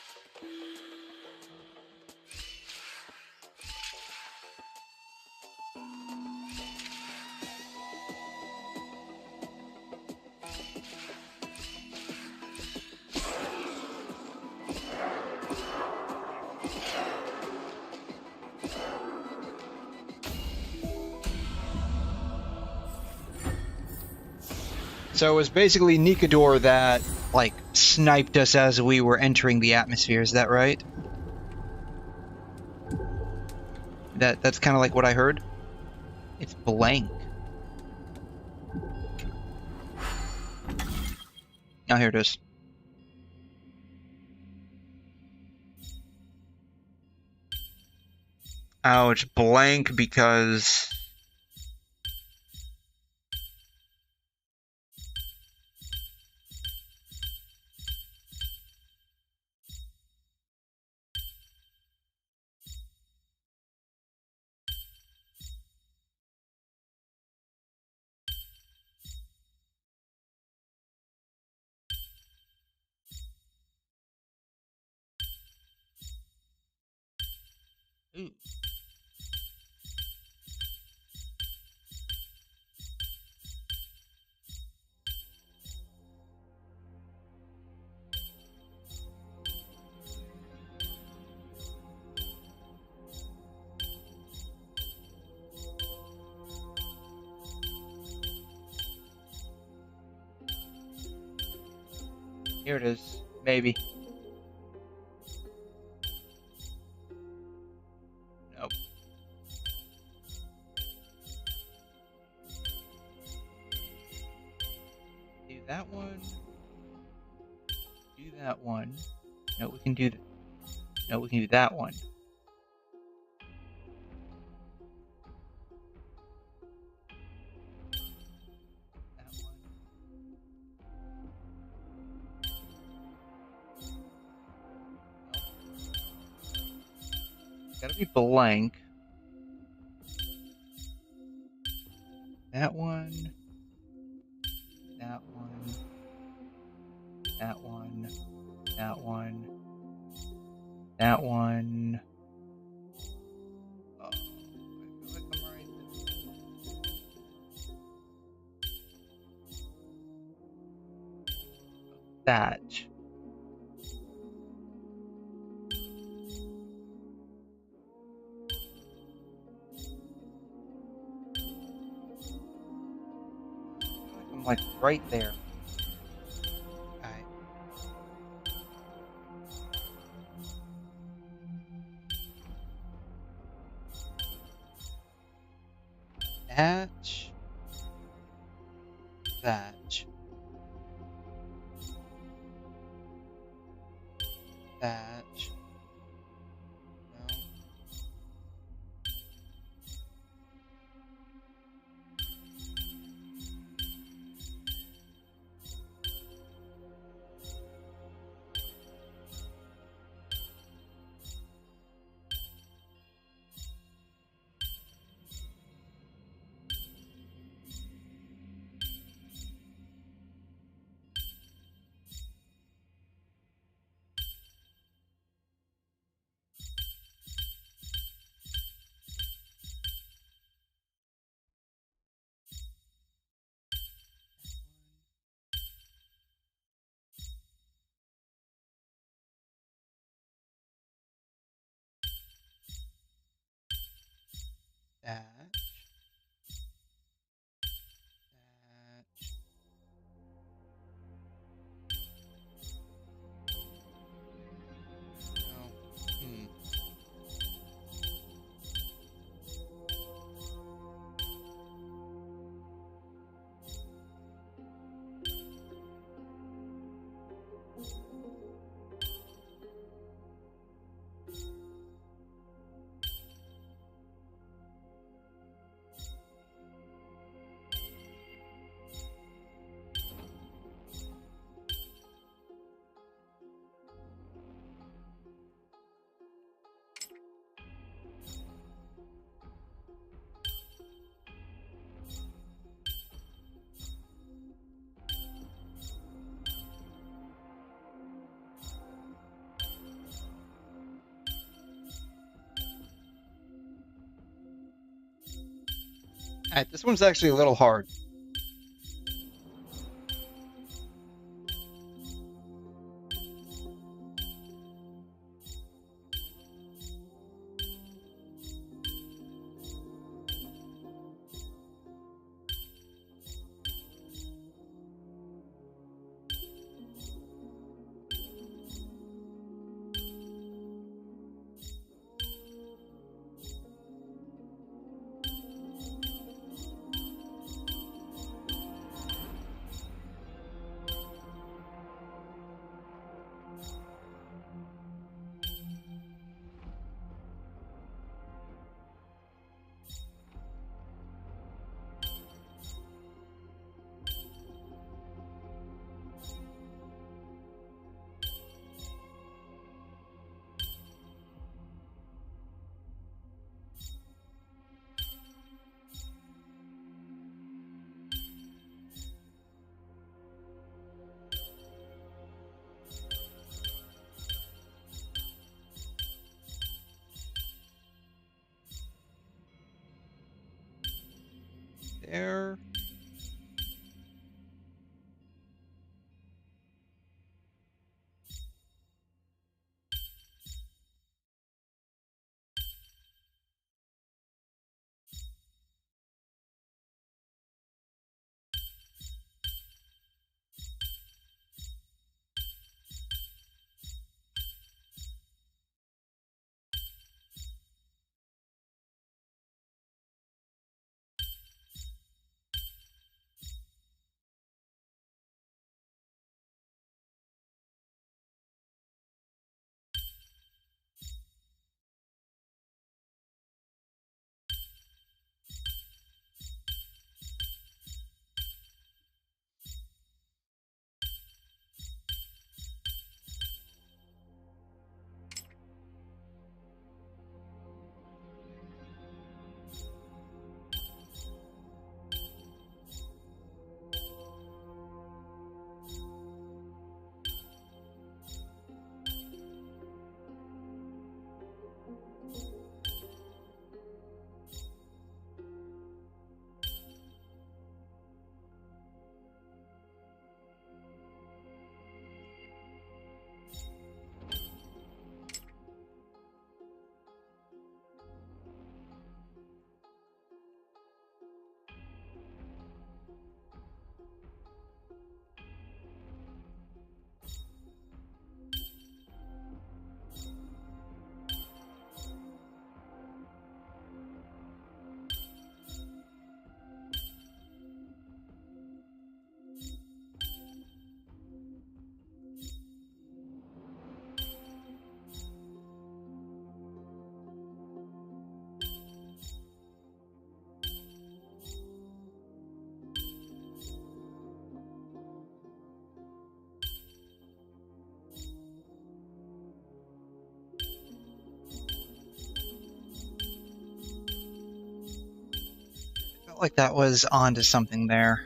So it was basically 𝘧𝘳𝘴 that, like, sniped us as we were entering the atmosphere, is that right? That's kind of like what I heard? It's blank. Oh, here it is. Oh, it's blank because... Ooh. Here it is. Maybe. Nope. Do that one. Do that one. No, we can do that. No, we can do that one. Gotta be blank. that one. That one. That one. That one. That one. Oh, I feel like I'm right. That. I'm like right there. Alright. That. That. That. No. That. No. Alright, this one's actually a little hard. There. felt like that was onto something there.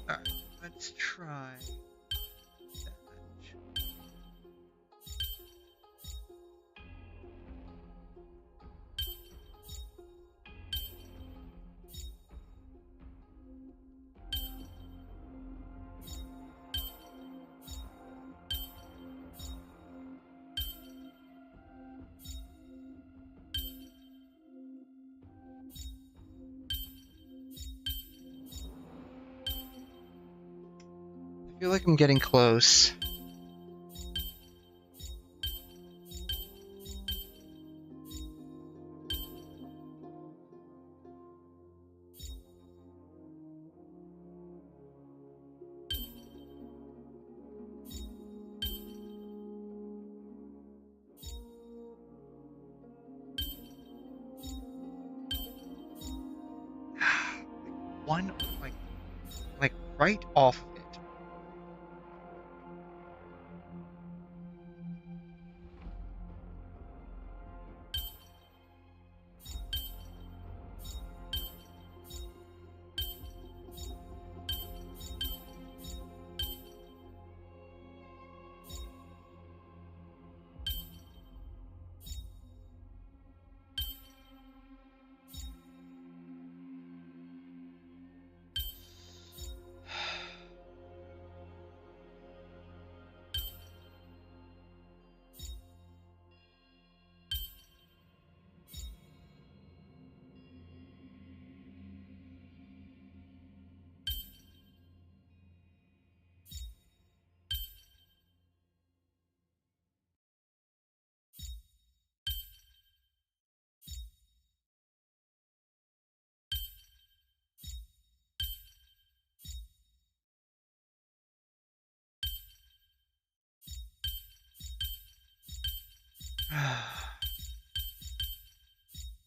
Alright, let's try that. I feel like I'm getting close. One, like right off of it.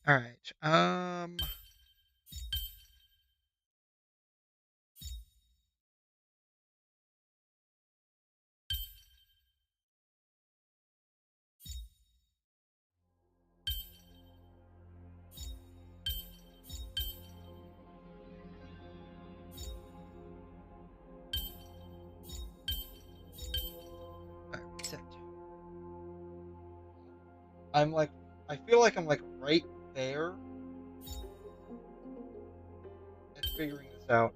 All right. Reset. I feel like I'm like right there and figuring this out.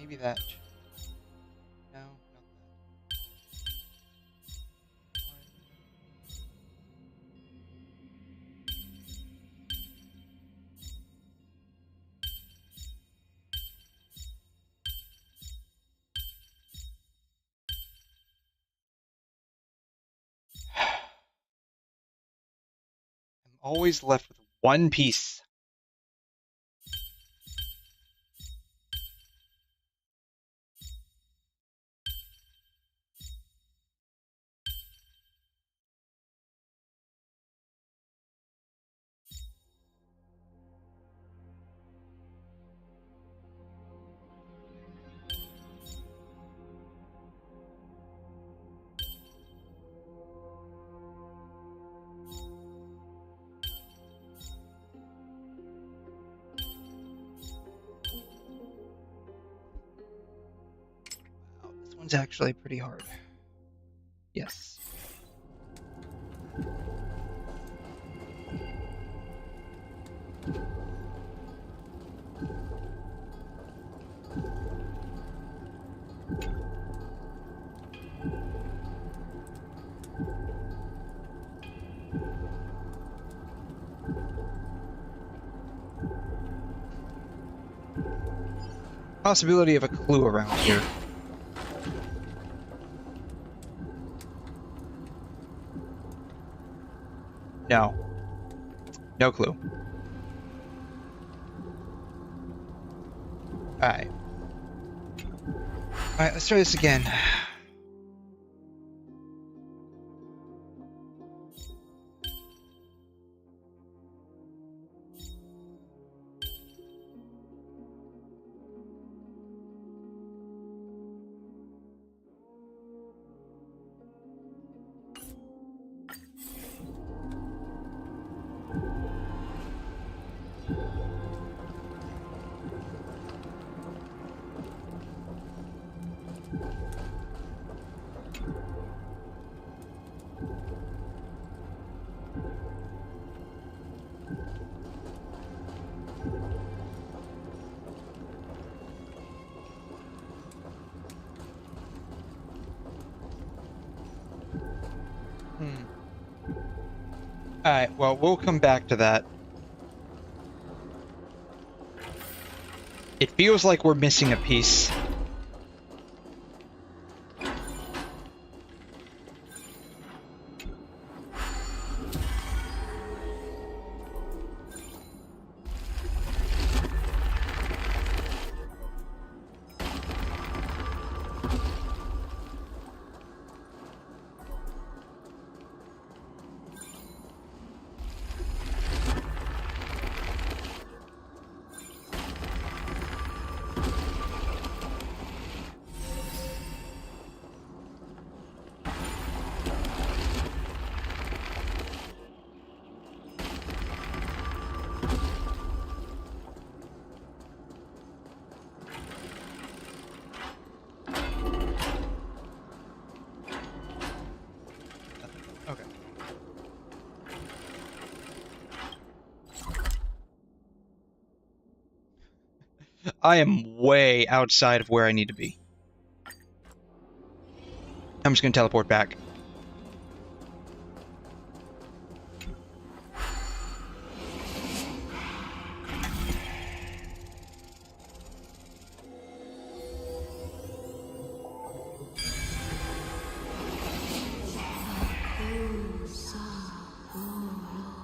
maybe that. No, not that. I'm always left with one piece. One's actually pretty hard. Yes. Possibility of a clue around here. No. No clue. Alright. Alright, let's try this again. Alright, well, we'll come back to that. It feels like we're missing a piece. I am way outside of where I need to be. I'm just gonna teleport back.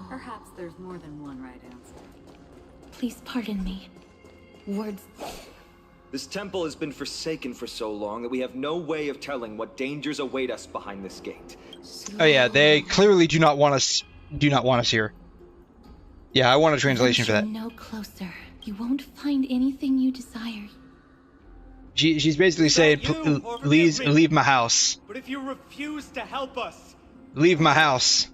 Perhaps there's more than one right answer. Please pardon me. Words. This temple has been forsaken for so long that we have no way of telling what dangers await us behind this gate. Oh yeah, they clearly do not want us here. Yeah, I want a translation for that. No closer. You won't find anything you desire. She's basically saying, please leave my house. But if you refuse to help us, leave my house.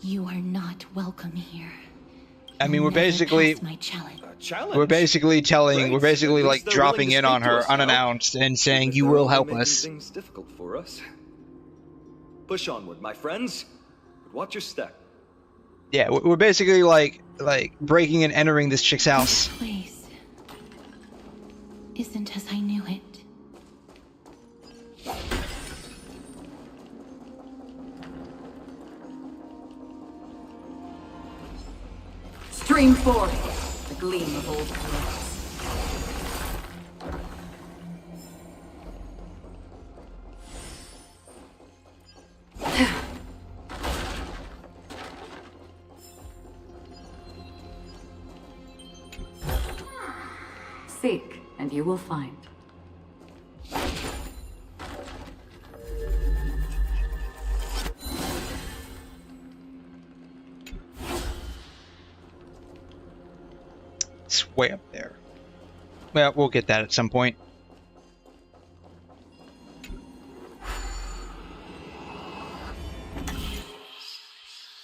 You are not welcome here. I mean, we're basically my challenge. We're basically like dropping in on her unannounced and saying, "You will help us." Things difficult for us. Push onward, my friends, but watch your step. Yeah, we're basically like breaking and entering this chick's house. This place isn't as I knew it. Stream forth the gleam of old colors. Seek, and you will find. It's way up there. Well, we'll get that at some point.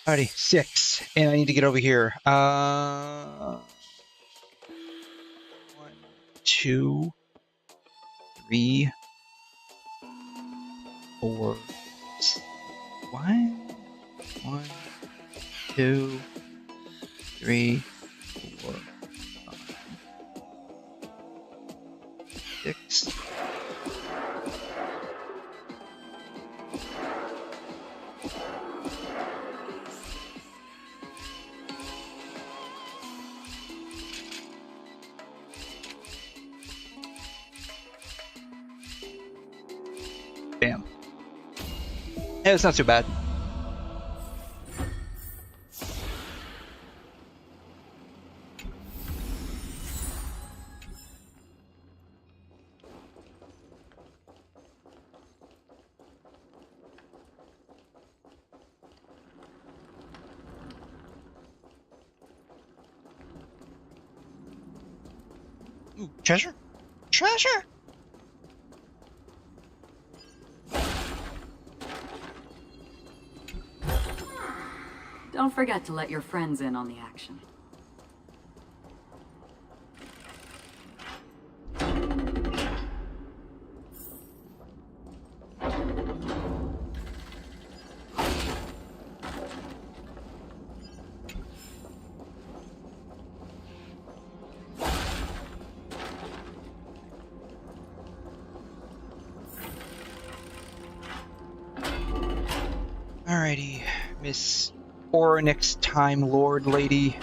Alrighty, 6. And I need to get over here. 1, 2, 3, 4. 1, 2, 3, 4, 5, 6. Bam. Yeah, it's not too bad. Ooh, treasure? Treasure! Don't forget to let your friends in on the action. Alrighty, Miss Onyx Time Lord lady.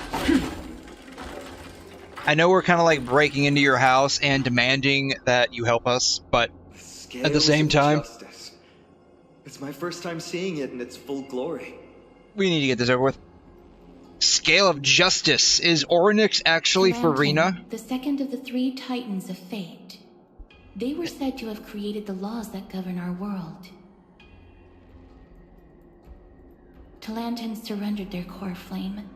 I know we're kind of like breaking into your house and demanding that you help us, but at the same time, justice. It's my first time seeing it in its full glory. we need to get this over with. Scale of Justice. Is Onyx actually Farina? The second of the 3 Titans of Fate. They were said to have created the laws that govern our world. Talantans surrendered their core flame,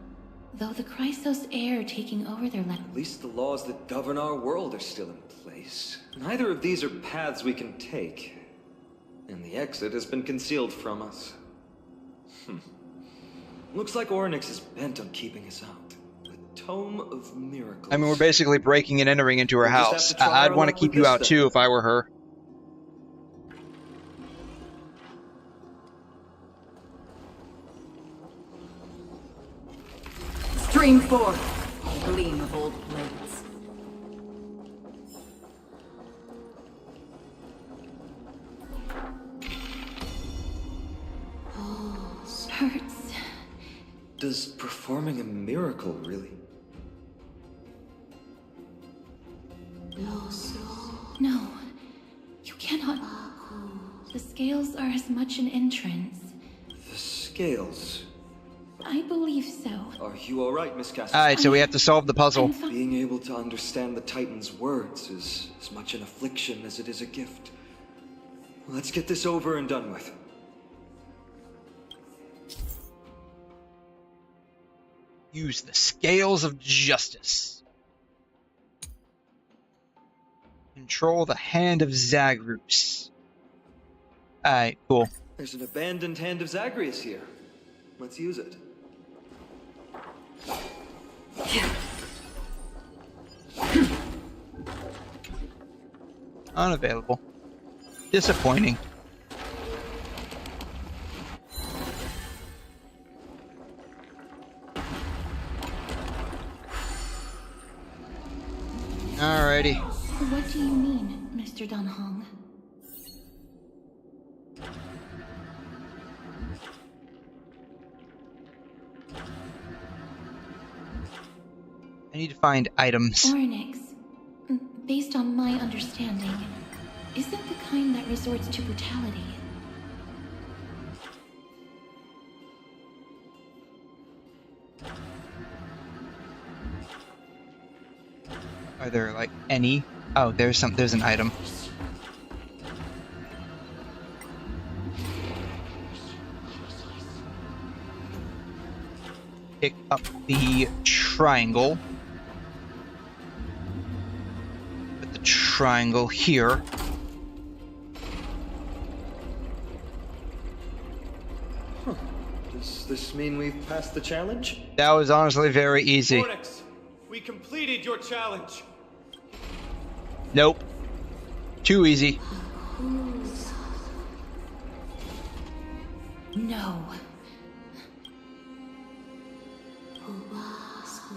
though the Chrysos heir taking over their land. At least the laws that govern our world are still in place. Neither of these are paths we can take, and the exit has been concealed from us. Looks like Onyx is bent on keeping us out. The Tome of Miracles. I mean, we're basically breaking and entering into her house. I'd want to keep you out too if I were her. Stream forth the gleam of old blades. Hurts. Does performing a miracle really? No, you cannot. The scales are as much an entrance. The scales. I believe so. Are you alright, Miss Cassidy? Alright, so we have to solve the puzzle. Being able to understand the Titan's words is as much an affliction as it is a gift. Let's get this over and done with. Use the Scales of Justice. Control the Hand of Zagreus. Alright, cool. There's an abandoned Hand of Zagreus here. Let's use it. Unavailable. Disappointing. Alrighty. What do you mean, Mr. Dunhong? I need to find items. Orynyx, based on my understanding, isn't the kind that resorts to brutality. Are there like any? Oh, there's an item. Pick up the triangle. Put the triangle here. Does this mean we've passed the challenge? That was honestly very easy. Onyx, we completed your challenge. Nope. Too easy. No.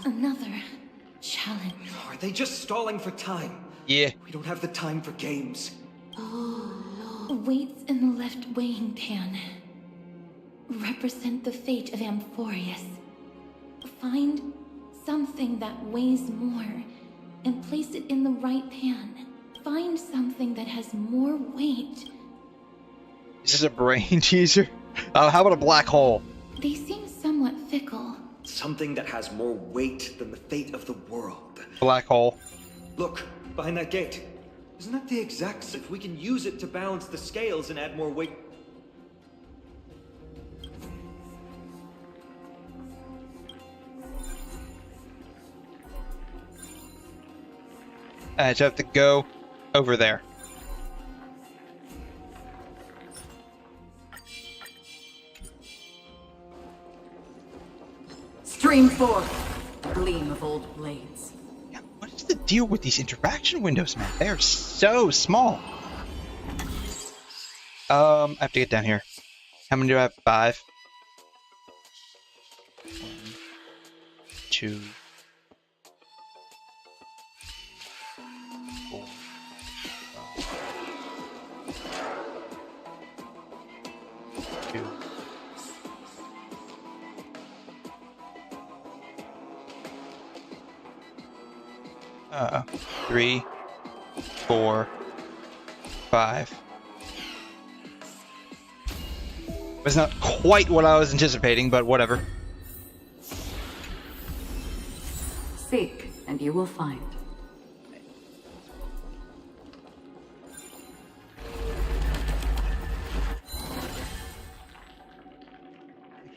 Another challenge. Are they just stalling for time? Yeah. We don't have the time for games. Weights in the left weighing pan represent the fate of Amphoreus. Find something that weighs more and place it in the right pan. Find something that has more weight. Is this a brain teaser? How about a black hole? They seem somewhat fickle. Something that has more weight than the fate of the world. Black hole. Look, behind that gate. Isn't that the exact... If we can use it to balance the scales and add more weight... I just have to go over there. Stream 4. Gleam of old blades. Yeah, what is the deal with these interaction windows, man? They are so small. I have to get down here. How many do I have? 5. 1, 2. 4, 5. 2. 3, 4, 5. Was not quite what I was anticipating, but whatever. Seek, and you will find.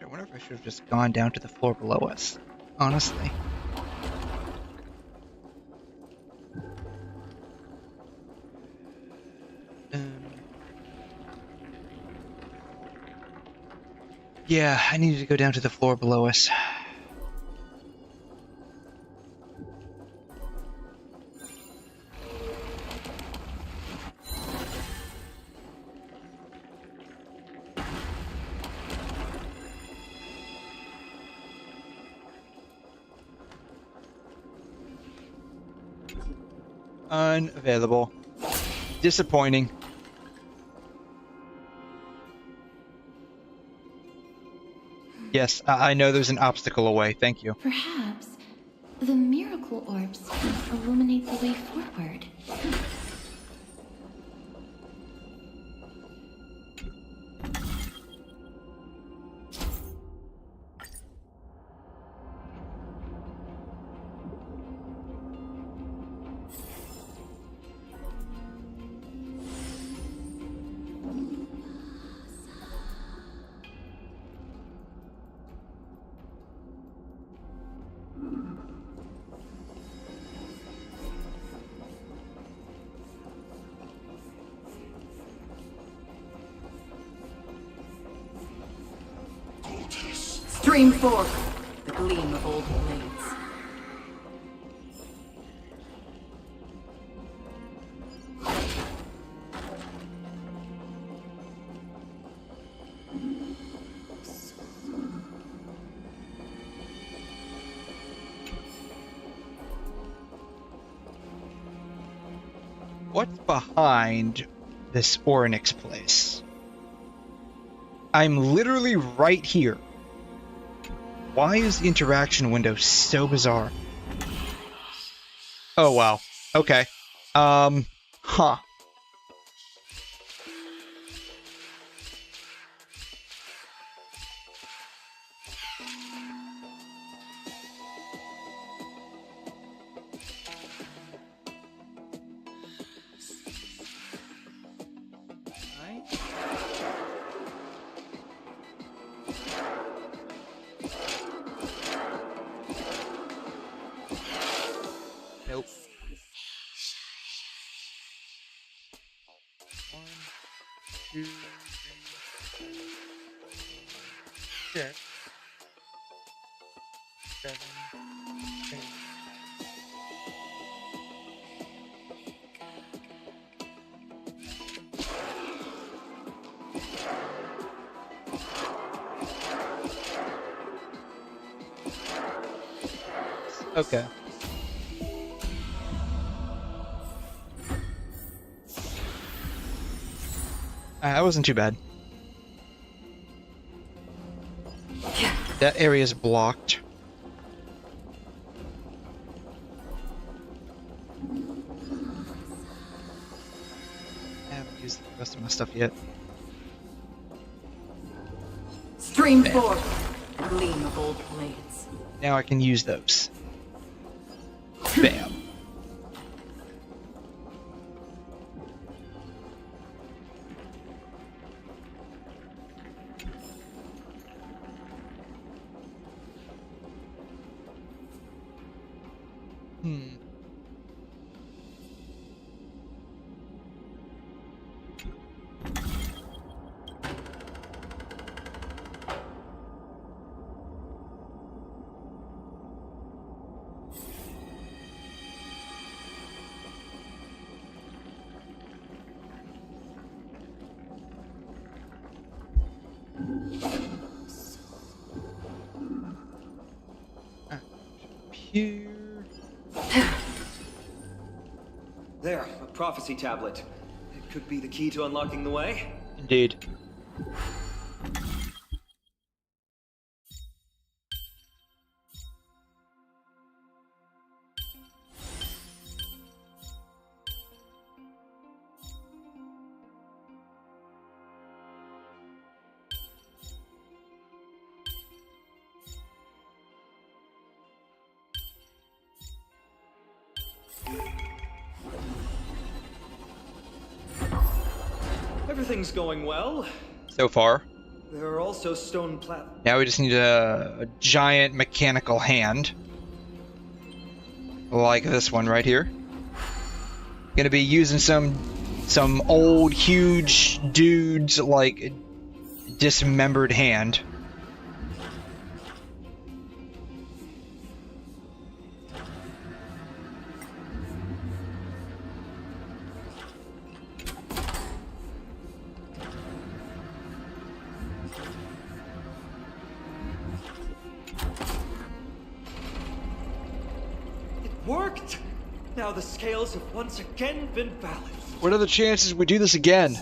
I wonder if I should have just gone down to the floor below us, honestly. Yeah, I needed to go down to the floor below us. Unavailable. Disappointing. Yes, I know there's an obstacle away. Thank you. Perhaps the miracle orbs can illuminate the way forward. Stream 4. The gleam of old blades. what's behind this 𝘬𝘦𝘳𝘕 place? I'm literally right here. Why is the interaction window so bizarre? Oh, wow. Okay. Huh. Nope. 1, 2, 3, 6, 7, 8. Okay. That wasn't too bad. That area is blocked. I haven't used the rest of my stuff yet. Stream forth, gleam of old blades. Now I can use those. Bam. Here. There, a prophecy tablet. It could be the key to unlocking the way. Indeed. Everything's going well. So far. There are also stone Now we just need a giant mechanical hand. Like this one right here. Gonna be using some old huge dude's like dismembered hand. Worked! Now the scales have once again been balanced. What are the chances we do this again?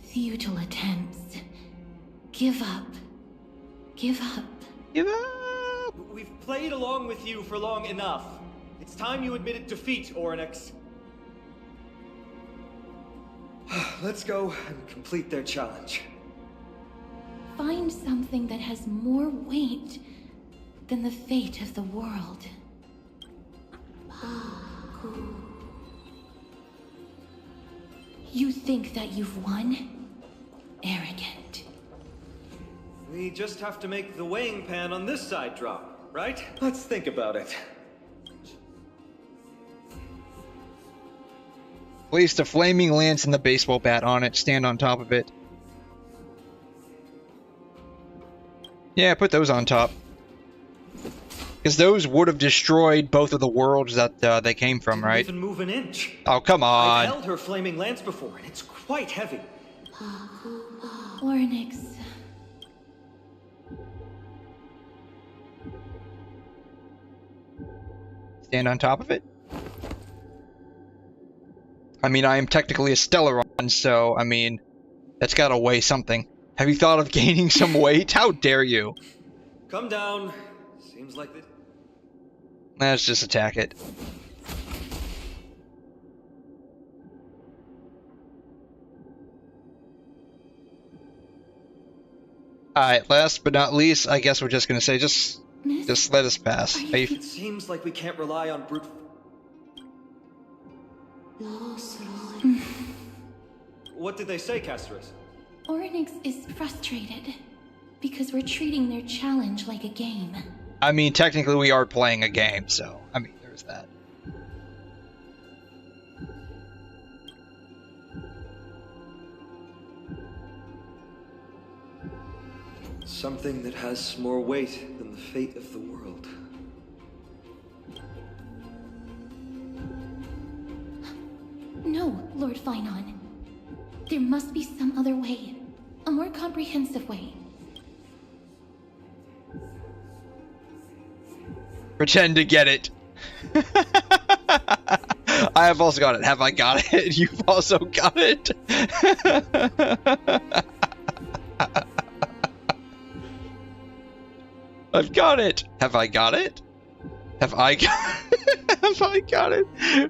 Futile attempts. Give up. Give up. Give up! We've played along with you for long enough. It's time you admitted defeat, 𝘬𝘦𝘳𝘕. Let's go and complete their challenge. Find something that has more weight than the fate of the world. You think that you've won? Arrogant. We just have to make the weighing pan on this side drop, right? Let's think about it. Place the flaming lance and the baseball bat on it. Stand on top of it. Yeah, put those on top. Because those would have destroyed both of the worlds that they came from, right? Didn't even move an inch. Oh, come on. I've held her flaming lance before, and it's quite heavy. 𝘬𝘦𝘳𝘕. Stand on top of it? I mean, I am technically a Stellaron, so, I mean, that's gotta weigh something. Have you thought of gaining some weight? How dare you? Come down. Seems like it. Let's just attack it. Alright, last but not least, I guess we're just gonna say, just let us pass. It seems like we can't rely on brute. What did they say, Castris? Oryx is frustrated because we're treating their challenge like a game. I mean, technically we are playing a game, so, I mean, there's that. Something that has more weight than the fate of the world. No, Lord Phainon. There must be some other way. A more comprehensive way. Pretend to get it. I have also got it. Have I got it? You've also got it. I've got it. Have I got it? Have I got it? Have I got it?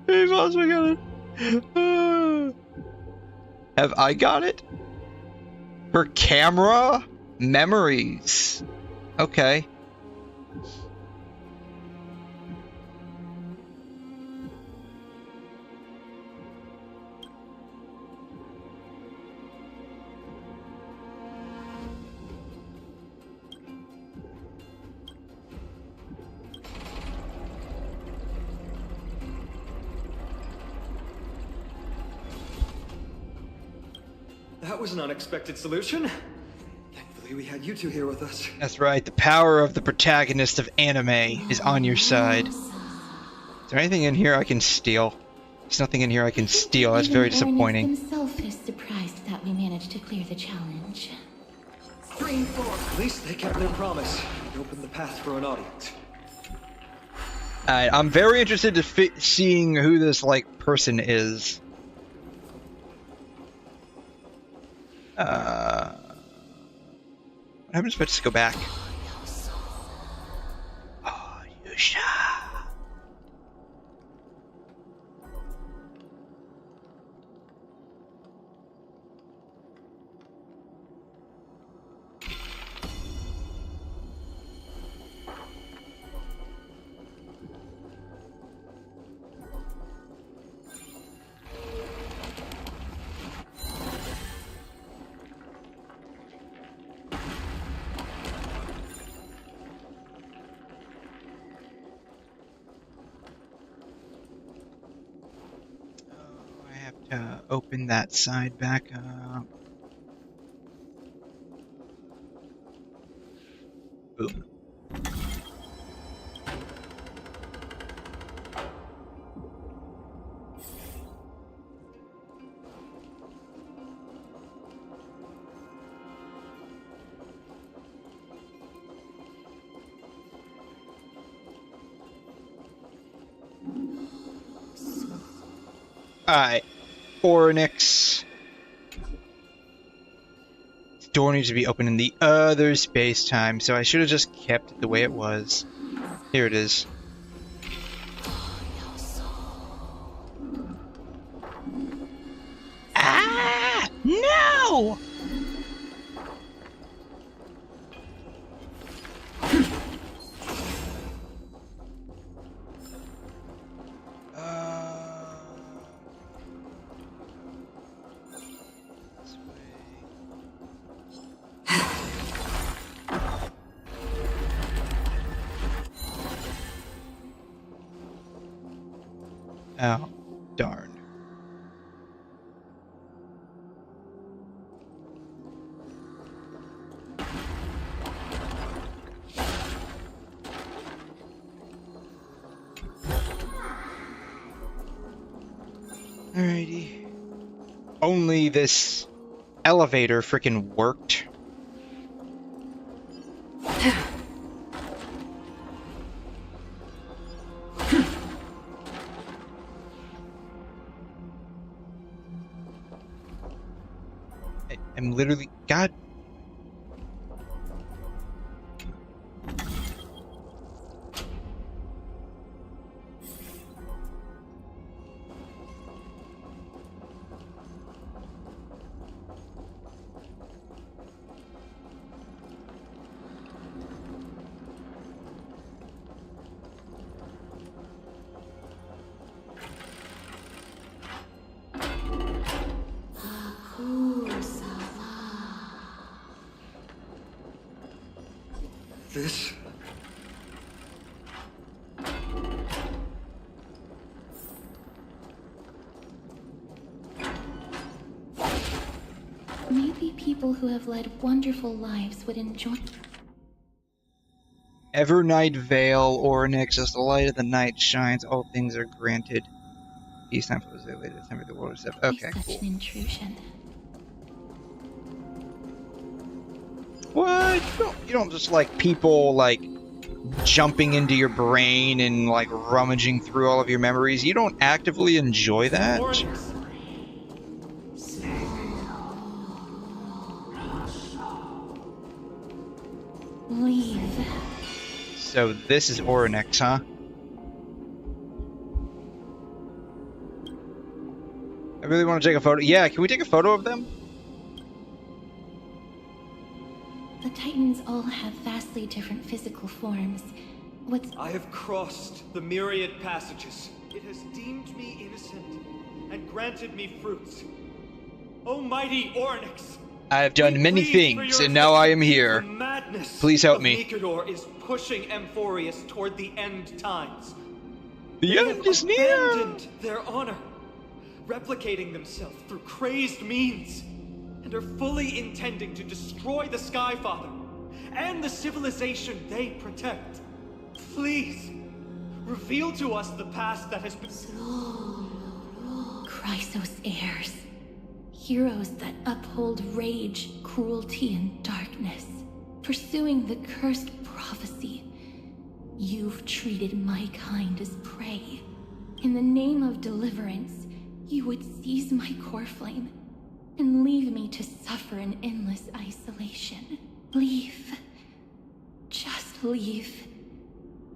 I've also got it. Have I got it? Her camera? Memories. Okay. That was an unexpected solution. Thankfully, we had you two here with us. That's right. The power of the protagonist of anime is on your side. Is there anything in here I can steal? There's nothing in here I can steal. That's very disappointing. Oryx himself is surprised that we managed to clear the challenge. At least they kept their promise and opened the path for an audience. I'm very interested to seeing who this like person is. What happens if I just go back? Oh, Yusha. Open that side back up. Boom. Alright. Onyx. The door needs to be open in the other space-time, so I should have just kept it the way it was. Here it is. Ah! No! Oh, darn. Alrighty. Only this elevator frickin' worked. am literally... God. This... Maybe people who have led wonderful lives would enjoy... Evernight Vale, Onyx, as the light of the night shines, all things are granted. Peace time for the later time of the world stuff. Okay, such cool. an intrusion. What? You don't just like people like jumping into your brain and like rummaging through all of your memories. You don't actively enjoy that. Leave. So this is Onyx, huh? I really want to take a photo. Yeah, can we take a photo of them? The Titans all have vastly different physical forms. I have crossed the myriad passages. It has deemed me innocent and granted me fruits. O mighty Onyx! I have done many things, and now I am here. Please help me. 𝘬𝘓𝘬𝘐𝘗 is pushing 𝘴𝘰𝑗𝘬𝘓𝘬 toward the end times. The end is near. Abandoned their honor, replicating themselves through crazed means, and are fully intending to destroy the Skyfather and the civilization they protect. Please, reveal to us the past that has been... Chrysos heirs. Heroes that uphold rage, cruelty, and darkness. Pursuing the cursed prophecy. You've treated my kind as prey. In the name of deliverance, you would seize my core flame and leave me to suffer in endless isolation. Leave. Just leave.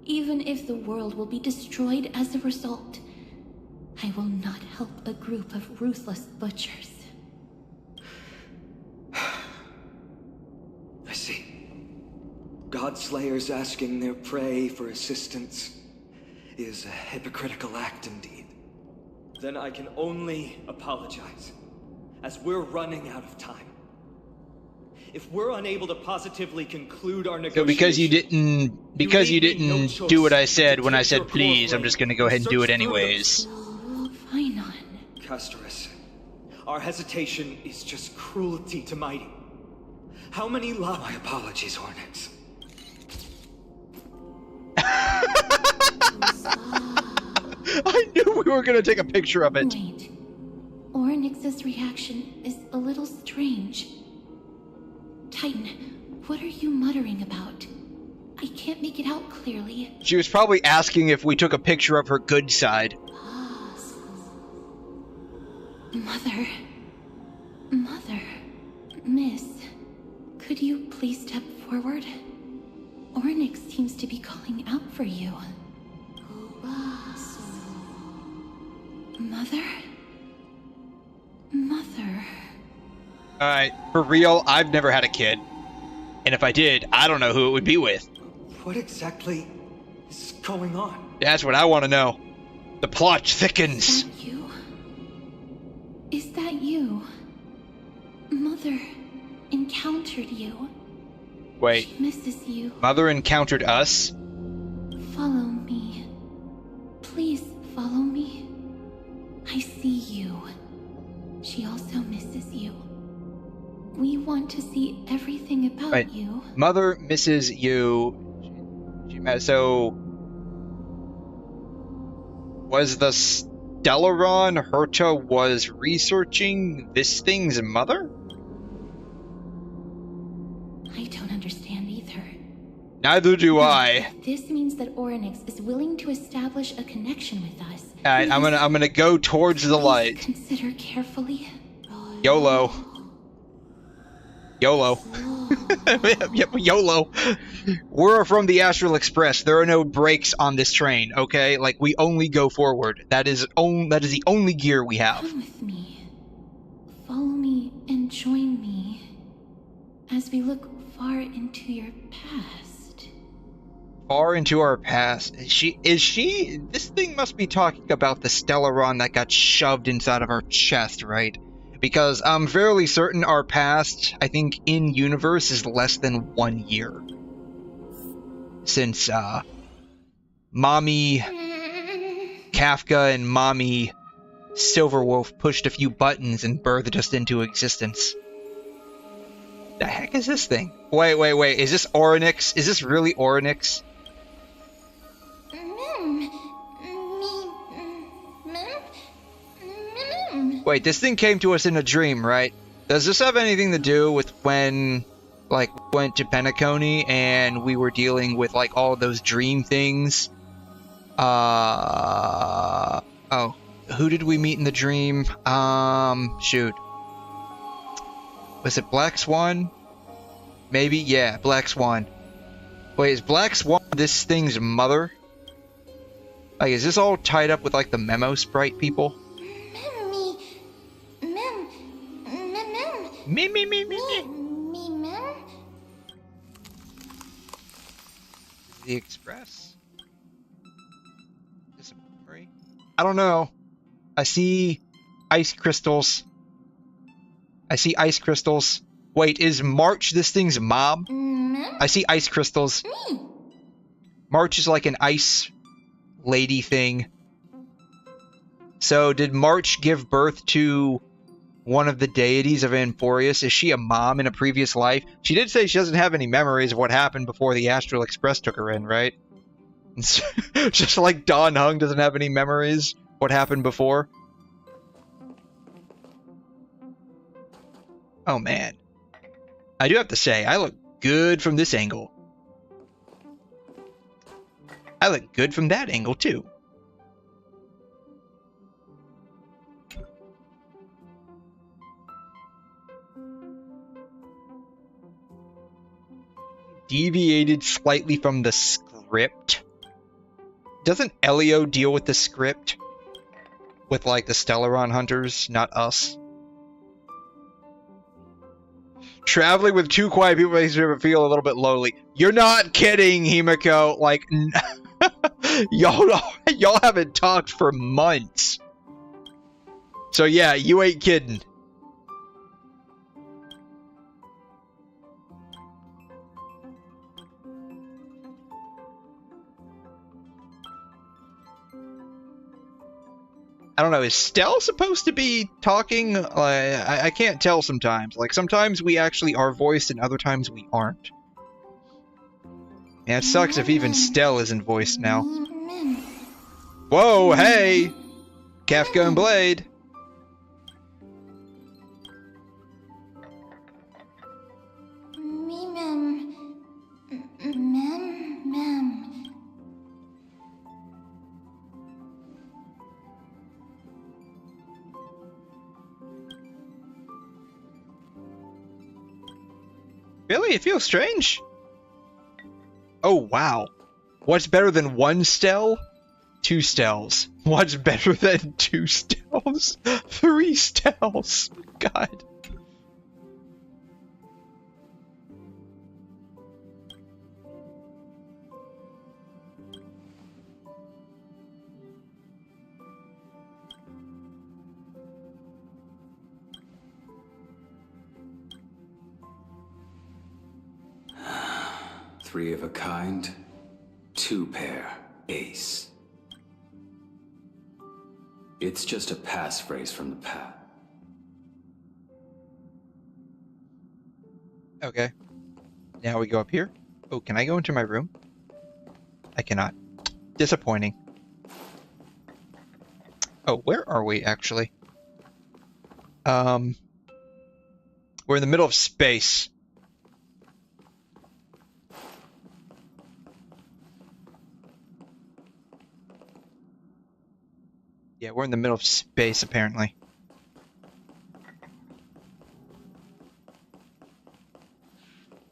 Even if the world will be destroyed as a result, I will not help a group of ruthless butchers. I see. Godslayers asking their prey for assistance is a hypocritical act indeed. Then I can only apologize, as we're running out of time. If we're unable to positively conclude our negotiation... So because you didn't do what I said when I said please, I'm just gonna go ahead and do it anyways. Fine on. Castorus, our hesitation is just cruelty to mighty. How many lives... My apologies, Onyx. I knew we were gonna take a picture of it. Wait. Onyx's reaction is a little strange. Titan, what are you muttering about? I can't make it out clearly. She was probably asking if we took a picture of her good side. Mother. Miss. Could you please step forward? Onyx seems to be calling out for you. Mother? Alright, for real, I've never had a kid. And if I did, I don't know who it would be with. What exactly is going on? That's what I want to know. The plot thickens. Is that you? Mother encountered you. Wait. She misses you. Mother encountered us? Follow me. Please follow me. I see you. She also misses you. We want to see everything about you. Mother misses you. So... was the 𝘬𝘓𝘬𝘕 was researching this thing's mother? I don't understand either. Neither do I. This means that Onyx is willing to establish a connection with us. Alright, I'm gonna go towards the light. Consider carefully. YOLO. YOLO. Yep, YOLO. We're from the Astral Express. There are no brakes on this train, okay? Like, we only go forward. That is the only gear we have. Come with me. Follow me and join me as we look far into your past. Far into our past. Is she? This thing must be talking about the Stellaron that got shoved inside of our chest, right? Because I'm fairly certain our past, I think, in-universe is less than 1 year. Since, Mommy Kafka and Mommy Silverwolf pushed a few buttons and birthed us into existence. The heck is this thing? Wait. Is this Orynyx? Is this really Orynyx? Wait, this thing came to us in a dream, right? Does this have anything to do with when, like, we went to Penacony and we were dealing with, like, all those dream things? Oh. Who did we meet in the dream? Shoot. Was it Black Swan? Maybe? Yeah, Black Swan. Wait, is Black Swan this thing's mother? Like, is this all tied up with, like, the Memo Sprite people? Me. The Express? Is this a memory? I don't know. I see ice crystals. Wait, is March this thing's mom? I see ice crystals. March is like an ice lady thing. So did March give birth to one of the deities of Amphoreus? Is she a mom in a previous life? She did say she doesn't have any memories of what happened before the Astral Express took her in, right? Just like Dawn Hung doesn't have any memories what happened before. Oh man. I do have to say, I look good from this angle. I look good from that angle too. Deviated slightly from the script. Doesn't Elio deal with the script? With, like, the Stellaron hunters, not us? Traveling with two quiet people makes me feel a little bit lonely. You're not kidding, Himiko. Like, y'all haven't talked for months. So yeah, you ain't kidding. I don't know, is Stell supposed to be talking? I can't tell sometimes. Like, sometimes we actually are voiced and other times we aren't. Yeah, it sucks if even Stell isn't voiced now. Whoa, hey! Kafka and Blade! Really? It feels strange? Oh, wow. What's better than one Stell? 2 Stells. What's better than 2 Stells? 3 Stells. God. Three of a kind, 2 pair, ace. It's just a passphrase from the past. Okay. Now we go up here. Oh, can I go into my room? I cannot. Disappointing. Oh, where are we, actually? We're in the middle of space. Yeah, we're in the middle of space, apparently.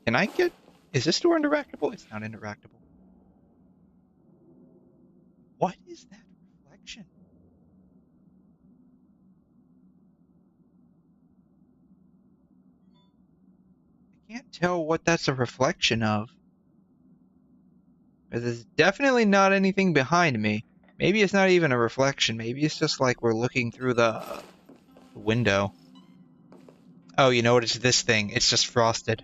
Can I get... Is this door interactable? It's not interactable. What is that reflection? I can't tell what that's a reflection of. There's definitely not anything behind me. Maybe it's not even a reflection. Maybe it's just like we're looking through the window. Oh, you know what? It's this thing. It's just frosted.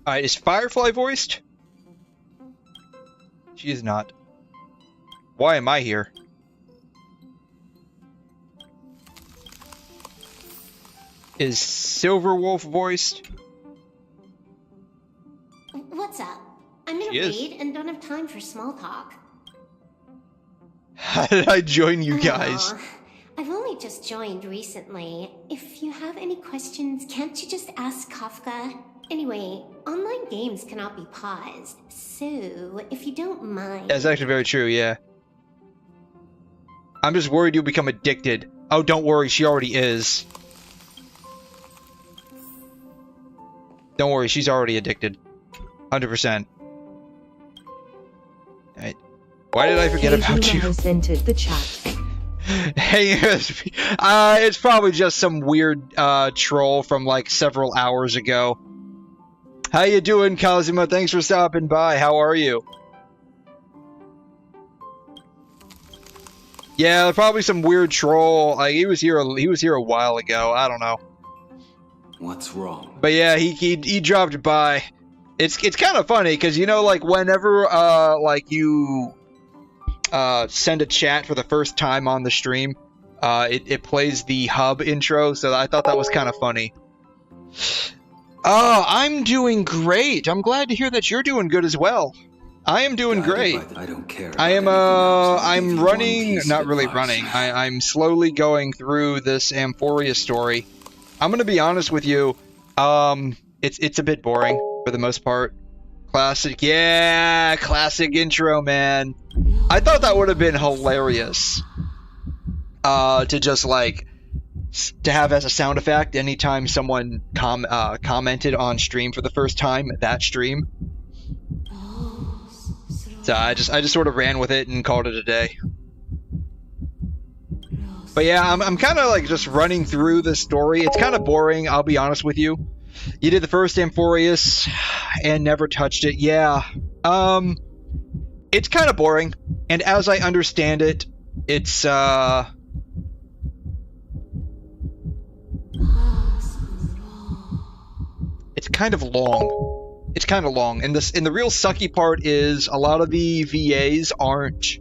Alright, is Firefly voiced? She is not. Why am I here? Is Silverwolf voiced? What's up? I'm in a raid and don't have time for small talk. How did I join you guys? I've only just joined recently. If you have any questions, can't you just ask Kafka? Anyway, online games cannot be paused, so if you don't mind... That's actually very true, yeah. I'm just worried you'll become addicted. Oh, don't worry, she already is. Don't worry, she's already addicted. 100%. Alright. Why did I forget about you? Has entered the chat. Hey, it's probably just some weird troll from like several hours ago. How you doing, 𝘐'𝘮? Thanks for stopping by. How are you? Yeah, probably some weird troll. Like he was here a while ago. I don't know. What's wrong? But yeah, he dropped by. It's kind of funny because you know, like whenever like you send a chat for the first time on the stream, it plays the hub intro. So I thought that was kind of funny. Oh, I'm doing great. I'm glad to hear that you're doing good as well. I am doing great. I don't care. I'm running, not really running. I'm slowly going through this Amphoria story. I'm gonna be honest with you. It's a bit boring for the most part. Classic, yeah, classic intro, man. I thought that would have been hilarious. To just like to have as a sound effect anytime someone commented on stream for the first time, that stream. So I just sort of ran with it and called it a day. But yeah, I'm kind of like just running through the story. It's kind of boring, I'll be honest with you. You did the first Amphorius and never touched it. Yeah. It's kind of boring, and as I understand it, it's kind of long. It's kind of long, and the real sucky part is a lot of the VAs aren't.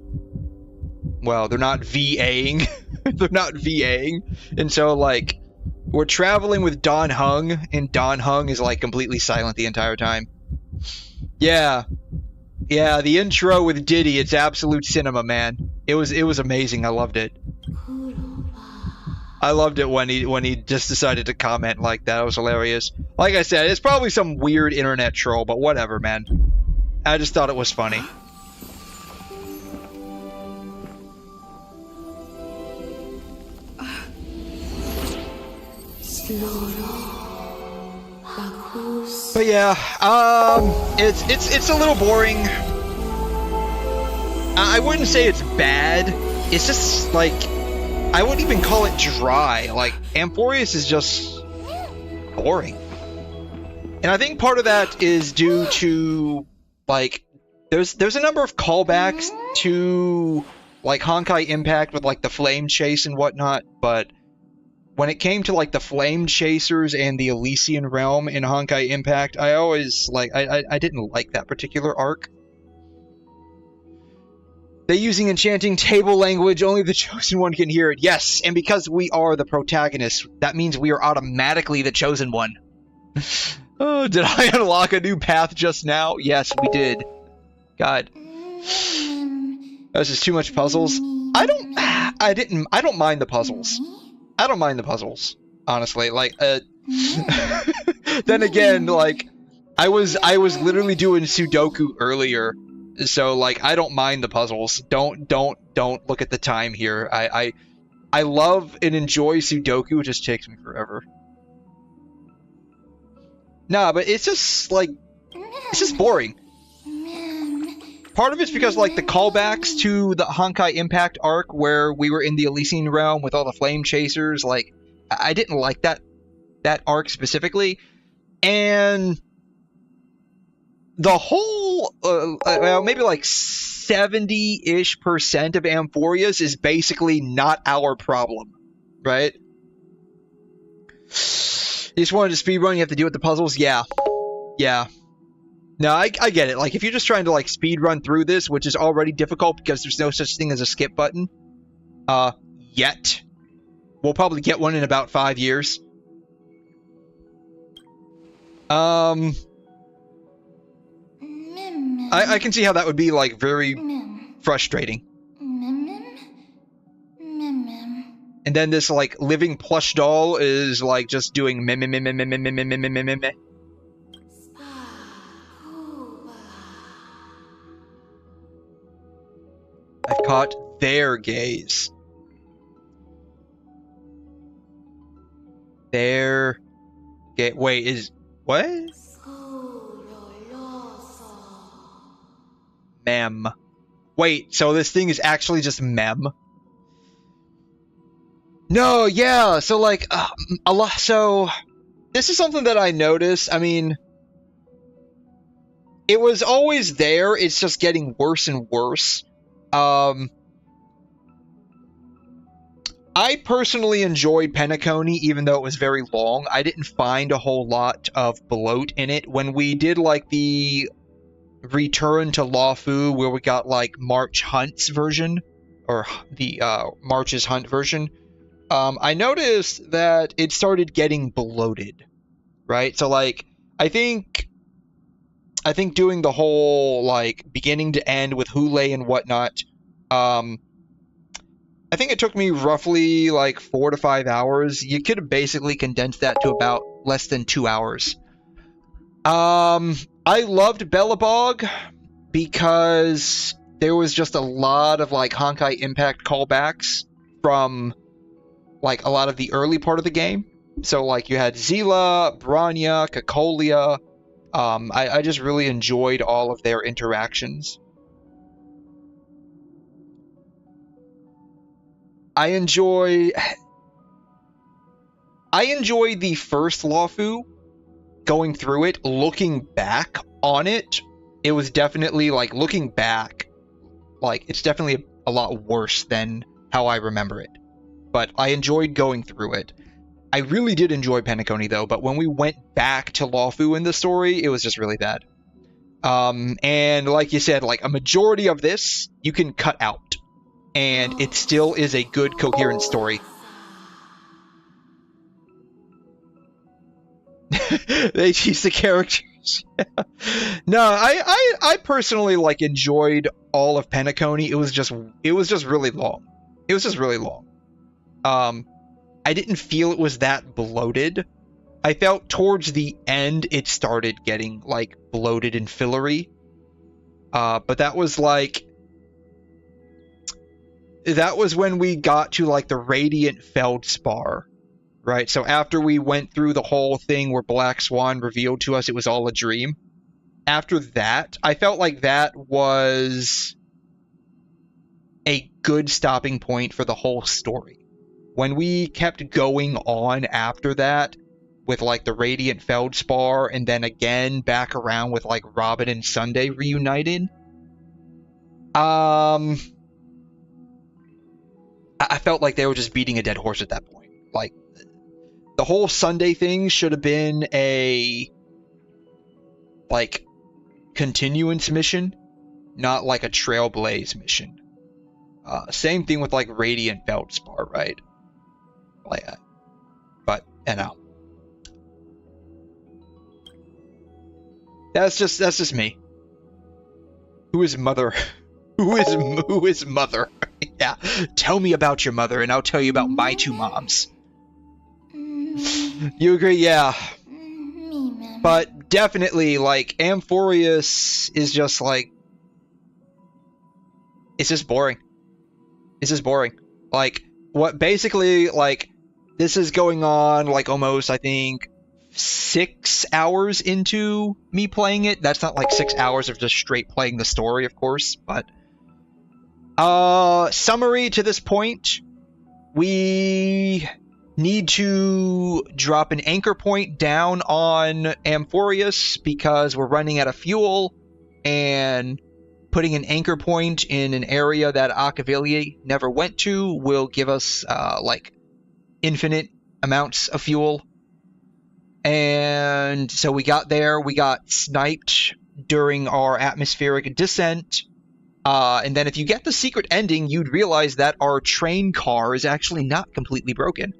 Well, they're not VAing. They're not VAing, and so like we're traveling with Don Hung, and Don Hung is like completely silent the entire time. Yeah, the intro with Diddy, it's absolute cinema, man. It was amazing. I loved it. I loved it when he just decided to comment like that. It was hilarious. Like I said, it's probably some weird internet troll, but whatever, man. I just thought it was funny. But yeah, it's a little boring. I wouldn't say it's bad. It's just like I wouldn't even call it dry. Like Amphorius is just boring, and I think part of that is due to like there's a number of callbacks to like Honkai Impact with like the Flame Chase and whatnot, but when it came to like the Flame Chasers and the Elysian Realm in Honkai Impact, I always like I didn't like that particular arc. They're using enchanting table language, only the Chosen One can hear it. Yes, and because we are the protagonists, that means we are automatically the Chosen One. Oh, did I unlock a new path just now? Yes, we did. God. That's just too much puzzles. I don't mind the puzzles. I don't mind the puzzles, honestly. Like, then again, like, I was literally doing Sudoku earlier, So like I don't mind the puzzles. Don't look at the time here. I love and enjoy Sudoku. It just takes me forever. Nah, but it's just like it's just boring. Part of it's because like the callbacks to the Honkai Impact arc where we were in the Elysian realm with all the flame chasers, like I didn't like that arc specifically, and the whole well, maybe like 70-ish% of Amphoria's is basically not our problem, right? You just wanted to speedrun, you have to deal with the puzzles? Yeah. No, I get it. Like, if you're just trying to, like, speedrun through this, which is already difficult because there's no such thing as a skip button, yet. We'll probably get one in about 5 years. I can see how that would be, like, very frustrating. And then this, like, living plush doll is, like, just doing meh. I've caught their gaze. Their gaze. Wait, is... what? Mem. Wait, so this thing is actually just mem? No, yeah, so like, a lot, so... this is something that I noticed, I mean... it was always there, it's just getting worse and worse. I personally enjoyed 𝘵𝘵𝘦, even though it was very long. I didn't find a whole lot of bloat in it. When we did, like, the return to Lawfu, where we got, like, March Hunt's version, or the, March's Hunt version, I noticed that it started getting bloated, right? So, like, I think doing the whole, like, beginning to end with 𝘬𝘬𝘦 and whatnot, I think it took me roughly, like, 4 to 5 hours. You could have basically condensed that to about less than 2 hours. I loved Belobog because there was just a lot of, like, Honkai Impact callbacks from, like, a lot of the early part of the game. So, like, you had Seele, Bronya, Cocolia. I just really enjoyed all of their interactions. I enjoy the first Lawfu, going through it, looking back on it. It was definitely, like, looking back, like, it's definitely a lot worse than how I remember it. But I enjoyed going through it. I really did enjoy 𝘵𝘵𝘦 though, but when we went back to Lawfu in the story, it was just really bad. And like you said, like, a majority of this you can cut out. And it still is a good, coherent story. They tease the characters. No, I personally, like, enjoyed all of 𝘵𝘵𝘦. It was just really long. It was just really long. I didn't feel it was that bloated. I felt towards the end it started getting, like, bloated and fillery. But that was, like... that was when we got to, like, the Radiant Feldspar, right? So after we went through the whole thing where Black Swan revealed to us it was all a dream, after that, I felt like that was a good stopping point for the whole story. When we kept going on after that, with, like, the Radiant Feldspar, and then again back around with, like, Robin and Sunday reunited, I felt like they were just beating a dead horse at that point. Like, the whole Sunday thing should have been a, like, continuance mission, not like a Trailblaze mission. Same thing with, like, Radiant Feldspar, right? Like, but, you know. That's just me. Who is mother? Who is mother? Yeah, tell me about your mother, and I'll tell you about my two moms. You agree? Yeah. But definitely, like, Amphorius is just, like... It's just boring. It's just boring. Like, what basically, like, this is going on, like, almost, I think, 6 hours into me playing it. That's not like 6 hours of just straight playing the story, of course, but summary to this point, we need to drop an anchor point down on Amphoreus because we're running out of fuel, and putting an anchor point in an area that 𝘬𝘮 never went to will give us like infinite amounts of fuel. And so we got there, we got sniped during our atmospheric descent. And then if you get the secret ending, you'd realize that our train car is actually not completely broken.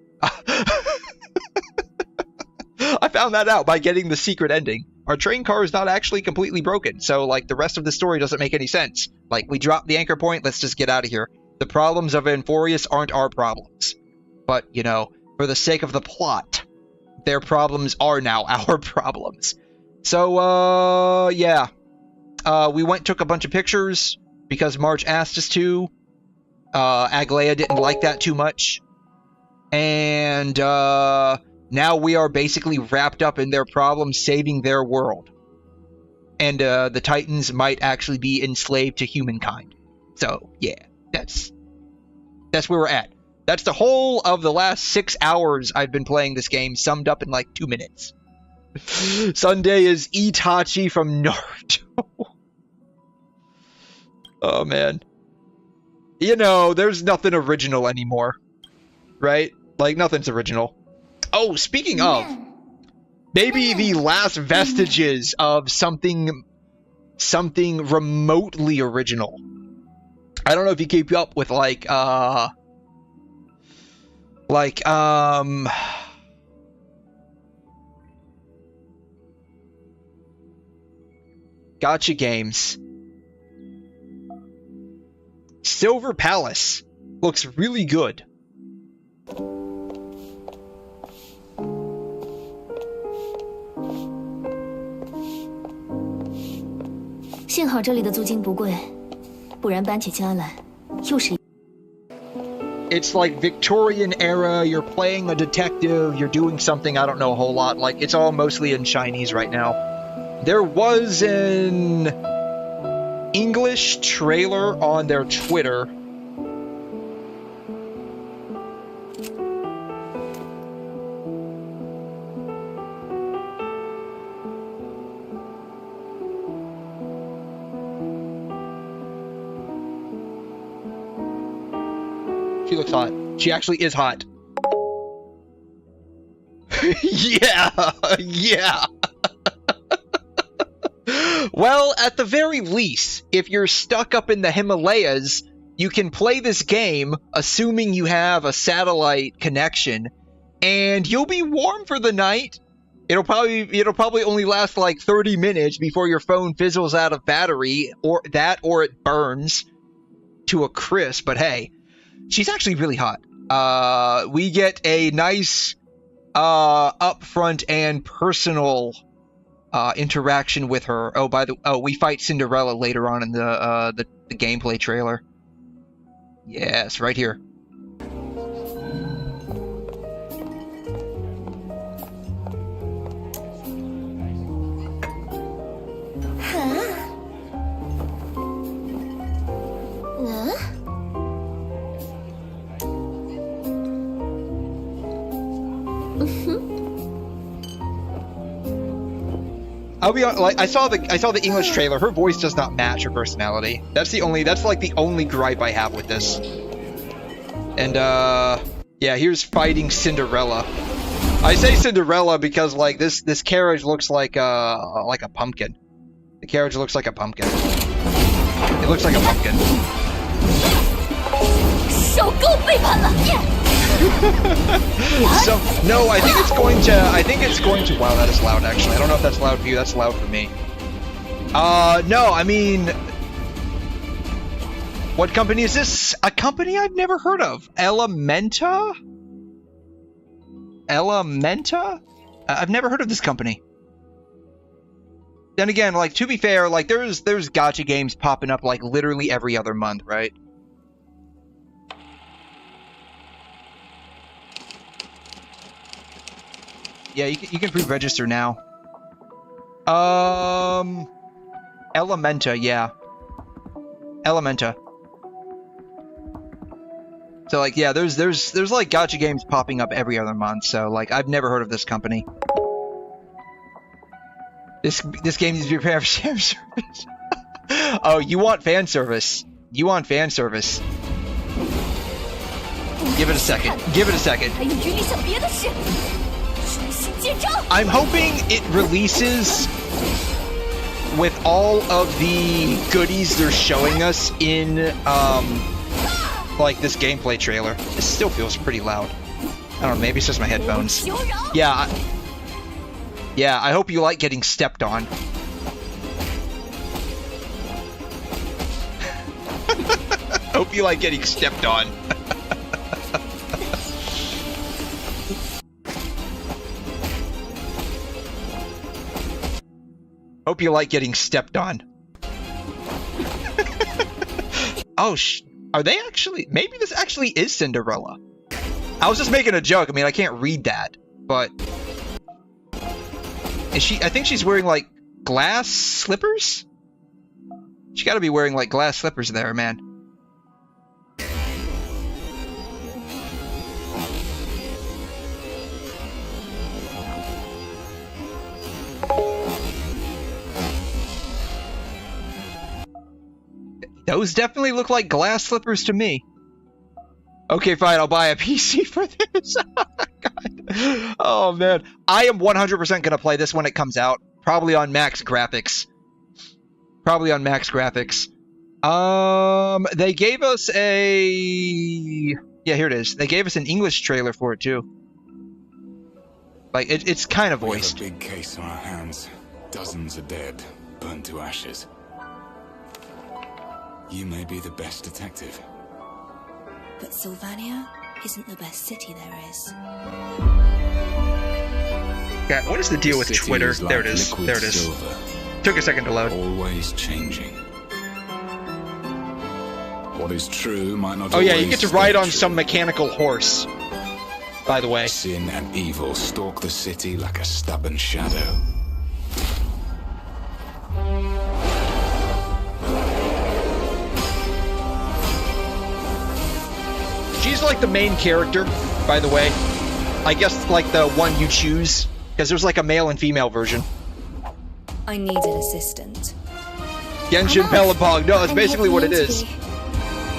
I found that out by getting the secret ending. Our train car is not actually completely broken, so, like, the rest of the story doesn't make any sense. Like, we dropped the anchor point, let's just get out of here. The problems of Amphoreus aren't our problems. But, you know, for the sake of the plot, their problems are now our problems. So, yeah. We took a bunch of pictures, because March asked us to. 𝘬𝘮 didn't like that too much. And, now we are basically wrapped up in their problems saving their world. And the Titans might actually be enslaved to humankind. So, yeah, that's where we're at. That's the whole of the last 6 hours I've been playing this game, summed up in like 2 minutes. Sunday is Itachi from Naruto. Oh, man. You know, there's nothing original anymore. Right? Like, nothing's original. Oh, speaking of, maybe the last vestiges of something remotely original. I don't know if you keep up with, like, Gacha games. Silver Palace looks really good. 幸好这里的租金不贵，不然搬起家来又是。It's like Victorian era, you're playing a detective, you're doing something I don't know a whole lot, like it's all mostly in Chinese right now. There was an English trailer on their Twitter. She looks hot. She actually is hot. Yeah, yeah. Well, at the very least, if you're stuck up in the Himalayas, you can play this game, assuming you have a satellite connection, and you'll be warm for the night. It'll probably only last like 30 minutes before your phone fizzles out of battery, or it burns to a crisp, but hey. She's actually really hot. We get a nice upfront and personal interaction with her. We fight Cinderella later on in the gameplay trailer. Yes, right here. I'll be honest, like I saw the English trailer. Her voice does not match her personality. That's like the only gripe I have with this. And yeah, here's fighting Cinderella. I say Cinderella because like this carriage looks like a pumpkin. The carriage looks like a pumpkin. It looks like a pumpkin. So no, I think it's going to. Wow, that is loud. Actually, I don't know if that's loud for you. That's loud for me. No, I mean, what company is this? A company I've never heard of. Elementa? I've never heard of this company. Then again, like, to be fair, like, there's gacha games popping up, like, literally every other month, right? Yeah, you can pre-register now. Elementa, yeah. Elementa. So, like, yeah, there's like gacha games popping up every other month. So, like, I've never heard of this company. This game needs to be prepared for fan service. Oh, you want fan service? You want fan service? Give it a second. Give it a second. I'm hoping it releases with all of the goodies they're showing us in, like, this gameplay trailer. It still feels pretty loud. I don't know, maybe it's just my headphones. Yeah, I hope you like getting stepped on. Hope you like getting stepped on. Hope you like getting stepped on. Oh, are they actually? Maybe this actually is Cinderella. I was just making a joke. I mean, I can't read that, but is she? I think she's wearing like glass slippers. She got to be wearing like glass slippers there, man. Those definitely look like glass slippers to me. Okay, fine, I'll buy a PC for this. God. Oh, man. I am 100% going to play this when it comes out. Probably on max graphics. Probably on max graphics. They gave us a... Yeah, here it is. They gave us an English trailer for it, too. Like, it's kind of voiced. We have a big case on our hands. Dozens are dead, burned to ashes. You may be the best detective. But Sylvania isn't the best city there is. Yeah, what is the deal with Twitter? There it is. There it is. Took a second to load. Always changing. What is true might not. Oh yeah, you get to ride on some mechanical horse. By the way. Sin and evil stalk the city like a stubborn shadow. She's like the main character, by the way. I guess like the one you choose, because there's like a male and female version. I need an assistant. Genshin 𝘵𝘵𝘵𝘵. No, that's basically what it is.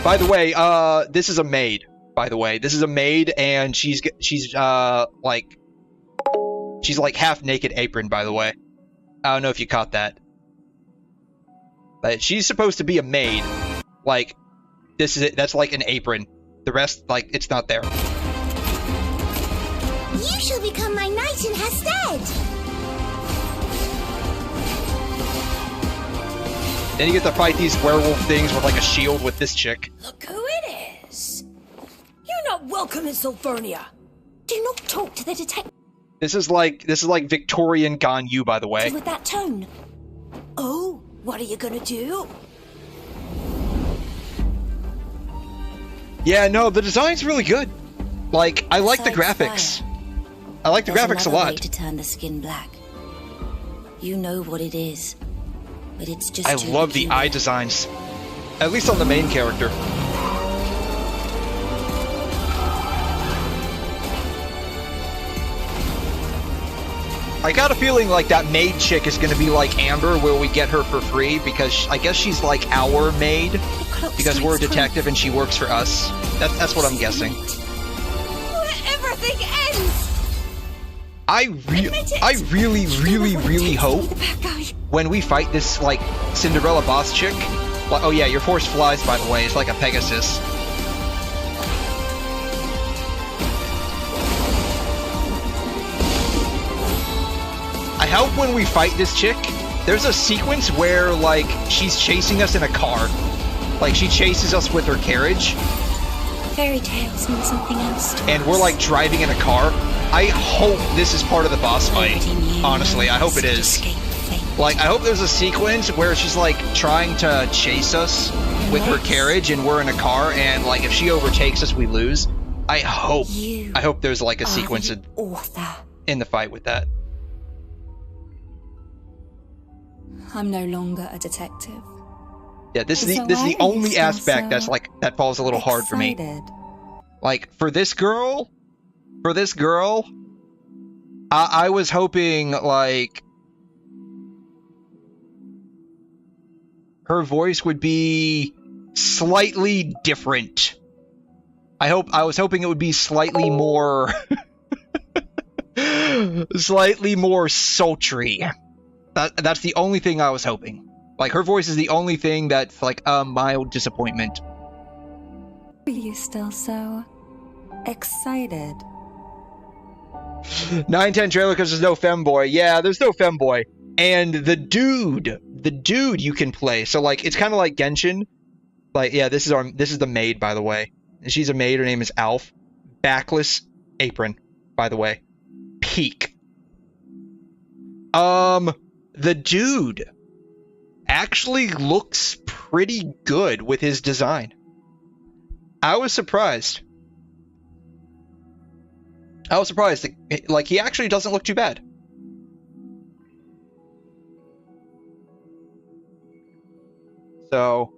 By the way, this is a maid. By the way, this is a maid, and she's like half naked apron. By the way, I don't know if you caught that, but she's supposed to be a maid. Like, this is it. That's like an apron. The rest, like, it's not there. You shall become my knight in her stead. Then you get to fight these werewolf things with like a shield with this chick. Look who it is. You're not welcome in Sylvania. Do not talk to the detective. This is like Victorian 𝘺𝘀, by the way. With that tone. Oh, what are you gonna do? Yeah, no, the design's really good. Like, I like the graphics. I like the graphics a lot. Way to turn the skin black. You know what it is, but it's just. I love the eye designs, at least on the main character. I got a feeling like that maid chick is going to be like Amber, where we get her for free, because I guess she's like our maid, because we're a detective and she works for us. That's what I'm guessing. Where everything ends! I really hope when we fight this like Cinderella boss chick. Like, oh yeah, your horse flies, by the way. It's like a Pegasus. I hope when we fight this chick, there's a sequence where, like, she's chasing us in a car. Like, she chases us with her carriage. Fairy tales mean something else to and us. We're, like, driving in a car. I hope this is part of the boss fight. Honestly, I hope it is. Like, I hope there's a sequence where she's, like, trying to chase us with her carriage and we're in a car, and, like, if she overtakes us, we lose. I hope there's, like, a sequence in the fight with that. I'm no longer a detective. Yeah, this is the only aspect that's, like, that falls a little hard for me. Like, for this girl, I was hoping, like, her voice would be slightly different. I was hoping it would be slightly more, slightly more sultry. That's the only thing I was hoping. Like, her voice is the only thing that's, like, a mild disappointment. Are you still so excited? 910 trailer because there's no femboy. Yeah, there's no femboy. And the dude you can play. So, like, it's kind of like Genshin. Like, yeah, this is the maid, by the way. She's a maid. Her name is Alf. Backless apron, by the way. Peak. The dude actually looks pretty good with his design. I was surprised. Like, he actually doesn't look too bad. So,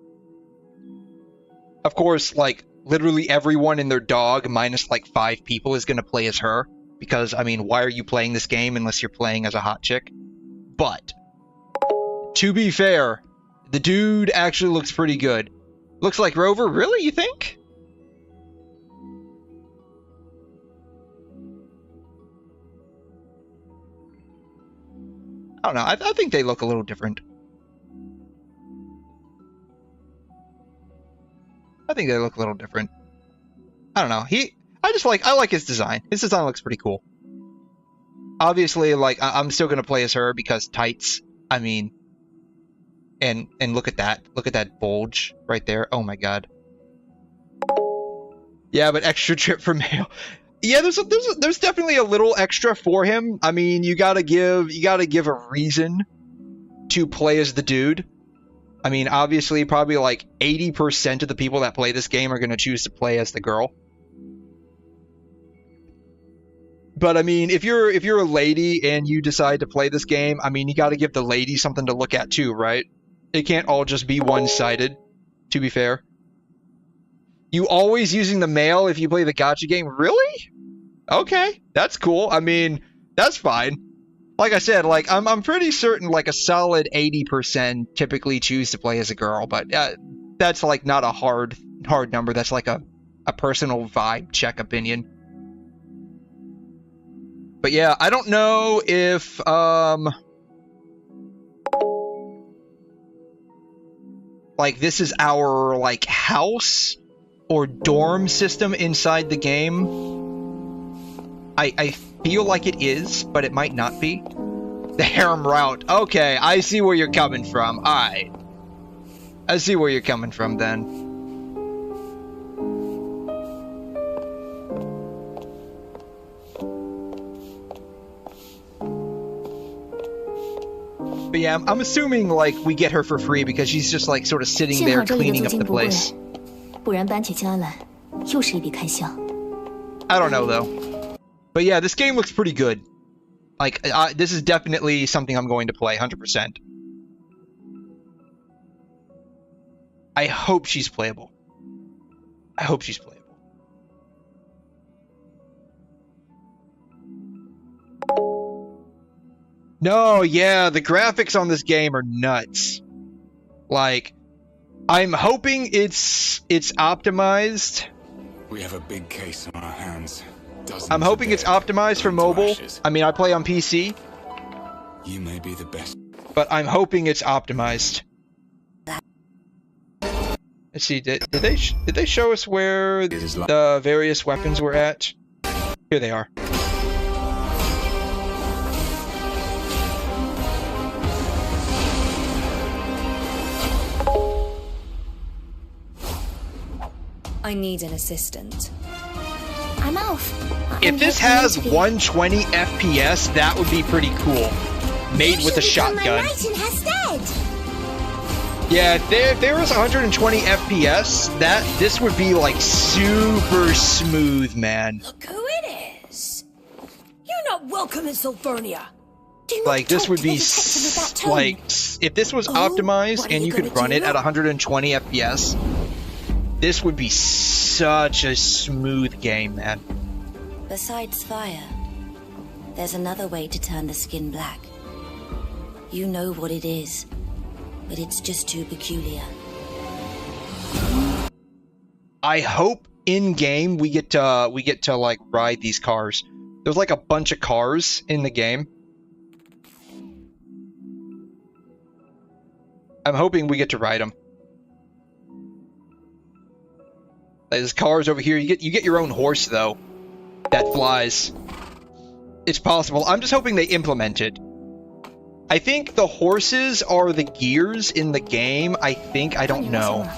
of course, like, literally everyone and their dog, minus, like, 5 people, is going to play as her. Because, I mean, why are you playing this game unless you're playing as a hot chick? But, to be fair, the dude actually looks pretty good. Looks like Rover? Really, you think? I don't know. I think they look a little different. I think they look a little different. I don't know. I like his design. His design looks pretty cool. Obviously, like, I'm still gonna play as her because tights. I mean, and look at that. Look at that bulge right there. Oh my god. Yeah, but extra trip for Meow. Yeah, there's definitely a little extra for him. I mean, you gotta give a reason to play as the dude. I mean, obviously, probably like 80% of the people that play this game are gonna choose to play as the girl. But I mean, if you're a lady and you decide to play this game, I mean, you gotta give the lady something to look at too, right? It can't all just be one-sided, to be fair. You always using the male if you play the gacha game? Really? Okay, that's cool. I mean, that's fine. Like I said, like, I'm pretty certain, like, a solid 80% typically choose to play as a girl, but that's, like, not a hard number. That's, like, a personal vibe check opinion. But yeah, I don't know if, like, this is our, like, house or dorm system inside the game. I feel like it is, but it might not be. The harem route. Okay, I see where you're coming from. Alright. I see where you're coming from then. But yeah, I'm assuming, like, we get her for free because she's just, like, sort of sitting there cleaning up the place. I don't know, though. But yeah, this game looks pretty good. Like, this is definitely something I'm going to play, 100%. I hope she's playable. I hope she's playable. No, yeah, the graphics on this game are nuts. Like, I'm hoping it's optimized. We have a big case on our hands. I'm hoping it's optimized for mobile. I mean, I play on PC. You may be the best. But I'm hoping it's optimized. Let's see, did they show us where the various weapons were at? Here they are. I need an assistant. I'm Alf. If this has 120 FPS, that would be pretty cool. made with a shotgun. Yeah, if there was 120 FPS, this would be like super smooth, man. Look who it is. You're not welcome in Sulfernia. Like, this would be like, if this was optimized and you could run it at 120 FPS, this would be such a smooth game, man. Besides fire, there's another way to turn the skin black. You know what it is, but it's just too peculiar. I hope in game we get to like ride these cars. There's like a bunch of cars in the game. I'm hoping we get to ride them. There's cars over here. You get your own horse though, that flies. It's possible. I'm just hoping they implement it. I think the horses are the gears in the game. I don't know.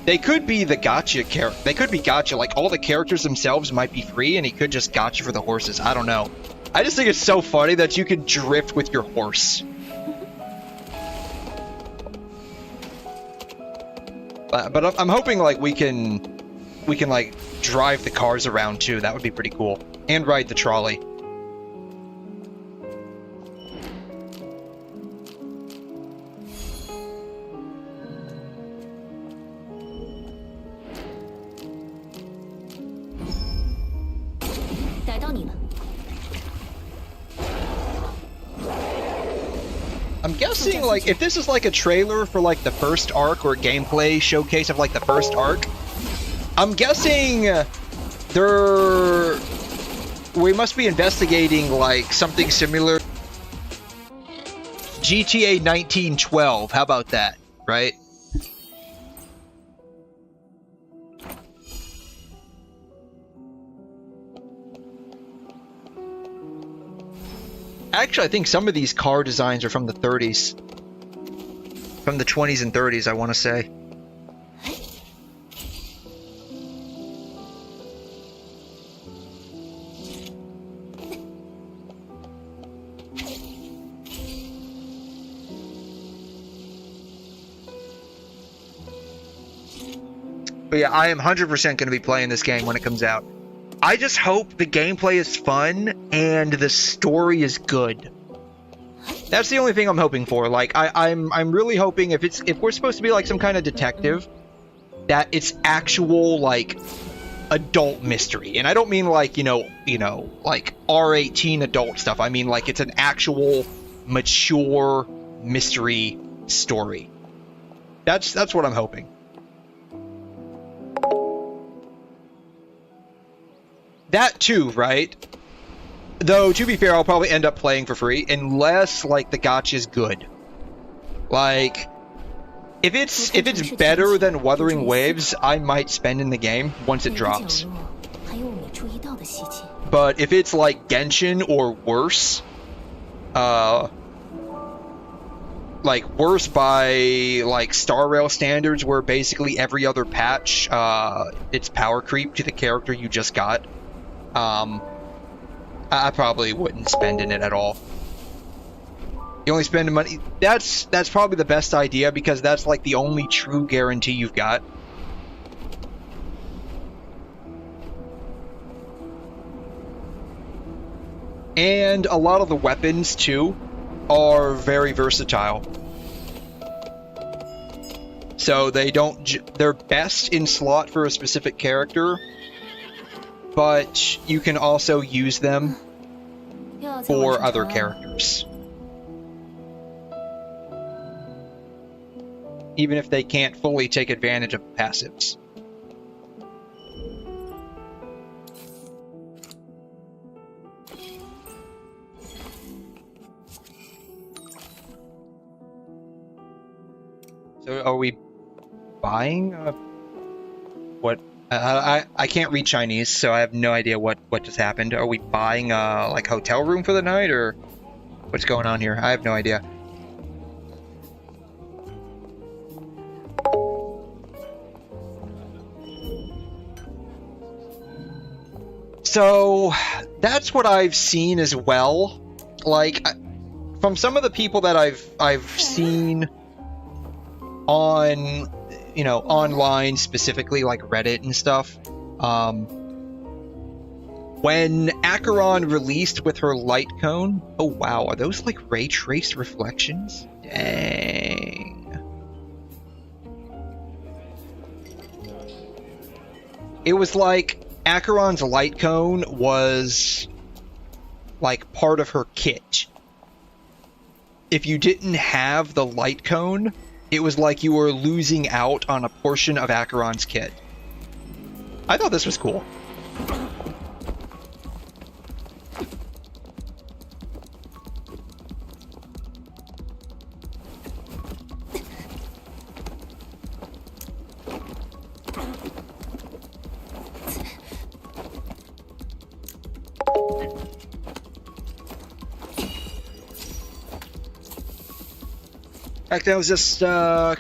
They could be the gacha character. They could be gacha. Like, all the characters themselves might be free, and he could just gacha for the horses. I don't know. I just think it's so funny that you can drift with your horse. But I'm hoping like we can like drive the cars around too. That would be pretty cool. And ride the trolley. I'm guessing, like, if this is like a trailer for like the first arc or gameplay showcase of like the first arc, I'm guessing we must be investigating like something similar. GTA 1912, how about that, right? Actually, I think some of these car designs are from the 30s. From the 20s and 30s, I want to say. But yeah, I am 100% going to be playing this game when it comes out. I just hope the gameplay is fun and the story is good. That's the only thing I'm hoping for. Like, I'm really hoping if we're supposed to be like some kind of detective, that it's actual like adult mystery. And I don't mean like, you know, like R18 adult stuff. I mean like it's an actual mature mystery story. That's what I'm hoping. That too, right? Though, to be fair, I'll probably end up playing for free, unless, like, the gacha is good. Like, if it's better than Wuthering Waves, I might spend in the game once it drops. But if it's like Genshin or worse, like worse by like Star Rail standards, where basically every other patch, it's power creep to the character you just got. I probably wouldn't spend in it at all. You only spend money. That's probably the best idea, because that's like the only true guarantee you've got. And a lot of the weapons too are very versatile. So they're best in slot for a specific character, but you can also use them for other characters. Even if they can't fully take advantage of passives. So are we buying what? I can't read Chinese, so I have no idea what just happened. Are we buying like hotel room for the night, or what's going on here? I have no idea. So that's what I've seen as well. Like, from some of the people that I've seen on, you know, online, specifically like Reddit and stuff, when Acheron released with her light cone, oh wow, are those like ray traced reflections? Dang. It was like Acheron's light cone was like part of her kit. If you didn't have the light cone, it was like you were losing out on a portion of Acheron's kit. I thought this was cool. Back then it was just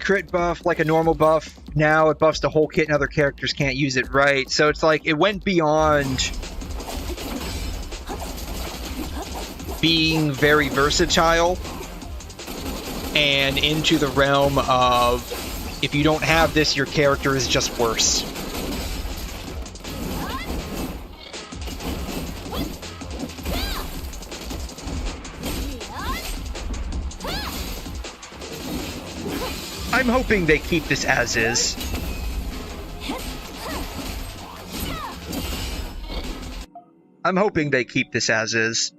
crit buff like a normal buff. Now it buffs the whole kit and other characters can't use it, right? So it's like it went beyond being very versatile and into the realm of if you don't have this, your character is just worse. I'm hoping they keep this as is. I'm hoping they keep this as is.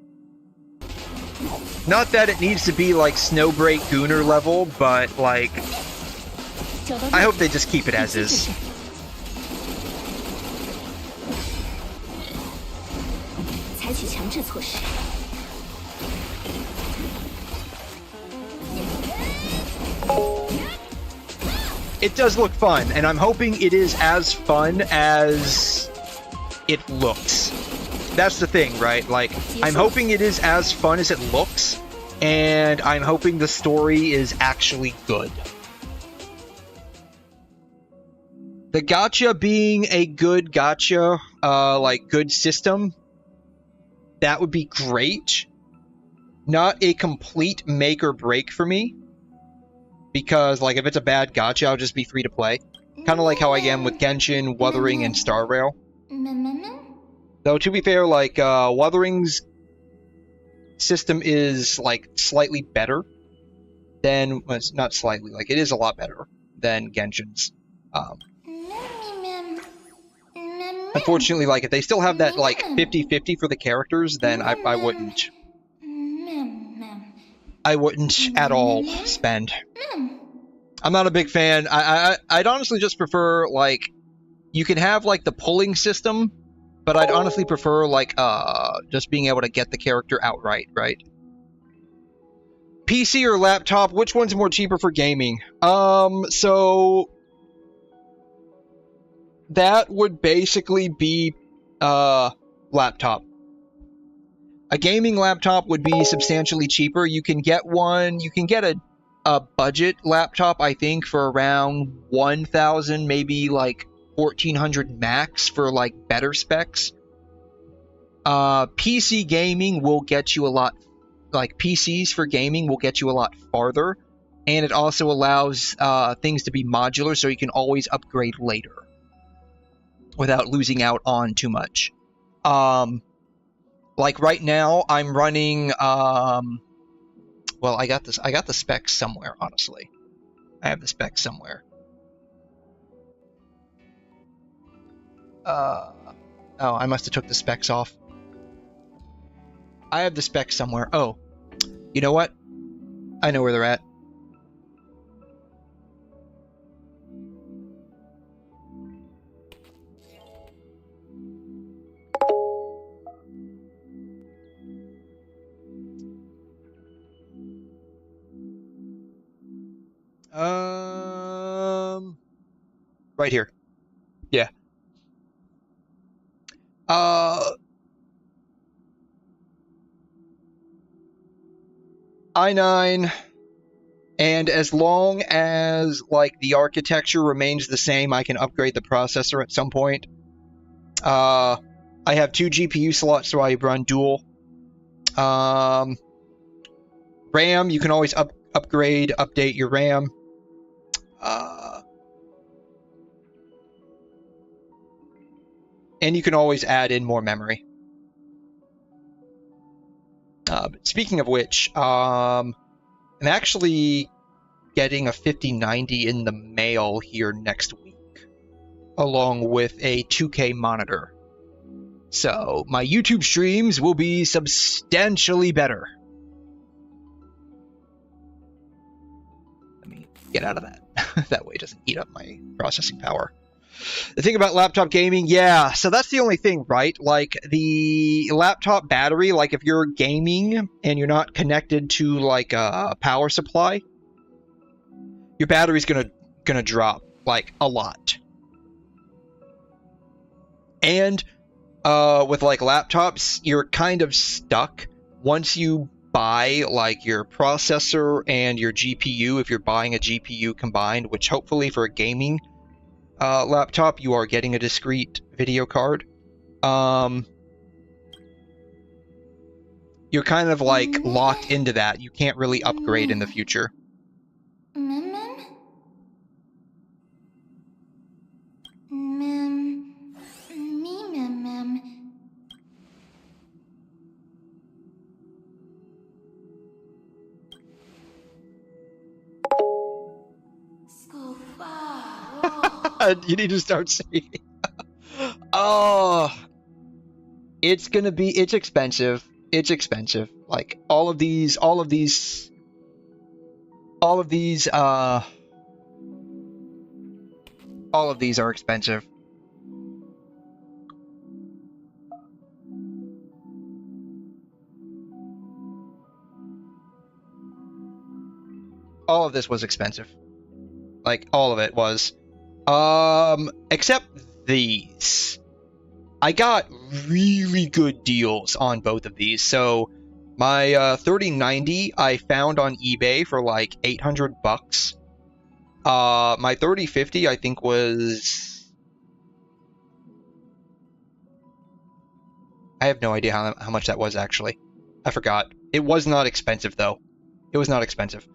Not that it needs to be like Snowbreak Gooner level, but like, I hope they just keep it as is. It does look fun, and I'm hoping it is as fun as it looks. That's the thing, right? Like, I'm hoping it is as fun as it looks, and I'm hoping the story is actually good. The gacha being a good gacha, like good system, that would be great. Not a complete make or break for me. Because, like, if it's a bad gacha, I'll just be free to play. Kind of like how I am with Genshin, Wuthering, and Star Rail. Though, to be fair, like, Wuthering's system is, like, slightly better than... Well, it's not slightly, like, it is a lot better than Genshin's. Unfortunately, like, if they still have that, like, 50-50 for the characters, then I wouldn't. I wouldn't at all spend. I'm not a big fan. I'd honestly just prefer, like, you can have, like, the pulling system, but I'd honestly prefer, like, just being able to get the character outright, right? PC or laptop, which one's more cheaper for gaming? So... that would basically be, laptop. A gaming laptop would be substantially cheaper. You can get one, you can get a budget laptop, I think, for around 1,000, maybe like 1,400 max for like better specs. PC gaming will get you a lot, like PCs for gaming will get you a lot farther. And it also allows things to be modular so you can always upgrade later without losing out on too much. Like right now, I'm running, well, I got the specs somewhere, honestly. I have the specs somewhere. Oh, I must have took the specs off. I have the specs somewhere. Oh, you know what? I know where they're at. Right here. Yeah. i9, and as long as, like, the architecture remains the same, I can upgrade the processor at some point. I have 2 GPU slots, so I run dual. RAM, you can always upgrade, update your RAM. And you can always add in more memory. But speaking of which, I'm actually getting a 5090 in the mail here next week, along with a 2K monitor. So my YouTube streams will be substantially better. Let me get out of that. That way it doesn't eat up my processing power. The thing about laptop gaming, yeah, so that's the only thing, right? Like, the laptop battery, like, if you're gaming and you're not connected to, like, a power supply, your battery's gonna drop, like, a lot. And, with, like, laptops, you're kind of stuck once you buy, like, your processor and your GPU, if you're buying a GPU combined, which hopefully for a gaming laptop, you are getting a discrete video card. You're kind of like locked into that. You can't really upgrade in the future. You need to start saying. Oh, it's expensive. It's expensive. Like all of these are expensive. All of this was expensive. Like all of it was. Except these. I got really good deals on both of these. So my 3090 I found on eBay for like $800. My 3050 I think was, I have no idea how much that was actually. I forgot. It was not expensive though. It was not expensive.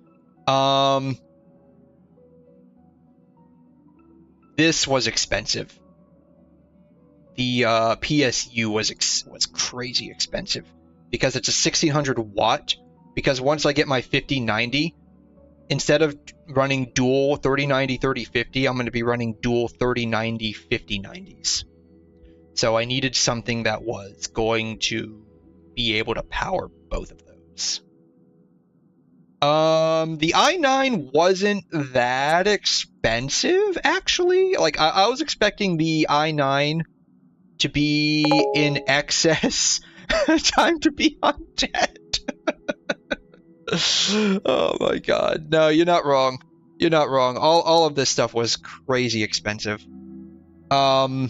This was expensive. The PSU was crazy expensive because it's a 1600 watt. Because once I get my 5090, instead of running dual 3090 3050, I'm going to be running dual 3090 5090s. So I needed something that was going to be able to power both of those. The i9 wasn't that expensive, actually. Like, I was expecting the i9 to be in excess. Time to be undead. Oh my god. No, you're not wrong. You're not wrong. All of this stuff was crazy expensive. The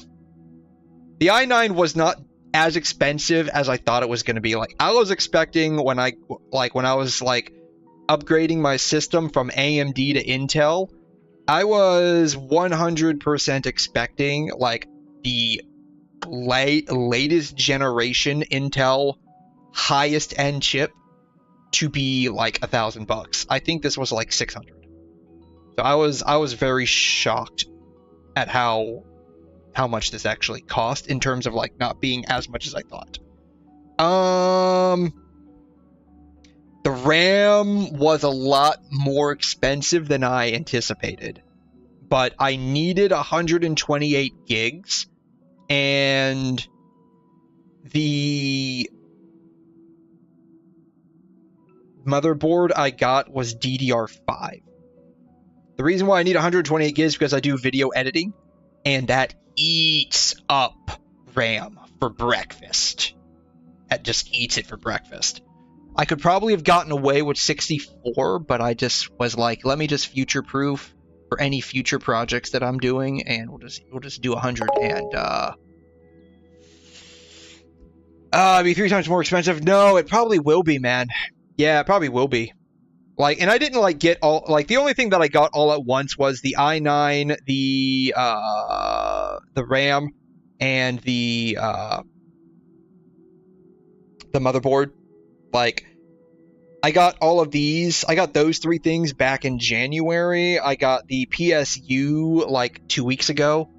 i9 was not as expensive as I thought it was going to be. Like, I was expecting when I was like upgrading my system from AMD to Intel, I was 100% expecting like the latest generation Intel highest end chip to be like $1,000. I think this was like 600. So I was very shocked at how much this actually cost in terms of like not being as much as I thought. The RAM was a lot more expensive than I anticipated, but I needed 128 gigs, and the motherboard I got was DDR5. The reason why I need 128 gigs is because I do video editing, and that eats up RAM for breakfast. That just eats it for breakfast. I could probably have gotten away with 64, but I just was like, let me just future-proof for any future projects that I'm doing, and we'll just do 100, and it'd be 3 times more expensive. No, it probably will be, man. Yeah, it probably will be. Like, and I didn't like get all, like, the only thing that I got all at once was the i9, the RAM, and the motherboard. Like, I got all of these. I got those 3 things back in January. I got the PSU like 2 weeks ago.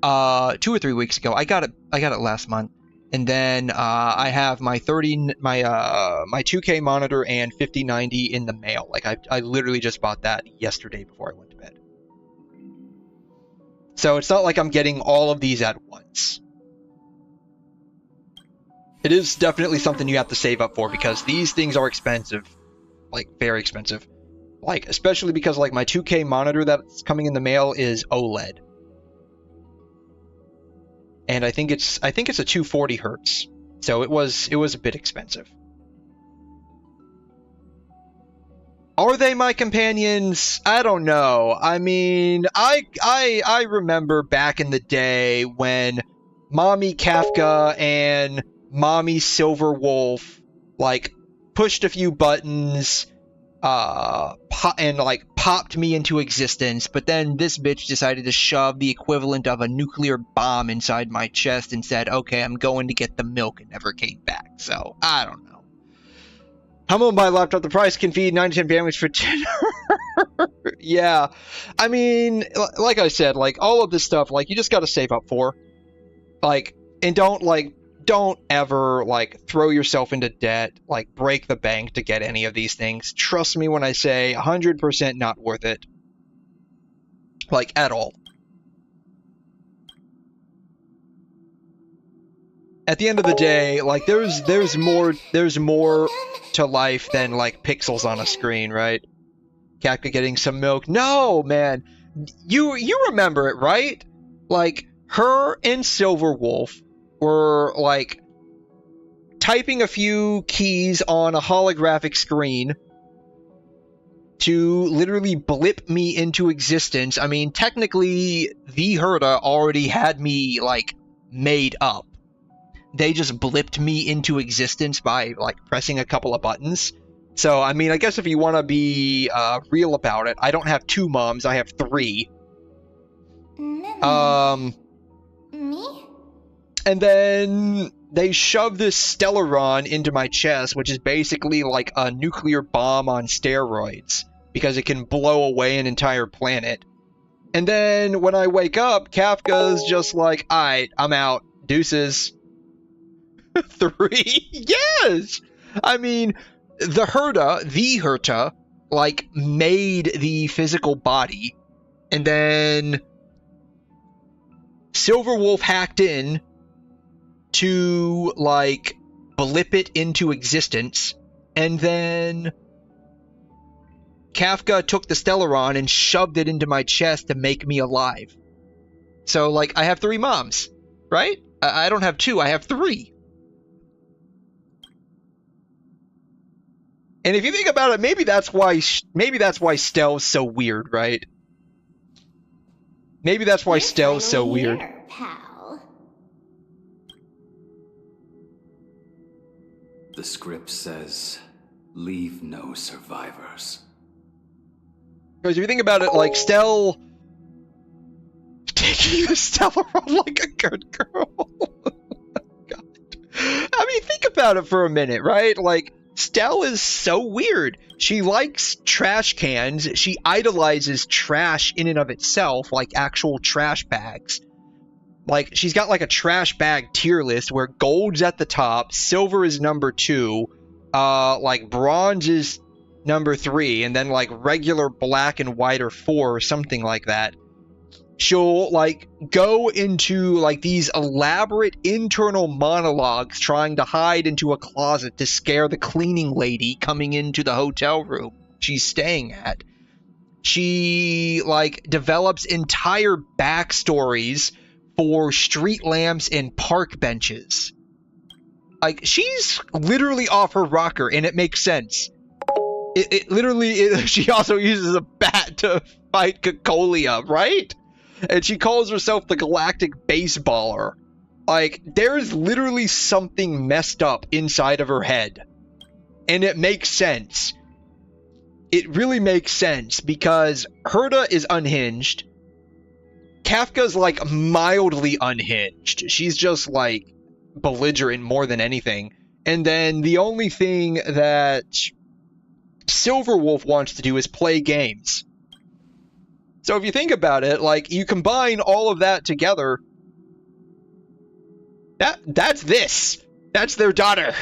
2 or 3 weeks ago. I got it last month. And then I have my 2K monitor and 5090 in the mail. Like I literally just bought that yesterday before I went to bed. So it's not like I'm getting all of these at once. It is definitely something you have to save up for because these things are expensive. Like, very expensive. Like, especially because, like, my 2K monitor that's coming in the mail is OLED. And I think it's a 240 hertz. So it was a bit expensive. Are they my companions? I don't know. I mean, I remember back in the day when Mommy Kafka and Mommy Silverwolf, like, pushed a few buttons, and, like, popped me into existence, but then this bitch decided to shove the equivalent of a nuclear bomb inside my chest and said, okay, I'm going to get the milk, and never came back. So, I don't know. I'm gonna buy a laptop. The price can feed 9 to 10 families for dinner. Yeah. I mean, like I said, like, all of this stuff, like, you just gotta save up for. Like, and don't ever, like, throw yourself into debt, like, break the bank to get any of these things. Trust me when I say 100% not worth it. Like, at all. At the end of the day, like, there's more to life than, like, pixels on a screen, right? Kafka getting some milk. No, man. You remember it, right? Like, her and Silverwolf were, like, typing a few keys on a holographic screen to literally blip me into existence. I mean, technically, 𝘠𝘠𝘠 already had me, like, made up. They just blipped me into existence by, like, pressing a couple of buttons. So, I mean, I guess if you want to be real about it, I don't have 2 moms, I have 3. Me? And then they shoved this Stellaron into my chest, which is basically like a nuclear bomb on steroids, because it can blow away an entire planet. And then when I wake up, Kafka's just like, alright, I'm out. Deuces. 3? Yes! I mean, 𝘠𝘠𝘠, like, made the physical body, and then Silverwolf hacked in to, like, blip it into existence, and then Kafka took the Stellaron and shoved it into my chest to make me alive. So, like, I have 3 moms, right? I don't have 2, I have 3. And if you think about it, maybe that's why 𝘬𝘗's so weird, right? Maybe that's why 𝘬𝘗's so weird. Pal. The script says, leave no survivors. Because if you think about it, like, 𝘬𝘗 taking the Stellaron like a good girl. God. I mean, think about it for a minute, right? Like, 𝘬𝘗 is so weird. She likes trash cans. She idolizes trash in and of itself, like actual trash bags. Like, she's got like a trash bag tier list where gold's at the top, silver is number 2, like bronze is number 3, and then like regular black and white are 4 or something like that. She'll, like, go into, like, these elaborate internal monologues trying to hide into a closet to scare the cleaning lady coming into the hotel room she's staying at. She, like, develops entire backstories for street lamps and park benches. Like, she's literally off her rocker, and it makes sense. She also uses a bat to fight 𝘐𝘮, right? And she calls herself the Galactic Baseballer. Like, there's literally something messed up inside of her head. And it makes sense. It really makes sense, because 𝘠𝘠𝘠 is unhinged. Kafka's, like, mildly unhinged. She's just, like, belligerent more than anything. And then the only thing that Silverwolf wants to do is play games. So if you think about it, like, you combine all of that together, that's this. That's their daughter.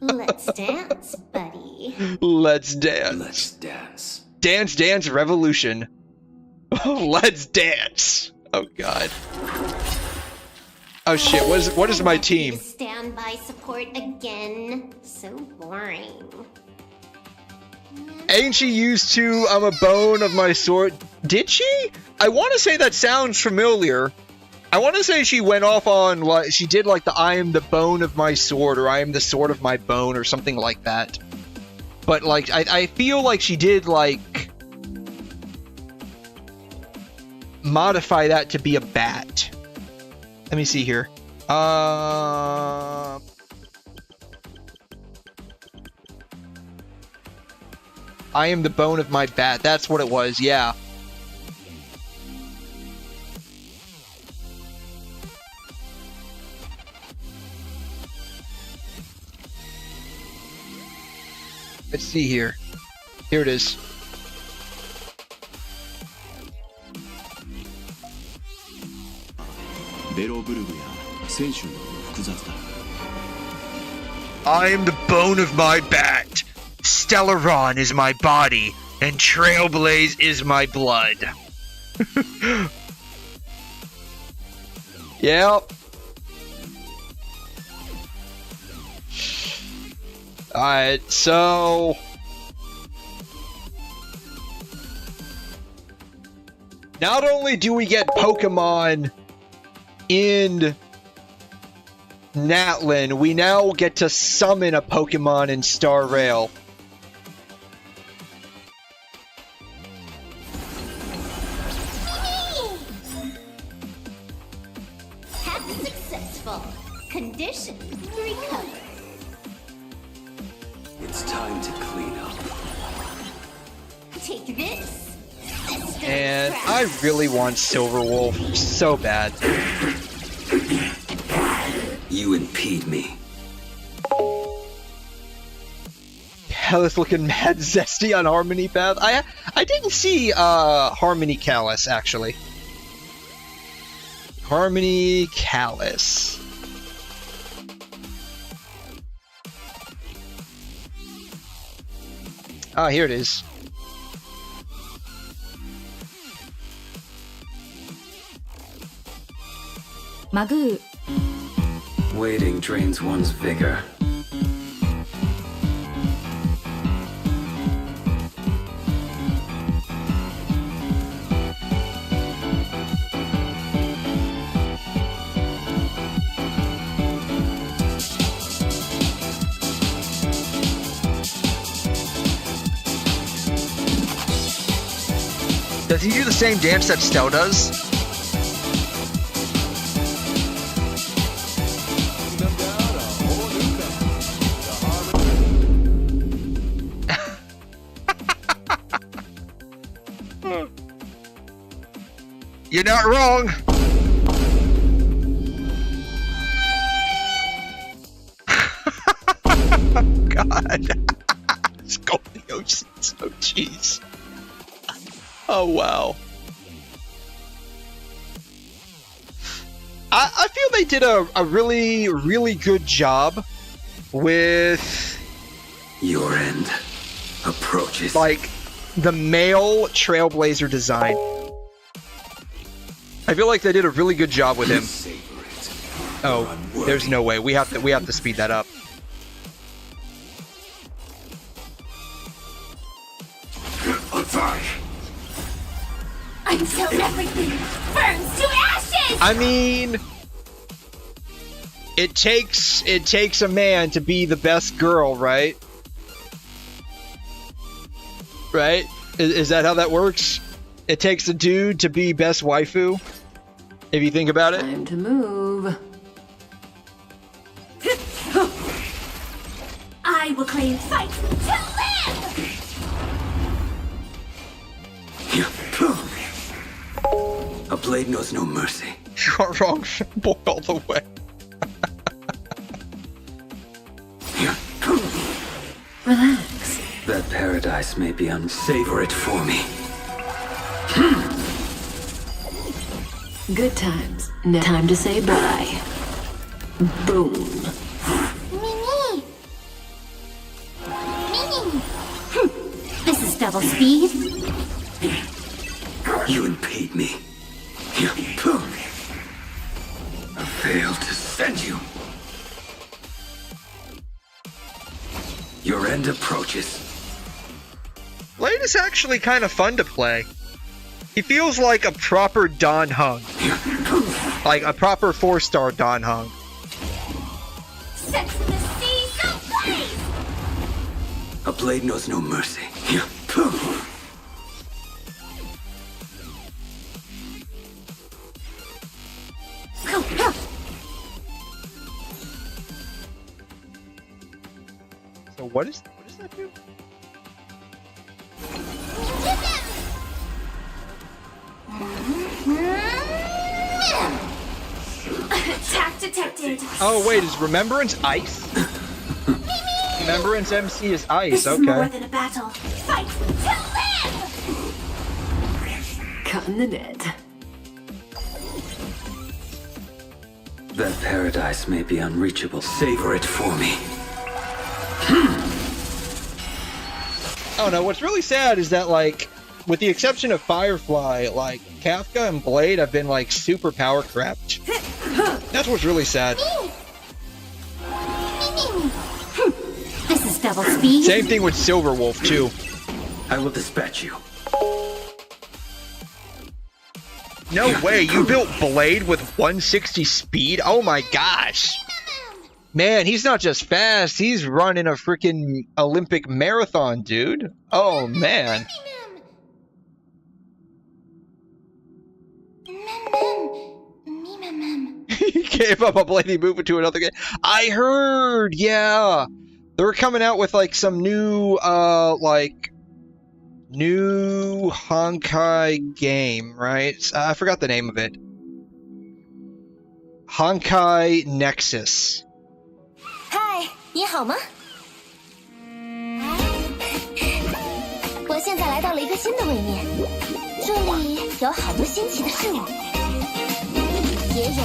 Let's dance, buddy. Let's dance. Let's dance. Dance, dance, revolution. Let's dance. Oh, God. Oh, shit. What is my team? Standby support again. So boring. Ain't she used to, I'm a bone of my sword? Did she? I want to say that sounds familiar. I want to say she went off on, like, she did like the I am the bone of my sword, or I am the sword of my bone, or something like that. But, like, I feel like she did, like, modify that to be a bat. Let me see here. I am the bone of my bat. That's what it was, yeah. Let's see here. Here it is. I am the bone of my bat. Stellaron is my body, and Trailblaze is my blood. Yep. Alright, so... not only do we get Pokemon in Natlan, we now get to summon a Pokemon in Star Rail. Hack successful. Condition recover. It's time to clean up. Take this. And I really want Silverwolf so bad. You impede me. Callus looking mad zesty on Harmony Path. I didn't see Harmony Callus actually. Harmony Callus. Ah, here it is. Magoo. Waiting drains one's vigor. Does he do the same dance that Stell does? You're not wrong. God. Scoliosis. Oh, jeez. Oh, wow. I feel they did a really, really good job with... your end approaches. Like, the male Trailblazer design. I feel like they did a really good job with him. Oh, there's no way. We have to speed that up. Until everything burns to ashes! I mean, it takes a man to be the best girl, right? Right? Is that how that works? It takes a dude to be best waifu, if you think about it. Time to move. I will claim fight to live! A blade knows no mercy. You're wrong, boy, all the way. Relax. That paradise may be savor it for me. Good times. Now time to say bye. Boom. Mimi! Mimi! This is double speed. You impede me. I failed to send you. Your end approaches. Blade is actually kind of fun to play. He feels like a proper Dan Heng. Like a proper 4-star Dan Heng. Sex in the sea, so please! A blade knows no mercy. So what does that do? Attack detected. Oh wait, is Remembrance ice? Remembrance MC is ice, This is okay. more than a battle. Fight to live! Cutting the net. That paradise may be unreachable. Savor it for me. Oh no, what's really sad is that, like, with the exception of Firefly, like, Kafka and Blade have been, like, super power crept. That's what's really sad. This is double speed. Same thing with Silverwolf, too. I will dispatch you. No way, you built Blade with 160 speed? Oh my gosh. Man, he's not just fast, he's running a freaking Olympic marathon, dude. Oh man. He gave up a Blade movement to another game. I heard, yeah. They were coming out with like some new, new Honkai game, right? I forgot the name of it. Honkai Nexus. 嗨，你好吗？我现在来到了一个新的位面，这里有好多新奇的事物，也有。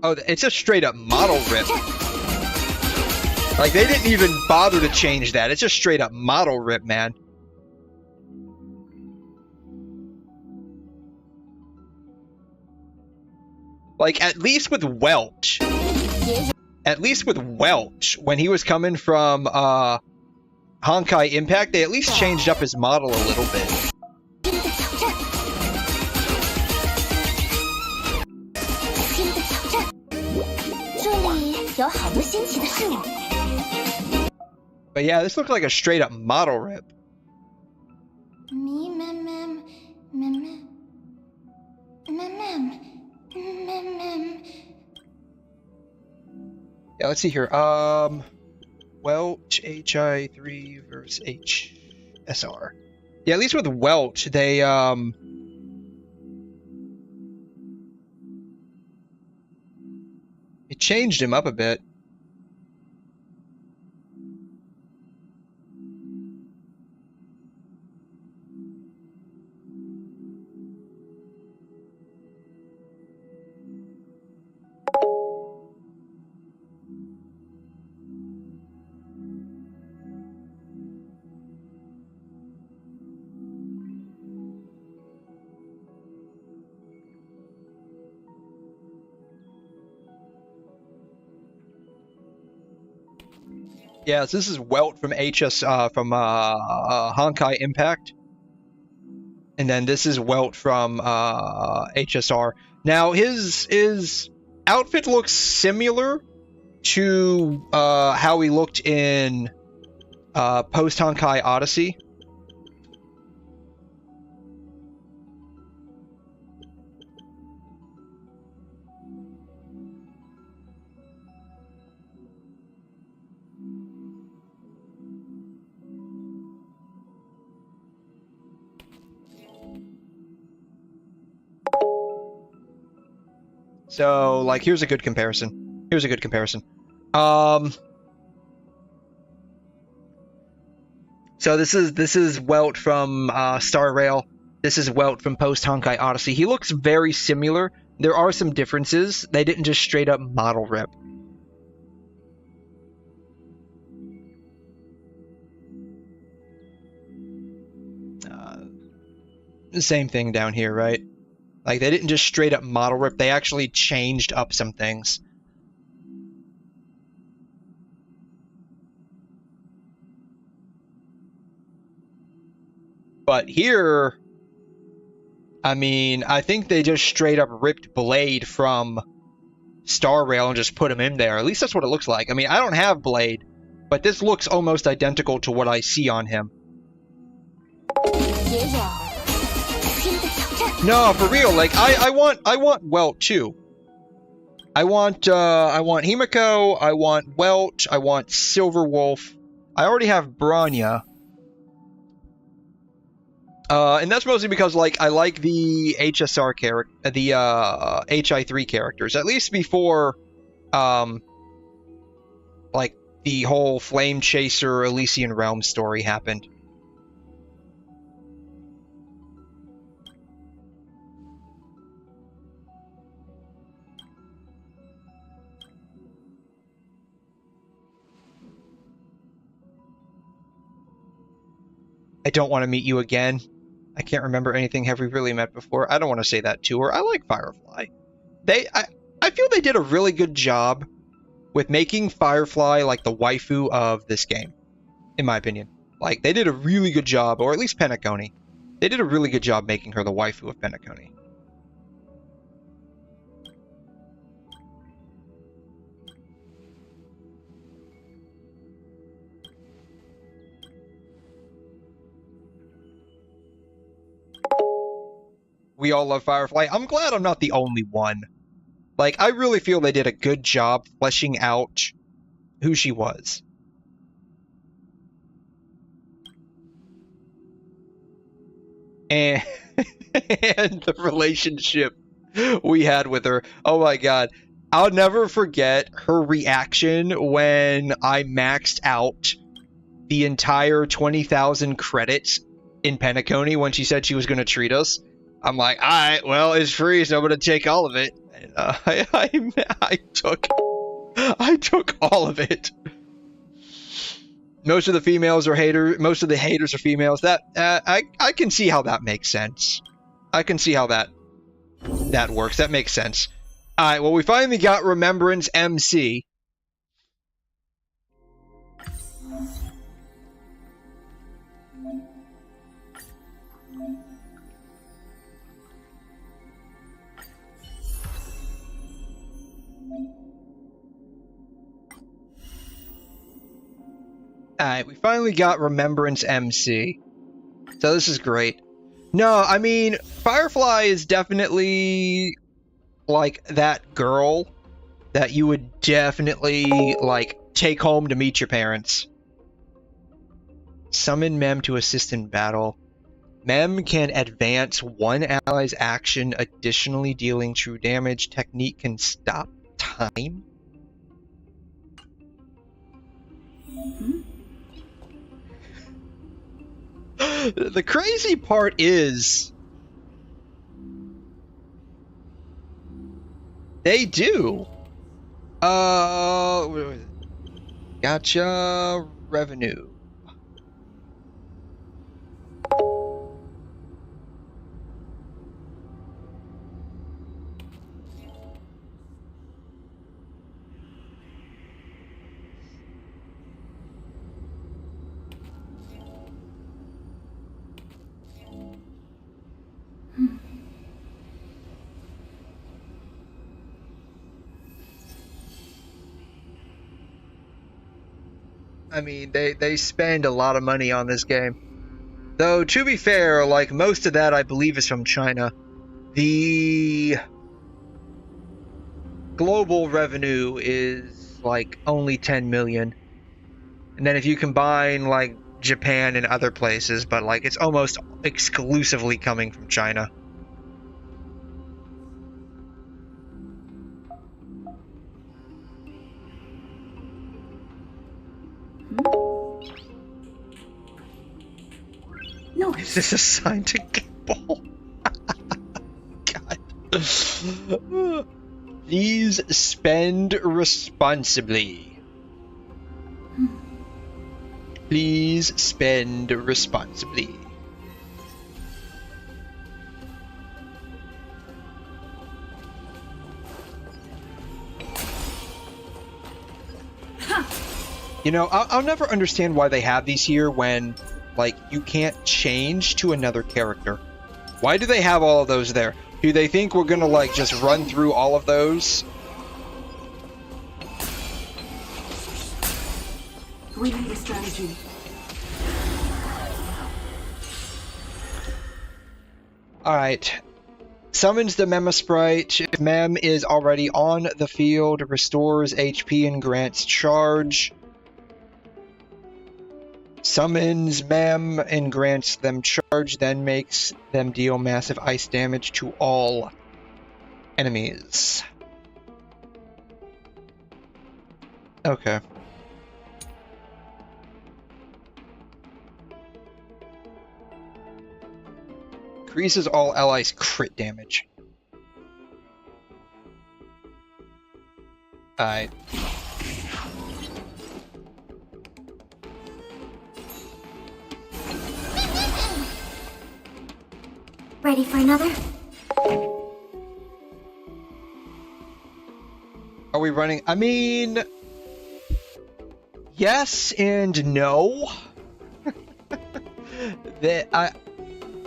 Oh, it's a straight up model rip. Like, they didn't even bother to change that. It's just straight up model rip, man. Like, at least with Welch. At least with Welch, when he was coming from Honkai Impact, they at least changed up his model a little bit. But yeah, this looked like a straight up model rip. Yeah, let's see here. Welch HI3 versus HSR. Yeah, at least with Welch, they it changed him up a bit. Yeah, so this is Welt from Honkai Impact, and then this is Welt from HSR. Now his outfit looks similar to how he looked in post Honkai Odyssey. So, like, here's a good comparison. Here's a good comparison. So this is 𝘬𝘠 from Star Rail. This is 𝘬𝘠 from Post Honkai Odyssey. He looks very similar. There are some differences. They didn't just straight up model rip. The same thing down here, right? Like, they didn't just straight up model rip. They actually changed up some things. But here, I mean, I think they just straight up ripped Blade from Star Rail and just put him in there. At least that's what it looks like. I mean, I don't have Blade, but this looks almost identical to what I see on him. No, for real. Like, I want 𝘬𝘠 too. I want Himiko. I want 𝘬𝘠. I want Silverwolf. I already have Bronya. And that's mostly because, like, I like the HSR character, the HI3 characters, at least before, like, the whole Flame Chaser Elysian Realm story happened. I don't want to meet you again. I can't remember anything. Have we really met before? I don't want to say that to her. I like Firefly. I feel they did a really good job with making Firefly like the waifu of this game, in my opinion. Like, they did a really good job, or at least Penacony. They did a really good job making her the waifu of Penacony. We all love Firefly. I'm glad I'm not the only one. Like, I really feel they did a good job fleshing out who she was. And, and the relationship we had with her. Oh my god. I'll never forget her reaction when I maxed out the entire 20,000 credits in Penacony when she said she was going to treat us. I'm like, alright, well, it's free, so I'm gonna take all of it. And, I took all of it. Most of the females are haters. Most of the haters are females. That I can see how that makes sense. I can see how that works. That makes sense. Alright, well, we finally got Remembrance MC. Alright, we finally got Remembrance MC. So this is great. No, I mean, Firefly is definitely, like, that girl that you would definitely, like, take home to meet your parents. Summon Mem to assist in battle. Mem can advance one ally's action, additionally dealing true damage. Technique can stop time. The crazy part is they do. Gotcha revenue. I mean, they spend a lot of money on this game. Though, to be fair, like, most of that, I believe, is from China. The global revenue is, like, only 10 million. And then if you combine, like, Japan and other places, but, like, it's almost exclusively coming from China. close. Is this a sign to gamble? God. Please spend responsibly. Please spend responsibly. You know, I'll never understand why they have these here when, like, you can't change to another character. Why do they have all of those there? Do they think we're gonna, like, just run through all of those? We need a strategy. Alright. Summons the Mema sprite. If Mem is already on the field, restores HP and grants charge. Summons Mem and grants them charge, then makes them deal massive ice damage to all enemies. Okay. Increases all allies' crit damage. Alright. Ready for another? Are we running? I mean, yes and no.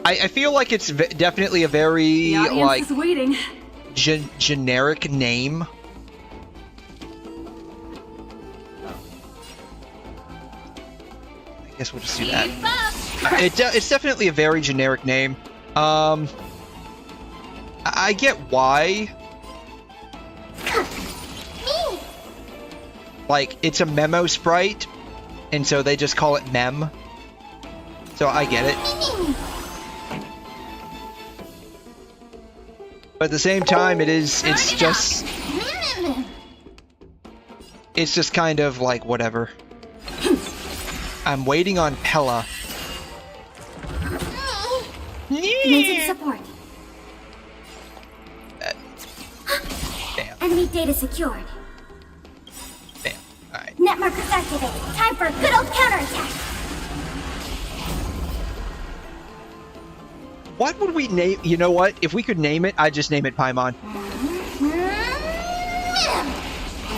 I feel like it's definitely a very like generic name. I guess we'll just do that. It's definitely a very generic name. I get why. Like, it's a memo sprite, and so they just call it Mem. So I get it. But at the same time, it's just kind of like whatever. I'm waiting on Pella. Amazing support. Damn. Enemy data secured. Damn. Alright. Net markers activated. Time for a good old counterattack. What would we name? You know what? If we could name it, I'd just name it Paimon.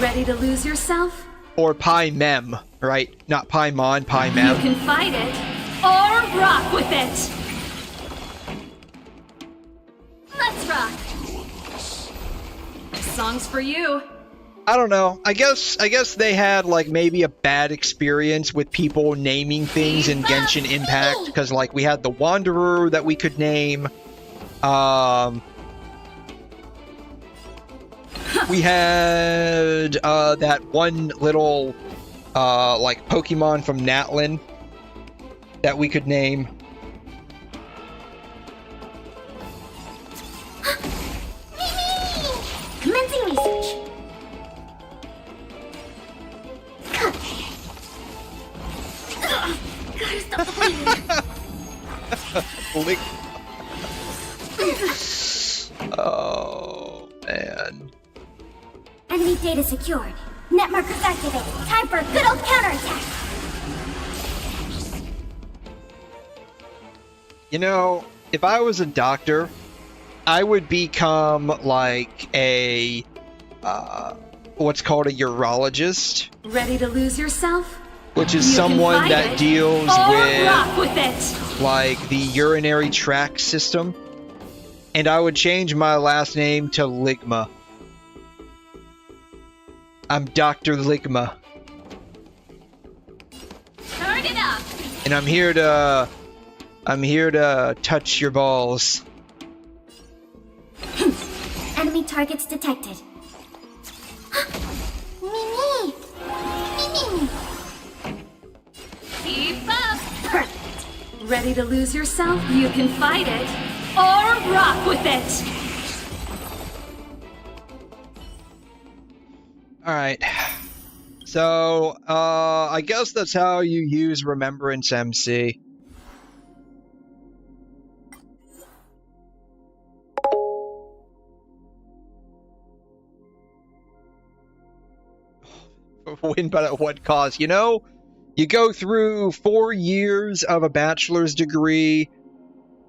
Ready to lose yourself? Or Paimem, right? Not Paimon, Paimem. You can fight it, or rock with it! Let's rock! This song's for you. I don't know. I guess they had like maybe a bad experience with people naming things in Genshin Impact, because like we had the Wanderer that we could name. We had that one little like Pokemon from Natlin that we could name. Commencing research. Gotta stop the bleeding. Oh man. Enemy data secured. Net markers activated. Time for a good old counterattack. You know, if I was a doctor, I would become like a what's called a urologist. Ready to lose yourself? Which is someone that deals with it. Like the urinary tract system. And I would change my last name to Ligma. I'm Dr. Ligma. Turn it up. And I'm here to touch your balls. Enemy targets detected. Mimi! Mimi! Keep up. Perfect. Ready to lose yourself? You can fight it, or rock with it. Alright. So, I guess that's how you use Remembrance MC. win, but at what cost? You know, you go through 4 years of a bachelor's degree.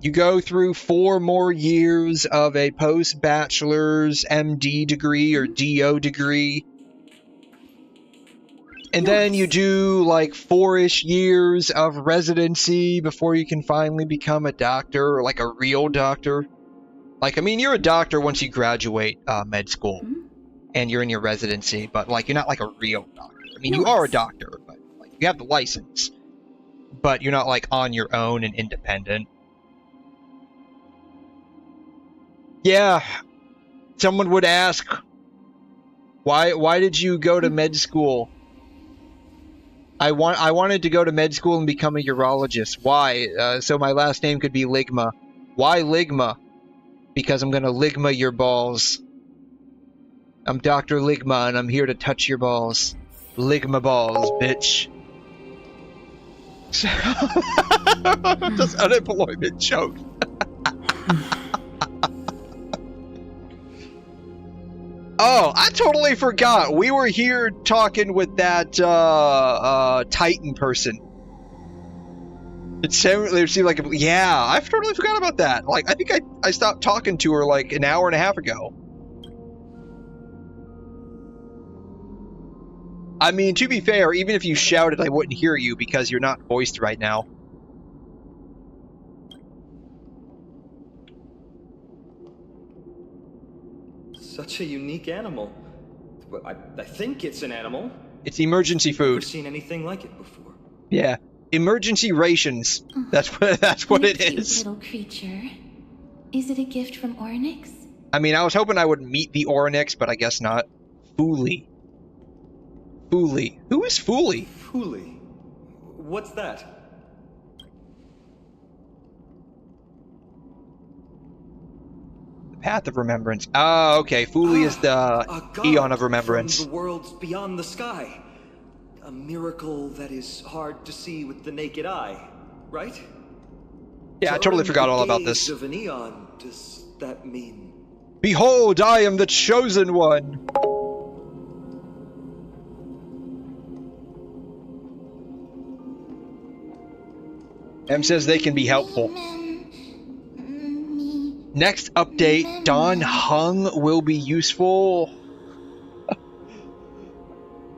You go through 4 more years of a post-bachelor's MD degree or DO degree. And then you do like 4-ish years of residency before you can finally become a doctor, or like a real doctor. Like, I mean, you're a doctor once you graduate med school and you're in your residency, but like, you're not like a real doctor. I mean, you are a doctor, but like, you have the license, but you're not like on your own and independent. Yeah, someone would ask, why did you go to med school? I wanted to go to med school and become a urologist. Why? So my last name could be 𝘠𝘮𝘳. Why 𝘠𝘮𝘳? Because I'm gonna 𝘠𝘮𝘳 your balls. I'm Dr. 𝘠𝘮𝘳 and I'm here to touch your balls. 𝘠𝘮𝘳 balls, bitch. Just unemployment joke. Oh, I totally forgot. We were here talking with that Titan person. It seemed like, yeah, I totally forgot about that. Like, I think I stopped talking to her like an hour and a half ago. I mean, to be fair, even if you shouted, I wouldn't hear you because you're not voiced right now. Such a unique animal. Well, I think it's an animal. It's emergency food. I've never seen anything like it before. Yeah, emergency rations. That's what it is. Little creature. Is it a gift from Orynyx? I mean, I was hoping I would meet the Orynyx, but I guess not. 𝘬𝘬𝘬. 𝘬𝘬𝘬. Who is 𝘬𝘬𝘬? 𝘬𝘬𝘬. What's that? Path of Remembrance. Oh, okay. 𝘬𝘬𝘬 is the Eon of Remembrance. From the worlds beyond the sky. A miracle that is hard to see with the naked eye, right? Yeah, I totally forgot all about this. Of an eon, does that mean? Behold, I am the chosen one. M says they can be helpful. Next update, tonite will be useful.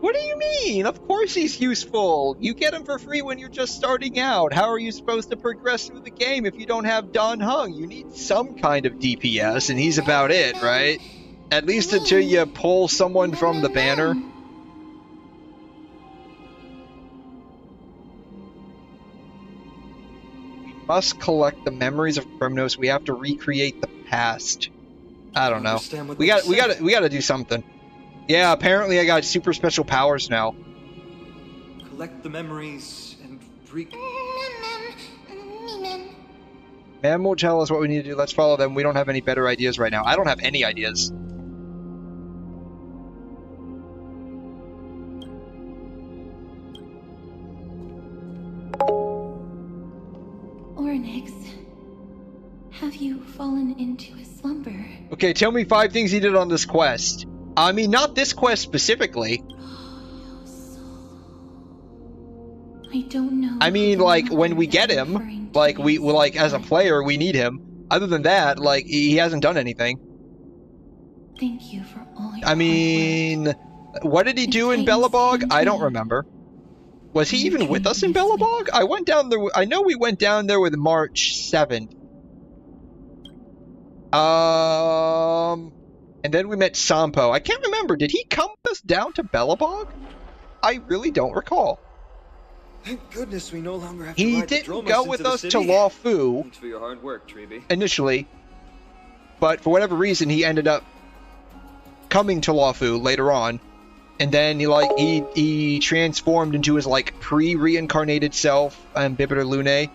What do you mean? Of course he's useful. You get him for free when you're just starting out. How are you supposed to progress through the game if you don't have tonite? You need some kind of DPS, and he's about it, right? At least until you pull someone from the banner. Must collect the memories of Kremnos. We have to recreate the past. I don't know. We got to do something. Yeah, apparently I got super special powers now. Collect the memories and Mem will tell us what we need to do. Let's follow them. We don't have any better ideas right now. I don't have any ideas. Orynyx, have you fallen into a slumber? Okay, tell me 5 things he did on this quest. I mean, not this quest specifically. I don't know. I mean, like, when we get him, like, we like, as a player, we need him. Other than that, like, he hasn't done anything. Thank you for all your I mean, what did he do in Belobog? I don't remember. Was he even with us in Belobog? I went down there. I know we went down there with March 7th. And then we met Sampo. I can't remember. Did he come with us down to Belobog? I really don't recall. Thank goodness we no longer have to He ride the didn't Dromas go into with the us city. to 𝘬𝘬𝘬 Thanks for your hard work, 𝘬𝘬𝘬. initially, but for whatever reason, he ended up coming to 𝘬𝘬𝘬 later on. And then he transformed into his like pre-reincarnated self, 𝘠𝘩𝘦𝘐𝘮.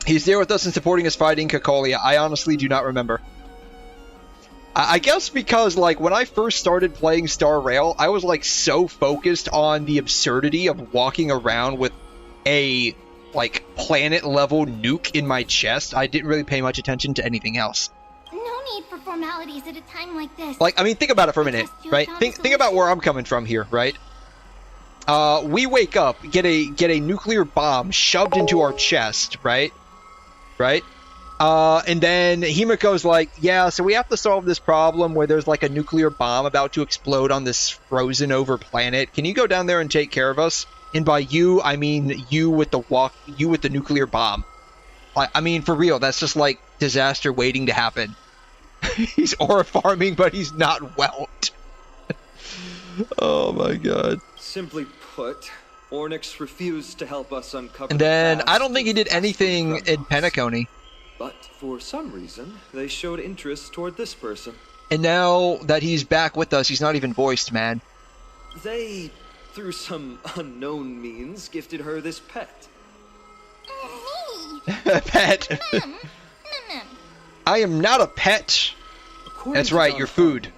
He's there with us and supporting us fighting 𝘐𝘮. I honestly do not remember. I guess because like when I first started playing Star Rail, I was like so focused on the absurdity of walking around with a like planet level nuke in my chest, I didn't really pay much attention to anything else. No need for formalities at a time like this. Like, I mean, think about it for a minute, right? Think about where I'm coming from here, right? We wake up, get a nuclear bomb shoved into our chest, right? Right? And then Himiko's like, yeah, so we have to solve this problem where there's like a nuclear bomb about to explode on this frozen over planet. Can you go down there and take care of us? And by you, I mean you with the nuclear bomb. I mean, for real, that's just like disaster waiting to happen. He's ore farming, but he's not Welt. Oh my god. Simply put, Ornyx refused to help us uncover. And then the I don't think he did anything in Penacony. But for some reason, they showed interest toward this person. And now that he's back with us, he's not even voiced, man. They, through some unknown means, gifted her this pet. Pet. I am not a pet. That's right, you're food.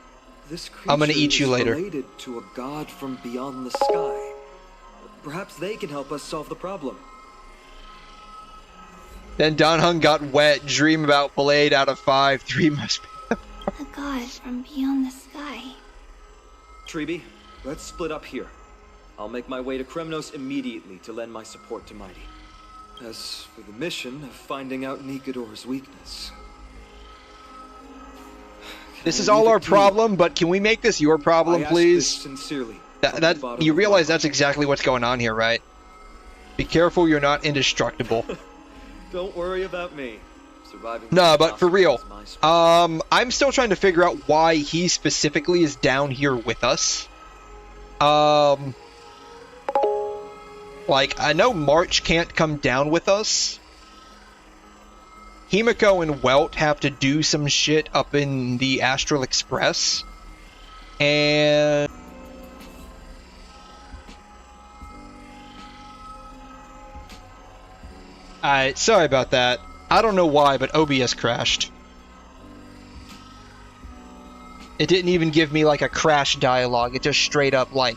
This I'm gonna eat you later. Related to a god from beyond the sky. Perhaps they can help us solve the problem. Then Danhung got wet. Dream about Blade out of 5. 3 must be. A god from beyond the sky. Treeby, let's split up here. I'll make my way to Kremnos immediately to lend my support to Mighty. As for the mission of finding out 𝘧𝘳𝘧𝘧 weakness... This is all our problem, but can we make this your problem, please? Sincerely. You realize that's exactly what's going on here, right? Be careful you're not indestructible. Don't worry about me. Surviving. No, but for real. I'm still trying to figure out why he specifically is down here with us. Like, I know March can't come down with us. Himiko and Welt have to do some shit up in the Astral Express. And... sorry about that. I don't know why, but OBS crashed. It didn't even give me, like, a crash dialogue. It just straight up, like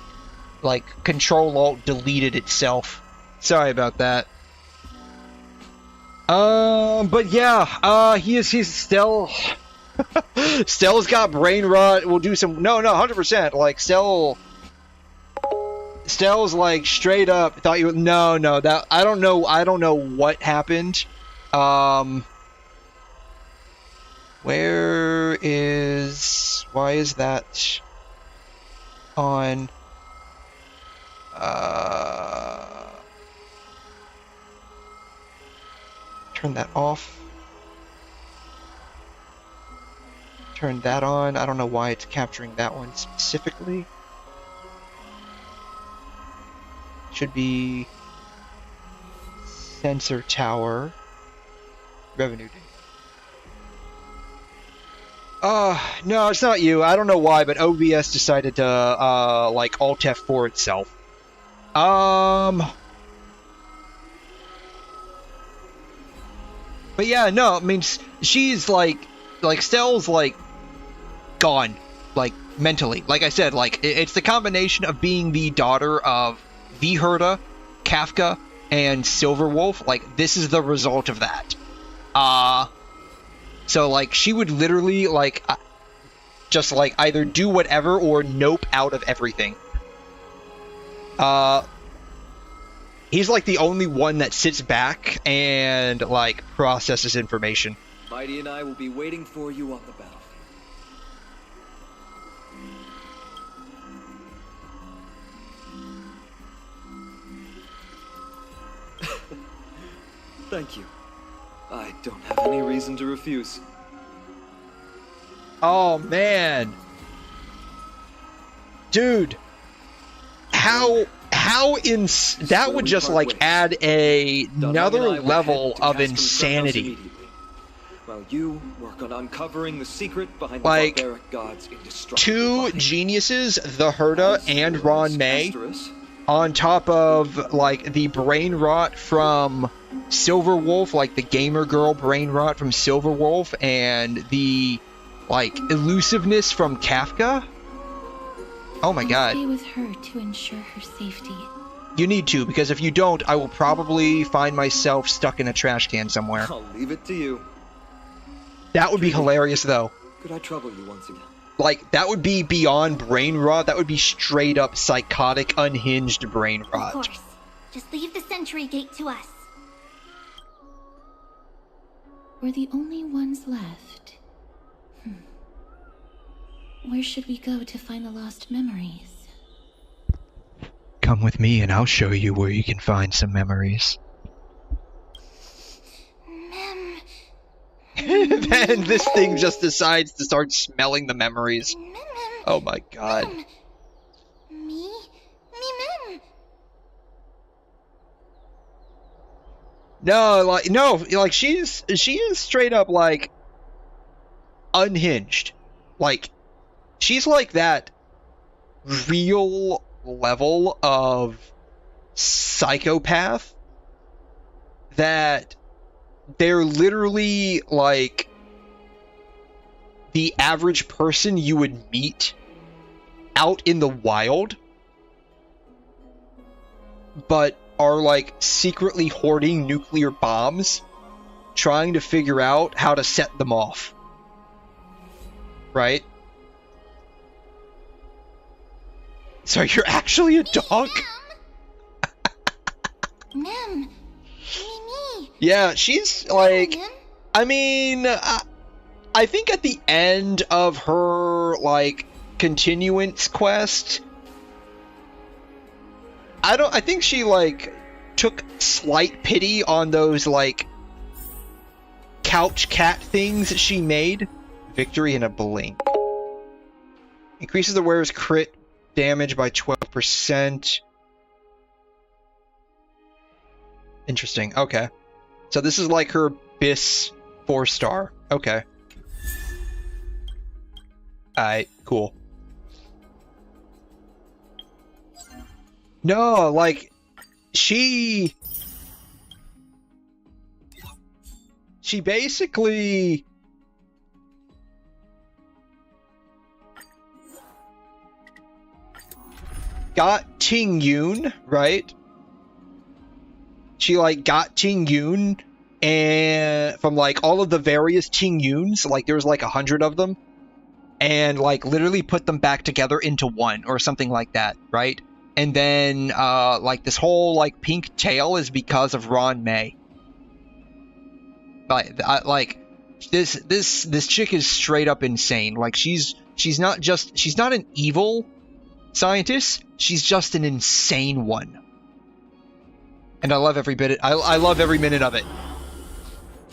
Control-Alt deleted itself. Sorry about that. But yeah, he's still... Stell's got brain rot. We'll do some... No, 100%. Like, Stell's like straight up thought you... No, that... I don't know what happened. Where is... Why is that on... Turn that off. Turn that on. I don't know why it's capturing that one specifically. Should be sensor tower. Revenue. No, it's not you. I don't know why, but OBS decided to like Alt F4 itself. But yeah, no, I mean, she's like Stell's like gone, like mentally. Like I said, like it's the combination of being the daughter of 𝘧𝘬𝘦, Kafka, and Silverwolf. Like this is the result of that. So like she would literally like just like either do whatever or nope out of everything. He's like the only one that sits back and like processes information. Mighty and I will be waiting for you on the battlefield. Thank you. I don't have any reason to refuse. Oh man. Dude. That would just like add another level of insanity. While you work on uncovering the secret behind like the barbaric god's indestructible two body. Geniuses, 𝘧𝘬𝘧 and Ron-May, on top of like the brain rot from Silverwolf, like the gamer girl brain rot from Silverwolf, and the like elusiveness from Kafka. Oh my god. Stay with her to ensure her safety. You need to, because if you don't, I will probably find myself stuck in a trash can somewhere. I'll leave it to you. That would be hilarious, though. Could I trouble you once again? Like, that would be beyond brain rot. That would be straight up psychotic, unhinged brain Of rot. course. Just leave the sentry gate to us. We're the only ones left. Where should we go to find the lost memories? Come with me and I'll show you where you can find some memories. Then this thing just decides to start smelling the memories. Oh my god. Me, mem. No, like she is straight up like unhinged. Like she's like that real level of psychopath that they're literally like the average person you would meet out in the wild, but are like secretly hoarding nuclear bombs, trying to figure out how to set them off. Right? So you're actually a dog? Mem. Me. Yeah, she's like, I mean, I think at the end of her, like, continuance quest, I think she, like, took slight pity on those, like, couch cat things she made. Victory in a blink. Increases the wearer's crit damage by 12%. Interesting, okay. So this is like her BIS 4-star. Okay. Alright, cool. No, like, she basically got Ting-Yun, right? She, like, got Ting-Yun and from, like, all of the various Ting-Yuns, like, there was, like, 100 of them, and, like, literally put them back together into one, or something like that, right? And then, like, this whole, like, pink tail is because of Ron May. Like, this chick is straight up insane. Like, she's not an evil scientist, she's just an insane one. And I love every bit. I love every minute of it.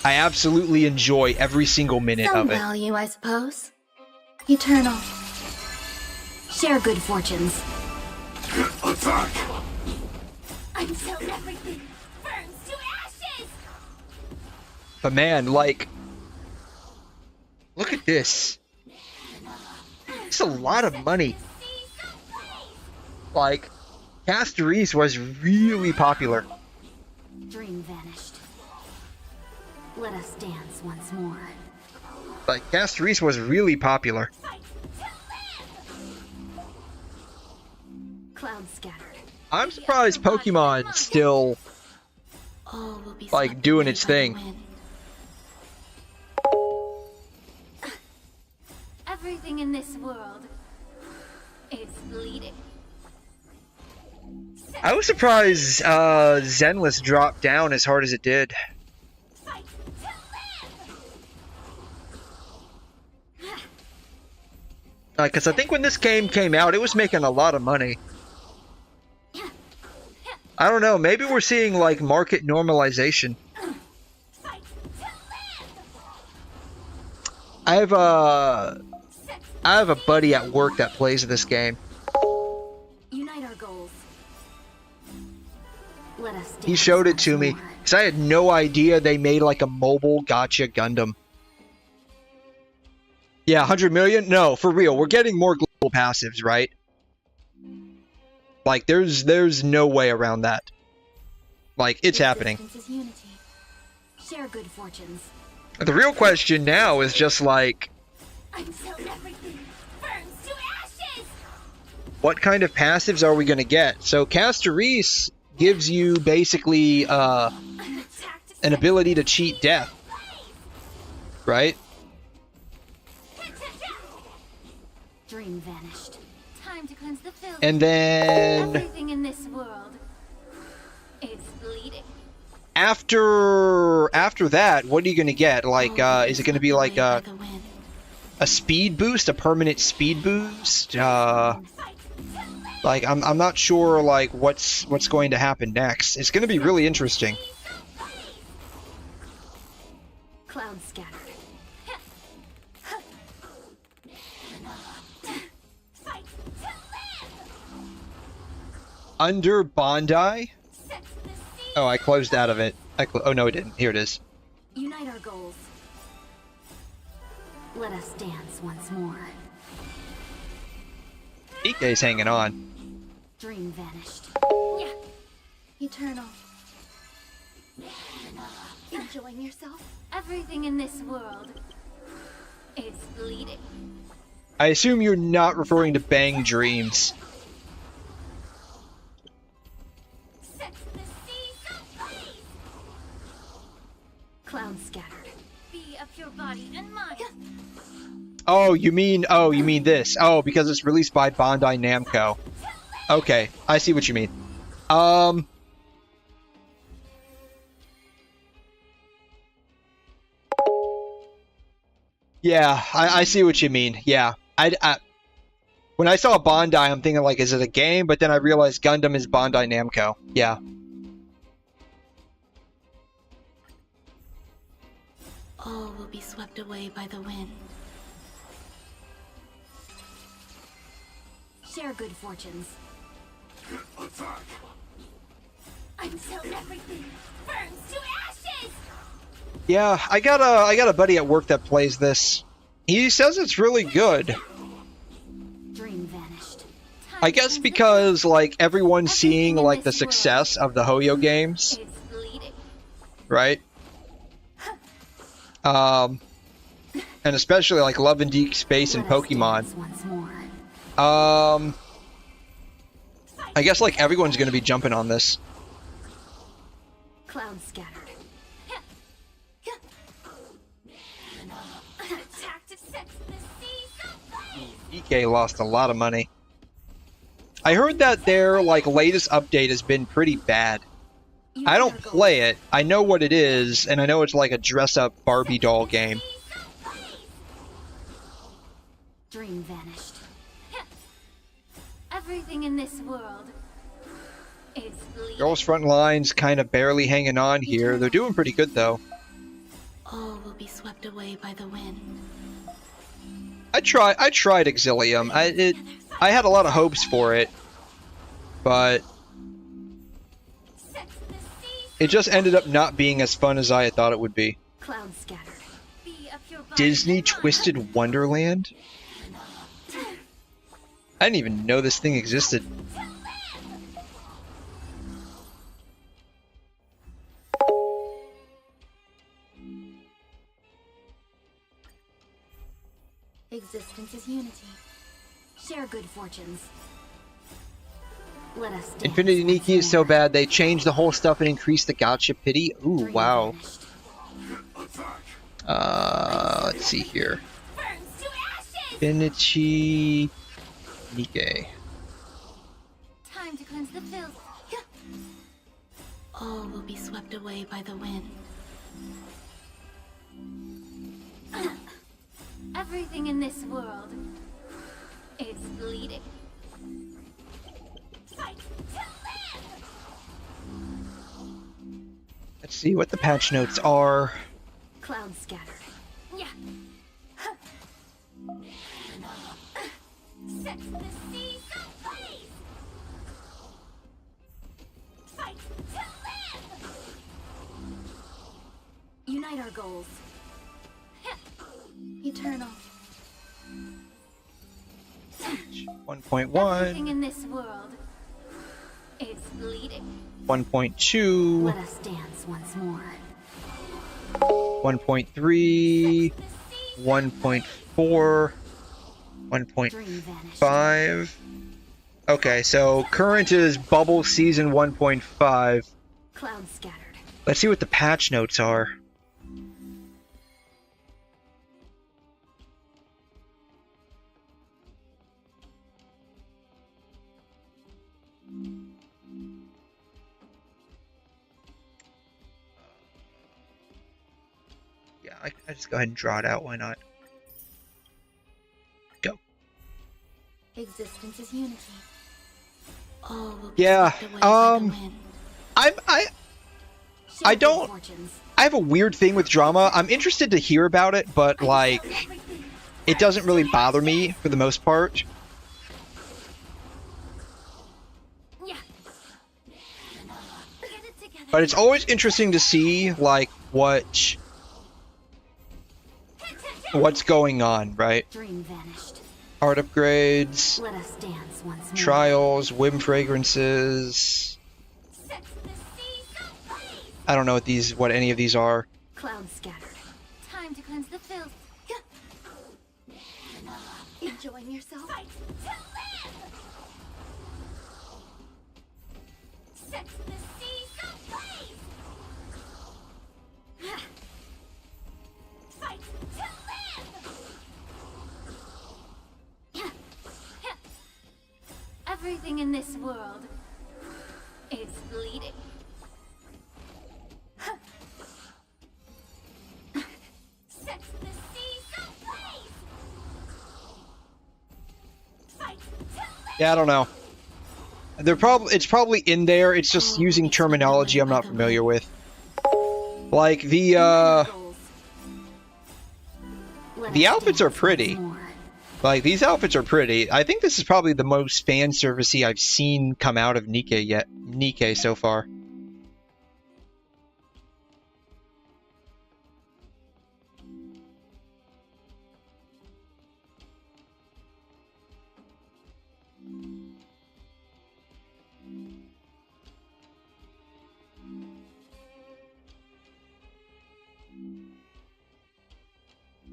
I absolutely enjoy every single minute Some of it. value, I suppose. Eternal. Share good fortunes. Attack! Until everything burns to ashes! But man, like, look at this. It's a lot of money. Like, 𝘂𝘮 was really popular. Dream vanished. Let us dance once more. Like, 𝘂𝘮 was really popular. Clouds scattered. I'm surprised Pokemon's still, like, doing its thing. Everything in this world is bleeding. I was surprised Zenless dropped down as hard as it did. Because I think when this game came out, it was making a lot of money. I don't know, maybe we're seeing, like, market normalization. I have a buddy at work that plays this game. Unite our goals. Let us dance. He showed it to me, because I had no idea they made, like, a mobile gacha Gundam. Yeah, 100 million? No, for real. We're getting more global passives, right? Like, there's no way around that. Like, it's happening. Share good fortunes. The real question now is just, like, Until everything burns to ashes! what kind of passives are we going to get? So, 𝘂𝘮 gives you, basically, an ability to cheat death. Right? Dream vanished. Time to cleanse the filth. And then Everything in this world is bleeding. after that, what are you gonna get? Like, is it gonna be like a speed boost, a permanent speed boost? Like, I'm not sure like what's going to happen next. It's gonna be really interesting. Clouds scattered. Under Bondi? Oh, I closed out of it. Oh no, it didn't. Here it is. Unite our goals. Let us dance once more. 𝘬𝘗's hanging on. Dream vanished. Yeah. Eternal. Enjoying yourself? Everything in this world is bleeding. I assume you're not referring to Bang Dreams. Clouds scattered. Be a pure body and mind. Oh, you mean this. Oh, because it's released by Bandai Namco. Okay, I see what you mean. Yeah, I see what you mean. Yeah. When I saw Bandai, I'm thinking like, is it a game? But then I realized Gundam is Bandai Namco. Yeah. All will be swept away by the wind. Share good fortunes. Until everything burns to ashes! Yeah, I got a buddy at work that plays this. He says it's really good. Dream vanished. I guess because like everyone's seeing like the success of the 𝘠𝘢 games, right? And especially like Love and Deep Space and Pokemon. I guess like everyone's gonna be jumping on this. Clouds scattered. 𝘬𝘗 lost a lot of money. I heard that their like latest update has been pretty bad. I don't play it. I know what it is, and I know it's like a dress-up Barbie doll game. Dream vanished. Everything in this world is bleeding. Girls Front Line's kind of barely hanging on here. They're doing pretty good though. All will be swept away by the wind. I tried 𝘬𝘗. I had a lot of hopes for it, but it just ended up not being as fun as I had thought it would be. Clouds scattered. Disney Twisted Wonderland? I didn't even know this thing existed. Existence is unity. Share good fortunes. Let us dance. Infinity Nikki is so bad they changed the whole stuff and increased the gotcha pity. Ooh, wow. Let's see here. Infinity Nikki. Time to cleanse the filth. All will be swept away by the wind. Everything in this world is bleeding. Fight to live! Let's see what the patch notes are. Clouds scattered. Yeah. Set the seas ablaze! Fight to live! Unite our goals. Eternal. 1.1. Everything in this world is bleeding. 1.2. Let us dance once more. 1.3. 1.4. 1.5. Okay, so current is Bubble Season 1.5. Clouds scattered. Let's see what the patch notes are. I just go ahead and draw it out. Why not? Go. Existence is unity. All will be Yeah. swept away by the wind. I don't. I have a weird thing with drama. I'm interested to hear about it, but like, it doesn't really bother me for the most part. But it's always interesting to see like what's going on, right? Dream vanished. Art upgrades, Let us dance once more. trials, whim fragrances. I don't know what any of these are. Clouds scattered. Time to cleanse the filth. Enjoying yourself? Set the seas ablaze! Fight to live! Everything in this world is bleeding. Set the seas ablaze! Fight to live! Yeah, I don't know. It's probably in there. It's just using terminology I'm not familiar with. Like the outfits are pretty. Like these outfits are pretty. I think this is probably the most fan servicey I've seen come out of 𝘧𝘗 so far.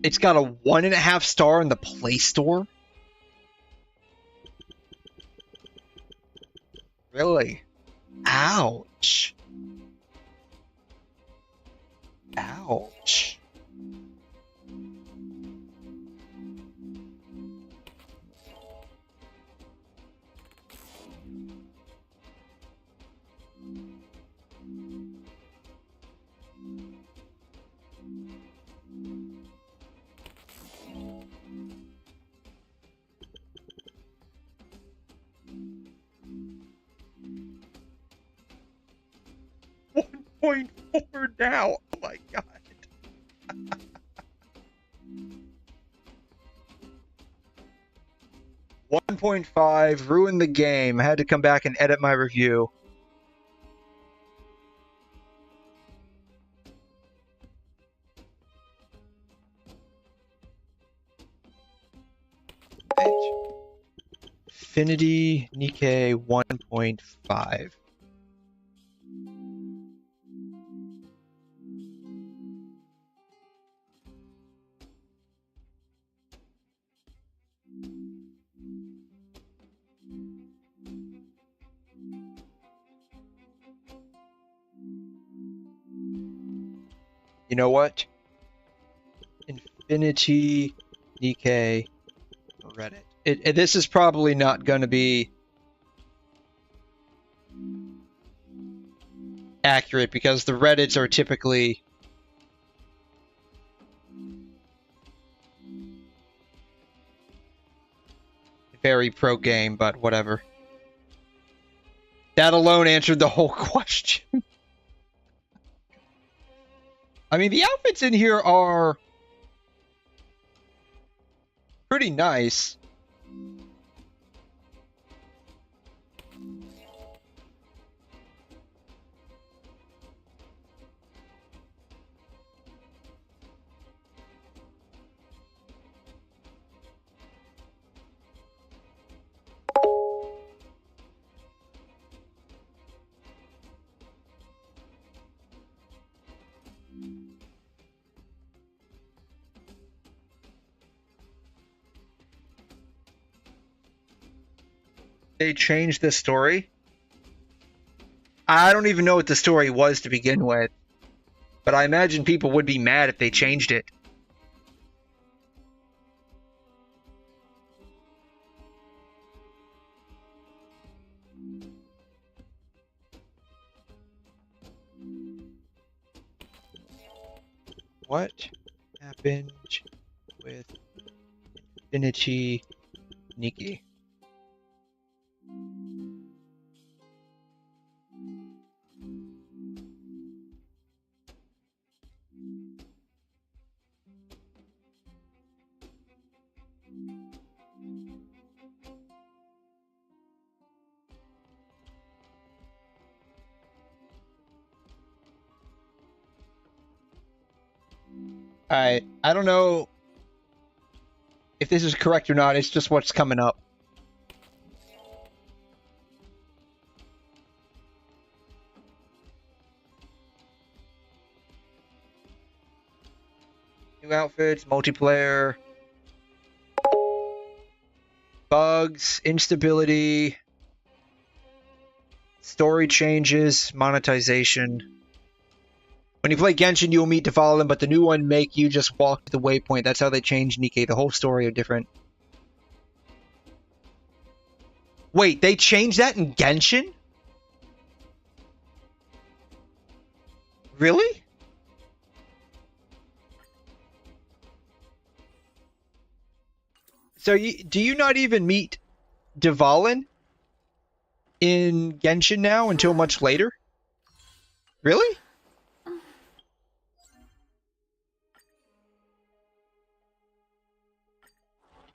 It's got a 1.5 star in the Play Store? Really? Ouch. Ouch. .4 now. Oh my god. 1.5 ruined the game. I had to come back and edit my review. Infinity Nikkei 1.5. You know what? Infinity Nikkei Reddit. This is probably not going to be accurate because the Reddits are typically very pro-game, but whatever. That alone answered the whole question. I mean, the outfits in here are pretty nice. They changed the story? I don't even know what the story was to begin with. But I imagine people would be mad if they changed it. What? happened with Infinity Nikki? I don't know if this is correct or not. It's just what's coming up. New outfits, multiplayer, bugs, instability, story changes, monetization. When you play Genshin, you will meet 𝘠𝘠𝘠, but the new one make you just walk to the waypoint. That's how they changed 𝘵𝘰𝘮. The whole story are different. Wait, they changed that in Genshin? Really? So do you not even meet 𝘠𝘠𝘠 in Genshin now until much later? Really?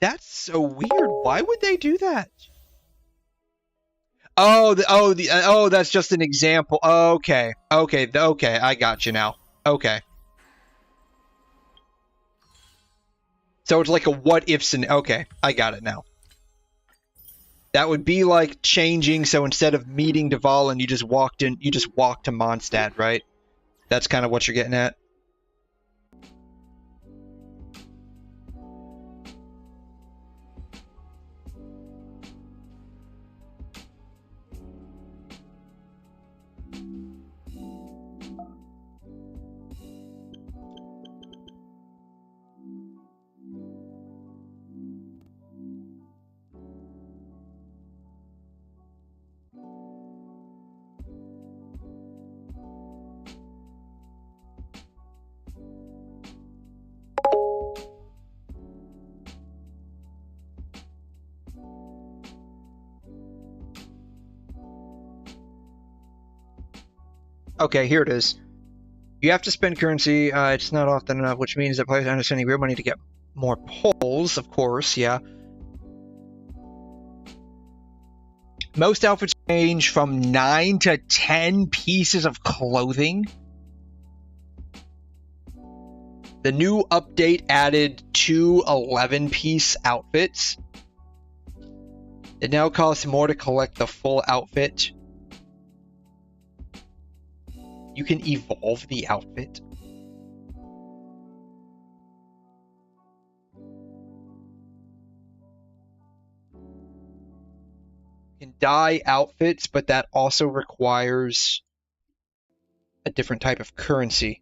That's so weird. Why would they do that? Oh, that's just an example. Okay. I got you now. Okay. So it's like a what if scenario. Okay, I got it now. That would be like changing. So instead of meeting 𝘠𝘠𝘠, you just walked to Mondstadt, right? That's kind of what you're getting at. Okay, here it is. You have to spend currency. It's not often enough, which means that players are spending real money to get more pulls, of course, yeah. Most outfits range from 9 to 10 pieces of clothing. The new update added 2 11-piece outfits. It now costs more to collect the full outfit. You can evolve the outfit. You can dye outfits, but that also requires a different type of currency.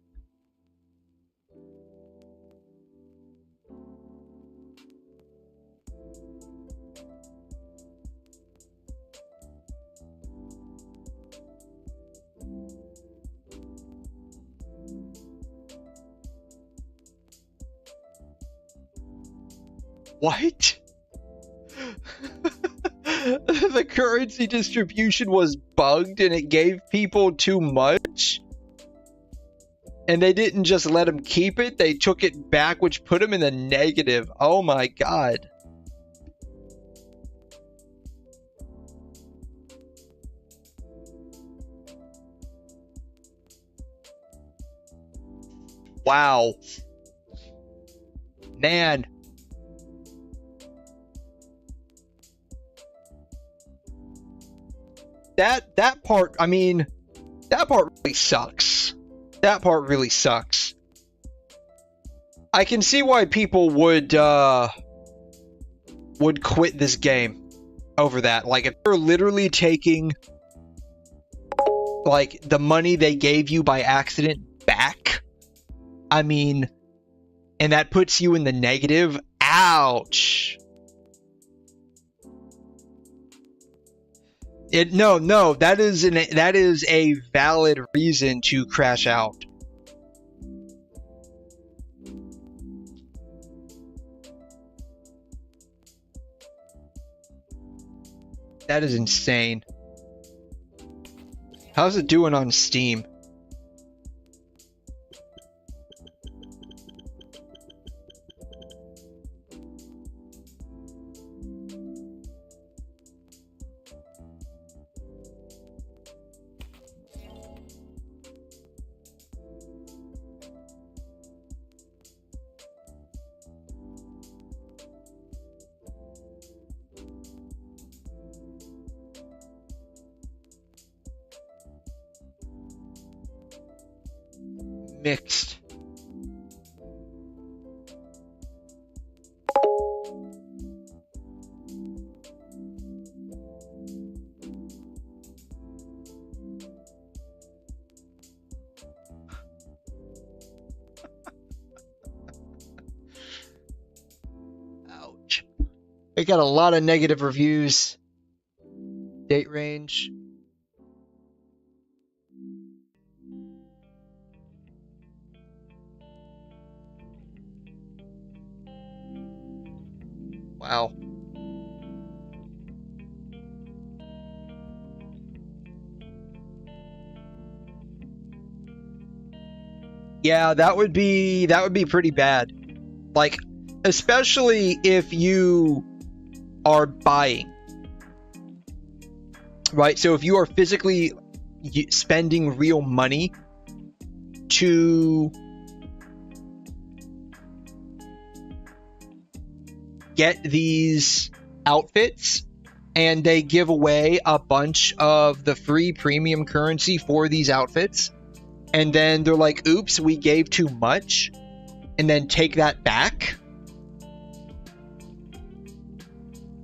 What? The currency distribution was bugged and it gave people too much? And they didn't just let them keep it, they took it back, which put them in the negative. Oh my god. Wow. Man. That part, I mean, that part really sucks. That part really sucks. I can see why people would quit this game over that. Like, if they're literally taking, like, the money they gave you by accident back, I mean, and that puts you in the negative, ouch. No, that is a valid reason to crash out. That is insane. How's it doing on Steam? Mixed. Ouch. It got a lot of negative reviews. Date range. Wow. Yeah, that would be pretty bad. Like, especially if you are buying. Right? So if you are physically spending real money to get these outfits, and they give away a bunch of the free premium currency for these outfits, and then they're like, oops, we gave too much, and then take that back,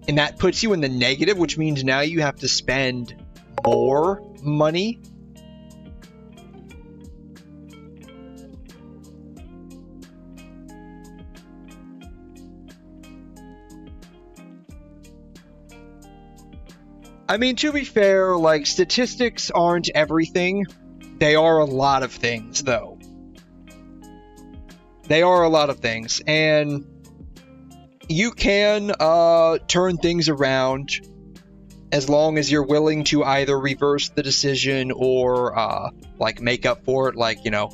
and that puts you in the negative, which means now you have to spend more money. I mean, to be fair, like, statistics aren't everything. They are a lot of things, though. They are a lot of things, and you can turn things around as long as you're willing to either reverse the decision or, like, make up for it. Like, you know,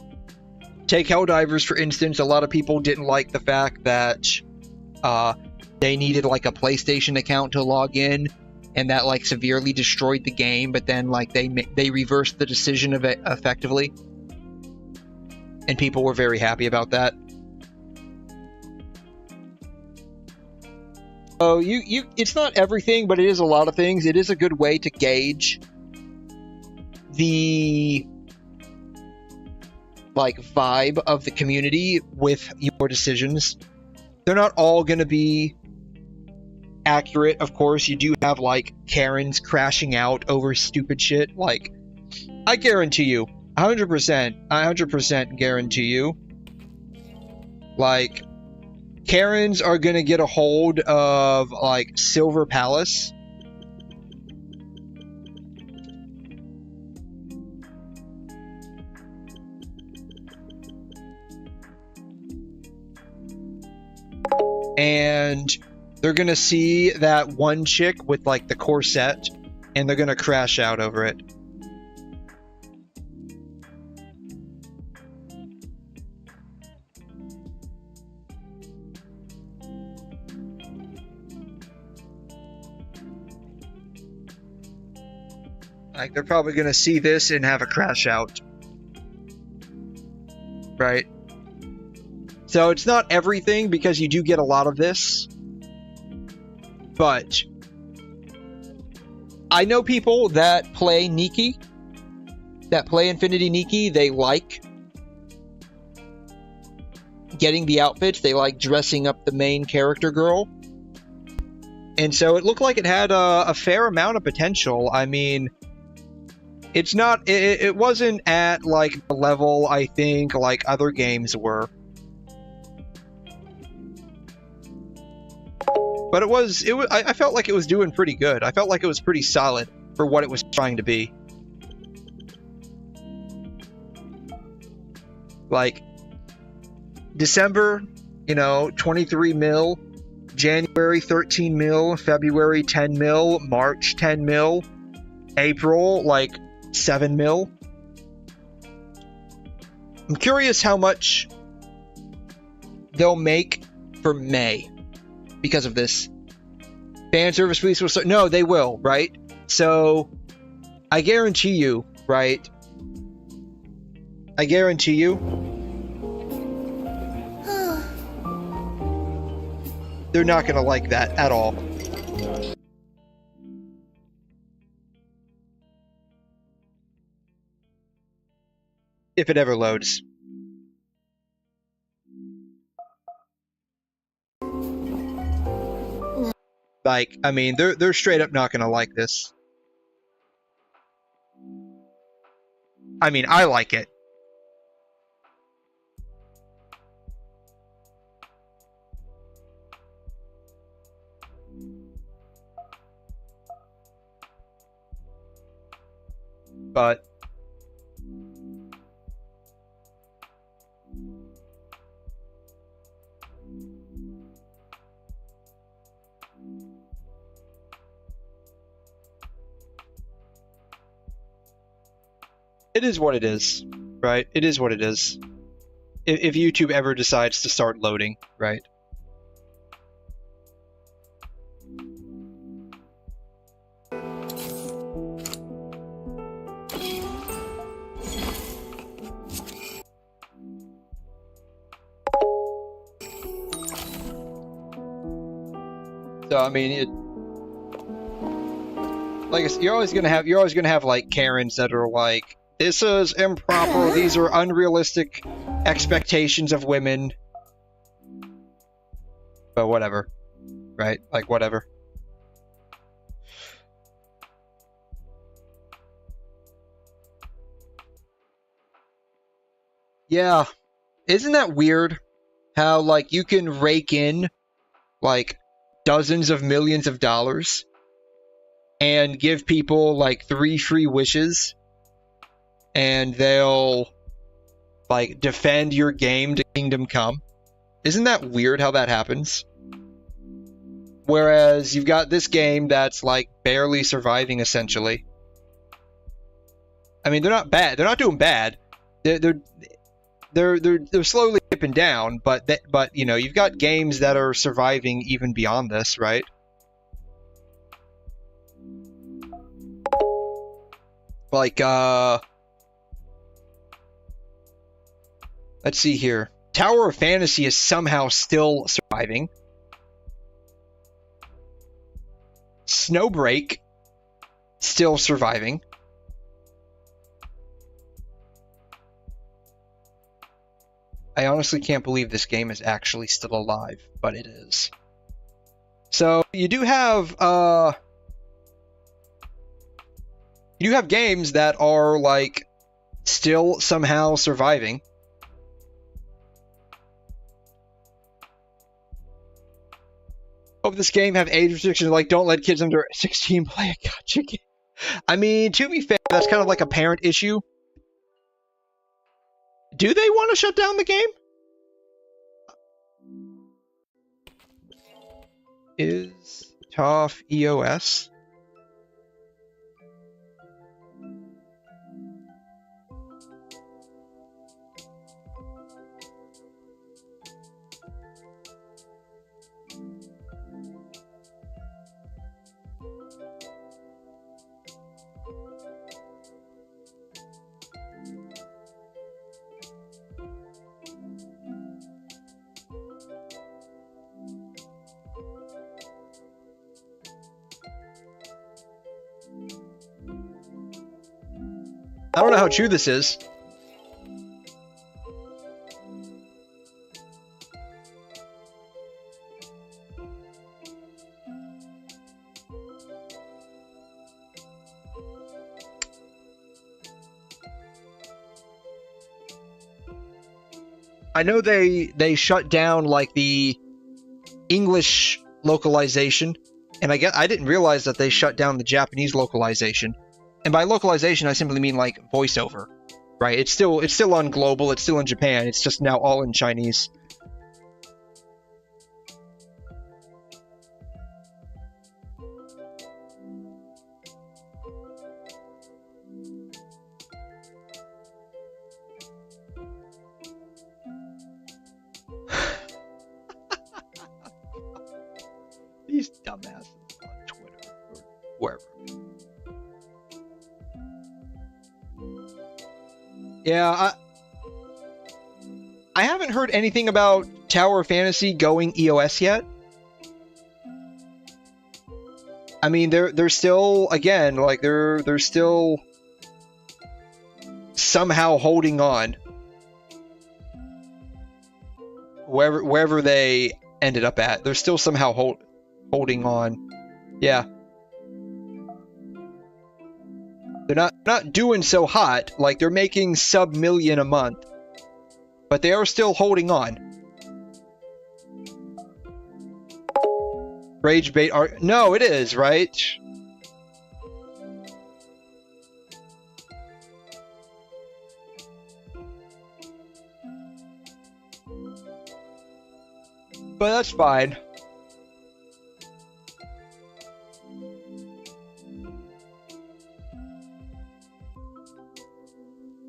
take Helldivers, for instance. A lot of people didn't like the fact that they needed, like, a PlayStation account to log in, and that, like, severely destroyed the game, but then, like, they reversed the decision of it effectively. And people were very happy about that. So it's not everything, but it is a lot of things. It is a good way to gauge the, like, vibe of the community with your decisions. They're not all going to be accurate, of course. You do have, like, Karens crashing out over stupid shit. Like, I guarantee you, 100% guarantee you, like, Karens are gonna get a hold of, like, Silver Palace. And they're gonna see that one chick with, like, the corset, and they're gonna crash out over it. Like, they're probably gonna see this and have a crash out. Right? So it's not everything, because you do get a lot of this. But I know people that play Nikki, that play Infinity Nikki. They like getting the outfits. They like dressing up the main character girl. And so it looked like it had a fair amount of potential. I mean, it's not, it wasn't at, like, the level, I think, like other games were. But I felt like it was doing pretty good. I felt like it was pretty solid for what it was trying to be. Like, December, you know, 23 mil, January 13 mil, February 10 mil, March 10 mil, April like 7 mil. I'm curious how much they'll make for May because of this. Fan service release will start. No, they will, right? So I guarantee you, right? I guarantee you they're not gonna like that at all. If it ever loads. Like, I mean, they're straight up not gonna like this. I mean, I like it. But it is what it is, right? It is what it is. If YouTube ever decides to start loading, right? So I mean, like I said, you're always gonna have like Karens that are like, this is improper. These are unrealistic expectations of women. But whatever, right? Like whatever. Yeah, isn't that weird? How like you can rake in like dozens of millions of dollars and give people like 3 free wishes and they'll like defend your game to Kingdom Come. Isn't that weird how that happens? Whereas you've got this game that's like barely surviving essentially. I mean, they're not bad. They're not doing bad. They're slowly dipping down, but you know, you've got games that are surviving even beyond this, right? Like let's see here. Tower of Fantasy is somehow still surviving. Snowbreak still surviving. I honestly can't believe this game is actually still alive, but it is. So you do have games that are like still somehow surviving. Hope this game have age restrictions like don't let kids under 16 play a gacha game. I mean, to be fair, that's kind of like a parent issue. Do they want to shut down the game? Is TOF EOS? I don't know how true this is. I know they shut down like the English localization, and I didn't realize that they shut down the Japanese localization. And by localization, I simply mean like voiceover, right? It's still on global. It's still in Japan. It's just now all in Chinese. These dumbasses on Twitter or wherever. Yeah, I haven't heard anything about Tower Fantasy going EOS yet. I mean, they're still, again, like they're still somehow holding on. Wherever they ended up at, they're still somehow holding on. Yeah. They're not doing so hot, like they're making sub-million a month. But they are still holding on. Rage bait art. No, it is, right? But that's fine.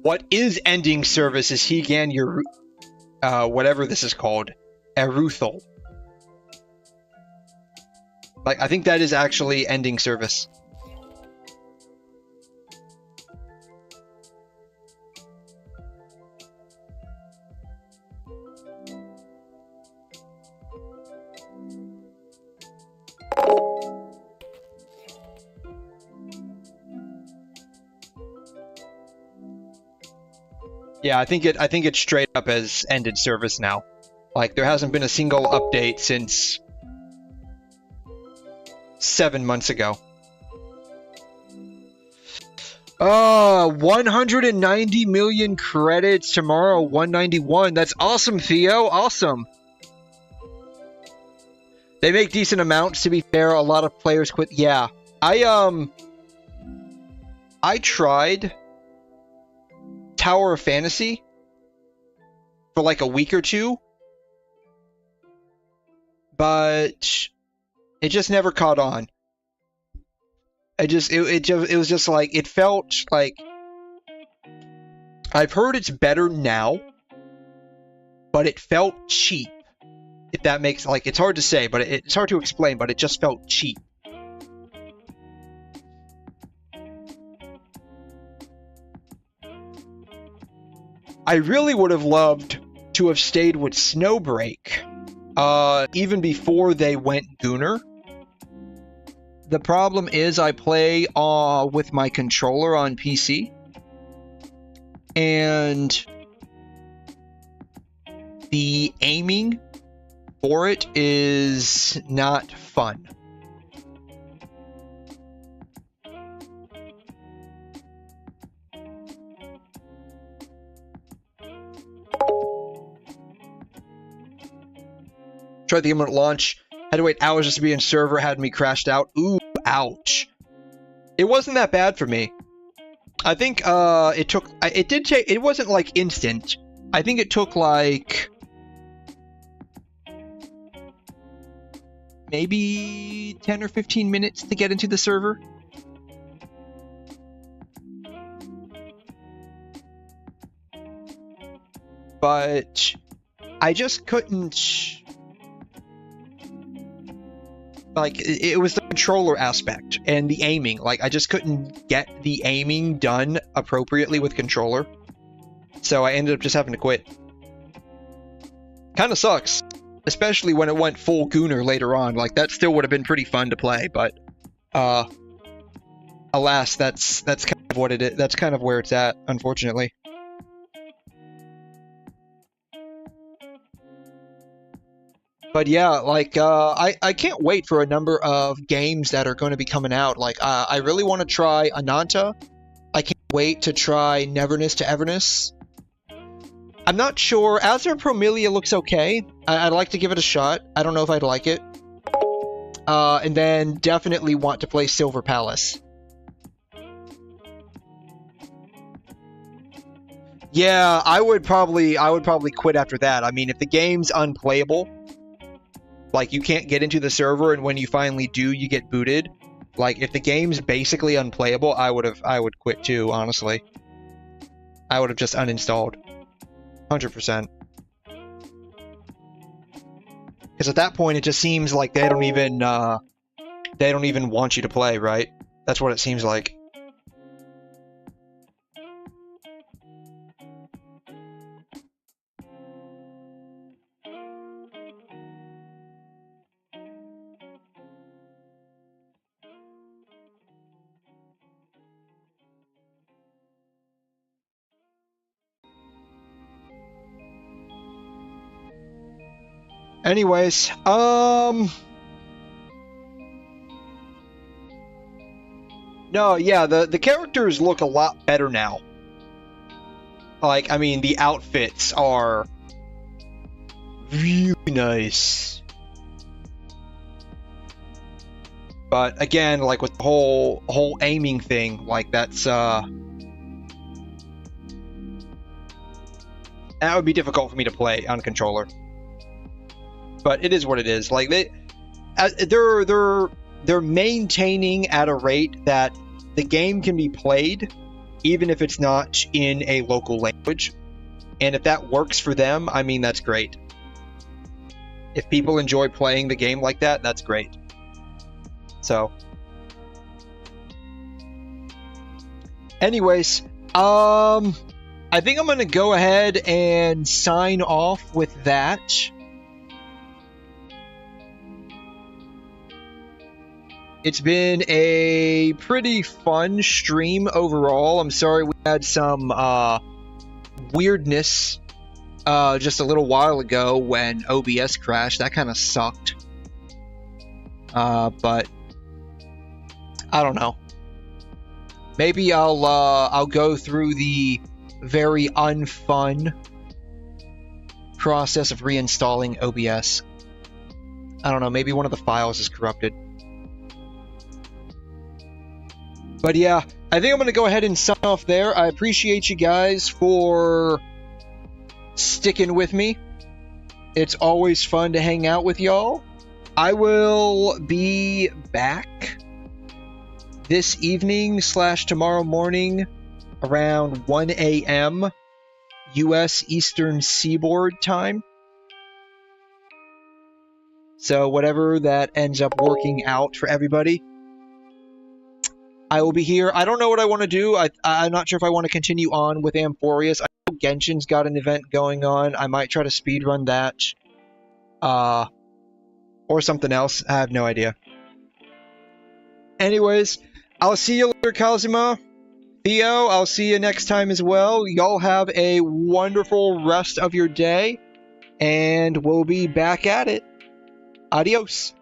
What is ending service is 𝘰𝘰𝘦𝘢, whatever this is called, 𝘬𝘯𝘬𝘦. Like, I think that is actually ending service. Yeah, I think it's straight up as ended service now. Like, there hasn't been a single update since 7 months ago. 190 million credits tomorrow, 191. That's awesome, Theo. Awesome. They make decent amounts, to be fair. A lot of players quit. Yeah. I tried Tower of Fantasy for like a week or two, but it just never caught on. It was just like, it felt like, I've heard it's better now, but it felt cheap. If that makes, like, it's hard to say, but it's hard to explain, but it just felt cheap. I really would have loved to have stayed with Snowbreak, even before they went Gooner. The problem is I play with my controller on PC, and the aiming for it is not fun. Tried the game at launch, had to wait hours just to be in server, had me crashed out. Ooh, ouch. It wasn't that bad for me. I think it wasn't like instant. I think it took like maybe 10 or 15 minutes to get into the server. But I just couldn't, like, it was the controller aspect and the aiming. Like, I just couldn't get the aiming done appropriately with controller. So I ended up just having to quit. Kind of sucks. Especially when it went full Gooner later on. Like, that still would have been pretty fun to play, but alas, that's kind of what it is. That's kind of where it's at, unfortunately. But yeah, like, I can't wait for a number of games that are going to be coming out. Like, I really want to try Ananta. I can't wait to try Neverness to Everness. I'm not sure. Azure Promelia looks okay. I'd like to give it a shot. I don't know if I'd like it. And then definitely want to play Silver Palace. Yeah, I would probably quit after that. I mean, if the game's unplayable, like, you can't get into the server, and when you finally do, you get booted. Like, if the game's basically unplayable, I would quit too, honestly. I would have just uninstalled. 100%. Because at that point, it just seems like they don't even want you to play, right? That's what it seems like. Anyways, no, yeah, the characters look a lot better now. Like, I mean, the outfits are really nice. But again, like with the whole aiming thing, like that's that would be difficult for me to play on a controller. But it is what it is. Like they're maintaining at a rate that the game can be played even if it's not in a local language. And if that works for them, I mean, that's great. If people enjoy playing the game like that, that's great. So anyways, I think I'm gonna go ahead and sign off with that. It's been a pretty fun stream overall. I'm sorry we had some weirdness just a little while ago when OBS crashed. That kind of sucked. But I don't know. Maybe I'll go through the very unfun process of reinstalling OBS. I don't know. Maybe one of the files is corrupted. But yeah, I think I'm going to go ahead and sign off there. I appreciate you guys for sticking with me. It's always fun to hang out with y'all. I will be back this evening / tomorrow morning around 1 a.m. U.S. Eastern Seaboard time. So whatever that ends up working out for everybody, I will be here. I don't know what I want to do. I'm not sure if I want to continue on with Amphoreus. I know Genshin's got an event going on. I might try to speedrun that. Or something else. I have no idea. Anyways, I'll see you later, 𝘐'𝘮. Theo, I'll see you next time as well. Y'all have a wonderful rest of your day. And we'll be back at it. Adios.